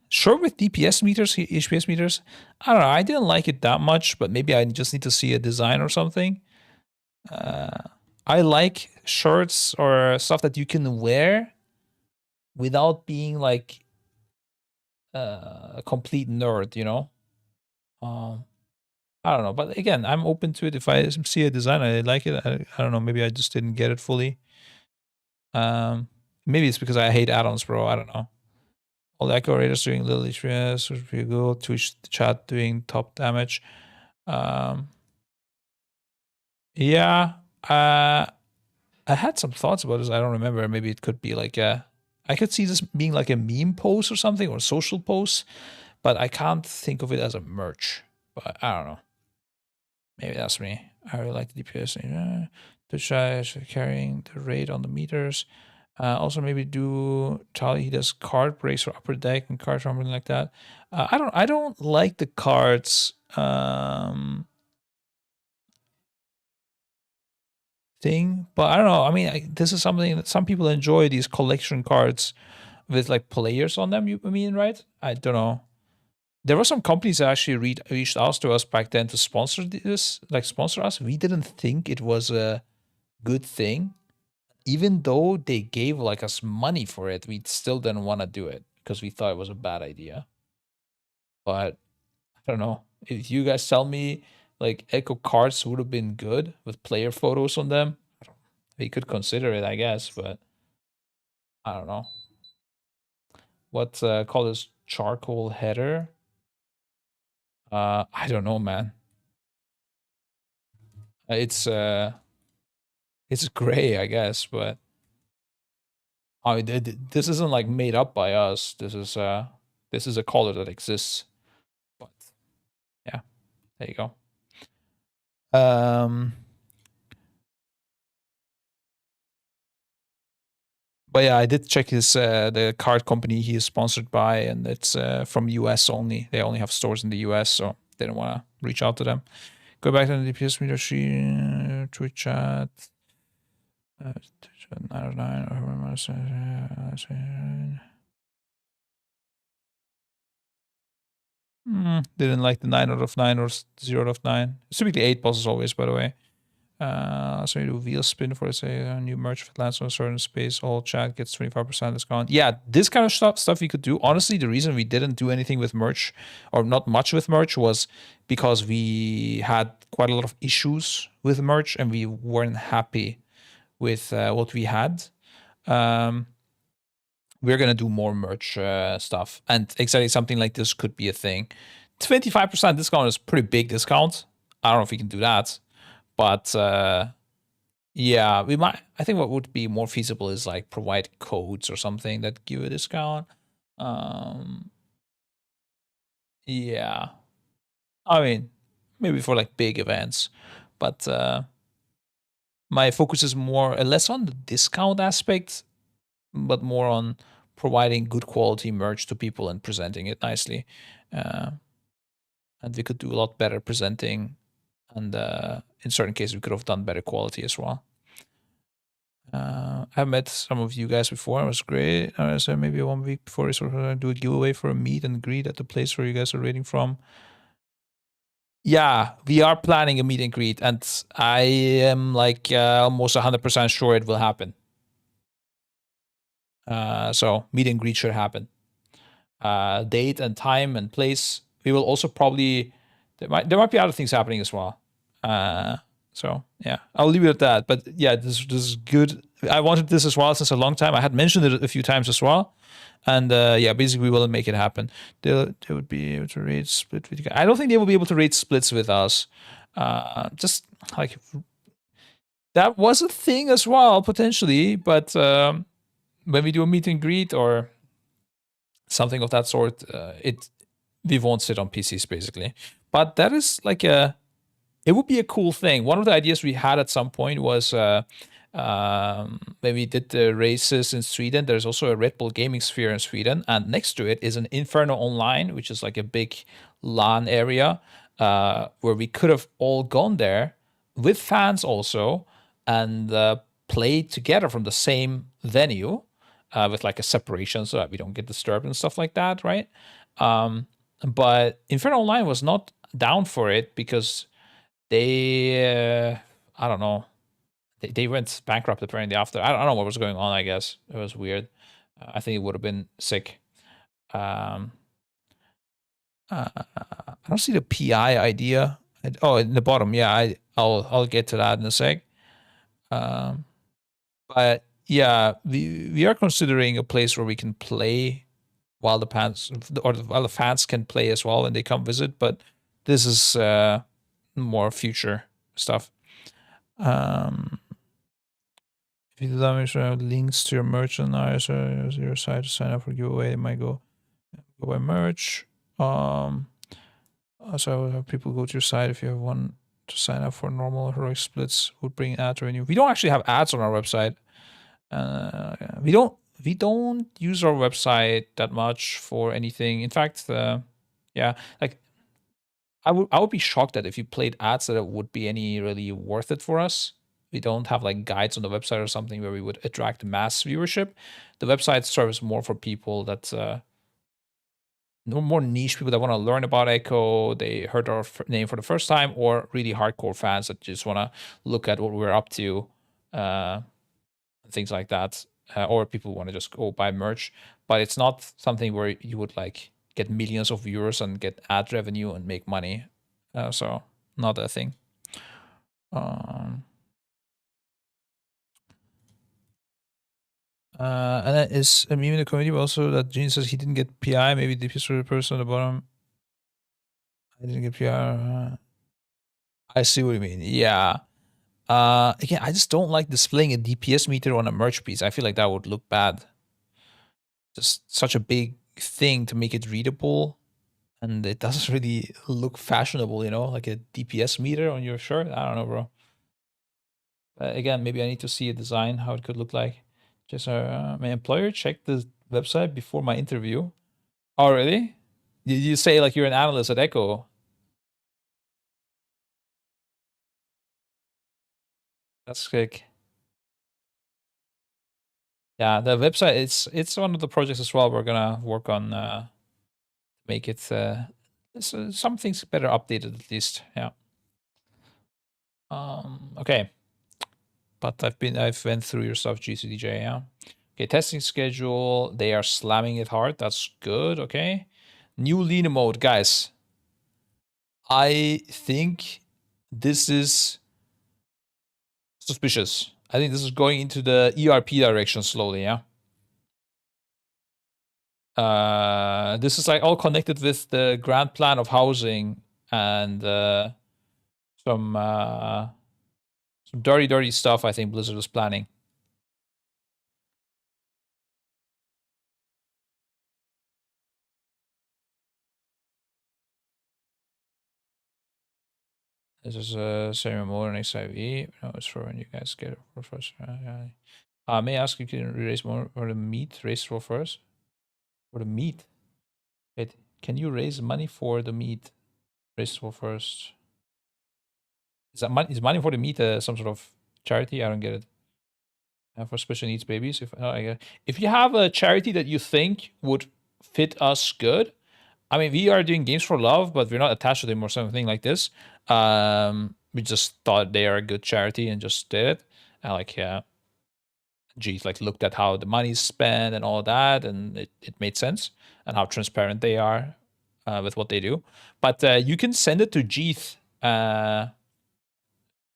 Sure, with DPS meters, HPS meters. I don't know. I didn't like it that much, but maybe I just need to see a design or something. I like shirts or stuff that you can wear without being like a complete nerd, you know? I don't know, but again, I'm open to it. If I see a design, I like it. I don't know, maybe I just didn't get it fully. Maybe it's because I hate add-ons, bro. I don't know. All Echo Raiders doing little HPS was pretty good. Twitch chat doing top damage. Yeah. I had some thoughts about this. I don't remember. Maybe it could be like I could see this being like a meme post or something, or a social post, but I can't think of it as a merch. But I don't know. Maybe that's me. I really like the DPS. Twitch is carrying the rate on the meters. Also, maybe do Charlie. He does card breaks for upper deck and cards or something like that. I don't like the cards. Thing, but I don't know. I mean, this is something that some people enjoy, these collection cards with like players on them. You mean, right? I don't know. There were some companies that actually reached out to us back then to sponsor this, like sponsor us. We didn't think it was a good thing, even though they gave like us money for it. We still didn't want to do it because we thought it was a bad idea. But I don't know. If you guys tell me like Echo cards would have been good with player photos on them, we could consider it, I guess, but I don't know. What call this charcoal header? I don't know, man. It's gray, I guess, but I mean, this isn't like made up by us. This is a color that exists. But yeah, there you go. But yeah, I did check his the card company he is sponsored by, and it's from US only. They only have stores in the US, so didn't want to reach out to them. Go back to the DPS meter sheet, Twitch chat. 909. Didn't like the 9 out of 9 or 0 out of 9. It's typically 8 bosses always, by the way. So you do wheel spin for, say, a new merch if it lands on a certain space. All chat gets 25% discount. Yeah, this kind of stuff you could do. Honestly, the reason we didn't do anything with merch, or not much with merch, was because we had quite a lot of issues with merch and we weren't happy with what we had. We're gonna do more merch stuff, and exactly something like this could be a thing. 25% discount is pretty big discount. I don't know if we can do that, but yeah, we might. I think what would be more feasible is like provide codes or something that give a discount. Yeah, I mean, maybe for like big events, but my focus is more less on the discount aspect, but more on providing good quality merch to people and presenting it nicely. And we could do a lot better presenting, and in certain cases we could have done better quality as well. I've met some of you guys before. It was great. So maybe 1 week before I sort of do a giveaway for a meet and greet at the place where you guys are raiding from. Yeah, we are planning a meet and greet, and I am like almost 100% sure it will happen. So meet and greet should happen. Date and time and place. We will also probably there might be other things happening as well. So yeah, I'll leave it at that. But yeah, this is good. I wanted this as well since a long time. I had mentioned it a few times as well. And yeah, basically we will make it happen. They would be able to raid split with you guys. I don't think they will be able to raid splits with us. Just like that was a thing as well, potentially, but when we do a meet and greet or something of that sort, we won't sit on PCs basically. But that is like it would be a cool thing. One of the ideas we had at some point was when we did the races in Sweden, there's also a Red Bull gaming sphere in Sweden, and next to it is an Inferno Online, which is like a big LAN area where we could have all gone there with fans also and played together from the same venue with like a separation so that we don't get disturbed and stuff like that, right? But Inferno Online was not down for it because they, I don't know, they went bankrupt apparently after. I don't know what was going on. I guess it was weird. I think it would have been sick. I don't see the PI idea. Oh, in the bottom. Yeah, I'll get to that in a sec. But yeah, we are considering a place where we can play while the fans can play as well when they come visit. But this is more future stuff. If you damage links to your merchandise or your site to sign up for giveaway, it might go by merch. So I will have people go to your site if you have one to sign up for normal heroic splits would bring ad revenue. We don't actually have ads on our website. We don't use our website that much for anything. In fact, yeah, like I would be shocked that if you played ads that it would be any really worth it for us. We don't have like guides on the website or something where we would attract mass viewership. The website serves more for people that more niche people that want to learn about Echo. They heard our name for the first time, or really hardcore fans that just want to look at what we're up to, things like that, or people want to just go buy merch. But it's not something where you would like get millions of viewers and get ad revenue and make money. So not a thing. And then is a meme in the community also that Gene says he didn't get PI. Maybe the piece of the person at the bottom. I didn't get PR. I see what you mean. Yeah. Again, I just don't like displaying a DPS meter on a merch piece. I feel like that would look bad. Just such a big thing to make it readable, and it doesn't really look fashionable, you know, like a DPS meter on your shirt. I don't know, bro. Again, maybe I need to see a design how it could look like. Just my employer checked the website before my interview. Oh, really? Did you say like you're an analyst at Echo? That's sick. Yeah, the website, it's one of the projects as well we're gonna work on make it some things better updated at least. Yeah. Okay. But I've went through your stuff, GCDJ, yeah. Okay, testing schedule. They are slamming it hard. That's good. Okay. New Lina mode, guys. I think this is suspicious. I think this is going into the ERP direction slowly, yeah. This is like all connected with the grand plan of housing and some dirty stuff I think Blizzard was planning. This is Serial Mode and XIV. No, it's for when you guys get it for first. May I ask if you can raise more for the meat? Raise for first? For the meat? Wait, can you raise money for the meat? Raise for first. Is that money? Is money for the meat some sort of charity? I don't get it. For special needs babies, if you have a charity that you think would fit us good, I mean, we are doing Games for Love, but we're not attached to them or something like this. We just thought they are a good charity and just did it. Geez, like looked at how the money's spent and all that, and it made sense, and how transparent they are with what they do. But you can send it to Jeeth.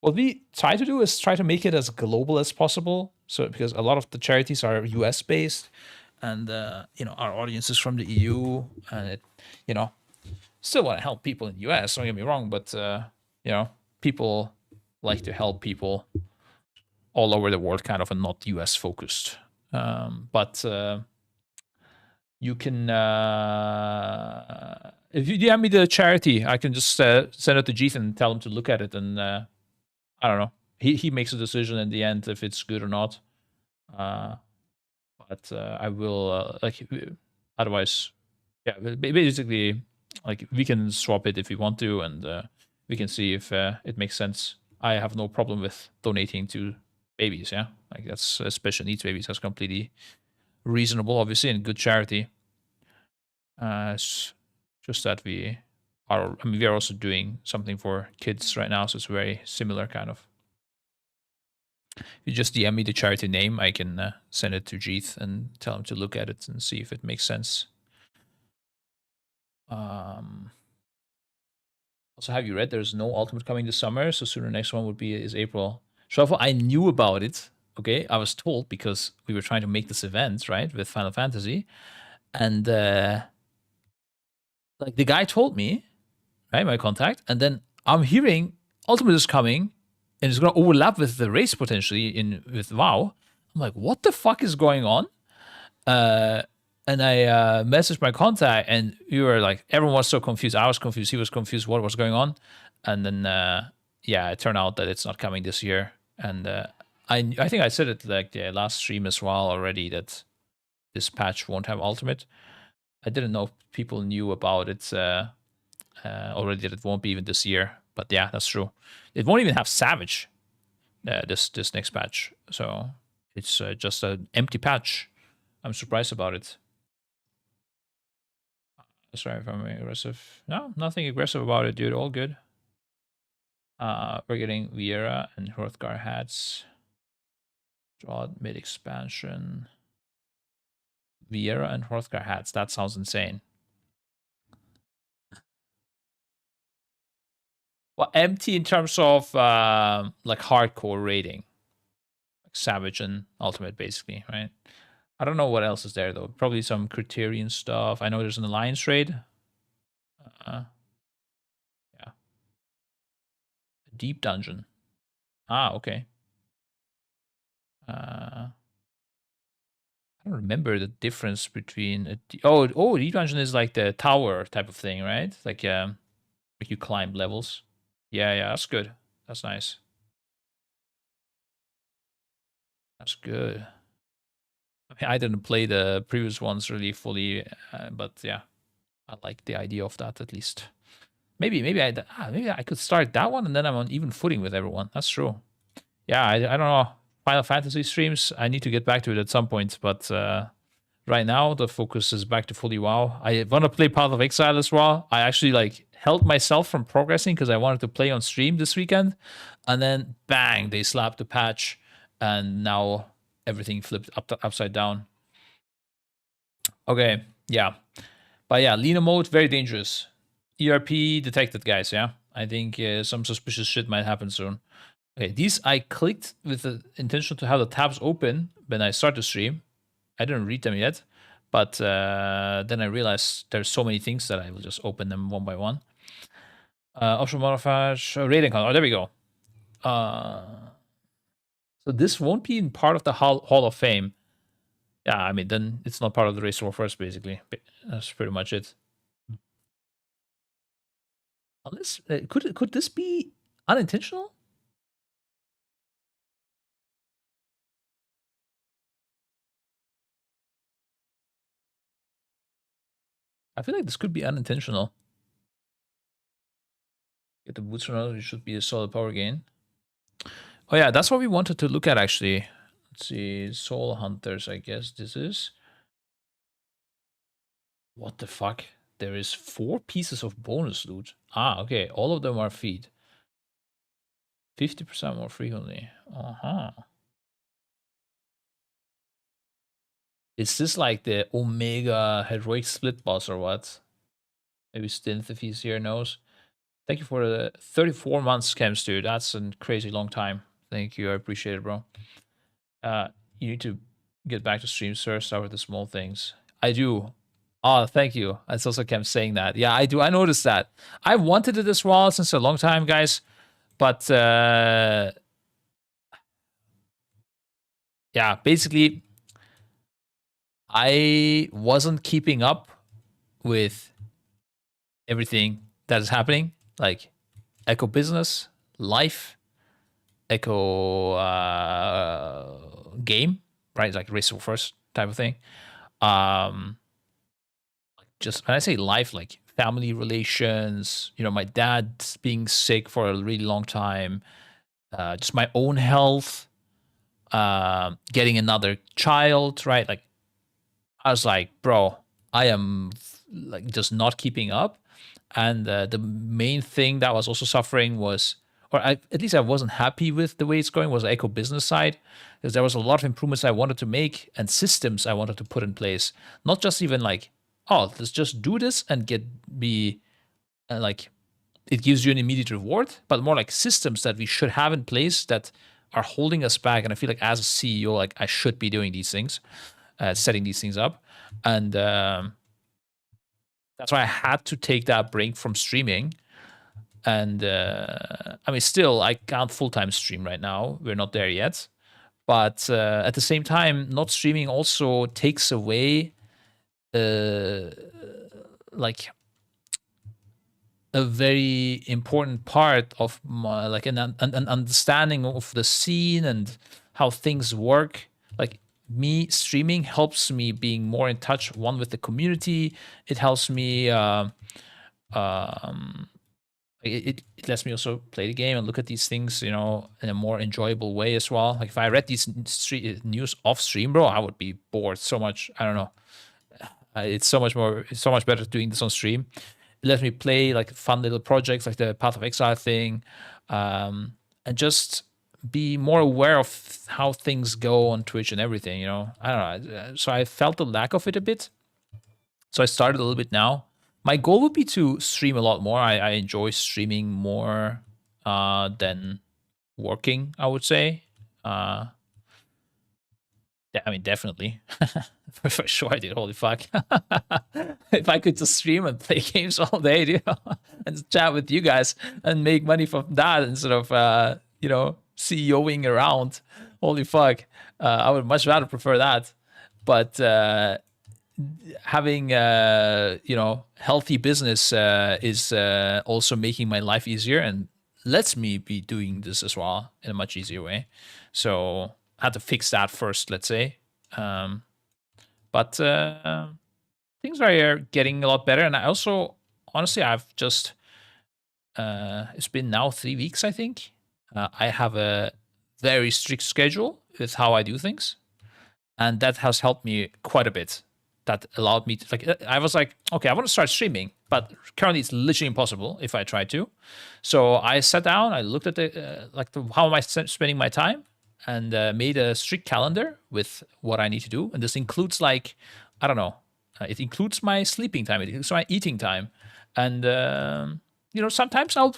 What we try to do is try to make it as global as possible. So because a lot of the charities are US based, and you know, our audience is from the EU, and it, you know, still want to help people in the US. Don't get me wrong, but you know, people like to help people all over the world, kind of, and not US focused. But you can, if you DM me the charity, I can just send it to Jeeth and tell him to look at it, and I don't know. He makes a decision in the end if it's good or not. But I will like otherwise, yeah. Basically, like we can swap it if we want to, and we can see if it makes sense. I have no problem with donating to babies. Yeah, like that's special needs babies. That's completely reasonable, obviously, and good charity. It's just that we are. I mean, we are also doing something for kids right now, so it's very similar, kind of. If you just DM me the charity name, I can send it to Jeeth and tell him to look at it and see if it makes sense. Also, have you read there's no Ultimate coming this summer, so soon the next one would be is April. Shuffle, I knew about it. Okay, I was told because we were trying to make this event, right, with Final Fantasy. And like the guy told me, right, my contact, and then I'm hearing Ultimate is coming and it's gonna overlap with the race potentially in with WoW. I'm like, what the fuck is going on? And I messaged my contact, and we were like, everyone was so confused. I was confused. He was confused. What was going on? And then, yeah, it turned out that it's not coming this year. And I think I said it like the last stream as well already that this patch won't have ultimate. I didn't know if people knew about it already that it won't be even this year. But yeah, that's true. It won't even have Savage this next patch. So it's just an empty patch. I'm surprised about it. Sorry if I'm aggressive. No, nothing aggressive about it, dude. All good. We're getting Viera and Hrothgar hats. Draw mid expansion. Viera and Hrothgar hats. That sounds insane. Well, empty in terms of like hardcore rating, like Savage and Ultimate, basically, right? I don't know what else is there though. Probably some Criterion stuff. I know there's an Alliance raid. Yeah. A deep dungeon. Ah, okay. I don't remember the difference between a deep dungeon is like the tower type of thing, right? Like you climb levels. Yeah, that's good. That's nice. That's good. I mean, I didn't play the previous ones really fully, but yeah, I like the idea of that at least. Maybe I could start that one and then I'm on even footing with everyone. That's true. Yeah, I don't know. Final Fantasy streams, I need to get back to it at some point, but right now the focus is back to fully WoW. I want to play Path of Exile as well. I actually like held myself from progressing because I wanted to play on stream this weekend, and then bang, they slapped the patch, and now everything flipped upside down. Okay, yeah, but yeah, Lena mode very dangerous. ERP detected, guys. Yeah, I think some suspicious shit might happen soon. Okay, these I clicked with the intention to have the tabs open when I start the stream. I didn't read them yet, but then I realized there's so many things that I will just open them one by one. Optional modifier, rating color. Oh, there we go. So this won't be in part of the Hall of Fame. Yeah, I mean, then it's not part of the Race War First, basically. That's pretty much it. Unless, could this be unintentional? I feel like this could be unintentional. Get the boots from it should be a solid power gain. Oh yeah, that's what we wanted to look at actually. Let's see, Soul Hunters, I guess this is. What the fuck? There is 4 pieces of bonus loot. Ah, okay, all of them are feed. 50% more frequently. Uh-huh. Is this like the Omega Heroic Split boss or what? Maybe Stinth, if he's here, knows. Thank you for the 34 months, Chems, dude. That's a crazy long time. Thank you. I appreciate it, bro. You need to get back to stream, sir. Start with the small things. I do. Oh, thank you. That's also Chem saying that. Yeah, I do. I noticed that. I wanted it as well since a long time, guys. But yeah, basically, I wasn't keeping up with everything that is happening, like Echo Business, Life, Echo Game, right? Like Race War First type of thing. Just when I say life, like family relations, you know, my dad being sick for a really long time, just my own health, getting another child, right? Like, I was like, bro, I am like just not keeping up. And the main thing that was also suffering was, at least I wasn't happy with the way it's going, was the Echo Business side, because there was a lot of improvements I wanted to make and systems I wanted to put in place. Not just even like, oh, let's just do this and be like, it gives you an immediate reward, but more like systems that we should have in place that are holding us back. And I feel like as a CEO, like I should be doing these things. setting these things up. And that's why I had to take that break from streaming. And I mean, still, I can't full-time stream right now. We're not there yet. But at the same time, not streaming also takes away like a very important part of my, like an understanding of the scene and how things work. Like me streaming helps me being more in touch, one, with the community. It helps me it lets me also play the game and look at these things, you know, in a more enjoyable way as well. Like if I read these news off stream, bro, I would be bored so much. I don't know. It's so much better doing this on stream. It lets me play like fun little projects like the Path of Exile thing, and just be more aware of how things go on Twitch and everything, you know. I don't know. So I felt the lack of it a bit. So I started a little bit now. My goal would be to stream a lot more. I enjoy streaming more than working, I would say. I mean, definitely. For sure I did. Holy fuck. If I could just stream and play games all day, you know, and chat with you guys and make money from that instead of, you know, CEOing around. Holy fuck. I would much rather prefer that. But having, you know, healthy business is also making my life easier and lets me be doing this as well in a much easier way. So I had to fix that first, let's say. But things are getting a lot better. And I also, honestly, I've just, it's been now 3 weeks, I think. I have a very strict schedule with how I do things. And that has helped me quite a bit. That allowed me to, like, I was like, okay, I want to start streaming, but currently it's literally impossible if I try to. So I sat down, I looked at the, how am I spending my time, and made a strict calendar with what I need to do. And this includes, like, I don't know, it includes my sleeping time, it includes my eating time. And, you know, sometimes I'll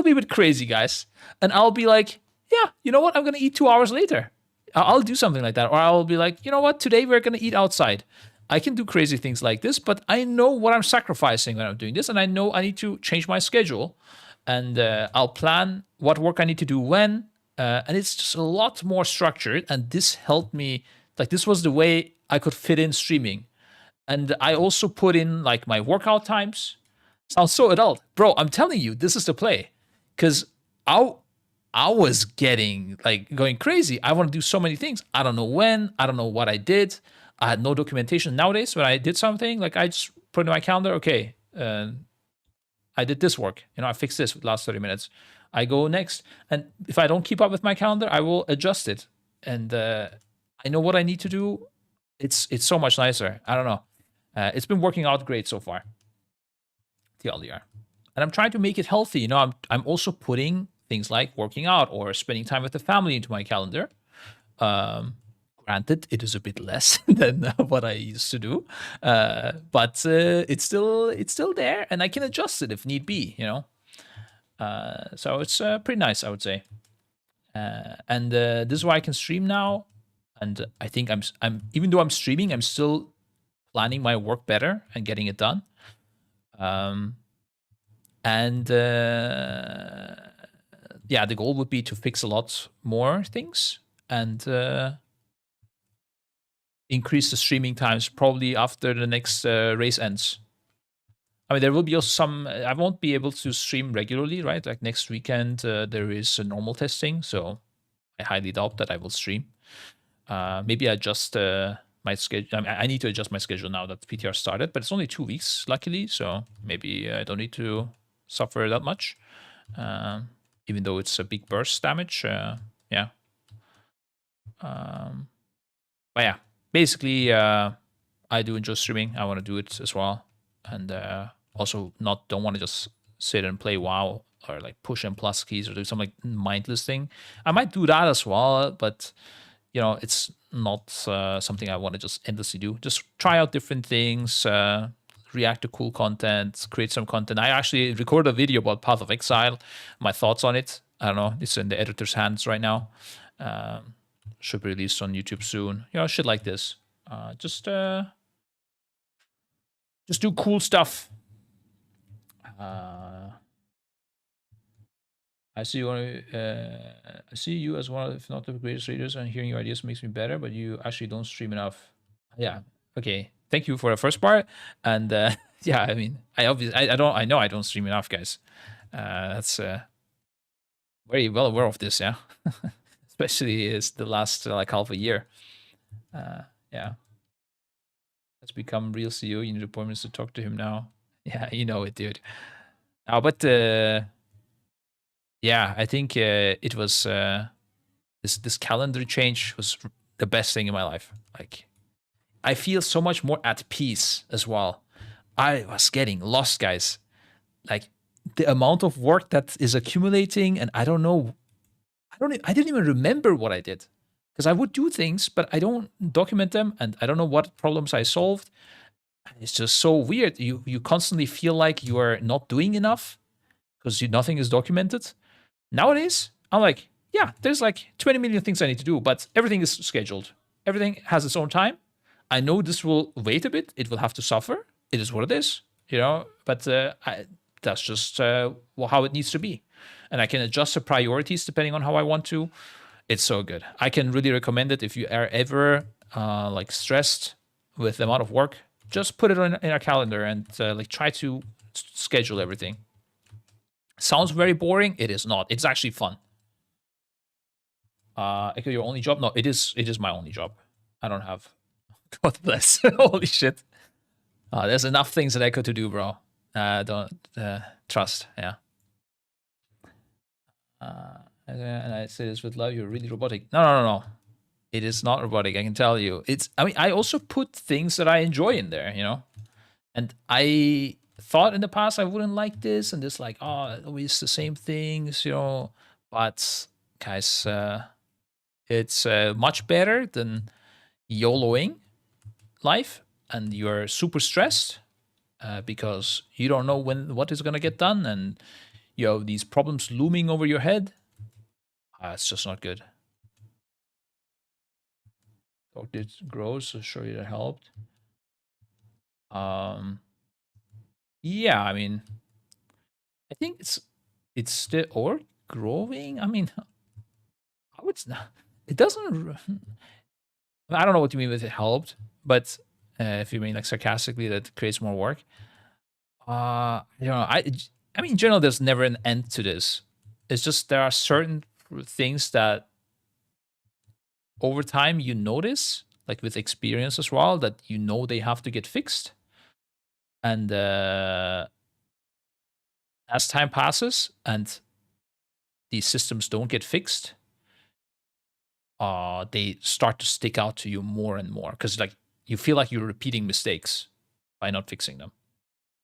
be a bit crazy, guys. And I'll be like, yeah, you know what? I'm going to eat 2 hours later. I'll do something like that. Or I'll be like, you know what? Today we're going to eat outside. I can do crazy things like this, but I know what I'm sacrificing when I'm doing this. And I know I need to change my schedule. And I'll plan what work I need to do when. And it's just a lot more structured. And this helped me. Like, this was the way I could fit in streaming. And I also put in, like, my workout times. Sounds so adult. Bro, I'm telling you, this is the play. Because I was getting, like, going crazy. I want to do so many things. I don't know when. I don't know what I did. I had no documentation. Nowadays, when I did something, like, I just put in my calendar, okay, I did this work. You know, I fixed this last 30 minutes. I go next. And if I don't keep up with my calendar, I will adjust it. And I know what I need to do. It's so much nicer. I don't know. It's been working out great so far. TLDR. And I'm trying to make it healthy. You know, I'm also putting things like working out or spending time with the family into my calendar. Granted, it is a bit less than what I used to do, but it's still there, and I can adjust it if need be. You know, so it's pretty nice, I would say. And this is why I can stream now, and I think I'm even though I'm streaming, I'm still planning my work better and getting it done. And yeah, the goal would be to fix a lot more things and increase the streaming times probably after the next race ends. I mean, there will be also some, I won't be able to stream regularly, right? Like next weekend, there is a normal testing, so I highly doubt that I will stream. Maybe adjust my schedule. I mean, I need to adjust my schedule now that PTR started, but it's only 2 weeks, luckily, so maybe I don't need to suffer that much, even though it's a big burst damage. Yeah. But yeah, basically, I do enjoy streaming. I want to do it as well, and also don't want to just sit and play WoW or like push in plus keys or do some like mindless thing. I might do that as well, but you know, it's not something I want to just endlessly do. Just try out different things, react to cool content, create some content. I actually recorded a video about Path of Exile, my thoughts on it. I don't know, it's in the editor's hands right now. Should be released on YouTube soon. You know, shit like this. Just do cool stuff. I see I see you as one of, if not the greatest readers, and hearing your ideas makes me better. But you actually don't stream enough. Yeah. Okay. Thank you for the first part. And yeah, I mean, I know I don't stream enough, guys. That's very well aware of this. Yeah. Especially is the last like half a year. Yeah. Let's become real CEO. You need appointments to talk to him now. Yeah, you know it, dude. But yeah, I think it was this calendar change was the best thing in my life. Like, I feel so much more at peace as well. I was getting lost, guys. Like, the amount of work that is accumulating, and I don't know, I didn't even remember what I did, because I would do things, but I don't document them, and I don't know what problems I solved. It's just so weird. You constantly feel like you are not doing enough because nothing is documented. Nowadays, I'm like, yeah, there's like 20 million things I need to do, but everything is scheduled. Everything has its own time. I know this will wait a bit. It will have to suffer. It is what it is, you know. But that's just how it needs to be, and I can adjust the priorities depending on how I want to. It's so good. I can really recommend it if you are ever like stressed with the amount of work. Just put it in a calendar and like try to schedule everything. Sounds very boring. It is not. It's actually fun. Echo, your only job? No, it is my only job. I don't have. God bless. Holy shit. There's enough things at Echo to do, bro. Don't trust. Yeah. And I say this with love. You're really robotic. No. It is not robotic. I can tell you. I mean, I also put things that I enjoy in there, you know. And I thought in the past I wouldn't like this, and it's like, oh, always the same things, you know. But guys, it's much better than YOLOing life, and you're super stressed because you don't know what is gonna get done, and you have these problems looming over your head. It's just not good. Dog did grow, so sure that helped. Yeah, I mean, I think it's still or growing. I mean, how it's not. It doesn't. I don't know what you mean with it helped, but if you mean like sarcastically that creates more work, you know, I mean, in general, there's never an end to this. It's just there are certain things that over time you notice, like with experience as well, that you know they have to get fixed, and as time passes and these systems don't get fixed, they start to stick out to you more and more because like you feel like you're repeating mistakes by not fixing them.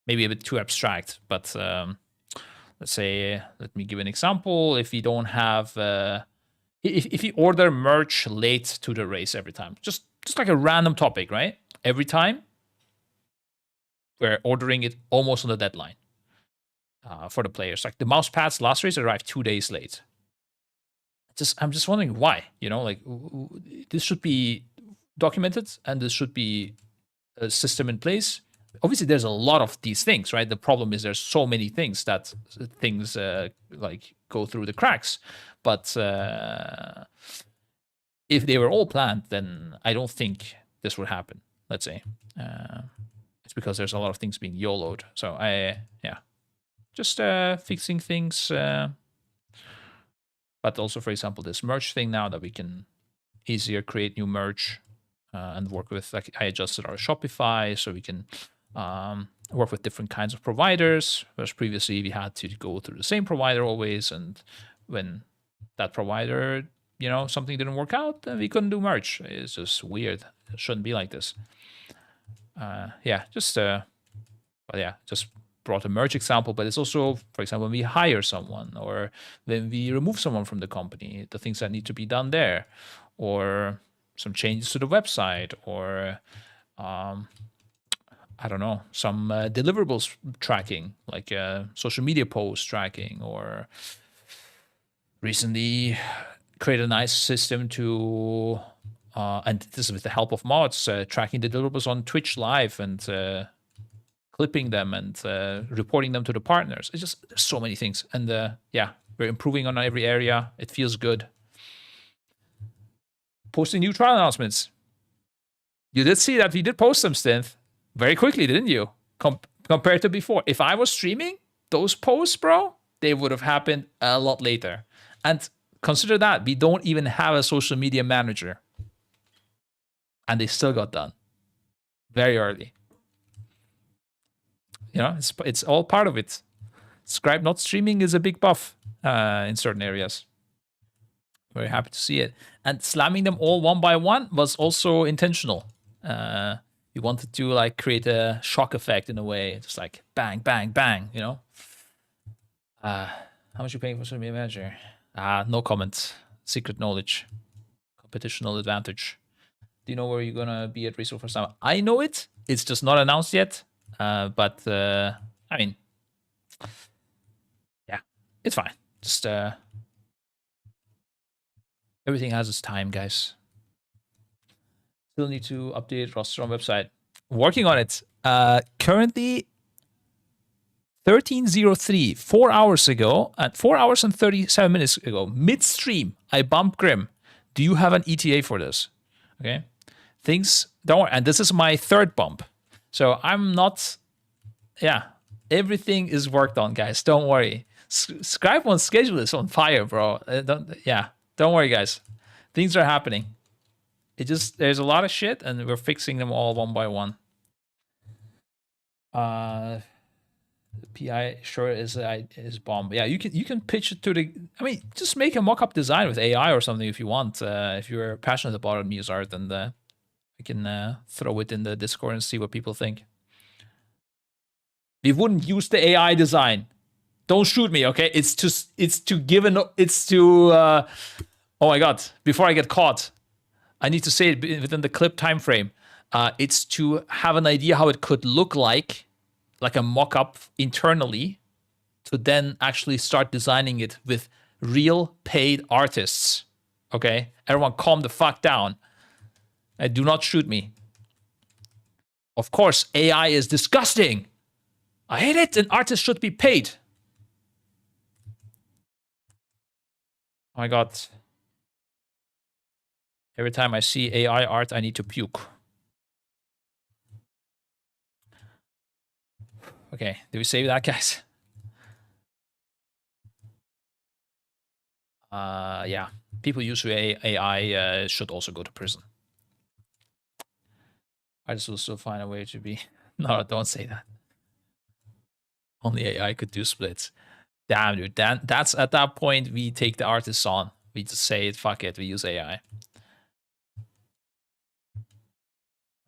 Maybe a bit too abstract, but let's say, let me give an example. If you don't have, if you order merch late to the race every time, just like a random topic, right? Every time we're ordering it almost on the deadline for the players. Like the mouse pads last race arrived 2 days late. I'm just wondering why, you know, like this should be documented and this should be a system in place. Obviously there's a lot of these things, right? The problem is there's so many things that things like go through the cracks. But if they were all planned, then I don't think this would happen, let's say. It's because there's a lot of things being YOLO'd. So yeah, just fixing things. But also, for example, this merch thing now that we can easier create new merch and work with, like I adjusted our Shopify so we can work with different kinds of providers, whereas previously we had to go through the same provider always. And when that provider, you know, something didn't work out, then we couldn't do merch. It's just weird. It shouldn't be like this. Yeah, just brought a merge example, but it's also, for example, when we hire someone or when we remove someone from the company, the things that need to be done there, or some changes to the website, or I don't know, some deliverables tracking, like social media post tracking, or recently create a nice system to And this is with the help of mods, tracking the deliverables on Twitch Live and clipping them and reporting them to the partners. It's just there's so many things. And yeah, we're improving on every area. It feels good. Posting new trial announcements. You did see that we did post them, Stinth, very quickly, didn't you? Compared to before. If I was streaming, those posts, bro, they would have happened a lot later. And consider that we don't even have a social media manager. And they still got done very early. You know, it's all part of it. Scribe not streaming is a big buff in certain areas. Very happy to see it. And slamming them all one by one was also intentional. We wanted to like create a shock effect in a way, just like bang, bang, bang. You know. How much you paying for social media manager? No comment. Secret knowledge. Competitional advantage. Do you know where you're gonna be at Resource first time? I know it. It's just not announced yet. But I mean, yeah, it's fine. Just everything has its time, guys. Still need to update roster on website. Working on it. Currently 13:03, 4 hours ago, at 4 hours and 37 minutes ago, midstream, I bumped Grim. Do you have an ETA for this? Okay. Things don't worry. And this is my third bump. So I'm not, yeah, everything is worked on, guys. Don't worry. Scribe on schedule is on fire, bro. Don't worry, guys. Things are happening. It just, there's a lot of shit and we're fixing them all one by one. PI sure is bomb. Yeah, you can pitch it to the, I mean, just make a mock-up design with AI or something if you want. If you're passionate about it, Muse Art, and I can throw it in the Discord and see what people think. We wouldn't use the AI design. Don't shoot me, okay? It's to give oh my god, before I get caught, I need to say it within the clip time frame. It's to have an idea how it could look like a mock-up internally, to then actually start designing it with real paid artists. Okay? Everyone calm the fuck down. And do not shoot me. Of course, AI is disgusting. I hate it, and artists should be paid. Oh my god. Every time I see AI art, I need to puke. Okay, did we save that, guys? Yeah. People using AI should also go to prison. I just will still find a way to be... No, don't say that. Only AI could do splits. Damn, dude. That's at that point, we take the artists on. We just say it, fuck it, we use AI.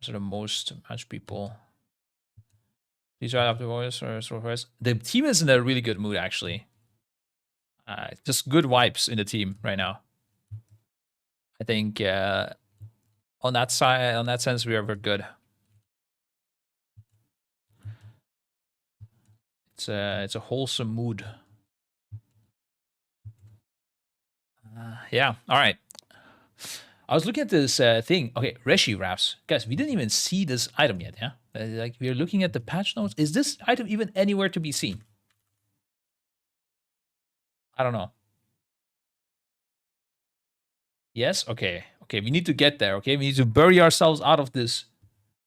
So the most match people... These are after voice or so forth. The team is in a really good mood, actually. Just good vibes in the team right now. I think on that side, on that sense, we are very good. It's a wholesome mood. Yeah. All right. I was looking at this thing. Okay, Reshi wraps. Guys, we didn't even see this item yet, yeah? Like, we're looking at the patch notes. Is this item even anywhere to be seen? I don't know. Yes? Okay. Okay, we need to get there, okay? We need to bury ourselves out of this.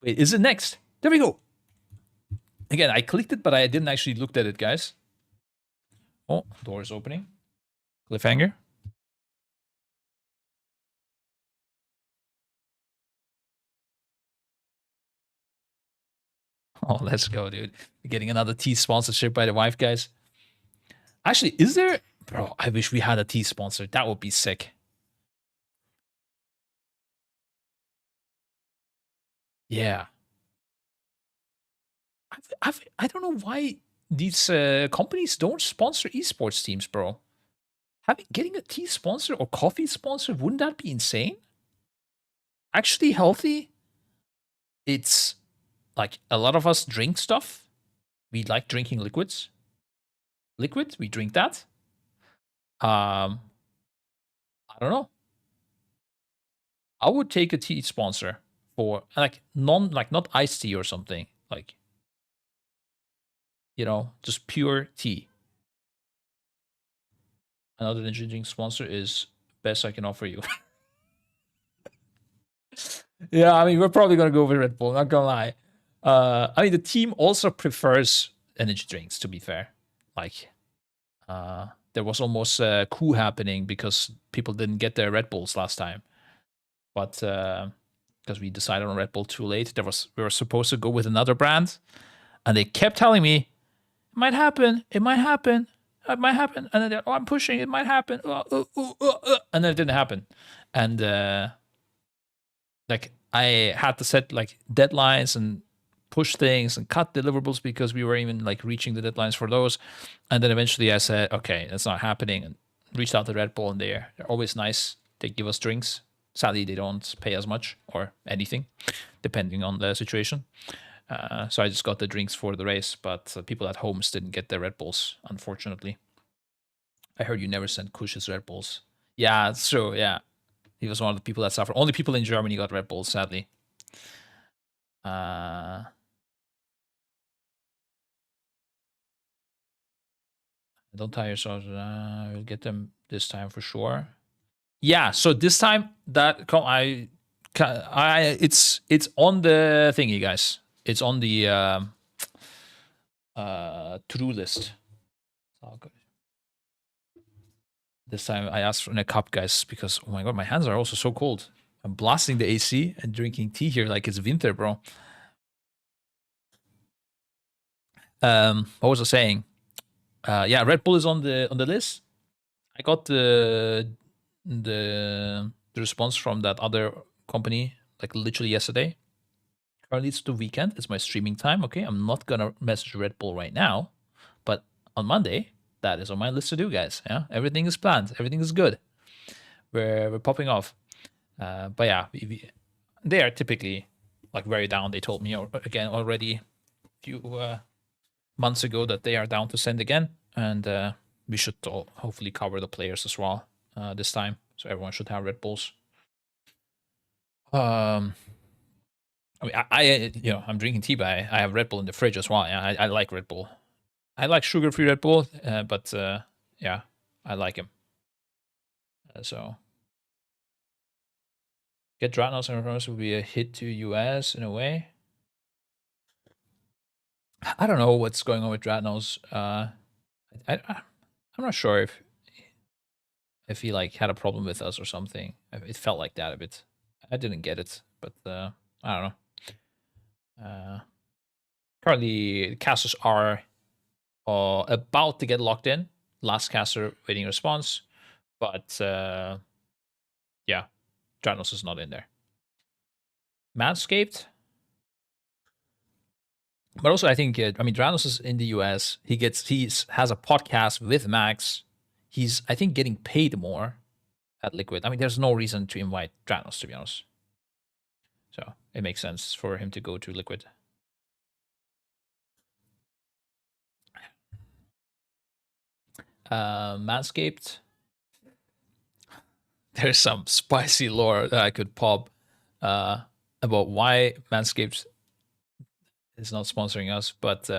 Wait, is it next? There we go. Again, I clicked it, but I didn't actually look at it, guys. Oh, door is opening. Cliffhanger. Oh, let's go, dude. We're getting another tea sponsorship by the wife, guys. Actually, is there... Bro, I wish we had a tea sponsor. That would be sick. Yeah. I don't know why these companies don't sponsor esports teams, bro. Getting a tea sponsor or coffee sponsor, wouldn't that be insane? Actually healthy. It's like a lot of us drink stuff. We like drinking liquids. Liquid, we drink that. I don't know. I would take a tea sponsor for like not iced tea or something, like, just pure tea. Another energy drink sponsor is best I can offer you. Yeah, I mean, we're probably gonna go with Red Bull. Not gonna lie. I mean, the team also prefers energy drinks. To be fair, like, there was almost a coup happening because people didn't get their Red Bulls last time, but because we decided on Red Bull too late, we were supposed to go with another brand, and they kept telling me it might happen, it might happen, it might happen, and then I'm pushing, it might happen, and then it didn't happen, and like I had to set like deadlines and push things and cut deliverables because we were even like reaching the deadlines for those, and then eventually I said, okay, that's not happening, and reached out to Red Bull, and they're always nice. They give us drinks. Sadly, they don't pay as much or anything, depending on the situation. So I just got the drinks for the race, but people at homes didn't get their Red Bulls, unfortunately. I heard you never sent Kush's Red Bulls. Yeah, it's true. Yeah, he was one of the people that suffered. Only people in Germany got Red Bulls, sadly. Don't tire yourself. We'll get them this time for sure. Yeah. So this time it's on the thingy, guys. It's on the to-do list. Oh, good. This time I asked for a cup, guys, because oh my god, my hands are also so cold. I'm blasting the AC and drinking tea here like it's winter, bro. What was I saying? Yeah, Red Bull is on the list. I got the response from that other company like literally yesterday. Currently it's the weekend. It's my streaming time. Okay, I'm not gonna message Red Bull right now, but on Monday that is on my list to do, guys. Yeah, everything is planned. Everything is good. We're popping off. But yeah, they are typically like very down. They told me again already a few months ago that they are down to send again, and we should hopefully cover the players as well this time, so everyone should have Red Bulls. I mean, I'm drinking tea, but I have Red Bull in the fridge as well. Yeah, I like Red Bull. I like sugar-free Red Bull, but yeah, I like him. So get Dranos and Reverse would be a hit to US in a way. I don't know what's going on with Dranos. I'm not sure if he like had a problem with us or something. It felt like that a bit. I didn't get it, but I don't know. Currently, casters are about to get locked in. Last caster waiting response, but yeah, Dranos is not in there. Manscaped. But also, I think I mean Dranos is in the US. He has a podcast with Max. He's I think getting paid more at Liquid. I mean, there's no reason to invite Dranos, to be honest. So it makes sense for him to go to Liquid. Manscaped. There's some spicy lore that I could pop about why Manscaped is not sponsoring us, but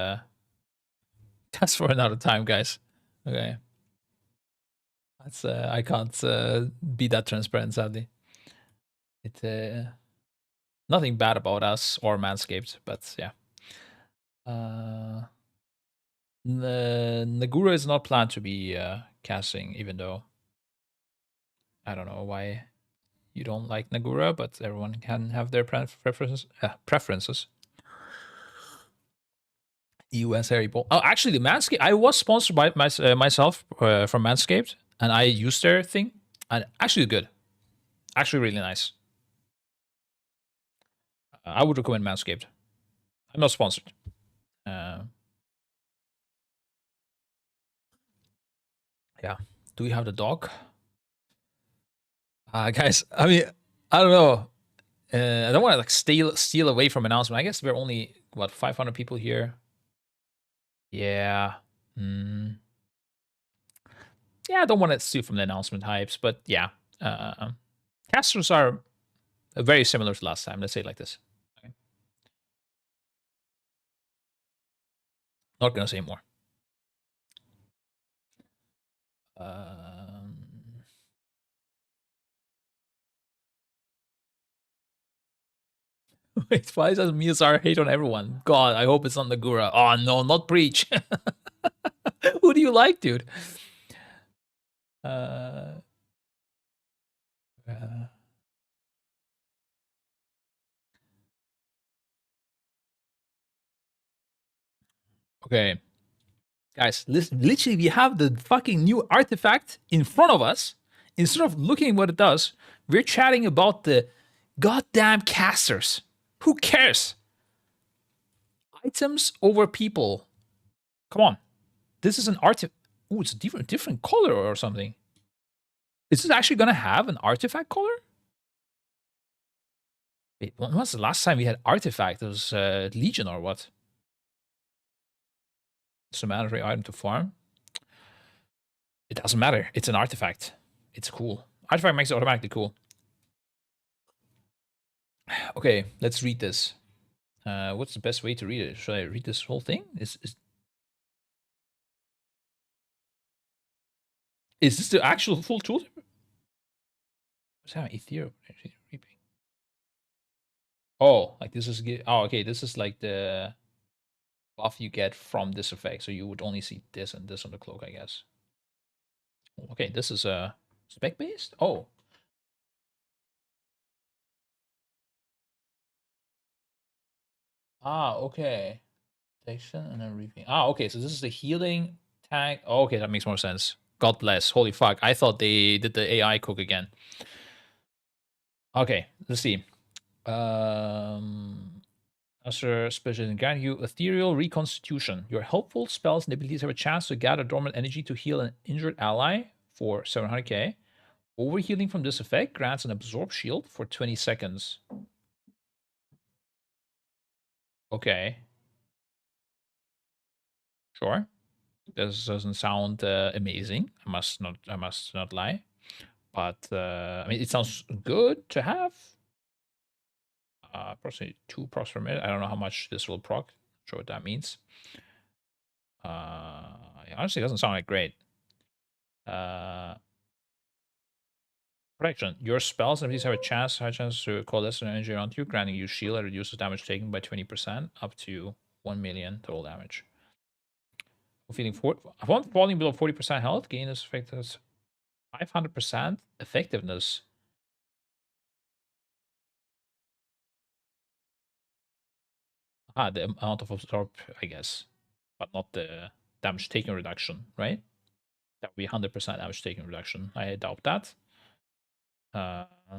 that's for another time, guys. Okay. That's I can't be that transparent, sadly. It nothing bad about us or Manscaped, but yeah. Nagura is not planned to be casting, even though I don't know why you don't like Nagura, but everyone can have their preferences. US Harry Ball. Oh, actually, the Manscaped. I was sponsored by myself from Manscaped, and I used their thing, and actually good. Actually, really nice. I would recommend Manscaped. I'm not sponsored. Yeah. Do we have the dog? Guys, I mean, I don't know. I don't want to like steal away from announcement. I guess we're only 500 people here. Yeah. Yeah, I don't want to steal from the announcement hypes, but yeah. Casters are Very similar to last time. Let's say it like this. Okay. Not gonna say more. Um, Wait, why does Miyazar hate on everyone? God, I hope it's not Nagura. Oh no, not Breach. Who do you like, dude? Uh, uh, okay, guys, listen. Literally, we have the fucking new artifact in front of us. Instead of looking at what it does, we're chatting about the goddamn casters. Who cares? Items over people. Come on. This is an artifact. Oh, it's a different color or something. Is this actually gonna have an artifact color? Wait, when was the last time we had artifact? It was Legion or what? It's a mandatory item to farm. It doesn't matter. It's an artifact. It's cool. Artifact makes it automatically cool. Okay, let's read this. What's the best way to read it? Should I read this whole thing? Is this the actual full tool? What's happening? Ethereum reaping. Oh, like this is oh okay. This is like the buff you get from this effect. So you would only see this and this on the cloak, I guess. Okay, this is spec based. Oh, okay. Protection and then reaping. Okay. So this is the healing tag. Oh, okay, that makes more sense. God bless. Holy fuck! I thought they did the AI cook again. Okay, let's see. After special and grant you ethereal reconstitution. Your helpful spells and abilities have a chance to gather dormant energy to heal an injured ally for 700k. Overhealing from this effect grants an absorb shield for 20 seconds. Okay. Sure. This doesn't sound amazing. I must not lie. But I mean, it sounds good to have. Approximately 2 procs per minute. I don't know how much this will proc. Not sure what that means. Honestly, it doesn't sound like great. Protection. Your spells and abilities have a high chance to coalesce an energy around you, granting you shield that reduces damage taken by 20%, up to 1 million total damage. Feeling upon falling below 40% health, gain this effect as 500% effectiveness. The amount of absorb, I guess, but not the damage taken reduction, right? That would be 100% damage taken reduction. I doubt that.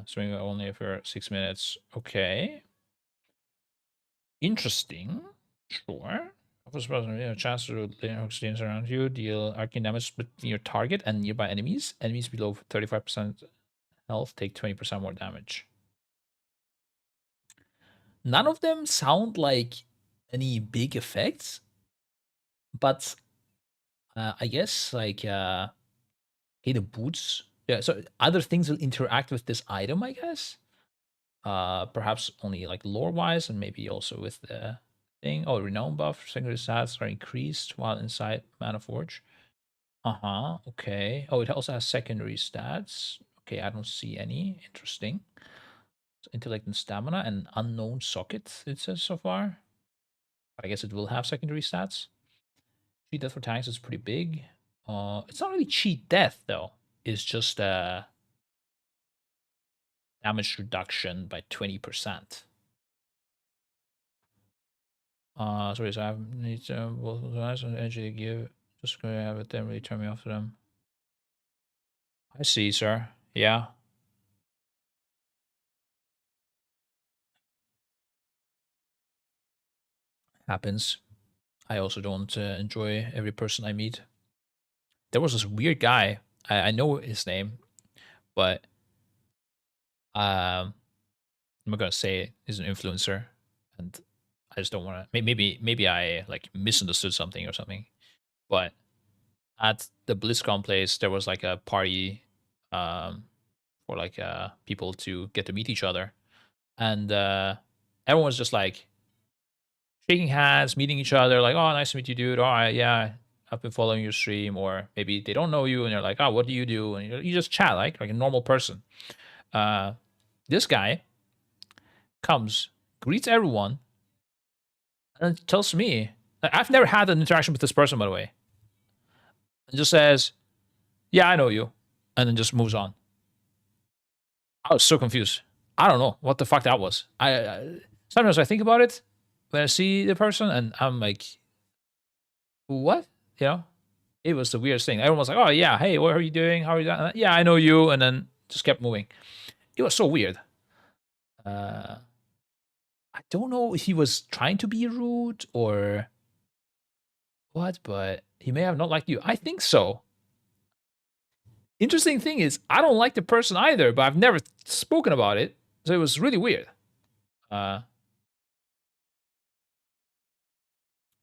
Swing only for 6 minutes. Okay. Interesting. Sure. Offers a chance to exchange around you, deal arcane damage between your target and nearby enemies. Enemies below 35% health take 20% more damage. None of them sound like any big effects, but I guess like hey, the boots. Yeah, so other things will interact with this item, I guess. Perhaps only like lore wise, and maybe also with the thing. Oh, renown buff, secondary stats are increased while inside Mana Forge. Okay. Oh, it also has secondary stats. Okay, I don't see any. Interesting. So intellect and stamina and unknown socket, it says so far. I guess it will have secondary stats. Cheat death for tanks is pretty big. It's not really cheat death though. It's just damage reduction by 20%. Sorry, so I need some energy to give. Just gonna have it then really turn me off to them. I see, sir. Yeah. Happens. I also don't enjoy every person I meet. There was this weird guy. I know his name, but I'm not gonna say it. He's an influencer, and I just don't want to. Maybe I like misunderstood something or something. But at the BlizzCon place, there was like a party for like people to get to meet each other. and everyone was just like shaking hands, meeting each other, like, "Oh, nice to meet you, dude. Oh, yeah, I've been following your stream." Or maybe they don't know you, and you're like, "Oh, what do you do?" And you just chat like a normal person. This guy comes, greets everyone, and then tells me, like, I've never had an interaction with this person, by the way, and just says, "Yeah, I know you," and then just moves on. I was so confused. I don't know what the fuck that was. I sometimes I think about it when I see the person, and I'm like, what? You know, it was the weirdest thing. Everyone was like, "Oh yeah, hey, what are you doing? How are you doing?" Yeah, I know you, and then just kept moving. It was so weird. I don't know if he was trying to be rude or what, but he may have not liked you. I think so. Interesting thing is, I don't like the person either, but I've never spoken about it, so it was really weird. Uh,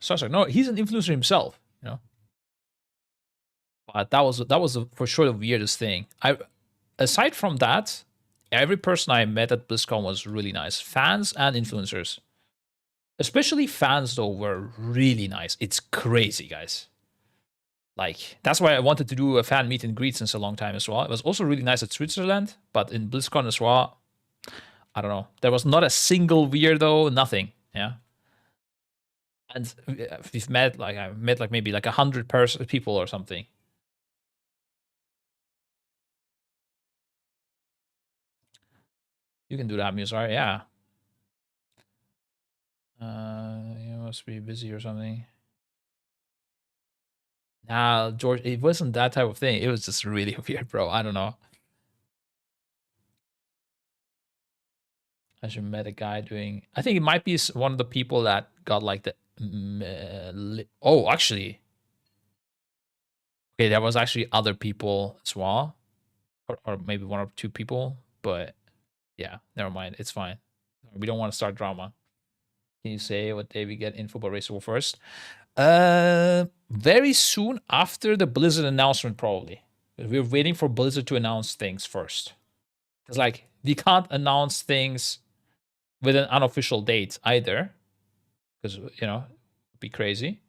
so I was like, no, he's an influencer himself, you know. But that was for sure the weirdest thing. Aside from that, every person I met at BlizzCon was really nice, fans and influencers. Especially fans though were really nice. It's crazy, guys. Like that's why I wanted to do a fan meet and greet since a long time as well. It was also really nice at Switzerland, but in BlizzCon as well, I don't know. There was not a single weirdo, nothing. Yeah. And we've met like I met like maybe like 100 people or something. You can do that, Musar. Yeah. You must be busy or something. Nah, George, it wasn't that type of thing. It was just really weird, bro. I don't know. I should met a guy doing. I think it might be one of the people that got like the. Oh, actually, okay, there was actually other people as well, or maybe one or two people. But yeah, never mind. It's fine. We don't want to start drama. Can you say what day we get info about Race War first? Very soon after the Blizzard announcement, probably. We're waiting for Blizzard to announce things first. Because like we can't announce things with an unofficial date either, because you know, it'd be crazy.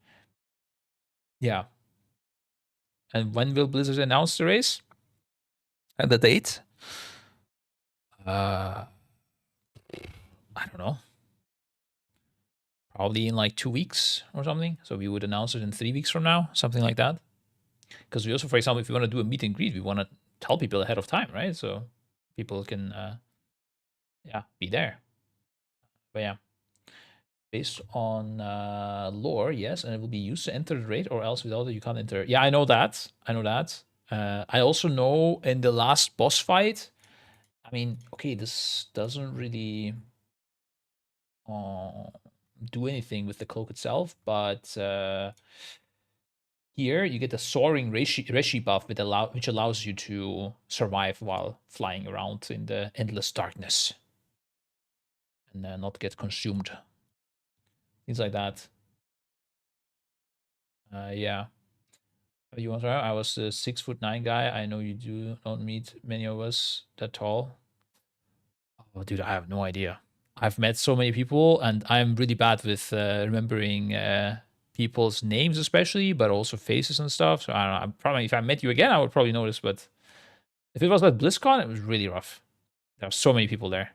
Yeah. And when will Blizzard announce the race and the date? I don't know. Probably in like 2 weeks or something. So we would announce it in 3 weeks from now, something like that. Because we also, for example, if we want to do a meet and greet, we want to tell people ahead of time, right? So people can, yeah, be there. But yeah, based on lore, yes, and it will be used to enter the raid, or else without it you can't enter. Yeah, I know that. I know that. I also know in the last boss fight. I mean, okay, this doesn't really do anything with the cloak itself, but here you get a soaring Reshi buff which allows you to survive while flying around in the endless darkness and not get consumed. Things like that. Yeah. You want to try? I was a 6'9" guy. I know you don't meet many of us that tall. Oh, dude, I have no idea. I've met so many people, and I'm really bad with remembering people's names, especially, but also faces and stuff. So I don't know. I'm probably, if I met you again, I would probably notice. But if it was at BlizzCon, it was really rough. There were so many people there.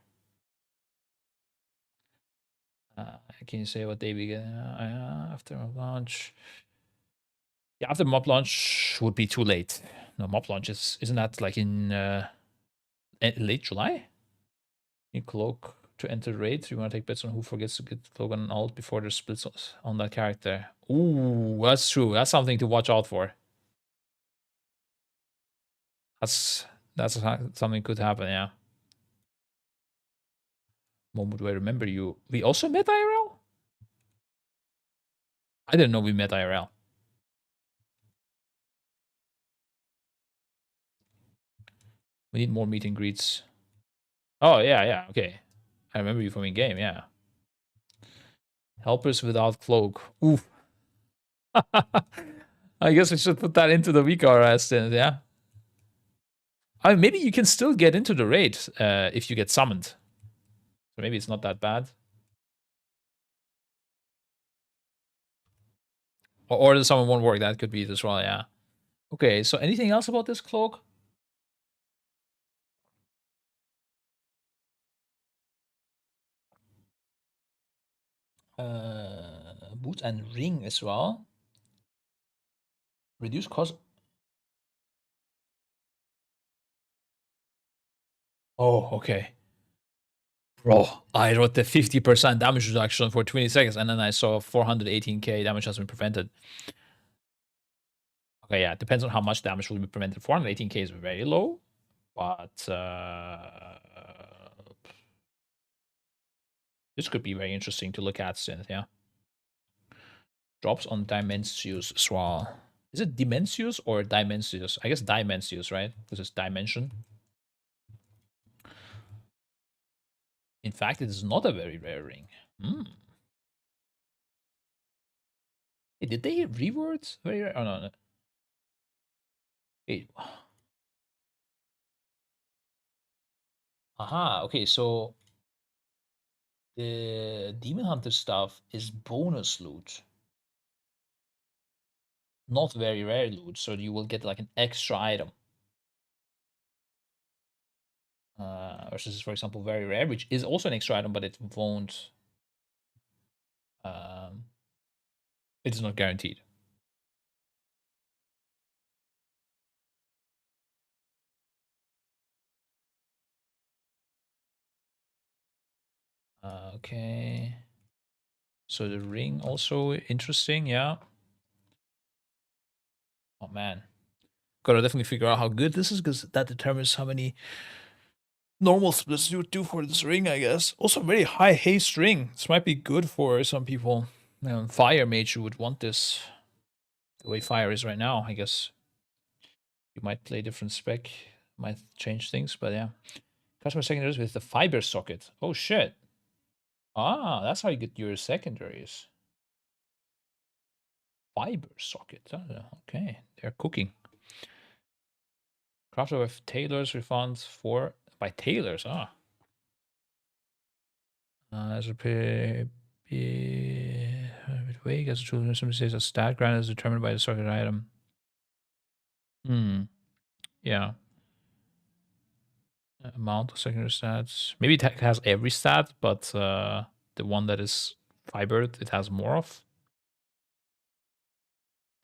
Can you say what day we get after launch? Yeah, after mob launch would be too late. No, mob launch isn't that like in late July? In cloak to enter raid. You want to take bets on who forgets to get cloak on an alt before there's splits on that character. Ooh, that's true. That's something to watch out for. That's something could happen. Yeah. Moment do I remember you? We also met IRL. I didn't know we met IRL. We need more meet and greets. Oh yeah, yeah. Okay, I remember you from in game. Yeah. Helpers without cloak. Ooh. I guess we should put that into the week RS then. Yeah. I mean, maybe you can still get into the raid if you get summoned. So maybe it's not that bad. Or the summon won't work. That could be it as well, yeah. Okay, so anything else about this cloak? Boot and ring as well. Reduce cost. Oh, okay. Bro, I wrote the 50% damage reduction for 20 seconds, and then I saw 418k damage has been prevented. Okay, yeah, it depends on how much damage will be prevented. 418k is very low, but this could be very interesting to look at, Synth, yeah. Drops on Dimensius as well. Is it Dimensius or Dimensius? I guess Dimensius, right? Because it's dimension. In fact, it is not a very rare ring. Hey, did they reword very rare? Oh, no. Wait. Aha, okay, so the Demon Hunter stuff is bonus loot. Not very rare loot, so you will get like an extra item. Versus, for example, very rare, which is also an extra item, but it won't. It is not guaranteed. Okay. So the ring also interesting, yeah. Oh man, gotta definitely figure out how good this is because that determines how many normal splits you would do for this ring, I guess. Also, very high haste ring. This might be good for some people. Fire mage who would want this. The way fire is right now, I guess you might play different spec, might change things, but yeah. Customer secondaries with the fiber socket. Oh shit. Ah, that's how you get your secondaries. Fiber socket. Okay, they're cooking. Crafter with tailors refunds for by tailors. As a wake as a tool, somebody says a stat grant is determined by the socket item. Yeah. Amount of secondary stats. Maybe it has every stat, but the one that is fibered, it has more of.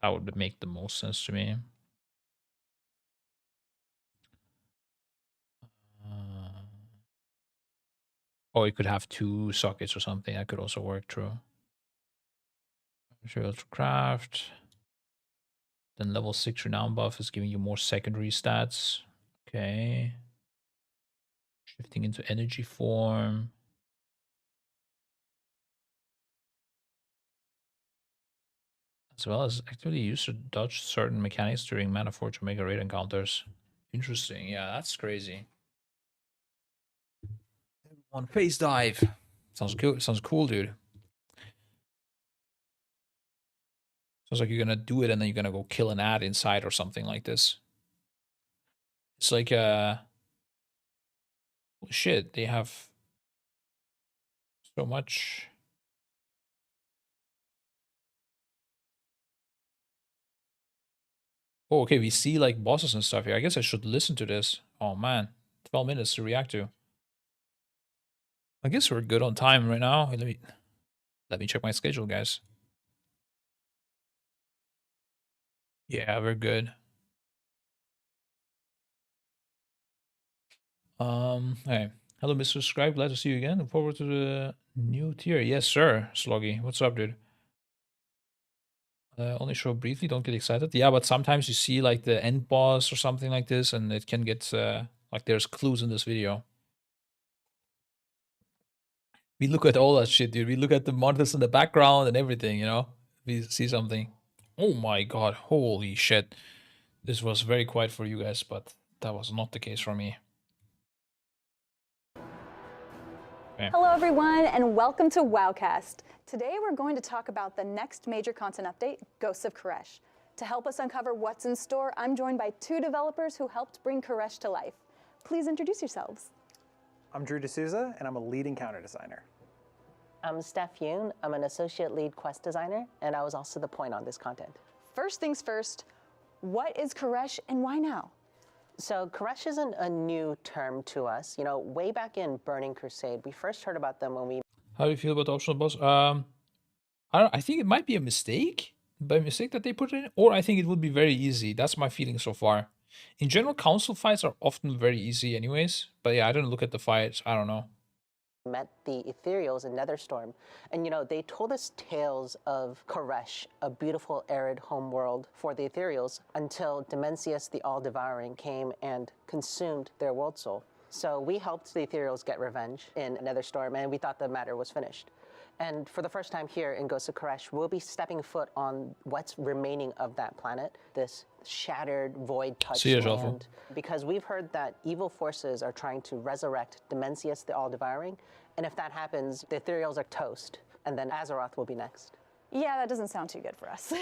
That would make the most sense to me. Or you could have 2 sockets or something. That could also work, true. Material to craft. Then level 6 renown buff is giving you more secondary stats. Okay. Shifting into energy form. As well as actively used to dodge certain mechanics during Mana Forge Omega raid encounters. Interesting. Yeah, that's crazy. One phase dive. Sounds cool. Sounds cool, dude. Sounds like you're gonna do it and then you're gonna go kill an ad inside or something like this. It's like holy shit, they have so much. Oh, okay, we see like bosses and stuff here. I guess I should listen to this. Oh man, 12 minutes to react to. I guess we're good on time right now. Let me check my schedule, guys. Yeah, we're good. Hey. Hello, Mr. Scribe. Glad to see you again. Look forward to the new tier. Yes, sir. Sloggy. What's up, dude? Only show briefly, don't get excited. Yeah, but sometimes you see like the end boss or something like this, and it can get like there's clues in this video. We look at all that shit, dude. We look at the monitors in the background and everything, you know? We see something. Oh my god, holy shit. This was very quiet for you guys, but that was not the case for me. Okay. Hello everyone and welcome to Wowcast. Today we're going to talk about the next major content update, Ghosts of Koresh. To help us uncover what's in store, I'm joined by 2 developers who helped bring Koresh to life. Please introduce yourselves. I'm Drew D'Souza, and I'm a lead encounter designer. I'm Steph Yoon. I'm an associate lead quest designer, and I was also the point on this content. First things first, what is Koresh and why now? So Koresh isn't a new term to us. You know, way back in Burning Crusade, we first heard about them when we How do you feel about the optional boss? I think it might be a mistake, by mistake that they put it in, or I think it would be very easy. That's my feeling so far. In general, council fights are often very easy anyways, but yeah, I didn't look at the fights. I don't know. met the Ethereals in Netherstorm. And you know, they told us tales of Koresh, a beautiful arid homeworld for the Ethereals, until Dimensius the All-Devouring came and consumed their world soul. So we helped the Ethereals get revenge in Netherstorm, and we thought the matter was finished. And for the first time here in Ghosts of Koresh, we'll be stepping foot on what's remaining of that planet, this shattered, void-touched See you, land. Shuffle. Because we've heard that evil forces are trying to resurrect Dimensius the All-Devouring, and if that happens, the Ethereals are toast, and then Azeroth will be next. Yeah, that doesn't sound too good for us.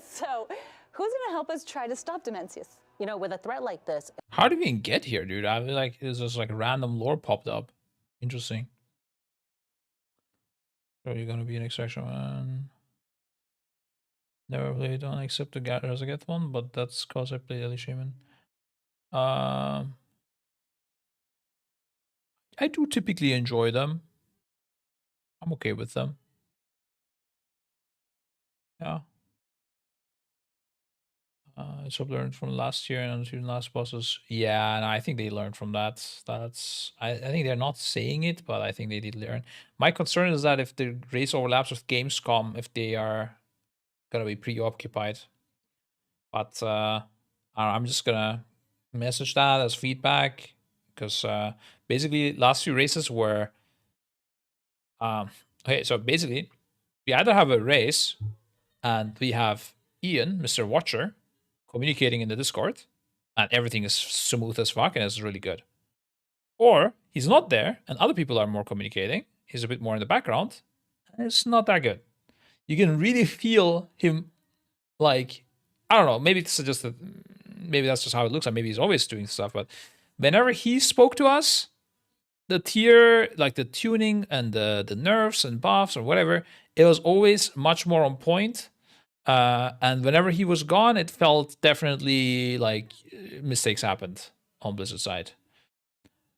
So, who's gonna help us try to stop Dimensius? You know, with a threat like this, How did we even get here, dude? I feel like it's just like random lore popped up. Interesting. So you're gonna be an extraction one. Never played one except to get as I get one, but that's cause I played Ellie Shaman. I do typically enjoy them. I'm okay with them. Yeah. It's learned from last year and the last bosses. Yeah, and I think they learned from that. I think they're not saying it, but I think they did learn. My concern is that if the race overlaps with Gamescom, if they are gonna be preoccupied. But I'm just gonna message that as feedback because basically last few races were okay. So basically, we either have a race and we have Ian, Mr. Watcher, communicating in the Discord, and everything is smooth as fuck and it's really good. Or he's not there and other people are more communicating. He's a bit more in the background, and it's not that good. You can really feel him, like, I don't know, maybe it's just that, maybe that's just how it looks, and maybe he's always doing stuff, but whenever he spoke to us, the tier, like the tuning and the nerfs and buffs or whatever, it was always much more on point. And whenever he was gone, it felt definitely like mistakes happened on Blizzard's side.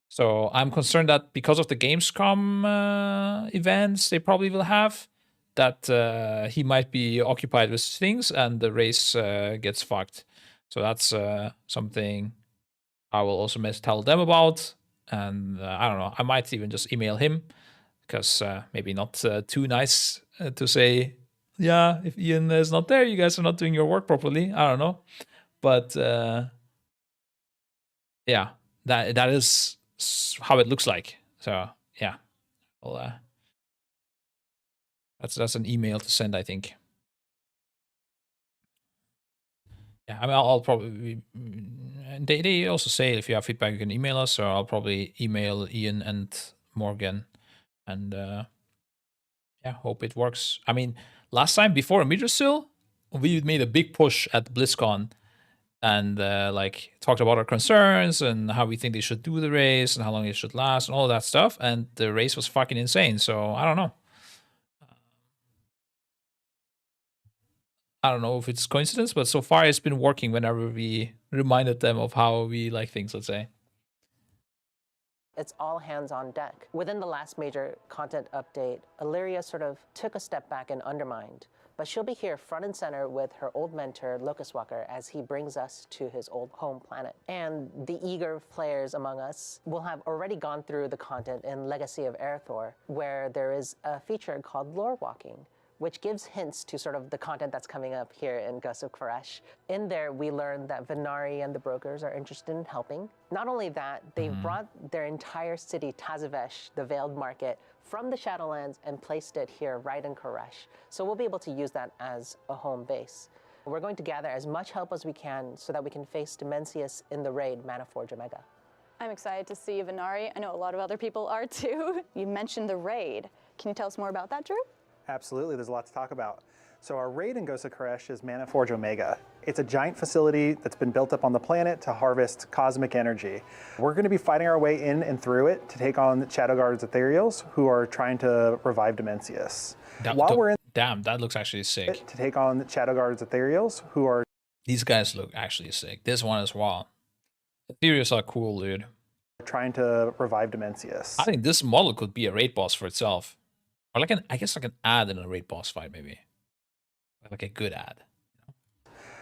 So I'm concerned that because of the Gamescom events they probably will have, that he might be occupied with things and the race gets fucked. So that's something I will also tell them about. And I don't know, I might even just email him because maybe not too nice to say, yeah, if Ian is not there, you guys are not doing your work properly. I don't know. But yeah, that is how it looks like. So yeah, well, that's an email to send, I think. Yeah, I mean, I'll probably. They also say if you have feedback, you can email us, or I'll probably email Ian and Morgan, and yeah, hope it works. I mean, last time before Midrasil, we made a big push at BlizzCon, and like talked about our concerns and how we think they should do the race and how long it should last and all that stuff. And the race was fucking insane. So I don't know. I don't know if it's coincidence, but so far it's been working whenever we reminded them of how we like things, let's say. it's all hands on deck. Within the last major content update, Illyria sort of took a step back and undermined, but she'll be here front and center with her old mentor, Locust Walker, as he brings us to his old home planet. And the eager players among us will have already gone through the content in Legacy of Aerthor, where there is a feature called Lore Walking, which gives hints to sort of the content that's coming up here in Ghosts of Koresh. In there, we learned that Venari and the brokers are interested in helping. Not only that, they've brought their entire city, Tazavesh, the Veiled Market, from the Shadowlands and placed it here right in Koresh. So we'll be able to use that as a home base. We're going to gather as much help as we can so that we can face Dimensius in the raid Manaforge Omega. I'm excited to see Venari. I know a lot of other people are too. You mentioned the raid. Can you tell us more about that, Drew? Absolutely, there's a lot to talk about. So our raid in Ghost of Koresh is Mana Forge Omega. It's a giant facility that's been built up on the planet to harvest cosmic energy. We're going to be fighting our way in and through it to take on Shadowguard's Ethereals, who are trying to revive Dimensius. While we're in Damn, that looks actually sick. it to take on Shadowguard's Ethereals, who are These guys look actually sick. This one as well. Ethereals are cool, dude. trying to revive Dimensius. I think this model could be a raid boss for itself. Or like I guess like an ad in a raid boss fight, maybe. Like a good ad.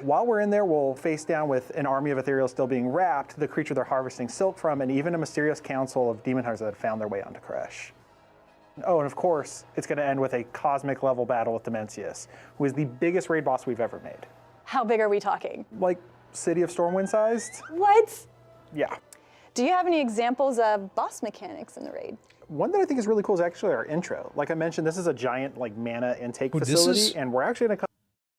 While we're in there, we'll face down with an army of Ethereals still being wrapped, the creature they're harvesting silk from, and even a mysterious council of demon hunters that have found their way onto Koresh. Oh, and of course, it's going to end with a cosmic level battle with Dimensius, who is the biggest raid boss we've ever made. How big are we talking? Like City of Stormwind sized? What? Yeah. Do you have any examples of boss mechanics in the raid? One that I think is really cool is actually our intro. Like I mentioned, this is a giant like mana intake Oh, this facility, is- and we're actually going to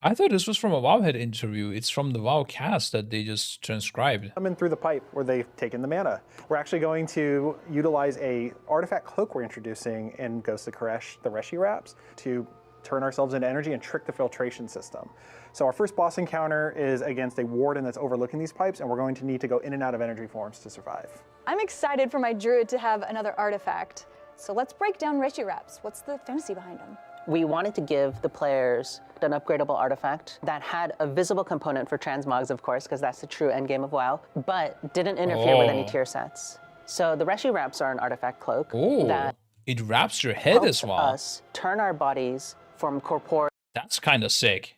I thought this was from a Wowhead interview. It's from the WoW cast that they just transcribed. come in through the pipe where they've taken the mana. We're actually going to utilize a artifact cloak we're introducing in Ghost of Koresh, the Reshi Wraps, to turn ourselves into energy and trick the filtration system. So our first boss encounter is against a warden that's overlooking these pipes, and we're going to need to go in and out of energy forms to survive. I'm excited for my druid to have another artifact. So let's break down Reshi Wraps. What's the fantasy behind them? We wanted to give the players an upgradable artifact that had a visible component for transmogs, of course, because that's the true endgame of WoW, but didn't interfere with any Oh. tier sets. So the Reshi Wraps are an artifact cloak Oh, that it wraps your head as helps well. us turn our bodies from corporeal That's kind of sick.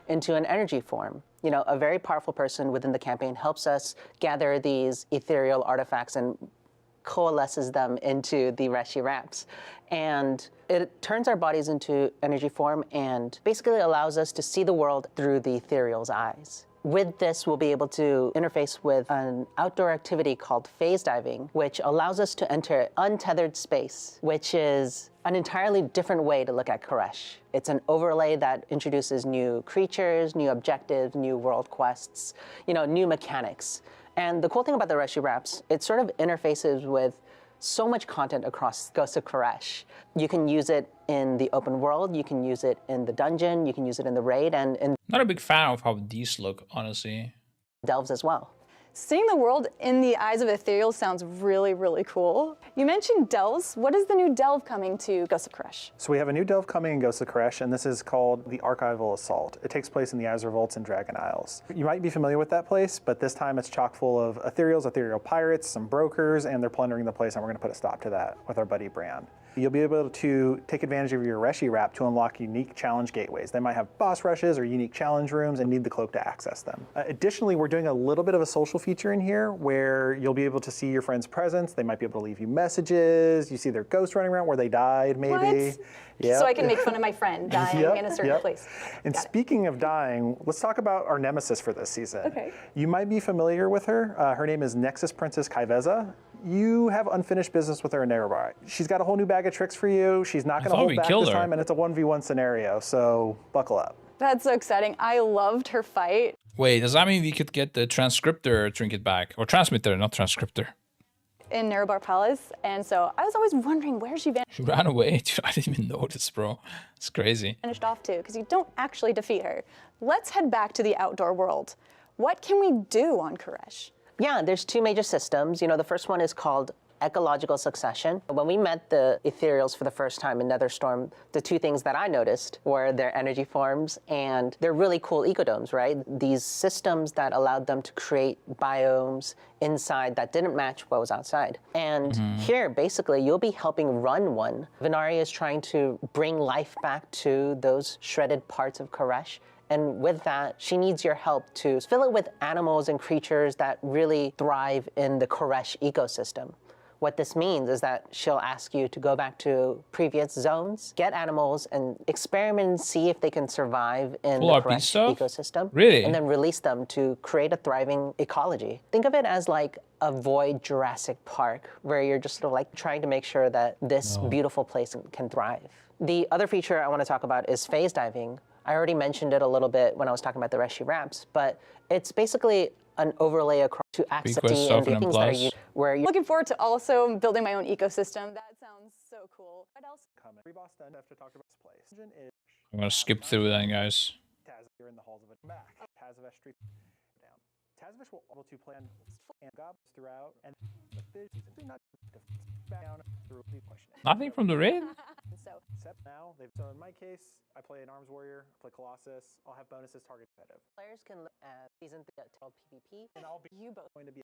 into an energy form. You know, a very powerful person within the campaign helps us gather these ethereal artifacts and coalesces them into the Reshi Wraps. And it turns our bodies into energy form and basically allows us to see the world through the ethereal's eyes. With this, we'll be able to interface with an outdoor activity called phase diving, which allows us to enter untethered space, which is an entirely different way to look at Koresh. It's an overlay that introduces new creatures, new objectives, new world quests, you know, new mechanics. And the cool thing about the Reshi Wraps, it sort of interfaces with so much content across Ghost of Koresh. You can use it in the open world, you can use it in the dungeon, you can use it in the raid, and in Not a big fan of how these look, honestly. delves as well. Seeing the world in the eyes of ethereal sounds really, really cool. You mentioned delves. What is the new delve coming to Ghost of Koresh? So we have a new delve coming in Ghost of Koresh, and this is called the Archival Assault. It takes place in the Azure Vaults and Dragon Isles. You might be familiar with that place, but this time it's chock full of ethereals, ethereal pirates, some brokers, and they're plundering the place, and we're going to put a stop to that with our buddy Bran. You'll be able to take advantage of your Reshi Wrap to unlock unique challenge gateways. They might have boss rushes or unique challenge rooms and need the cloak to access them. Additionally, we're doing a little bit of a social feature in here where you'll be able to see your friend's presence. They might be able to leave you messages. You see their ghost running around where they died, maybe. What? Yep. So I can make fun of my friend dying Yep, in a certain yep. place. And Got it. speaking of dying, let's talk about our nemesis for this season. Okay. You might be familiar with her. Her name is Nexus Princess Kaiveza. You have unfinished business with her in Erebar. She's got a whole new bag of tricks for you. She's not going to thought hold we back killed this her. time, and it's a 1v1 scenario, so buckle up. That's so exciting. I loved her fight. Wait, does that mean we could get the transcriptor trinket back? Or transmitter, not transcriptor. In Nerebar Palace, and so I was always wondering where she She ran away. Dude, I didn't even notice, bro. It's crazy. vanished off to, because you don't actually defeat her. Let's head back to the outdoor world. What can we do on Koresh? Yeah, there's two major systems. You know, the first one is called ecological succession. When we met the ethereals for the first time in Netherstorm, the two things that I noticed were their energy forms and their really cool ecodomes, right? These systems that allowed them to create biomes inside that didn't match what was outside. And here, basically, you'll be helping run one. Venari is trying to bring life back to those shredded parts of Koresh. And with that, she needs your help to fill it with animals and creatures that really thrive in the Koresh ecosystem. What this means is that she'll ask you to go back to previous zones, get animals, and experiment and see if they can survive in Full the RP Koresh stuff? ecosystem. Really? And then release them to create a thriving ecology. Think of it as like a void Jurassic Park, where you're just sort of like trying to make sure that this beautiful place can thrive. The other feature I want to talk about is phase diving. I already mentioned it a little bit when I was talking about the Reshi Wraps, but it's basically an overlay across to access Request and Soften things that are Plus. where you Looking forward to also building my own ecosystem. That sounds so cool. What else? coming. Reboss done. Have to talk about this place. Dungeon is I'm gonna skip through then, guys. Tazavesh in the halls of it. Back. Tazavesh street down. Tazavesh will be able to plan and goblins throughout, and the fish is not back down through the question. Nothing from the raid? So Except now, so in my case, I play an arms warrior, I play Colossus. I'll have bonuses target competitive, Players can look at season 3 at PvP, and I'll be you both. going to be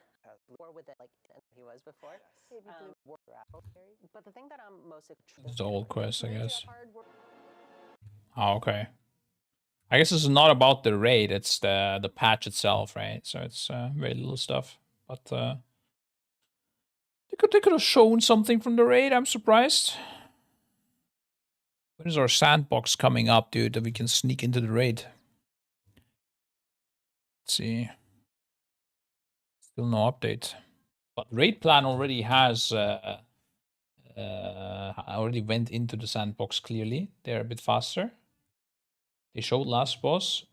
or with it like he was before. Baby blue. War grapple. But the thing that I'm most It's the old quest, I guess. Hard work. Oh, okay. I guess this is not about the raid, it's the patch itself, right? So it's very little stuff. But they could have shown something from the raid, I'm surprised. When is our sandbox coming up, dude, that we can sneak into the raid? Let's see. Still no update. But raid plan already has already went into the sandbox clearly. They're a bit faster. They showed last boss.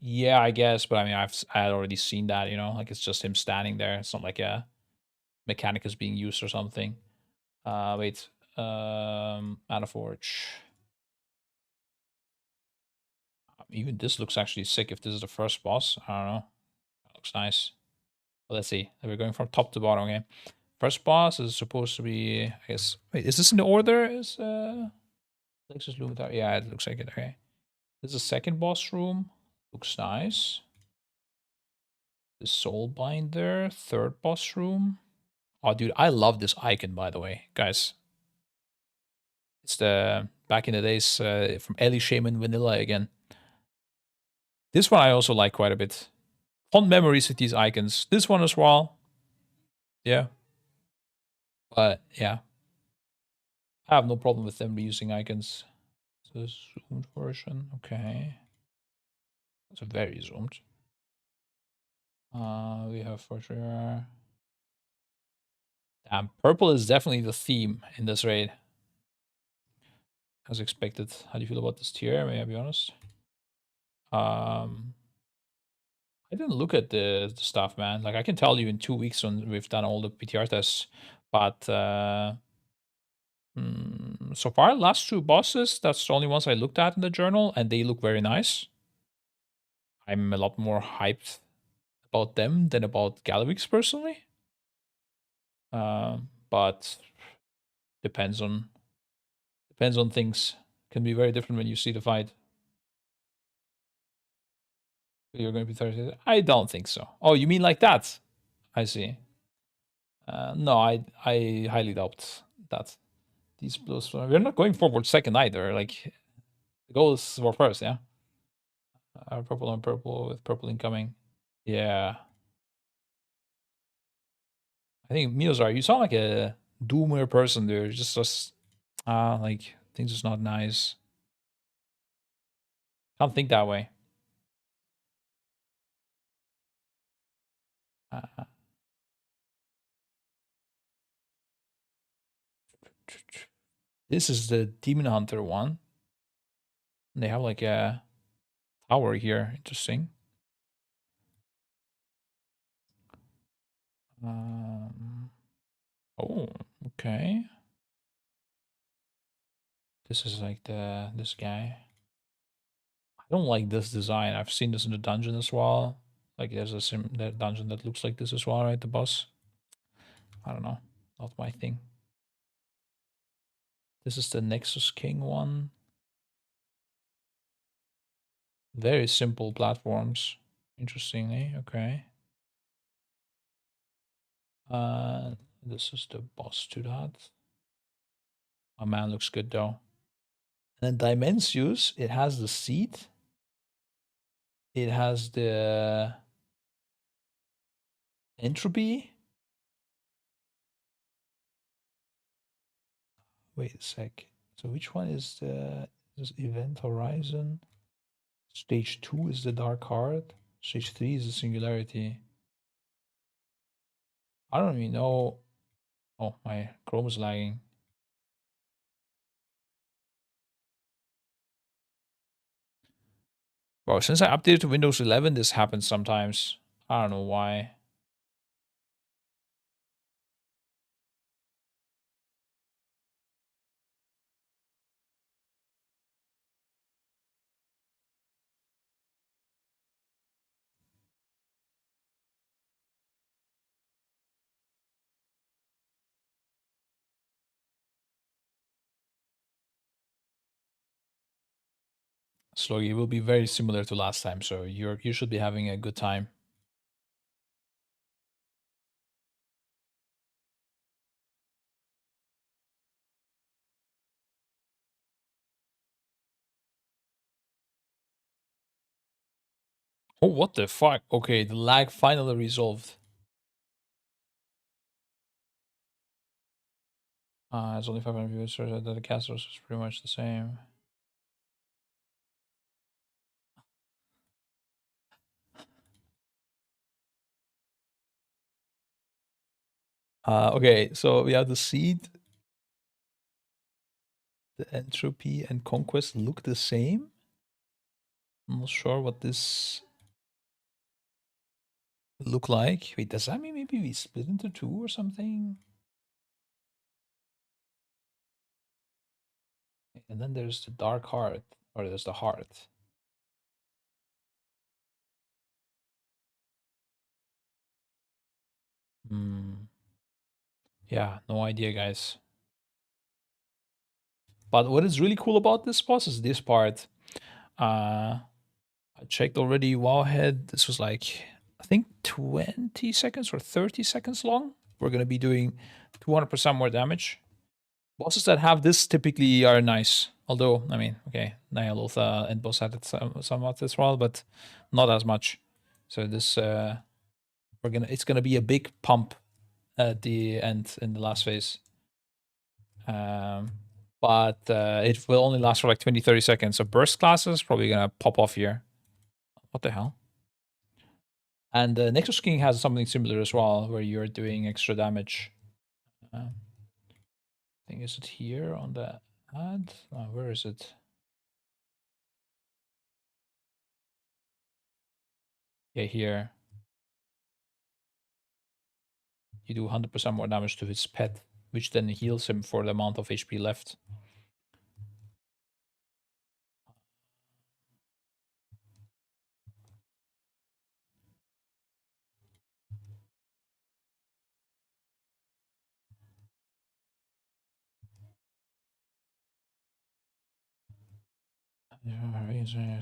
Yeah, I guess, but I mean, I had already seen that, you know, like it's just him standing there. It's not like a mechanic is being used or something. Wait, Mana Forge. Even this looks actually sick if this is the first boss. I don't know. That looks nice. But let's see. We're going from top to bottom, okay? First boss is supposed to be, I guess. Wait, is this in the order? Is Lexus Lumitar? Yeah, it looks like it. Okay. This is the second boss room. Looks nice. The Soulbinder, third boss room. Oh, dude, I love this icon, by the way, guys. It's the back in the days from Ellie Shaman Vanilla again. This one I also like quite a bit. Fond memories with these icons. This one as well. Yeah. But yeah. I have no problem with them reusing icons. So zoomed version. Okay. It's a very zoomed. We have for sure. Damn, purple is definitely the theme in this raid. As expected. How do you feel about this tier? May I be honest? I didn't look at the stuff, man. Like I can tell you in 2 weeks when we've done all the PTR tests, but so far last 2 bosses, that's the only ones I looked at in the journal, and they look very nice. I'm a lot more hyped about them than about Galawix personally. But depends on things. Can be very different when you see the fight. You're going to be 30. I don't think so. Oh, you mean like that? I see. No, I highly doubt that. These blues. We're not going forward second either. Like the goal is for first, yeah. Purple on purple with purple incoming. Yeah. I think Miozar, you sound like a doomer person, dude. Just like things is not nice. Can't think that way. This is the Demon Hunter one. They have like a tower here. Interesting. Oh, okay. This is like this guy. I don't like this design. I've seen this in the dungeon as well. Like there's that dungeon that looks like this as well, right? The boss. I don't know. Not my thing. This is the Nexus King one. Very simple platforms. Interestingly, okay. This is the boss to that. Oh man, looks good though. And then Dimensius, it has the seat. It has the entropy. Wait a sec. So which one is this Event Horizon? Stage 2 is the Dark Heart. Stage 3 is the Singularity. I don't even know. Oh, my Chrome is lagging. Bro, since I updated to Windows 11, this happens sometimes. I don't know why. Sloggy will be very similar to last time, so you should be having a good time. Oh, what the fuck? Okay, the lag finally resolved. It's only 500 viewers, so the casters is pretty much the same. Okay, so we have the seed. The entropy and conquest look the same. I'm not sure what this look like. Wait, does that mean maybe we split into two or something? And then there's the dark heart, or there's the heart. Yeah, no idea, guys. But what is really cool about this boss is this part. I checked already. Wowhead. This was like, I think 20 seconds or 30 seconds long. We're gonna be doing 200% more damage. Bosses that have this typically are nice. Although, I mean, okay, Nyalotha and boss had it somewhat as well, but not as much. So this, it's gonna be a big pump at the end in the last phase. But it will only last for like 20-30 seconds. So burst classes probably gonna pop off here. What the hell? And Nexus King has something similar as well, where you're doing extra damage. I think is it here on the ad? Oh, where is it? Yeah, here. You do 100% more damage to his pet, which then heals him for the amount of HP left.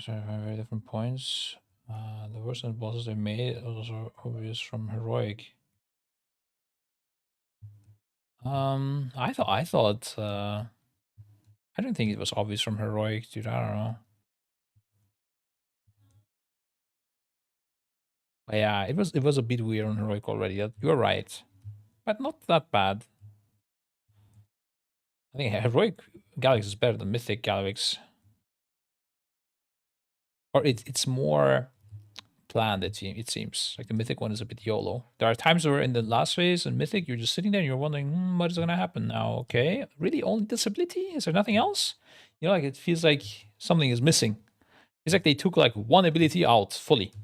Very different points. The worst bosses they made also obvious from heroic. I thought I don't think it was obvious from heroic, dude. I don't know. But yeah, it was a bit weird on heroic already. You're right, but not that bad. I think heroic Galix is better than mythic Galix, or it's more planned. It seems like the mythic one is a bit YOLO. There are times where in the last phase in mythic you're just sitting there and you're wondering what is gonna happen now. Okay, really only disability? Is there nothing else? You know, like it feels like something is missing. It's like they took like one ability out fully.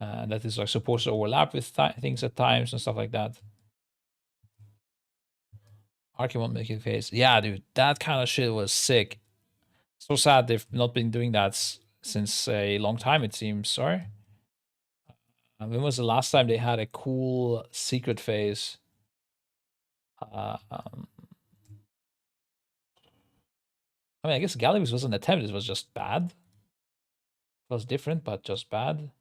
That is like supposed to overlap with things at times and stuff like that. Archimon making face. Yeah, dude, that kind of shit was sick. So sad they've not been doing that since a long time, it seems. Sorry. When was the last time they had a cool secret phase? I mean, I guess Gallius was an attempt. It was just bad. It was different, but just bad.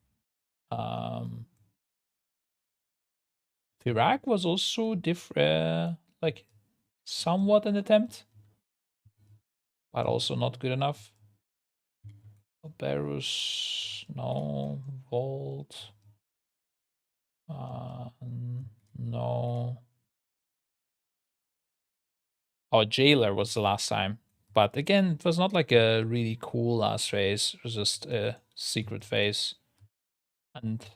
Firak was also different, like somewhat an attempt, but also not good enough. Berus, no. Volt, no. Oh, Jailer was the last time, but again, it was not like a really cool last phase. It was just a secret phase, and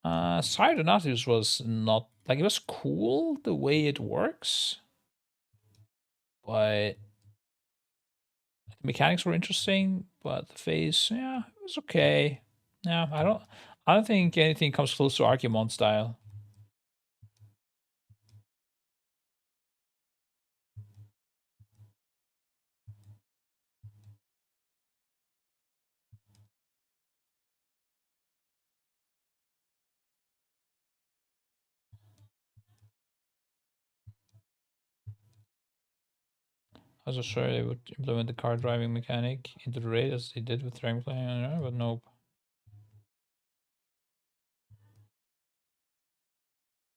Cydonatus was not like it was cool the way it works, but the mechanics were interesting. But the phase, yeah, it was okay. Yeah, I don't think anything comes close to Archimon style. I was sure they would implement the car driving mechanic into the raid as they did with Dragon Playing, but nope.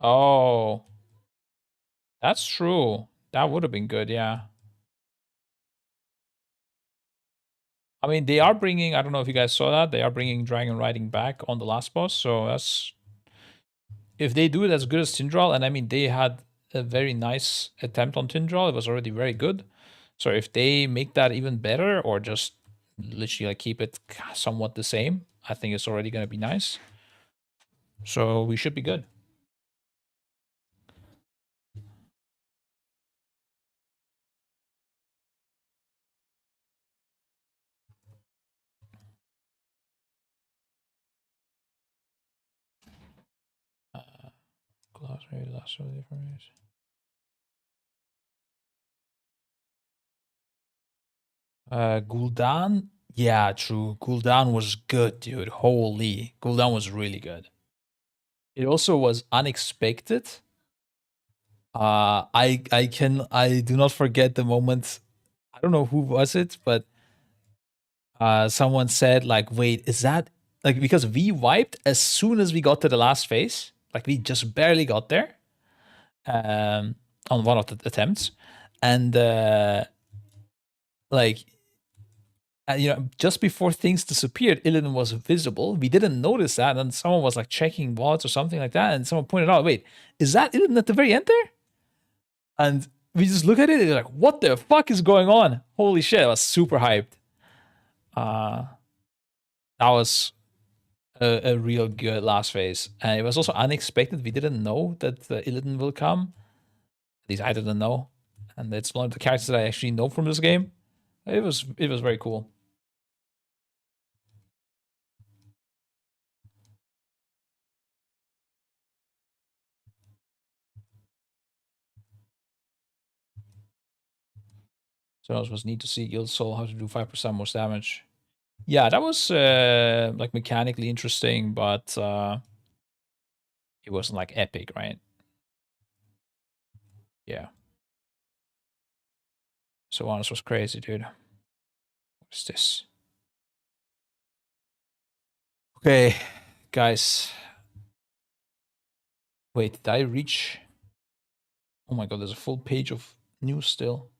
Oh, that's true. That would have been good, yeah. I mean, they are bringing, I don't know if you guys saw that, they are bringing dragon riding back on the last boss, so that's, if they do it as good as Tindral, and I mean, they had a very nice attempt on Tindral, it was already very good. So if they make that even better, or just literally like keep it somewhat the same, I think it's already going to be nice. So we should be good. Glossary, last of the information. Gul'dan, yeah, true. Gul'dan was good, dude. Holy, Gul'dan was really good. It also was unexpected. I do not forget the moment. I don't know who was it, but someone said like, "Wait, is that like because we wiped as soon as we got to the last phase? Like we just barely got there, on one of the attempts, and like." You know, just before things disappeared, Illidan was visible. We didn't notice that, and someone was like checking VODs or something like that, and someone pointed out, "Wait, is that Illidan at the very end there?" And we just look at it and like, "What the fuck is going on? Holy shit!" I was super hyped. That was a real good last phase, and it was also unexpected. We didn't know that Illidan will come. At least I didn't know, and it's one of the characters that I actually know from this game. It was very cool. So it was neat to see Guild Soul how to do 5% more damage. Yeah, that was like mechanically interesting, but it wasn't like epic, right? Yeah. So honest was crazy, dude. What is this? Okay, guys. Wait, did I reach? Oh my god, there's a full page of news still.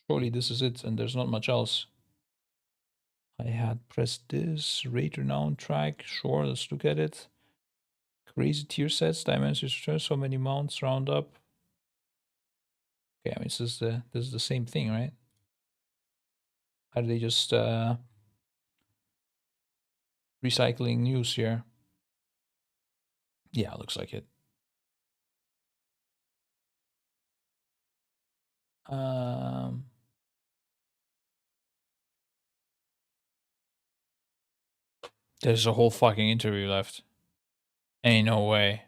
Surely this is it, and there's not much else. I had pressed this raid renown track. Sure, let's look at it. Crazy tier sets, dimensions, so many mounts round up. Okay, I mean this is the same thing, right? Are they just recycling news here? Yeah, looks like it. There's a whole fucking interview left. Ain't no way.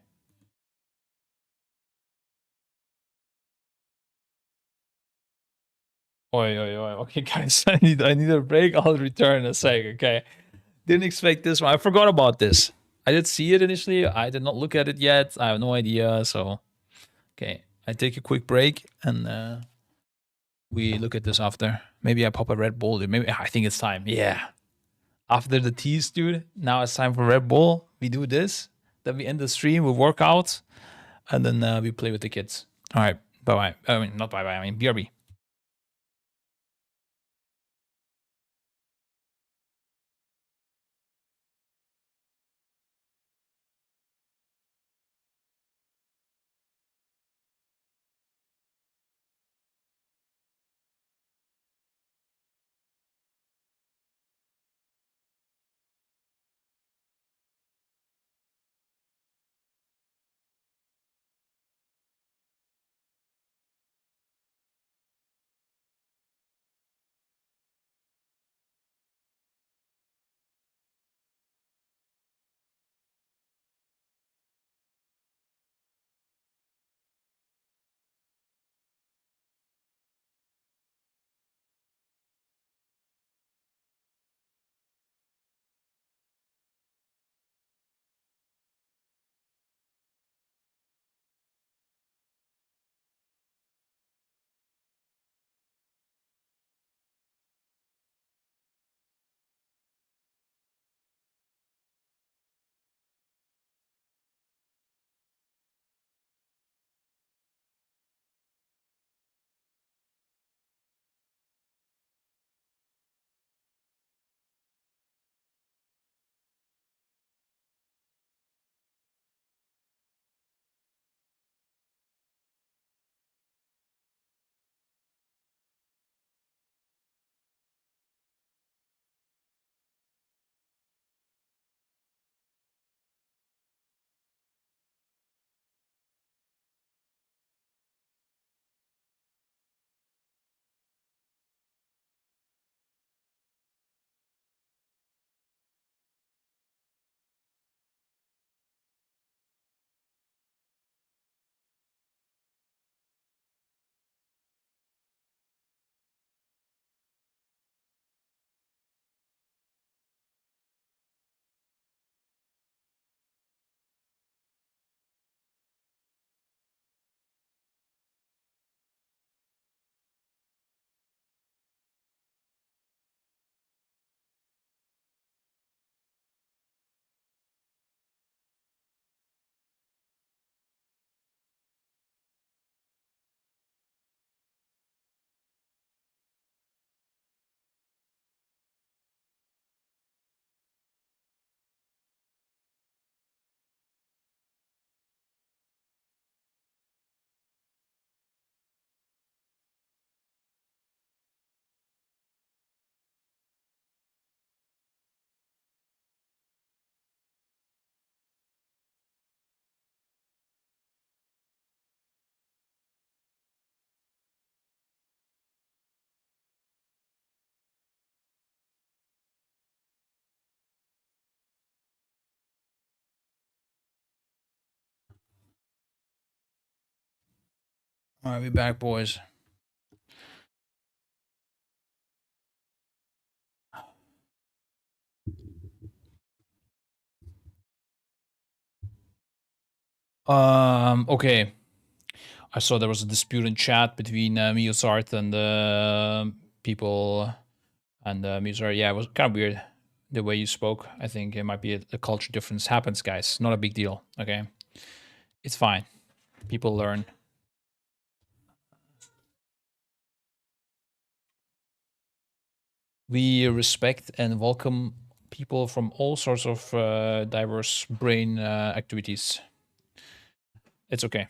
Oi, oi, oi. Okay, guys, I need a break. I'll return in a sec, okay? Didn't expect this one. I forgot about this. I did see it initially. I did not look at it yet. I have no idea, so... Okay, I take a quick break, and we look at this after. Maybe I pop a Red Bull, dude. Maybe I think it's time. Yeah. After the tease, dude, now it's time for Red Bull. We do this. Then we end the stream, we work out, and then we play with the kids. All right, bye-bye. I mean, not bye-bye. I mean, BRB. All right, we back, boys. Okay. I saw there was a dispute in chat between Miozart and people and Miozart. Yeah, it was kind of weird the way you spoke. I think it might be a culture difference. Happens, guys. Not a big deal. Okay, it's fine. People learn. We respect and welcome people from all sorts of diverse brain activities. It's okay.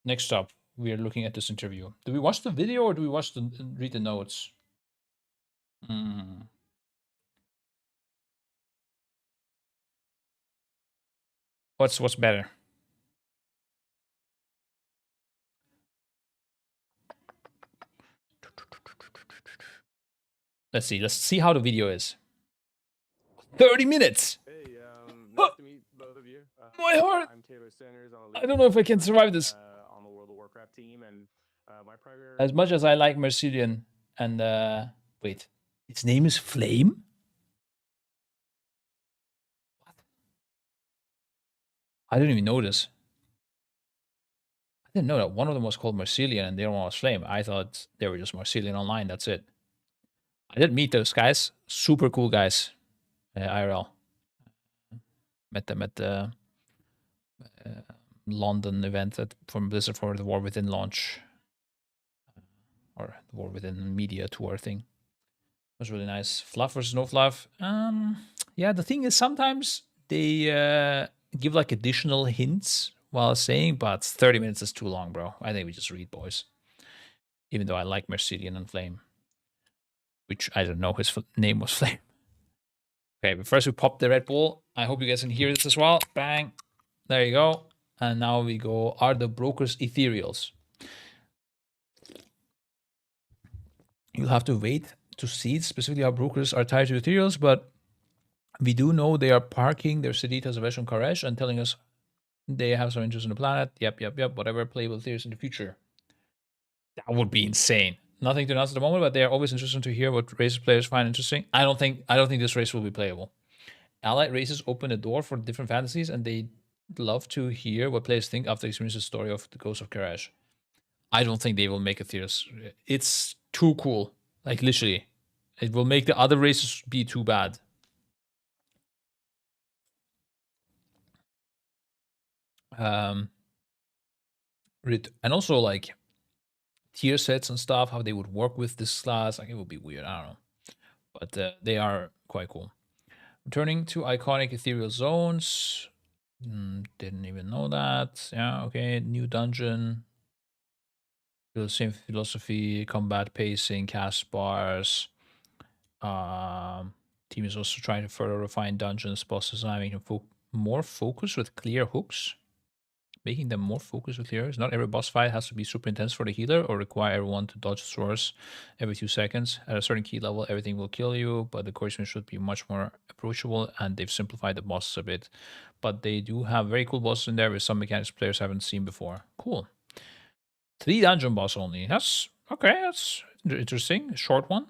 Next up, we are looking at this interview. Do we watch the video or do we read the notes? What's better? Let's see how the video is. 30 minutes. Hey, nice to meet both of you. My heart. I'm Taylor Sanders. I don't know if I can survive this. On the World of Warcraft team, and my primary. As much as I like Mercillion and wait, its name is Flame? What? I didn't even know this. I didn't know that one of them was called Mercillion and the other one was Flame. I thought they were just Mercillion Online, that's it. I did meet those guys. Super cool guys. IRL. Met them at the London event from Blizzard for the War Within launch. Or the War Within media tour thing. It was really nice. Fluff versus no fluff. Yeah, the thing is sometimes they give like additional hints while saying, but 30 minutes is too long, bro. I think we just read, boys. Even though I like Mercillion and Flame. Which I don't know, his name was Flame. Okay, but first we pop the Red Bull. I hope you guys can hear this as well. Bang. There you go. And now we go, are the brokers ethereals? You'll have to wait to see specifically how brokers are tied to ethereals, but we do know they are parking their Siddhitas, Avesh, and Koresh and telling us they have some interest in the planet. Yep. Whatever playable ethereals in the future. That would be insane. Nothing to announce at the moment, but they are always interested to hear what races players find interesting. I don't think this race will be playable. Allied races open a door for different fantasies, and they love to hear what players think after experiencing the story of the Ghost of Karash. I don't think they will make a Theros. It's too cool. Like, literally. It will make the other races be too bad. And also, like, tier sets and stuff, how they would work with this class. Like, it would be weird. I don't know. But they are quite cool. Returning to iconic ethereal zones. Didn't even know that. Yeah, okay. New dungeon. Same philosophy, combat pacing, cast bars. Team is also trying to further refine dungeons, boss design, making them more focused with clear hooks. Making them more focused with clear hooks. Not every boss fight has to be super intense for the healer or require everyone to dodge swords every 2 seconds. At a certain key level, everything will kill you, but the Choiceman should be much more approachable, and they've simplified the bosses a bit. But they do have very cool bosses in there with some mechanics players haven't seen before. Cool. 3 dungeon boss only. That's okay. That's interesting. A short one.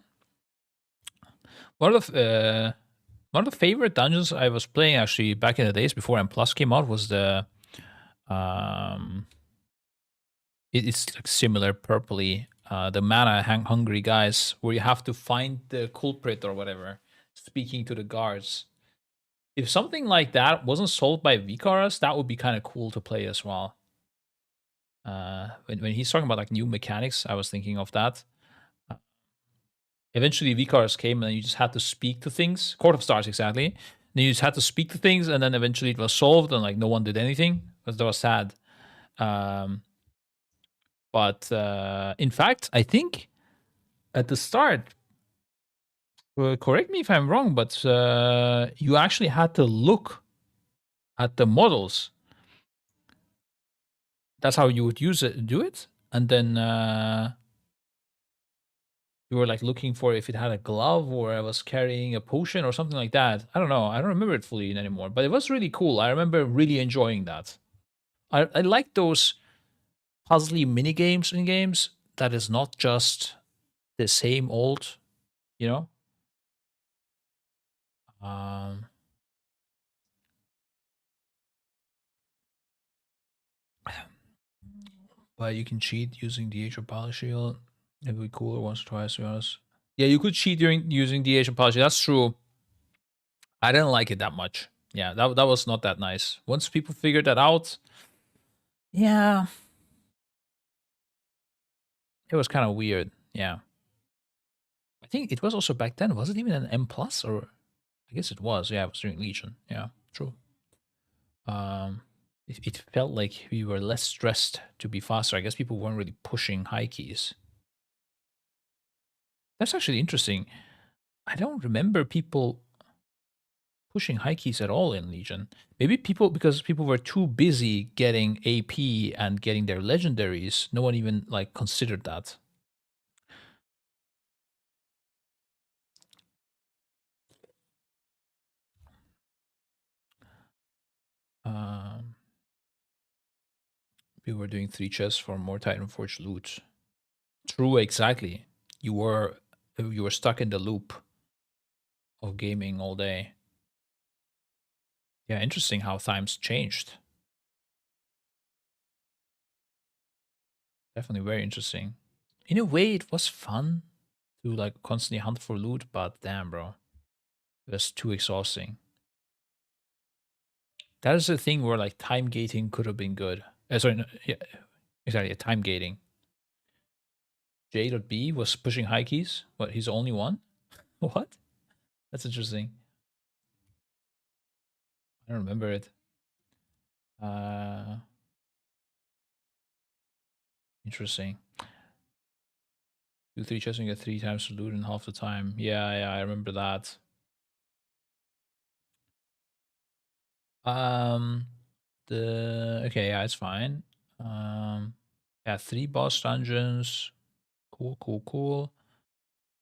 One of the favorite dungeons I was playing actually back in the days before M+ came out was the it's like similar purpley, the mana hungry guys, where you have to find the culprit or whatever, speaking to the guards. If something like that wasn't solved by Vikaras, that would be kind of cool to play as well. When he's talking about like new mechanics, I was thinking of that. Eventually Vikaras came and you just had to speak to things. Court of Stars, exactly. Then you just had to speak to things, and then eventually it was solved, and like no one did anything because that was sad. But in fact, I think at the start, correct me if I'm wrong, but you actually had to look at the models. That's how you would do it, and then you were like looking for if it had a glove or I was carrying a potion or something like that. I don't know. I don't remember it fully anymore, but it was really cool. I remember really enjoying that. I like those puzzly mini games in games that is not just the same old, you know. But you can cheat using DH or Poly Shield. It would be cooler once or twice, to be honest. Yeah, you could cheat during using DH and Poly Shield. That's true. I didn't like it that much. Yeah, that was not that nice. Once people figured that out, yeah, it was kind of weird. Yeah. I think it was also back then. Was it even an M plus, or I guess it was. Yeah, it was during Legion. Yeah, true. It felt like we were less stressed to be faster. I guess people weren't really pushing high keys. That's actually interesting. I don't remember people pushing high keys at all in Legion. Maybe because people were too busy getting AP and getting their legendaries, no one even like considered that. People were doing 3 chests for more Titan Forge loot. True, exactly. You were stuck in the loop of gaming all day. Yeah, interesting how times changed. Definitely very interesting. In a way, it was fun to like constantly hunt for loot, but damn, bro, it was too exhausting. That is the thing where like time gating could have been good. Sorry, no, yeah, exactly, time gating. J.B was pushing high keys. What? He's the only one? What? That's interesting. I don't remember it. Interesting. Do 3 chests and get 3 times the loot in half the time. Yeah, I remember that. Okay, yeah, it's fine. Yeah, 3 boss dungeons. Cool.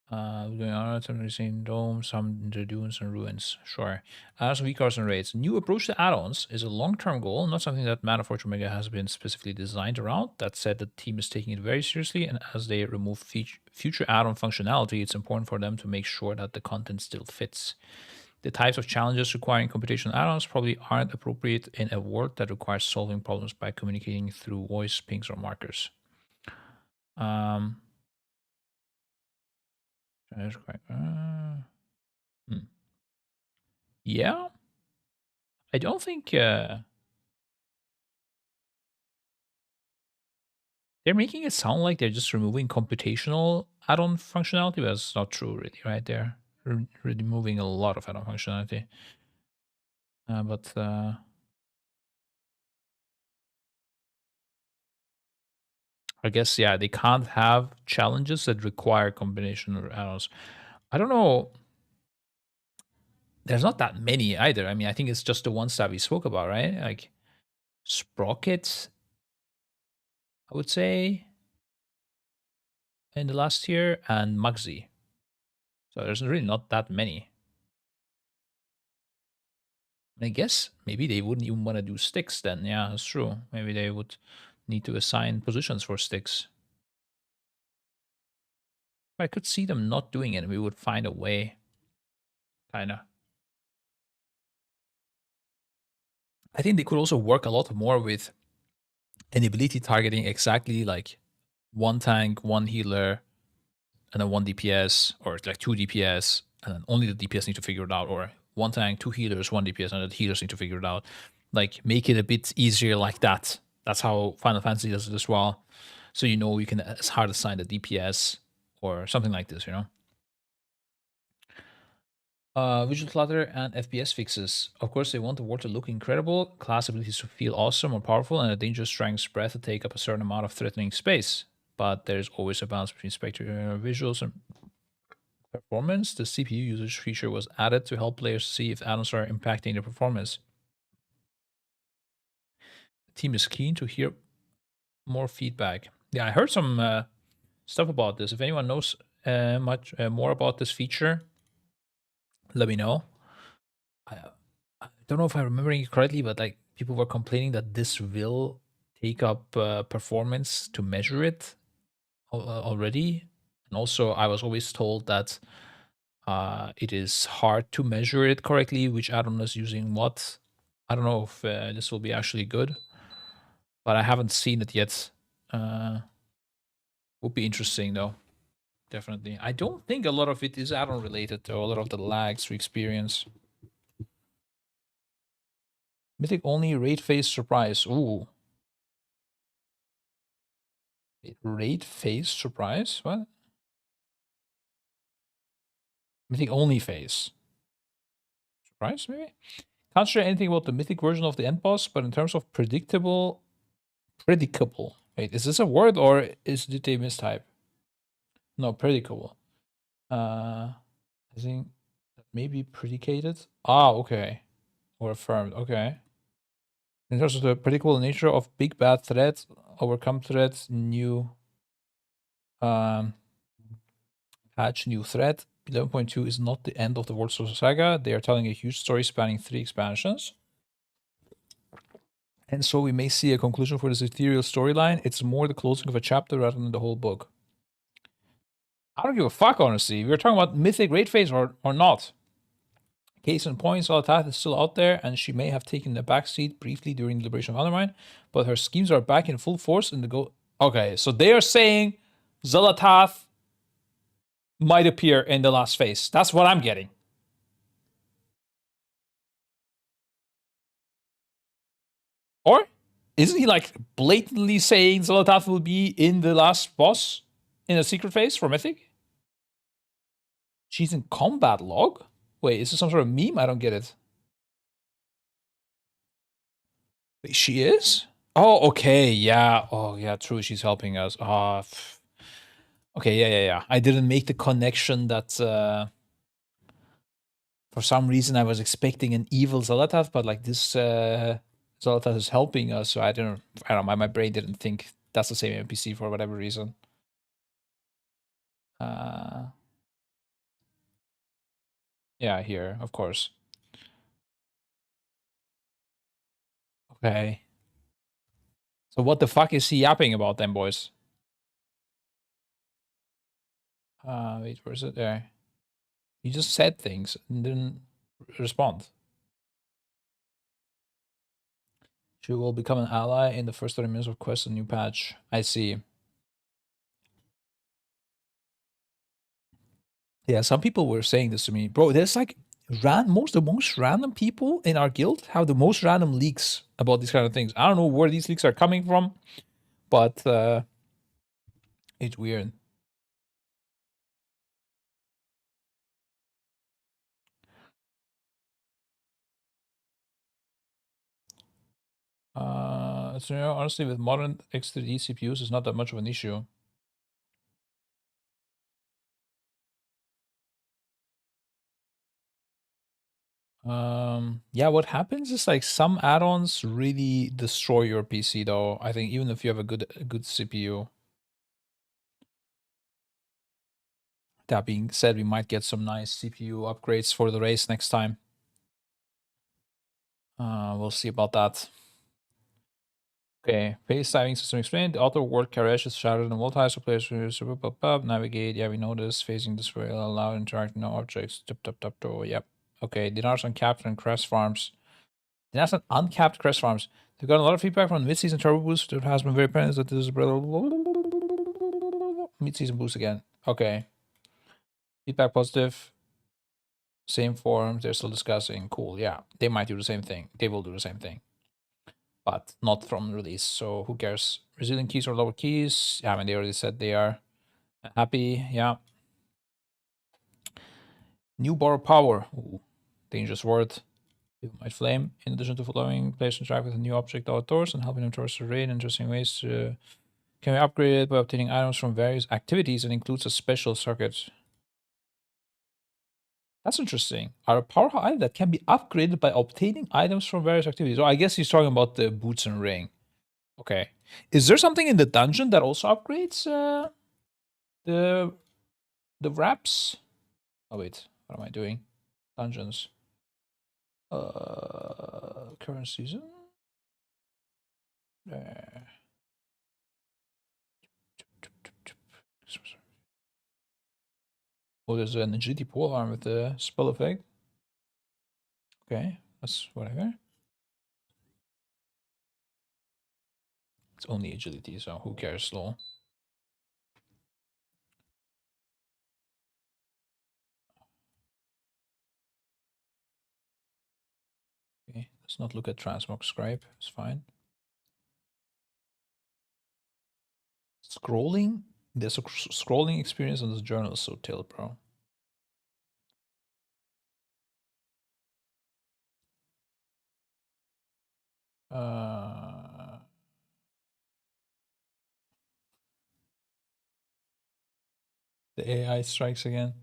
We're going on to Dome, some into dunes and ruins. Sure. Some V-Cars and raids. New approach to add-ons is a long-term goal, not something that Mana Forge Omega has been specifically designed around. That said, the team is taking it very seriously, and as they remove future add-on functionality, it's important for them to make sure that the content still fits. The types of challenges requiring computational add-ons probably aren't appropriate in a world that requires solving problems by communicating through voice, pings, or markers. Yeah, I don't think they're making it sound like they're just removing computational add-on functionality, but that's not true, really, right? They're removing a lot of add-on functionality. I guess, yeah, they can't have challenges that require combination or add-ons. I don't know. There's not that many either. I mean, I think it's just the ones that we spoke about, right? Like Sprocket, I would say, in the last year, and Mugsy. So there's really not that many. I guess maybe they wouldn't even want to do sticks then. Yeah, that's true. Maybe they would need to assign positions for sticks. I could see them not doing it. We would find a way. Kinda. I think they could also work a lot more with an ability targeting exactly like 1 tank, 1 healer, and then 1 DPS, or like 2 DPS, and then only the DPS need to figure it out, or 1 tank, 2 healers, 1 DPS, and the healers need to figure it out. Like, make it a bit easier like that. That's how Final Fantasy does it as well. So you know you can as hard assign the DPS or something like this, you know? Visual clutter and FPS fixes. Of course, they want the war to look incredible, class abilities to feel awesome or powerful, and a dangerous strength spread to take up a certain amount of threatening space. But there's always a balance between spectacular visuals and performance. The CPU usage feature was added to help players see if add-ons are impacting their performance. The team is keen to hear more feedback. Yeah, I heard some stuff about this. If anyone knows much more about this feature, let me know. I don't know if I'm remembering it correctly, but like people were complaining that this will take up performance to measure it already. And also, I was always told that it is hard to measure it correctly, which add-on is using what. I don't know if this will be actually good, but I haven't seen it yet. Would be interesting though, definitely. I don't think a lot of it is add-on related though, a lot of the lags we experience. Mythic only raid phase surprise. Ooh. Raid phase surprise? What? Mythic only phase. Surprise, maybe? Can't share anything about the mythic version of the end boss, but in terms of predictable. Wait, is this a word or did they mistype? No, predicable. I think that may be predicated. Ah, okay. Or affirmed. Okay. In terms of the predictable nature of big bad threats, overcome threats, new patch, new threat. 11.2 is not the end of the World Source Saga. They are telling a huge story spanning 3 expansions. And so we may see a conclusion for this ethereal storyline. It's more the closing of a chapter rather than the whole book. I don't give a fuck, honestly. We're talking about Mythic Raid Phase or not. Case in point, Xal'atath is still out there, and she may have taken a backseat briefly during the Liberation of Undermine, but her schemes are back in full force in the go. Okay, so they are saying Xal'atath might appear in the last phase. That's what I'm getting. Or isn't he like blatantly saying Xal'atath will be in the last boss in a secret phase for Mythic? She's in combat log? Wait, is this some sort of meme? I don't get it. Wait, she is? Oh, okay, yeah. Oh, yeah, true. She's helping us. Okay, yeah. I didn't make the connection that for some reason I was expecting an evil Xal'atath, but like this Xal'atath is helping us, so I don't know. My brain didn't think that's the same NPC for whatever reason. Yeah, here, of course. Okay. So what the fuck is he yapping about then, boys? Wait, where is it? There. He just said things and didn't respond. She will become an ally in the first 30 minutes of quest and new patch. I see. Yeah, some people were saying this to me. Bro, there's like the most random people in our guild have the most random leaks about these kind of things. I don't know where these leaks are coming from, but it's weird. So, you know, honestly, with modern X3D CPUs, it's not that much of an issue. Yeah, what happens is like some add-ons really destroy your PC though. I think even if you have a good CPU. That being said, we might get some nice CPU upgrades for the race next time. We'll see about that. Okay, pace timing system explained. The auto word carriage is shattered in multi, so players navigate. Yeah, we know this. Facing this will allow interacting no objects. Yep. Okay, dinars uncapped and crest farms. Dinars and uncapped crest farms. They've got a lot of feedback from the mid-season turbo boost. It has been very apparent that this is mid-season boost again. Okay. Feedback positive. Same forum. They're still discussing. Cool. Yeah, they might do the same thing. They will do the same thing, but not from release. So who cares? Resilient keys or lower keys? Yeah, I mean, they already said they are happy. Yeah. New borrow power. Ooh, dangerous word. People might flame. In addition to following players interact with a new object outdoors and helping them towards the raid, interesting ways to can be upgraded by obtaining items from various activities and includes a special circuit. That's interesting. Are a powerful item that can be upgraded by obtaining items from various activities. Oh, I guess he's talking about the boots and ring. Okay. Is there something in the dungeon that also upgrades the wraps? Oh wait, what am I doing? Dungeons. Current season. Oh, there's an agility pole arm with the spell effect. Okay, that's whatever. It's only agility, so who cares, lol. Okay, let's not look at Transmog Scribe. It's fine. Scrolling? There's a scrolling experience on this journal is so tilt, bro. The AI strikes again.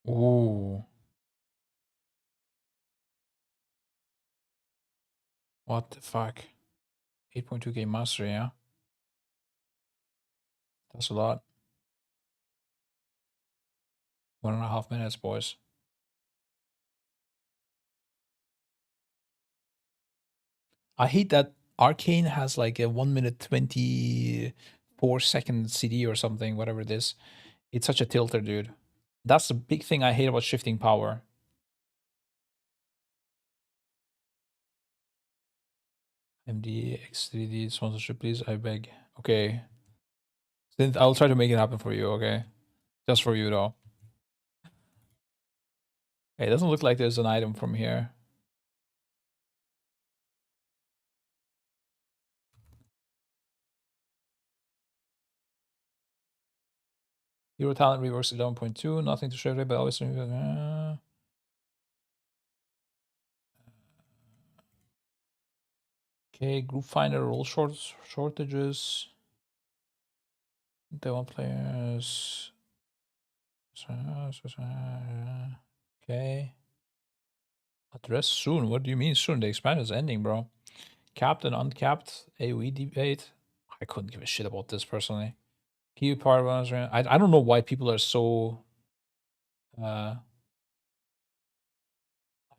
Ooh. What the fuck? 8.2k mastery, yeah? That's a lot. 1.5 minutes, boys. I hate that Arcane has like a 1 minute 24-second CD or something, whatever it is. It's such a tilter, dude. That's the big thing I hate about shifting power. MD X3D sponsorship, please. I beg. Okay. Then I'll try to make it happen for you, okay? Just for you, though. Okay, it doesn't look like there's an item from here. Hero talent reverse 11.2. Nothing to show today, but always. Okay, group finder, role shortages. They want players. Okay. Address soon. What do you mean soon? The expansion is ending, bro. Capped and uncapped AoE debate. I couldn't give a shit about this personally. Key part runners. I don't know why people are so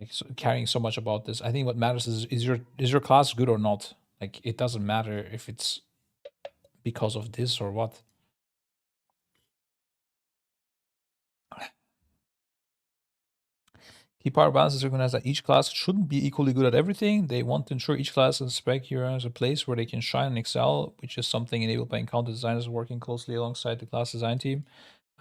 like caring so much about this. I think what matters is your class good or not? Like it doesn't matter if it's because of this or what. Key power balances recognize that each class shouldn't be equally good at everything. They want to ensure each class and spec here as a place where they can shine and excel, which is something enabled by Encounter designers working closely alongside the class design team.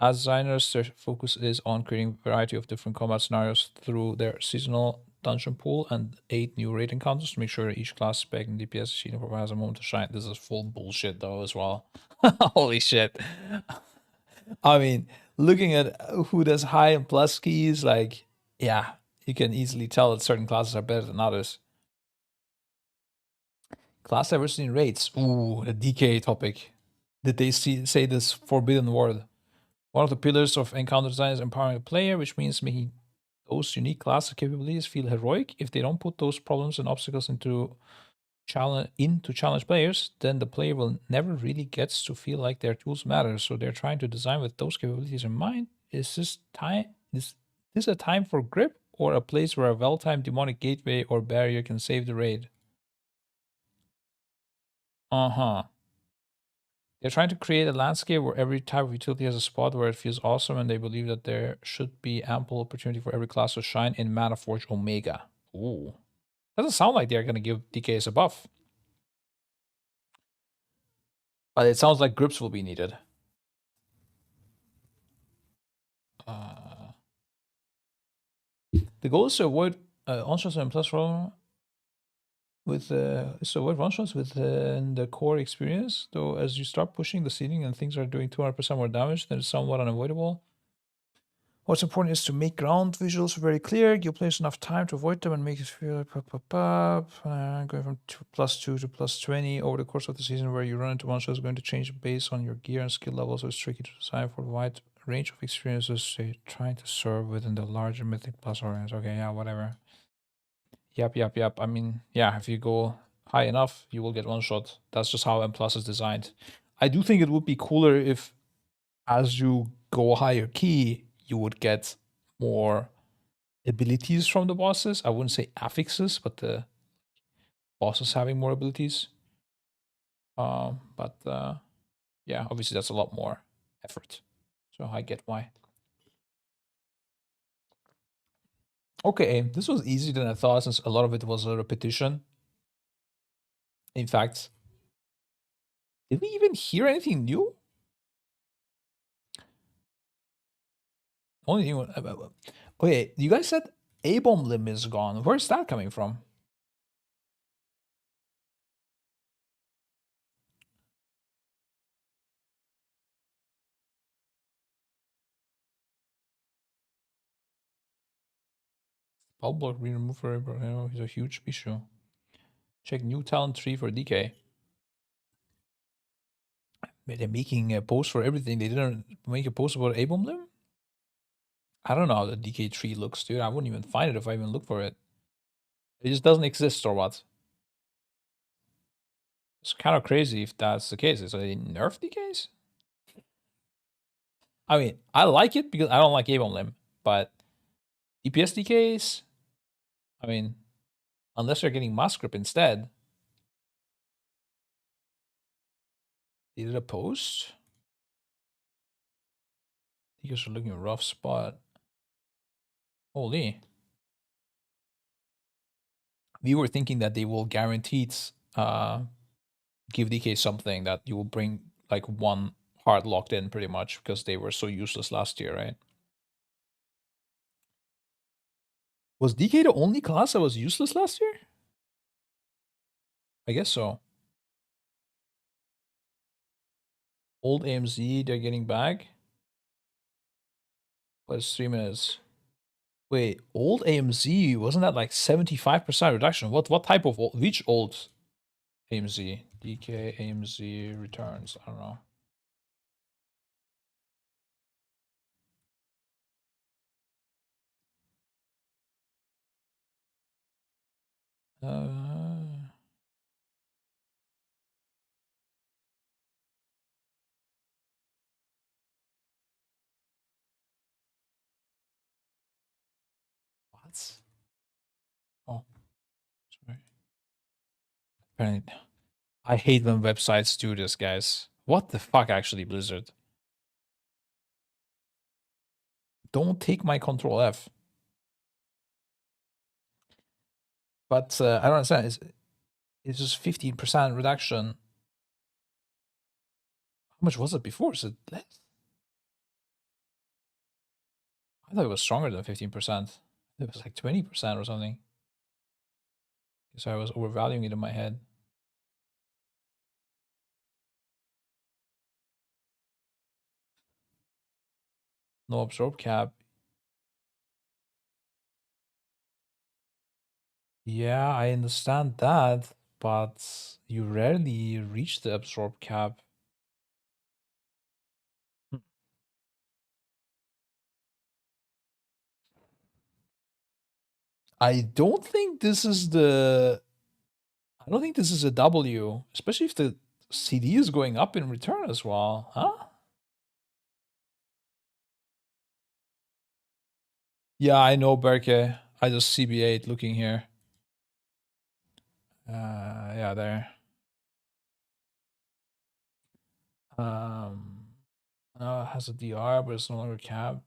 As designers, their focus is on creating a variety of different combat scenarios through their seasonal dungeon pool and 8 new raid encounters to make sure that each class spec and DPS sheet has a moment to shine. This is full bullshit though as well. Holy shit. I mean, looking at who does high and plus keys, like, yeah, you can easily tell that certain classes are better than others. Class diversity in rates. Ooh, the DK topic. Did they say this forbidden word? One of the pillars of Encounter design is empowering the player, which means making those unique class capabilities feel heroic. If they don't put those problems and obstacles into challenge players, then the player will never really gets to feel like their tools matter. So they're trying to design with those capabilities in mind. Is this a time for grip or a place where a well-timed demonic gateway or barrier can save the raid? They're trying to create a landscape where every type of utility has a spot where it feels awesome, and they believe that there should be ample opportunity for every class to shine in Manaforge Omega. Ooh. Doesn't sound like they're going to give DKs a buff. But it sounds like grips will be needed. The goal is to avoid one-shots and plus roll with avoid one-shots with the core experience. Though as you start pushing the ceiling and things are doing 200% more damage, then it's somewhat unavoidable. What's important is to make ground visuals very clear, give players enough time to avoid them and make it feel like going from +2 to +20 over the course of the season where you run into one shot is going to change based on your gear and skill levels, so it's tricky to design for a wide range of experiences, say, trying to serve within the larger Mythic Plus audience. Okay, yeah, whatever. Yep. I mean, yeah, if you go high enough, you will get one shot. That's just how M Plus is designed. I do think it would be cooler if, as you go higher key, you would get more abilities from the bosses. I wouldn't say affixes, but the bosses having more abilities. But yeah, obviously that's a lot more effort. So I get why. Okay, this was easier than I thought since a lot of it was a repetition. In fact, did we even hear anything new? Only thing. Okay, you guys said A-bomb limb is gone. Where's that coming from? Bulblock being removed for he's a huge issue. Check new talent tree for DK. They're making a post for everything. They didn't make a post about A-bomb limb? I don't know how the DK tree looks, dude. I wouldn't even find it if I even look for it. It just doesn't exist or what? It's kind of crazy if that's the case. So they nerf DKs? I mean, I like it because I don't like A-bomb limb, but DPS DKs, I mean, unless you're getting Mask Grip instead. They did a post? You guys are looking at a rough spot. Holy. We were thinking that they will guaranteed give DK something that you will bring like one hard locked in pretty much because they were so useless last year, right? Was DK the only class that was useless last year? I guess so. Old AMZ, they're getting back. But it's 3 minutes. Wait, old AMZ, wasn't that like 75% reduction? What type of old, which old AMZ? DK AMZ returns. I don't know. What? Oh, sorry. Apparently, I hate when websites do this, guys. What the fuck, actually, Blizzard? Don't take my Control F. But I don't understand. It's just 15% reduction. How much was it before? Is it less? I thought it was stronger than 15%. It was like 20% or something. So I was overvaluing it in my head. No absorb cap. Yeah, I understand that, but you rarely reach the absorb cap. I don't think this is the... I don't think this is a W, especially if the CD is going up in return as well, huh? Yeah, I know, Berke. I just CB8 looking here. Yeah, there. It has a DR, but it's no longer cap.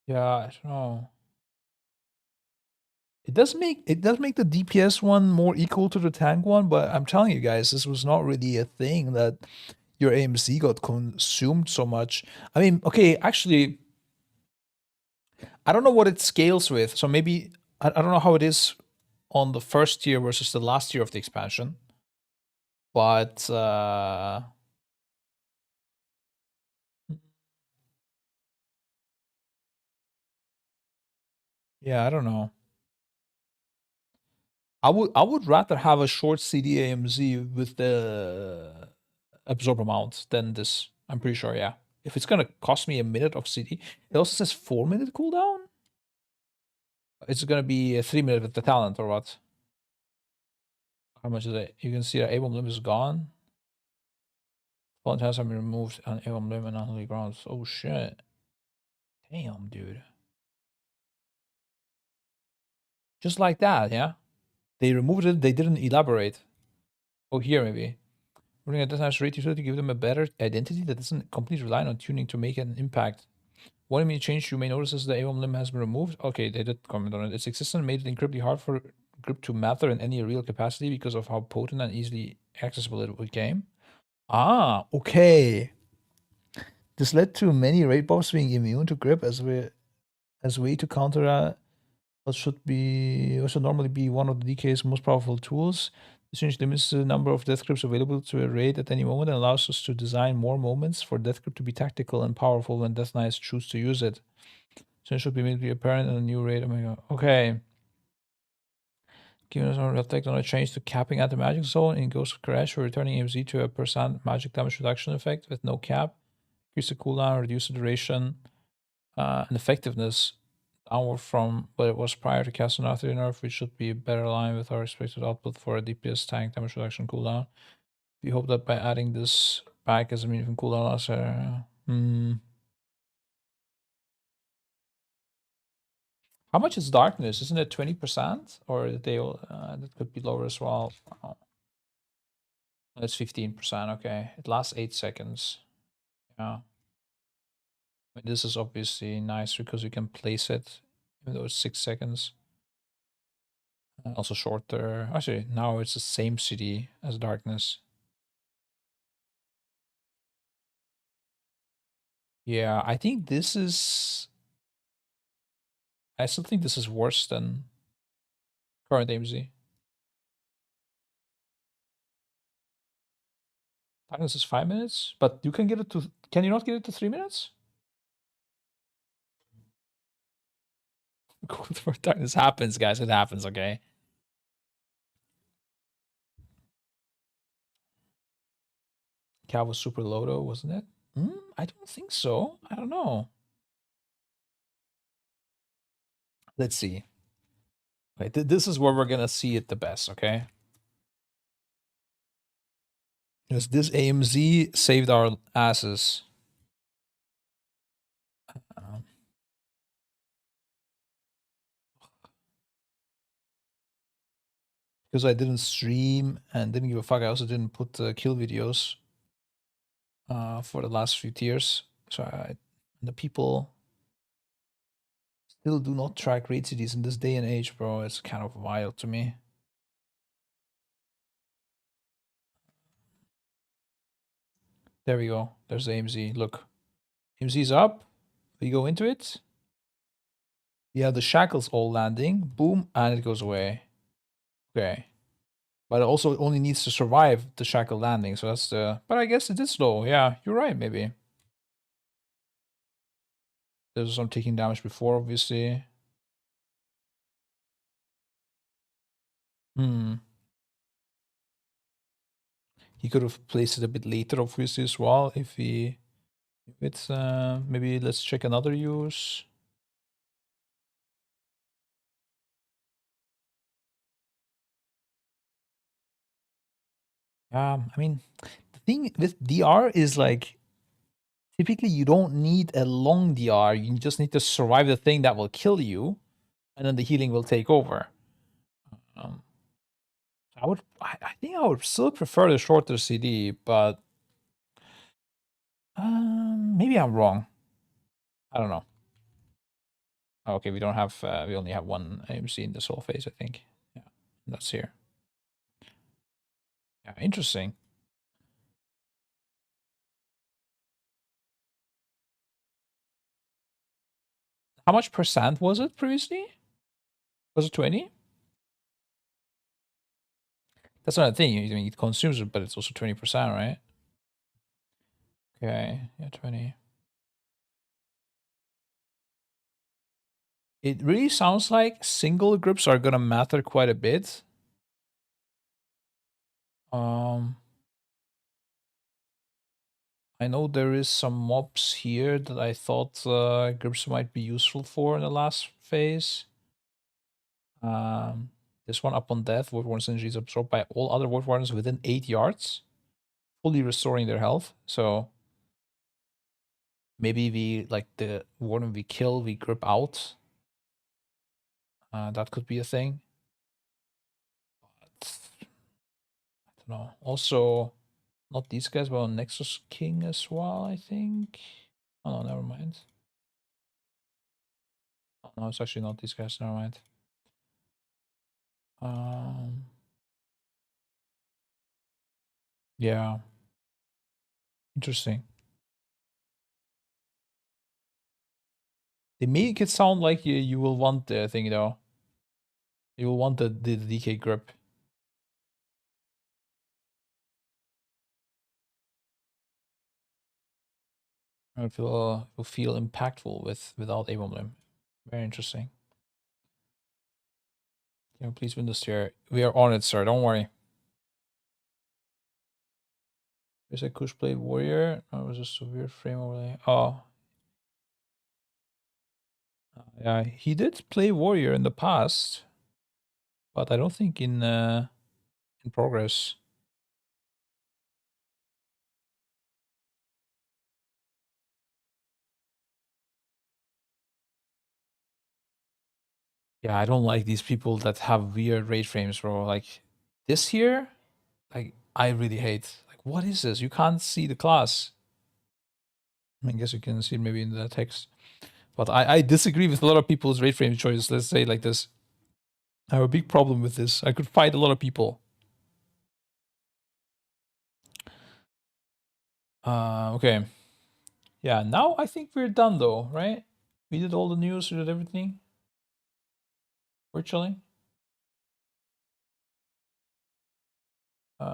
Yeah, I don't know. It does make the DPS one more equal to the tank one, but I'm telling you guys, this was not really a thing that your AMC got consumed so much. I mean, okay, actually, I don't know what it scales with. So maybe I don't know how it is on the first year versus the last year of the expansion. But yeah, I don't know. I would rather have a short CD AMZ with the absorb amount than this. I'm pretty sure, yeah. If it's gonna cost me a minute of CD, it also says 4-minute cooldown. It's gonna be a 3-minute with the talent or what? How much is it? You can see that A-bomb limb is gone. Volunteers have been removed on A-bomb limb and unholy grounds. Oh shit. Damn, dude. Just like that, yeah? They removed it, they didn't elaborate. Oh, here maybe. Running a deathmatch rate utility give them a better identity that doesn't completely rely on tuning to make an impact. One immediate change you may notice is the AOM limb has been removed. Okay, they did comment on it. Its existence made it incredibly hard for grip to matter in any real capacity because of how potent and easily accessible it became. Ah, okay. This led to many raid buffs being immune to grip as way to counter what should normally be one of the DK's most powerful tools. This change limits the number of death grips available to a raid at any moment and allows us to design more moments for death grip to be tactical and powerful when Death Knights choose to use it. So it should be immediately apparent in a new raid. Oh my god. Okay. Giving us a reflect on a change to capping at the magic zone in Ghost of Koresh or returning AMZ to a % magic damage reduction effect with no cap. Increase the cooldown, reduce the duration and effectiveness downward from what it was prior to casting after the nerf, which should be better aligned with our expected output for a DPS tank damage reduction cooldown. We hope that by adding this back as a meaningful cooldown also. How much is darkness? Isn't it 20%? Or they that could be lower as well. Oh. That's 15%. Okay, it lasts 8 seconds. Yeah. I mean, this is obviously nice because you can place it, even though it's 6 seconds. Also shorter. Actually, now it's the same CD as darkness. Yeah, I think this is. I still think this is worse than current AMZ. Darkness is 5 minutes, but you can get it to. Can you not get it to 3 minutes? Darkness happens, guys. It happens, okay? Cal was super low though, wasn't it? I don't think so. I don't know. Let's see. Wait, this is where we're gonna see it the best, okay? Because this AMZ saved our asses. Because I didn't stream and didn't give a fuck, I also didn't put kill videos for the last few tiers. So the people still do not track raid cities in this day and age, bro. It's kind of wild to me. There we go. There's AMZ. Look. AMZ's up. We go into it. We have the shackles all landing. Boom. And it goes away. Okay. But it also only needs to survive the shackle landing. So that's the... But I guess it is slow. Yeah, you're right, maybe. There's some taking damage before, obviously. He could have placed it a bit later, obviously, as well. If it's maybe let's check another use. I mean, the thing with DR is like, typically you don't need a long DR. You just need to survive the thing that will kill you, and then the healing will take over. I think I would still prefer the shorter CD, but maybe I'm wrong. I don't know. Okay, we don't have. We only have one AMC in this whole phase, I think. Yeah, that's here. Yeah, interesting. How much % was it previously? Was it 20? That's not a thing. I mean, it consumes it, but it's also 20%, right? Okay, yeah, 20. It really sounds like single grips are gonna matter quite a bit. I know there is some mobs here that I thought grips might be useful for in the last phase. This one, Upon Death, Wood Warden's energy is absorbed by all other Wood Wardens within 8 yards, fully restoring their health. So maybe we, like the Warden we kill, we grip out. That could be a thing. But I don't know. Also, not these guys, but on Nexus King as well, I think. Oh no, never mind. Oh, no, it's actually not these guys, never mind. Yeah. Interesting. They make it sound like you will want the thing though. You will want the DK grip. It will feel impactful without A-bomb limb. Very interesting. Can you please win this tier? We are on it, sir. Don't worry. Is a Kush played warrior? Or was this a weird frame overlay? Oh. Yeah, he did play warrior in the past, but I don't think in progress. Yeah, I don't like these people that have weird rate frames, bro. Like this here, like I really hate. Like, what is this? You can't see the class. I guess you can see it maybe in the text. But I disagree with a lot of people's rate frame choices. Let's say it like this. I have a big problem with this. I could fight a lot of people. Okay. Yeah, now I think we're done though, right? We did all the news, we did everything. Virtually. In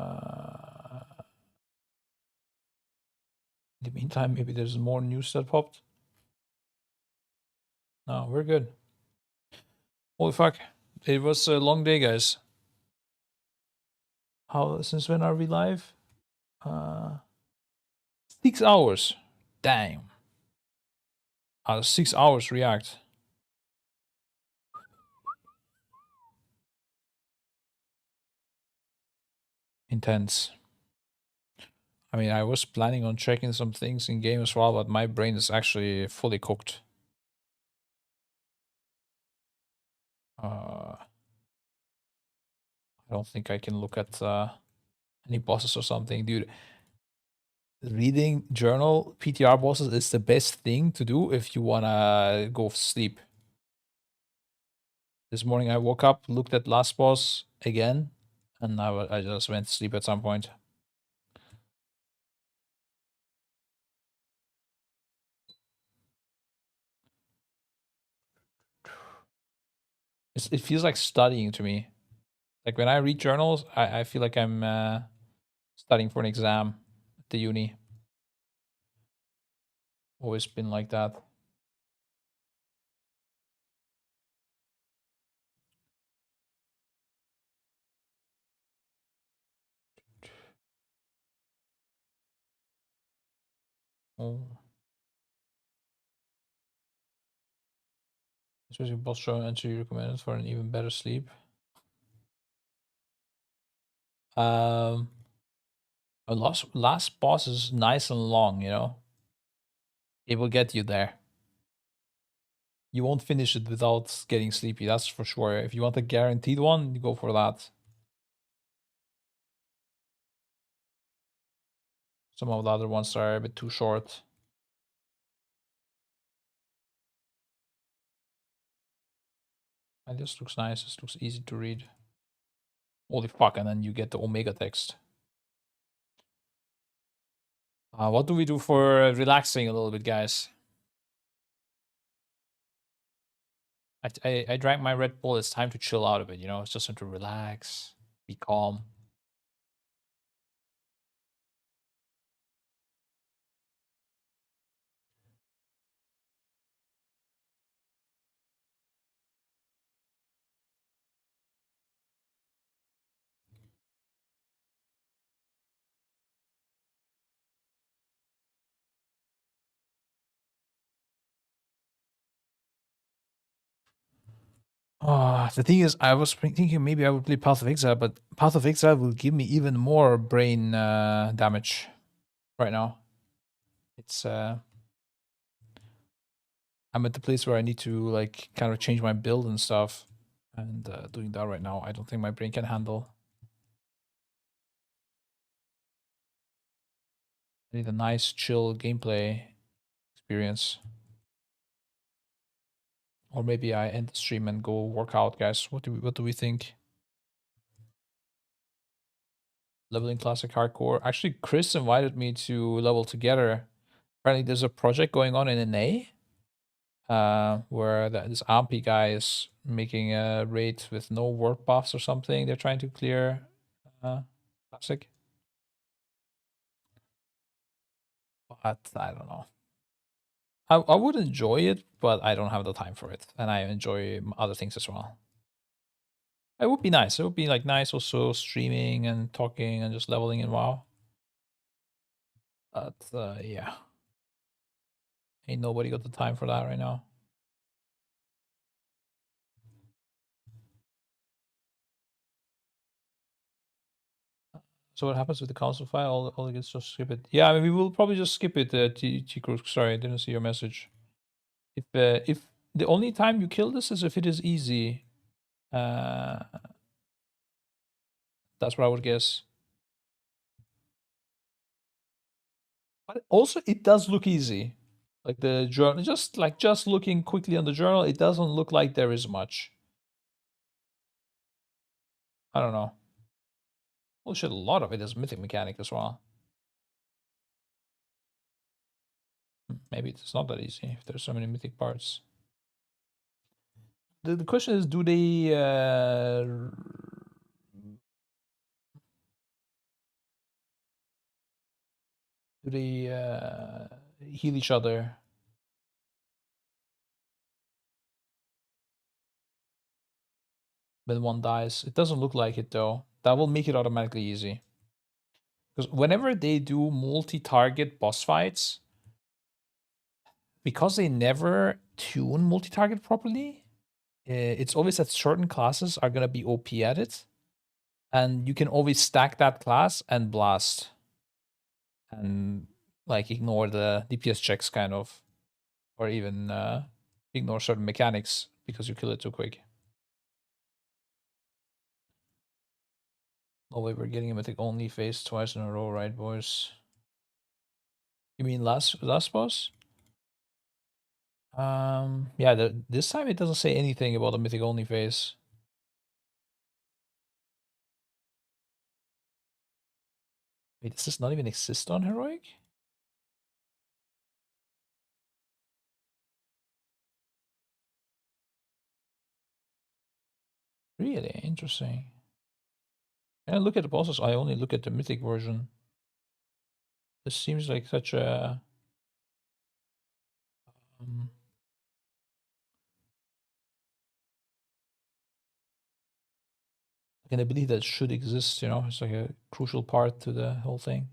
the meantime, maybe there's more news that popped. No, we're good. Holy fuck. It was a long day, guys. Since when are we live? 6 hours. Damn. 6 hours react. Intense. I mean, I was planning on checking some things in game as well, but my brain is actually fully cooked. I don't think I can look at any bosses or something. Dude, reading journal PTR bosses is the best thing to do if you wanna go sleep. This morning I woke up, looked at last boss again, and I just went to sleep at some point. It feels like studying to me. Like when I read journals, I feel like I'm studying for an exam at the uni. Always been like that. Oh. Especially boss show entry recommended for an even better sleep. Last boss is nice and long, you know. It will get you there. You won't finish it without getting sleepy, that's for sure. If you want a guaranteed one, you go for that. Some of the other ones are a bit too short. And this looks nice, this looks easy to read. Holy fuck, and then you get the Omega text. What do we do for relaxing a little bit, guys? I drank my Red Bull. It's time to chill out a bit, you know? It's just time to relax, be calm. The thing is, I was thinking maybe I would play Path of Exile, but Path of Exile will give me even more brain damage right now. It's I'm at the place where I need to like kind of change my build and stuff. And doing that right now, I don't think my brain can handle. I need a nice, chill gameplay experience. Or maybe I end the stream and go work out, guys. What do we think? Leveling classic hardcore. Actually, Chris invited me to level together. Apparently, there's a project going on in NA. Where this Ampy guy is making a raid with no word buffs or something. They're trying to clear classic. But I don't know. I would enjoy it, but I don't have the time for it, and I enjoy other things as well. It would be nice. It would be like nice also streaming and talking and just leveling in WoW. But yeah, ain't nobody got the time for that right now. So what happens with the console file? All it gets just skip it. Yeah, I mean, we will probably just skip it. T-Cruz, sorry, I didn't see your message. If the only time you kill this is if it is easy, that's what I would guess. But also, it does look easy. Like the journal, just looking quickly on the journal, it doesn't look like there is much. I don't know. Well, shit, a lot of it is mythic mechanic as well. Maybe it's not that easy if there's so many mythic parts. The question is, do they heal each other? When one dies, it doesn't look like it though. That will make it automatically easy. Because whenever they do multi-target boss fights, because they never tune multi-target properly, it's always that certain classes are gonna be OP at it, and you can always stack that class and blast, and like ignore the DPS checks kind of, or even ignore certain mechanics because you kill it too quick. No way we're getting a mythic only phase twice in a row, right, boys? You mean last boss? Yeah, this time it doesn't say anything about the mythic only phase. Wait, does this not even exist on Heroic? Really interesting. And look at the bosses. I only look at the mythic version. This seems like such a an ability that should exist, you know, it's like a crucial part to the whole thing.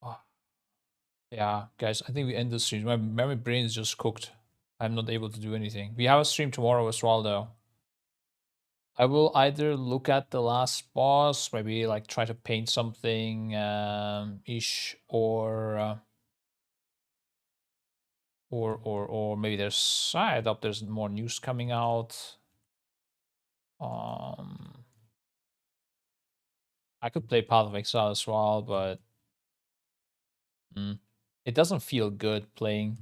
Oh. Yeah, guys, I think we end the stream. My brain is just cooked. I'm not able to do anything. We have a stream tomorrow as well, though. I will either look at the last boss, maybe like try to paint something ish, or maybe there's I doubt there's more news coming out. I could play Path of Exile as well, but it doesn't feel good playing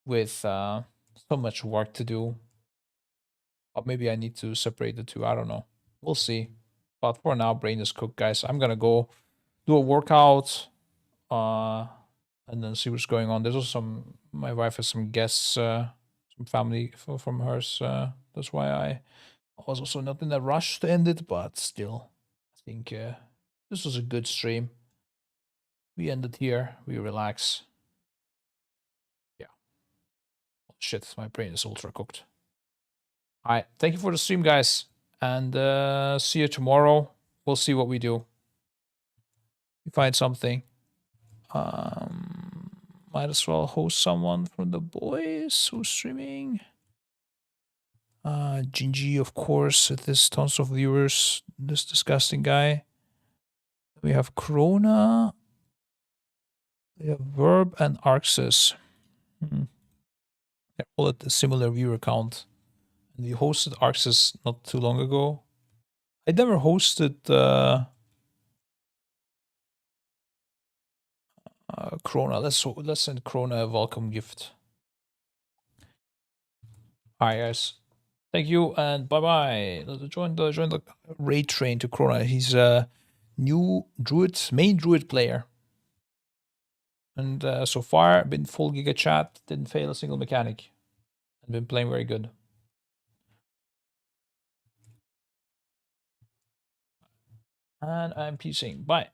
with so much work to do. Or maybe I need to separate the two. I don't know. We'll see. But for now, brain is cooked, guys. I'm gonna go do a workout, and then see what's going on. There's also my wife has some guests, some family from hers. That's why I was also not in a rush to end it, but still, I think this was a good stream. We end it here. We relax. Yeah. Oh, shit, my brain is ultra cooked. All right, thank you for the stream, guys, and see you tomorrow. We'll see what we do. We find something. Might as well host someone from the boys who's streaming. Gingy, of course. There's tons of viewers. This disgusting guy. We have Corona. Yeah, Verb and Arxis. They're all at a similar viewer account. And we hosted Arxis not too long ago. I never hosted Krona. Let's send Krona a welcome gift. Alright, guys. Thank you and bye bye. Join the raid train to Krona. He's a new druid, main druid player. And so far, been full Giga Chat, didn't fail a single mechanic. And been playing very good. And I'm peacing. Bye.